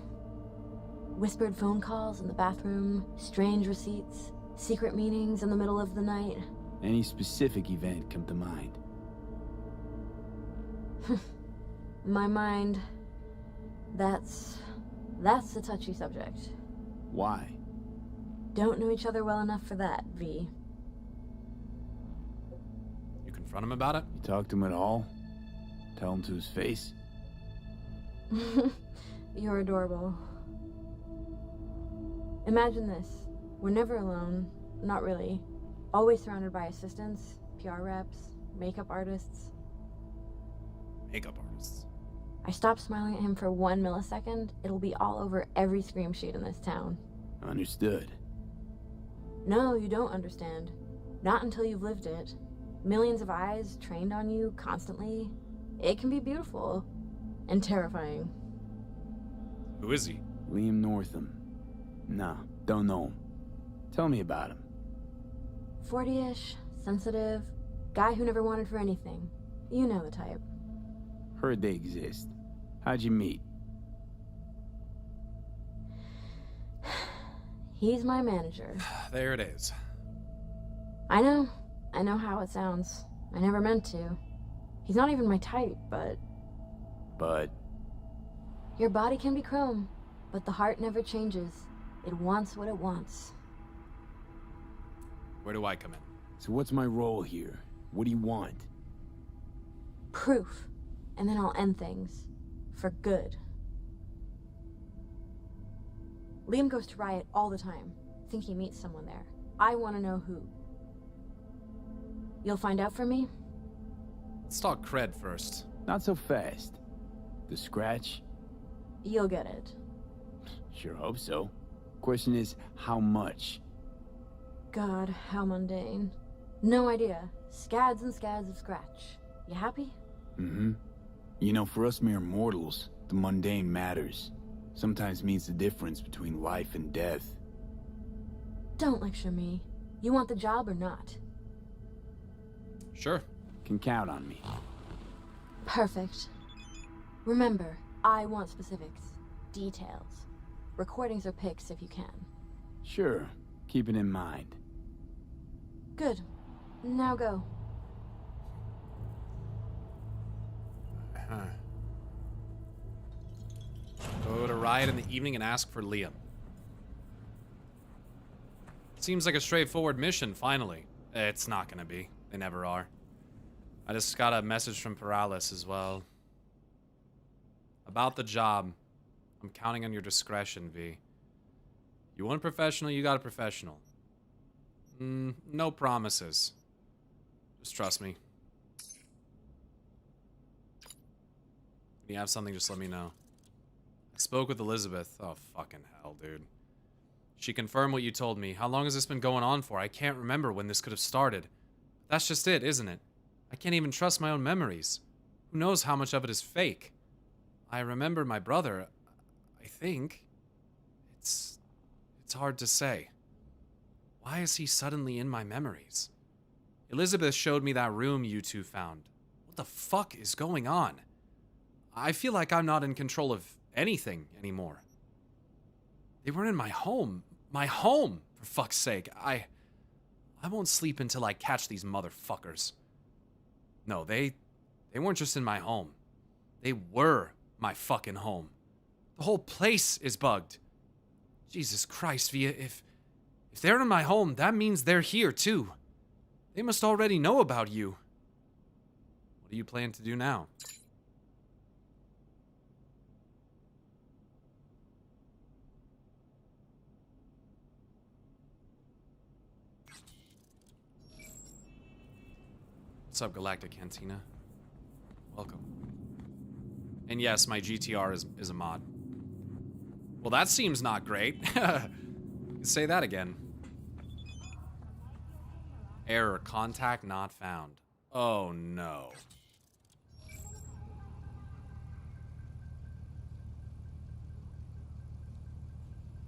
Whispered phone calls in the bathroom, strange receipts, secret meetings in the middle of the night. Any specific event come to mind? My mind, that's That's a touchy subject. Why? Don't know each other well enough for that, V. You confront him about it? You talk to him at all? Tell him to his face? You're adorable. Imagine this. We're never alone. Not really. Always surrounded by assistants, PR reps, makeup artists. Makeup artists. I stop smiling at him for 1 millisecond, it'll be all over every scream sheet in this town. Understood. No, you don't understand. Not until you've lived it. Millions of eyes trained on you constantly. It can be beautiful and terrifying. Who is he? Liam Northam. Nah, don't know him. Tell me about him. 40-ish, sensitive, guy who never wanted for anything. You know the type. Heard they exist. How'd you meet? He's my manager. There it is. I know how it sounds. I never meant to. He's not even my type, but... But? Your body can be chrome, but the heart never changes. It wants what it wants. Where do I come in? So what's my role here? What do you want? Proof. And then I'll end things. For good. Liam goes to Riot all the time. Think he meets someone there. I want to know who. You'll find out for me? Let's talk cred first. Not so fast. The scratch? You'll get it. Sure hope so. Question is, how much? God, how mundane. No idea. Scads and scads of scratch. You happy? Mm-hmm. You know, for us mere mortals, the mundane matters. Sometimes means the difference between life and death. Don't lecture me. You want the job or not? Sure. Can count on me. Perfect. Remember, I want specifics. Details. Recordings or pics if you can. Sure. Keep it in mind. Good. Now go. Go to Riot in the evening and ask for Liam. Seems like a straightforward mission, finally. It's not gonna be. They never are. I just got a message from Paralis as well. About the job. I'm counting on your discretion, V. You want a professional, you got a professional. No promises. Just trust me. If you have something, just let me know. I spoke with Elizabeth. Oh, fucking hell, dude. She confirmed what you told me. How long has this been going on for? I can't remember when this could have started. That's just it, isn't it? I can't even trust my own memories. Who knows how much of it is fake? I remember my brother. I think. It's hard to say. Why is he suddenly in my memories? Elizabeth showed me that room you two found. What the fuck is going on? I feel like I'm not in control of anything anymore. They were in my home. My home, for fuck's sake. I won't sleep until I catch these motherfuckers. No, they weren't just in my home. They were my fucking home. The whole place is bugged. Jesus Christ, Via, if they're in my home, that means they're here too. They must already know about you. What do you plan to do now? What's up, Galactic Cantina? Welcome. And yes, my GTR is a mod. Well, that seems not great. Say that again. Error, contact not found. Oh no.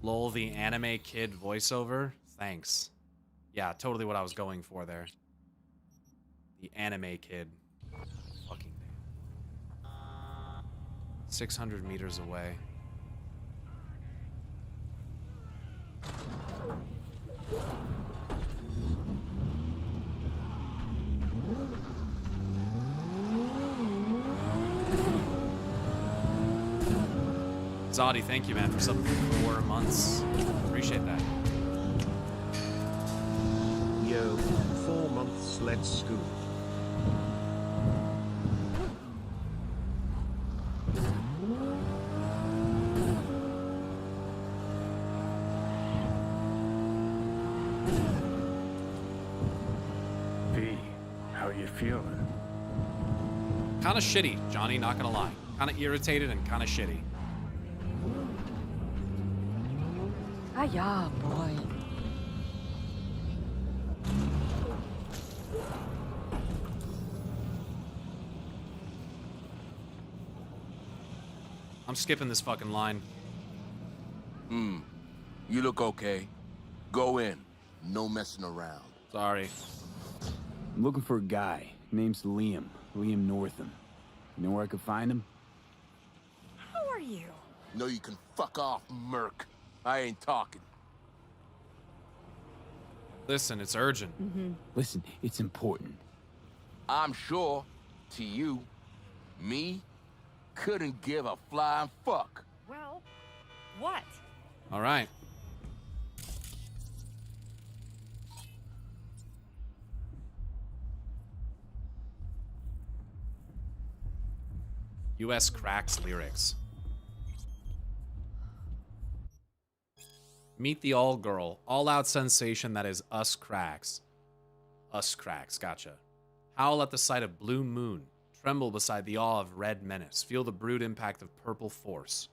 Lol, the anime kid voiceover? Thanks. Yeah, totally what I was going for there. The anime kid. Fucking damn. 600 meters away. Zadi, thank you, man, for some 4 months. Appreciate that. Yo, 4 months, let's go. V, how you feeling? Kind of shitty, Johnny, not gonna lie. Kind of irritated and kind of shitty. Hiya, boy. I'm skipping this fucking line. You look okay. Go in. No messing around. Sorry. I'm looking for a guy. Name's Liam. Liam Northam. You know where I could find him? Who are you? No, you can fuck off, Merc. I ain't talking. Listen, it's urgent. Listen, it's important. I'm sure, to you, me, couldn't give a flying fuck. Well, what? All right. US Cracks lyrics. Meet the all-girl, all-out sensation that is Us Cracks. Us Cracks, gotcha. Howl at the sight of blue moon. Tremble beside the awe of red menace. Feel the brute impact of purple force.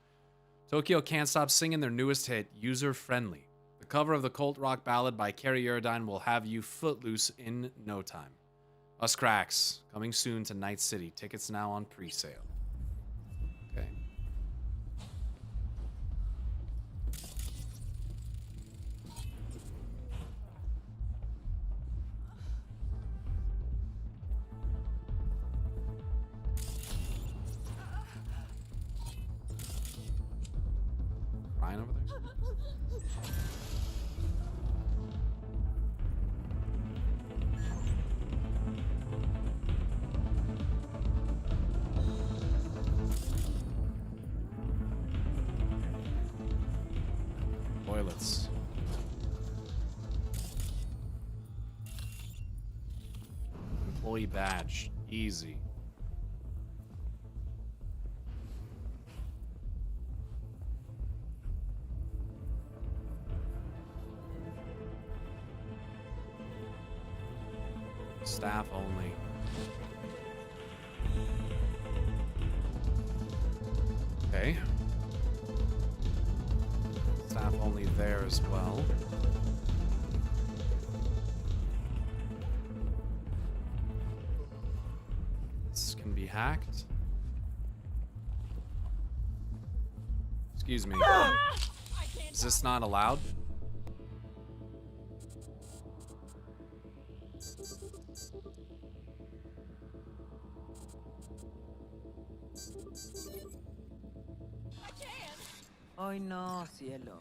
Tokyo can't stop singing their newest hit, User Friendly. The cover of the cult rock ballad by Carrie Eurodyne will have you footloose in no time. Us Cracks, coming soon to Night City. Tickets now on pre-sale. Okay. Ryan over there? Toilets. Employee badge. Easy. Staff only. Okay. Staff only there as well. This can be hacked. Excuse me. Is this not allowed? Oh no, cielo.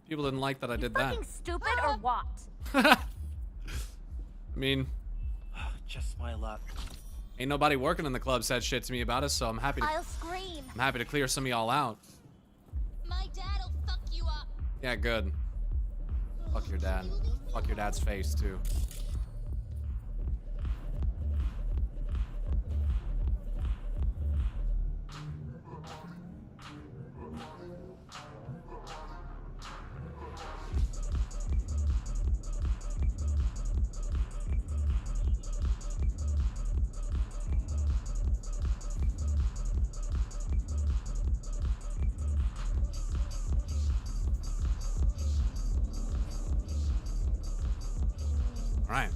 People didn't like that I did that. Fucking stupid or what? I mean, Just my luck. ain't nobody working in the club said shit to me about it, so I'm happy I'll scream. to clear some of y'all out. My dad'll fuck you up. Yeah, good. Fuck your dad. Fuck your dad's face too. Alright.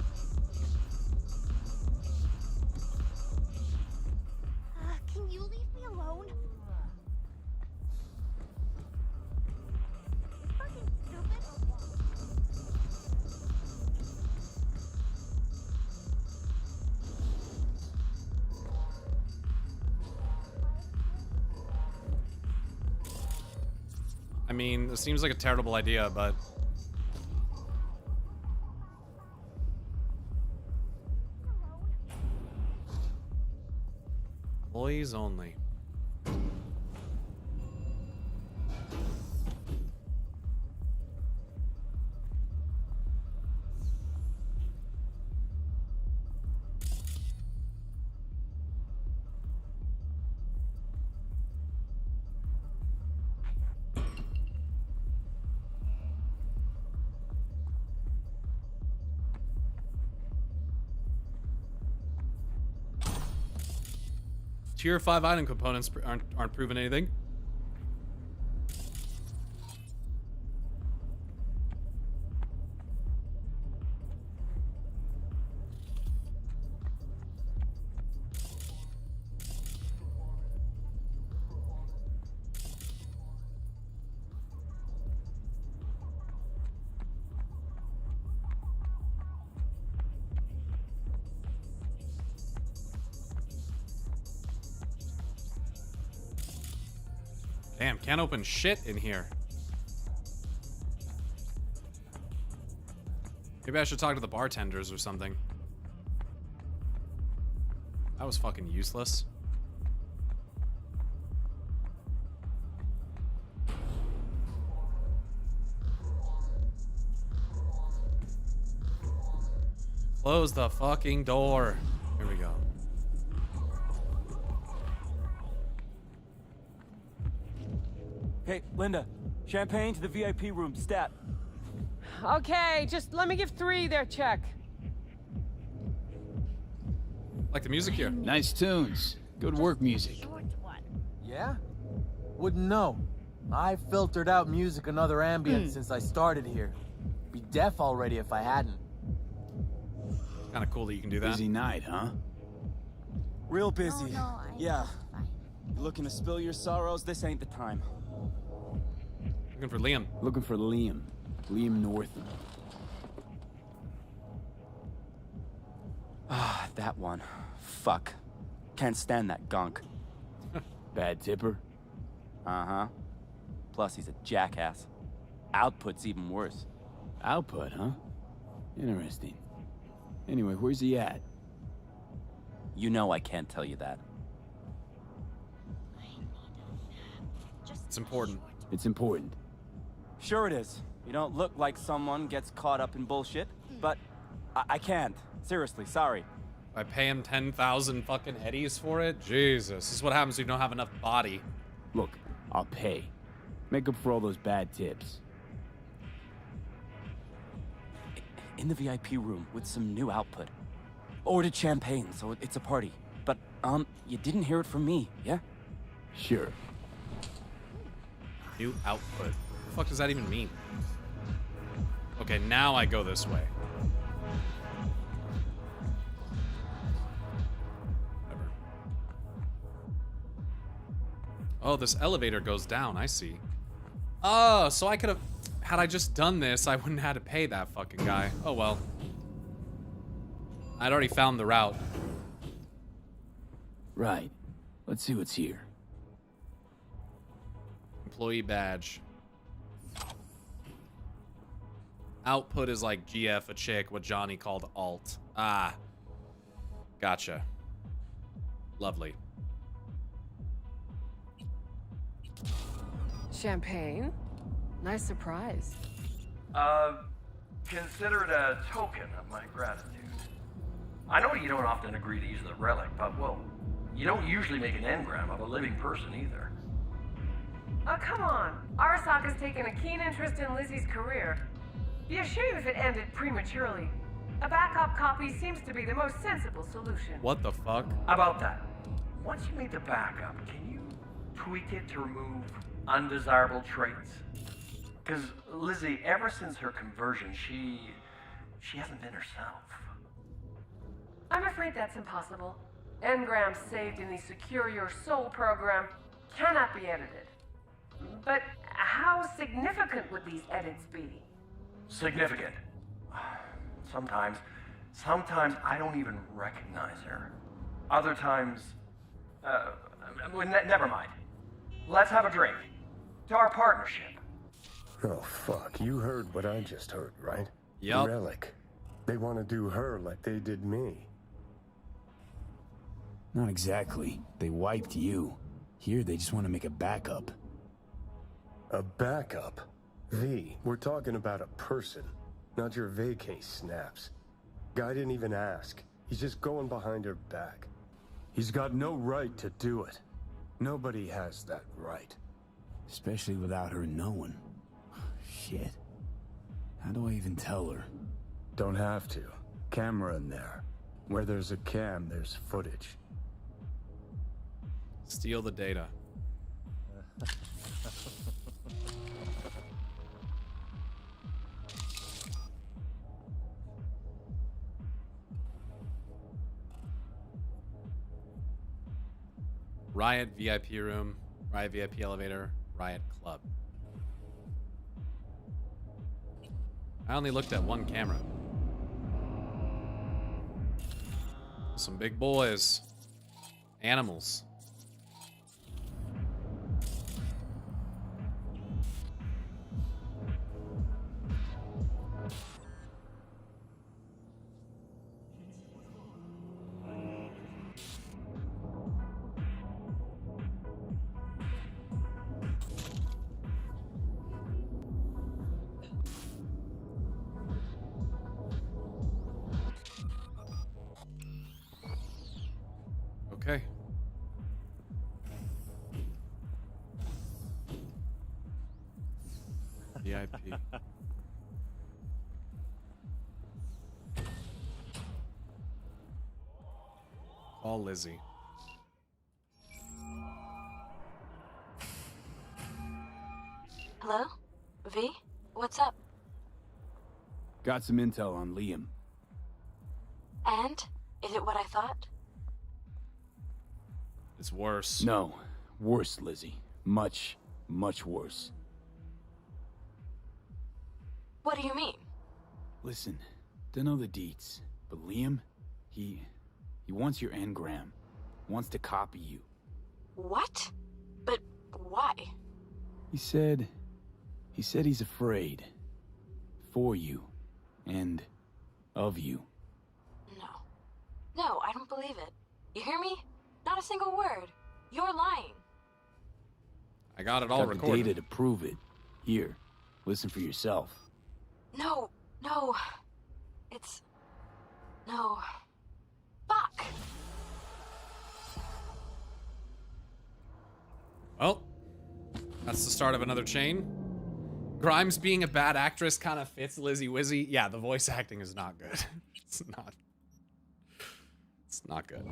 Can you leave me alone? You fucking stupid or what? I mean, it seems like a terrible idea, but employees only. tier 5 item components aren't proving anything. Damn, can't open shit in here. Maybe I should talk to the bartenders or something. That was fucking useless. Close the fucking door. Here we go. Hey, Linda. Champagne to the VIP room, stat. Okay, just let me give 3 their check. Like the music here. Nice tunes. Good work, music. Yeah? Wouldn't know. I filtered out music and other ambience since I started here. Be deaf already if I hadn't. Kind of cool that you can do that. Busy night, huh? Real busy. Yeah. You looking to spill your sorrows? This ain't the time. Looking for Liam. Looking for Liam. Liam Northam. Ah, that one. Fuck. Can't stand that gunk. Bad tipper? Uh-huh. Plus, he's a jackass. Output's even worse. Output, huh? Interesting. Anyway, where's he at? You know I can't tell you that. It's important. It's important. Sure it is. You don't look like someone gets caught up in bullshit, but I can't. Seriously, sorry. I pay him 10,000 fucking eddies for it? Jesus, this is what happens when you don't have enough body. Look, I'll pay. Make up for all those bad tips. In the VIP room with some new output. Ordered champagne, so it's a party. But, you didn't hear it from me, yeah? Sure. New output. What the fuck does that even mean? Okay, now I go this way. Whatever. Oh, this elevator goes down. I see. Oh, so I could have... Had I just done this, I wouldn't have had to pay that fucking guy. Oh, well. I'd already found the route. Right. Let's see what's here. Employee badge. Output is like GF, a chick, what Johnny called alt. Ah. Gotcha. Lovely. Champagne? Nice surprise. Consider it a token of my gratitude. I know you don't often agree to use the relic, but, well, you don't usually make an engram of a living person either. Oh, come on. Arasaka's taken a keen interest in Lizzie's career. Be a shame if it ended prematurely. A backup copy seems to be the most sensible solution. What the fuck? About that, once you make the backup, can you tweak it to remove undesirable traits? Because Lizzie, ever since her conversion, she hasn't been herself. I'm afraid that's impossible. Engrams saved in the Secure Your Soul program cannot be edited. But how significant would these edits be? Significant. Sometimes I don't even recognize her. Other times, never mind. Let's have a drink. To our partnership. Oh, fuck. You heard what I just heard, right? Yup. Relic. They want to do her like they did me. Not exactly. They wiped you. Here, they just want to make a backup. A backup? V, we're talking about a person, not your vacay snaps. Guy didn't even ask. He's just going behind her back. He's got no right to do it. Nobody has that right. Especially without her knowing. Shit. How do I even tell her? Don't have to. Camera in there. Where there's a cam, there's footage. Steal the data. Riot VIP room, Riot VIP elevator, Riot club. I only looked at one camera. Some big boys. Animals. Okay. VIP. Call Lizzie. Hello? V? What's up? Got some intel on Liam. And? Is it what I thought? It's worse. No. Worse, Lizzie. Much, much worse. What do you mean? Listen, don't know the deets, but Liam, he wants your engram. Wants to copy you. What? But why? He said he's afraid. For you. And of you. No, I don't believe it. You hear me? Not a single word. You're lying. I got it all got recorded. The data to prove it. Here, listen for yourself. No. It's... No. Fuck! Well, that's the start of another chain. Grimes being a bad actress kind of fits Lizzie Wizzy. Yeah, the voice acting is not good. It's not good.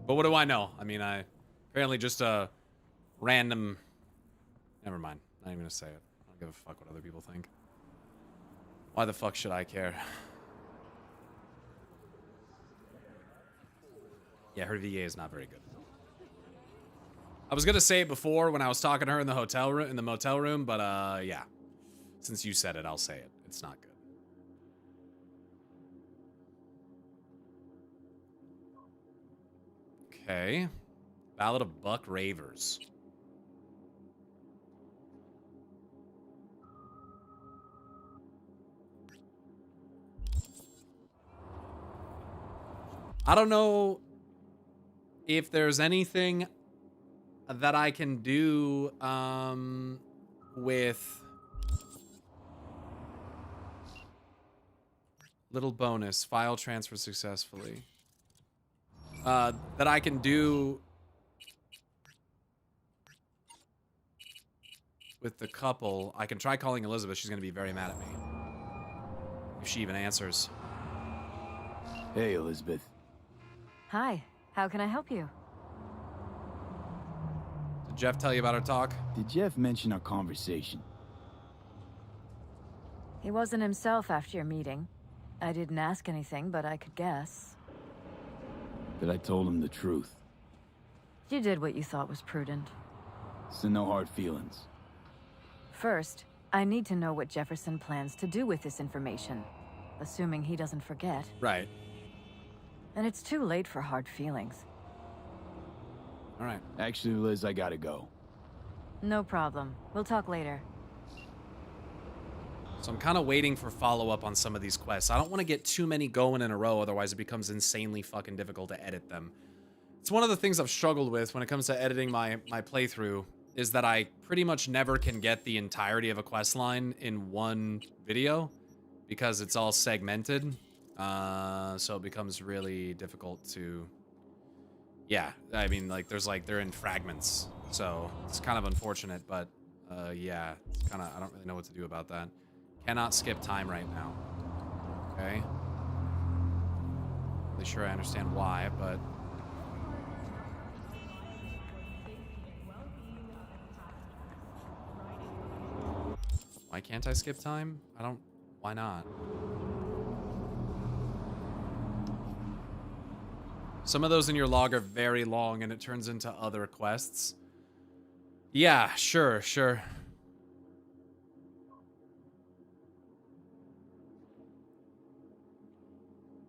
But what do I know? I mean, apparently just a random... Never mind. Not even gonna say it. I don't give a fuck what other people think. Why the fuck should I care? Yeah, her VA is not very good. I was gonna say it before when I was talking to her in the hotel room, in the motel room, but yeah. Since you said it, I'll say it. It's not good. Okay. Ballad of Buck Ravers. I don't know if there's anything that I can do with little bonus file transfer successfully that I can do with the couple. I can try calling Elizabeth. She's gonna be very mad at me if she even answers. Hey, Elizabeth. Hi, how can I help you? Did Jeff tell you about our talk? Did Jeff mention our conversation? He wasn't himself after your meeting. I didn't ask anything, but I could guess. That I told him the truth. You did what you thought was prudent. So no hard feelings. First, I need to know what Jefferson plans to do with this information, assuming he doesn't forget. Right. And it's too late for hard feelings. All right. Actually, Liz, I gotta go. No problem. We'll talk later. So I'm kind of waiting for follow-up on some of these quests. I don't want to get too many going in a row, otherwise it becomes insanely fucking difficult to edit them. It's one of the things I've struggled with when it comes to editing my playthrough, is that I pretty much never can get the entirety of a quest line in one video, because it's all segmented. So it becomes really difficult to... Yeah, I mean, like, they're in fragments. So it's kind of unfortunate, but yeah, it's kind of, I don't really know what to do about that. Cannot skip time right now. Okay. Not really sure I understand why, but Why can't I skip time? I don't... Why not? Some of those in your log are very long and it turns into other quests. Yeah, sure.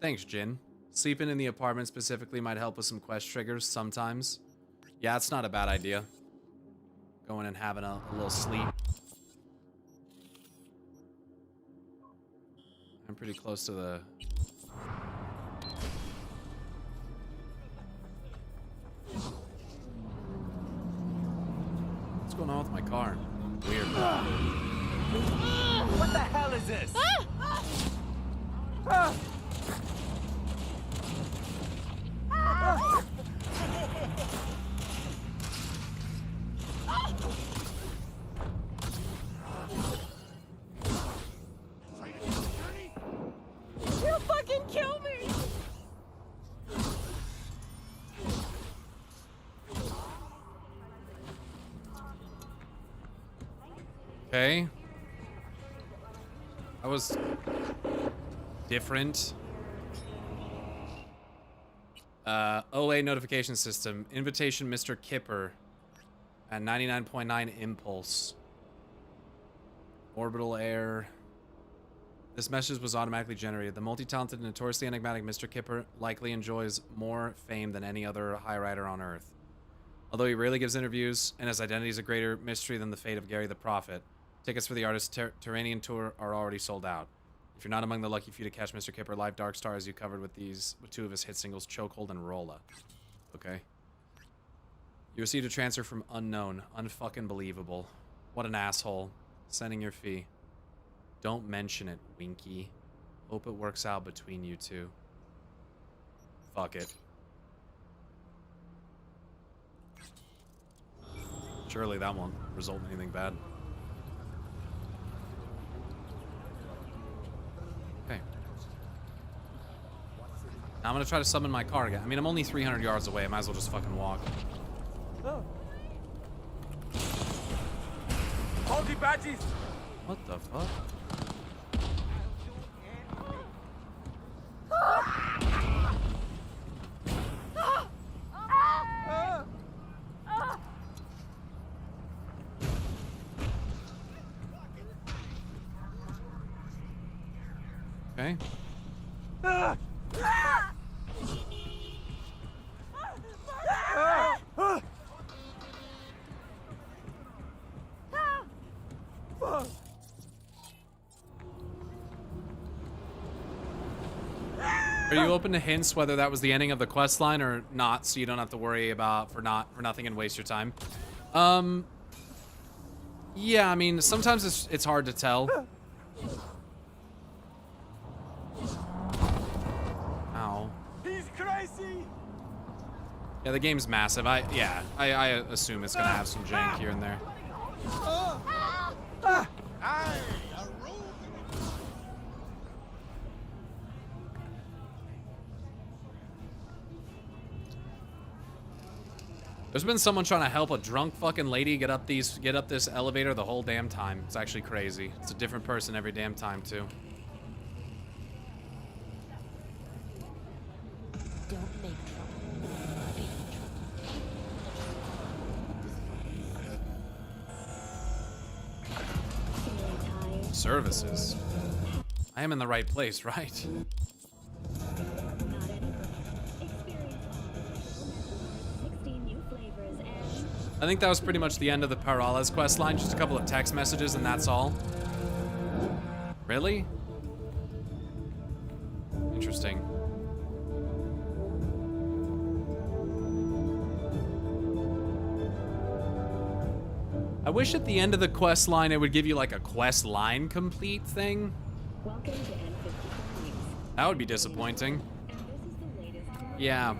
Thanks, Jin. Sleeping in the apartment specifically might help with some quest triggers sometimes. Yeah, it's not a bad idea. Going and having a little sleep. I'm pretty close to the... What's going on with my car? Weird. What the hell is this? You'll fucking kill me! Okay. That was different. OA notification system. Invitation Mr. Kipper at 99.9 impulse. Orbital air. This message was automatically generated. The multi-talented, notoriously enigmatic Mr. Kipper likely enjoys more fame than any other high rider on Earth. Although he rarely gives interviews, and his identity is a greater mystery than the fate of Gary the Prophet, tickets for the artist's Terranian tour are already sold out. If you're not among the lucky few to catch Mr. Kipper live, Dark Star has you covered with two of his hit singles, Chokehold and Rolla. Okay. You received a transfer from unknown. Unfucking believable. What an asshole. Sending your fee. Don't mention it, Winky. Hope it works out between you two. Fuck it. Surely that won't result in anything bad. Okay. Now I'm gonna try to summon my car again. I mean, I'm only 300 yards away. I might as well just fucking walk. Oh. Hold the badges! What the fuck? Okay. Are you open to hints whether that was the ending of the quest line or not, so you don't have to worry about for nothing and waste your time? Yeah, I mean, sometimes it's hard to tell. Ow. He's crazy! Yeah, the game's massive. I assume it's gonna have some jank here and there. There's been someone trying to help a drunk fucking lady get up this elevator the whole damn time. It's actually crazy. It's a different person every damn time too. Don't make trouble. Services. I am in the right place, right? I think that was pretty much the end of the Parales quest line. Just a couple of text messages and that's all. Really? Interesting. I wish at the end of the quest line it would give you like a quest line complete thing. That would be disappointing. Yeah.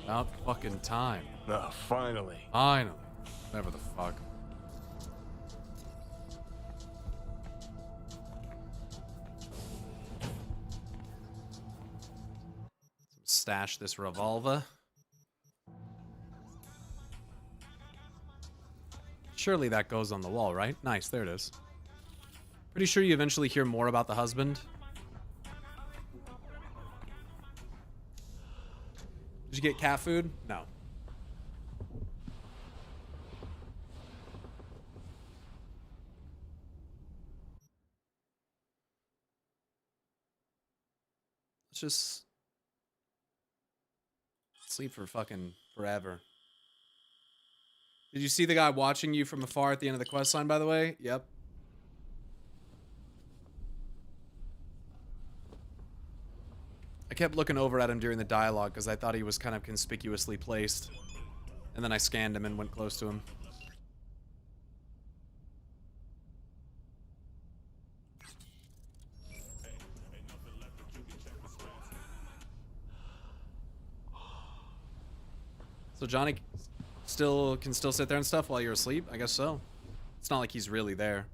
About fucking time. Oh, finally. Finally. Whatever the fuck. stash this revolver. Surely that goes on the wall, right? Nice, there it is. Pretty sure you eventually hear more about the husband. Did you get cat food? No. Let's just sleep for fucking forever. Did you see the guy watching you from afar at the end of the quest line, by the way? Yep. I kept looking over at him during the dialogue because I thought he was kind of conspicuously placed. And then I scanned him and went close to him. So Johnny can still sit there and stuff while you're asleep? I guess so. It's not like he's really there.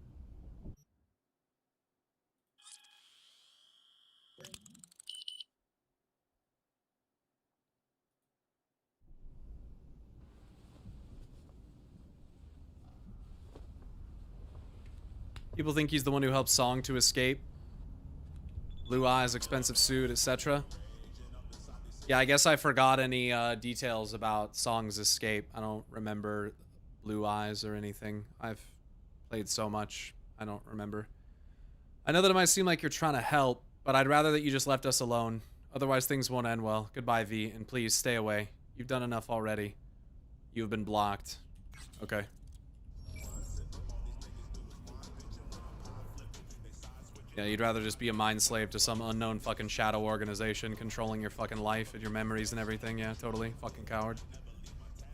People think he's the one who helped Song to escape. Blue eyes, expensive suit, etc. Yeah, I guess I forgot any details about Song's escape. I don't remember blue eyes or anything. I've played so much, I don't remember. I know that it might seem like you're trying to help, but I'd rather that you just left us alone. Otherwise things won't end well. Goodbye, V, and please stay away. You've done enough already. You've been blocked. Okay. Yeah, you'd rather just be a mind slave to some unknown fucking shadow organization controlling your fucking life and your memories and everything. Yeah, totally. Fucking coward.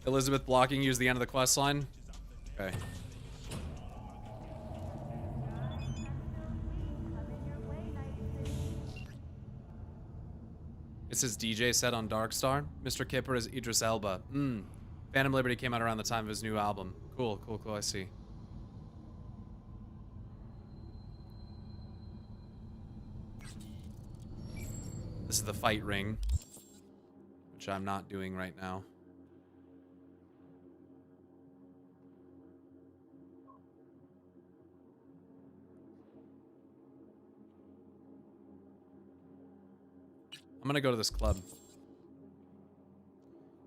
Elizabeth blocking you is the end of the quest line? Okay. It says DJ set on Darkstar. Mr. Kipper is Idris Elba. Phantom Liberty came out around the time of his new album. Cool, cool, cool. I see. This is the fight ring, which I'm not doing right now. I'm gonna go to this club.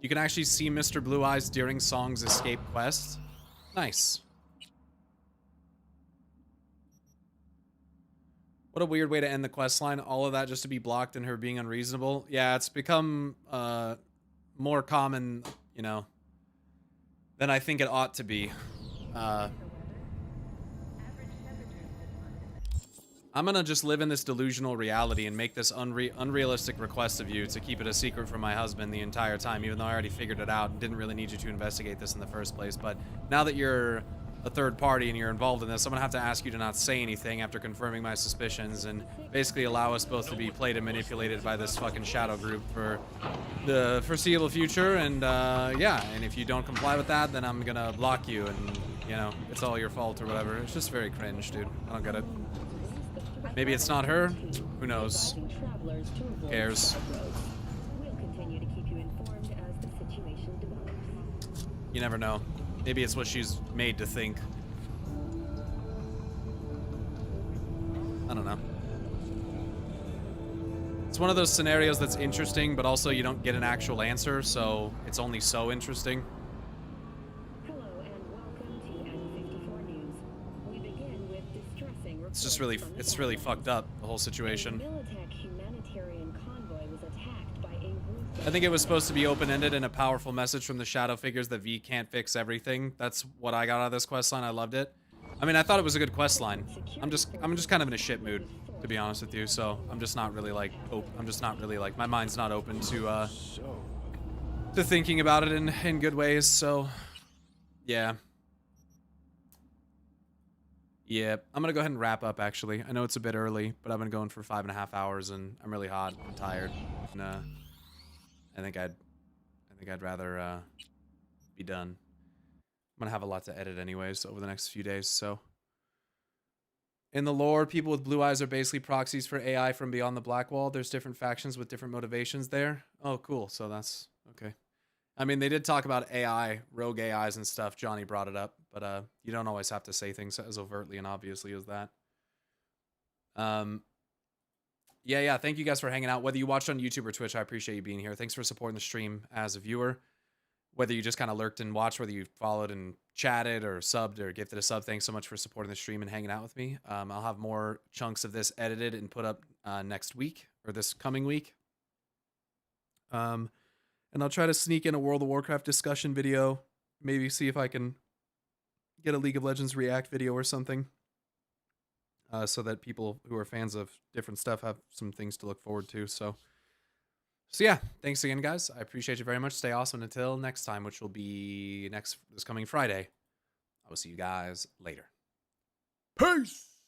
You can actually see Mr. Blue Eyes during Song's escape quest. Nice. What a weird way to end the quest line. All of that just to be blocked and her being unreasonable. Yeah, it's become more common, you know, than I think it ought to be. I'm gonna just live in this delusional reality and make this unrealistic request of you to keep it a secret from my husband the entire time, even though I already figured it out and didn't really need you to investigate this in the first place. But now that you're a third party and you're involved in this, I'm gonna have to ask you to not say anything after confirming my suspicions and basically allow us both to be played and manipulated by this fucking shadow group for the foreseeable future. And yeah, and if you don't comply with that, then I'm gonna block you and, you know, it's all your fault or whatever. It's just very cringe, dude. I don't get it. Maybe it's not her. Who knows? Who cares? You never know. Maybe it's what she's made to think. I don't know. It's one of those scenarios that's interesting, but also you don't get an actual answer, so it's only so interesting. It's just really, it's really fucked up, the whole situation. I think it was supposed to be open-ended and a powerful message from the shadow figures that V can't fix everything. That's what I got out of this quest line. I loved it. I mean, I thought it was a good quest line. I'm just kind of in a shit mood, to be honest with you. So I'm just not really like, my mind's not open to thinking about it in good ways. So yeah. Yeah, I'm gonna go ahead and wrap up. Actually, I know it's a bit early, but I've been going for 5.5 hours, and I'm really hot and tired. And I think I'd rather be done. I'm gonna have a lot to edit anyways over the next few days, so In the lore, people with blue eyes are basically proxies for AI from beyond the Black Wall. There's different factions with different motivations there. Oh, cool. So that's okay. I mean, they did talk about AI, rogue AIs and stuff. Johnny brought it up, but you don't always have to say things as overtly and obviously as that. Yeah. Thank you guys for hanging out. Whether you watched on YouTube or Twitch, I appreciate you being here. Thanks for supporting the stream as a viewer. Whether you just kind of lurked and watched, whether you followed and chatted or subbed or gifted a sub, thanks so much for supporting the stream and hanging out with me. I'll have more chunks of this edited and put up next week or this coming week. And I'll try to sneak in a World of Warcraft discussion video. Maybe see if I can get a League of Legends React video or something. So that people who are fans of different stuff have some things to look forward to. So yeah, thanks again, guys. I appreciate you very much. Stay awesome until next time, which will be this coming Friday. I will see you guys later. Peace!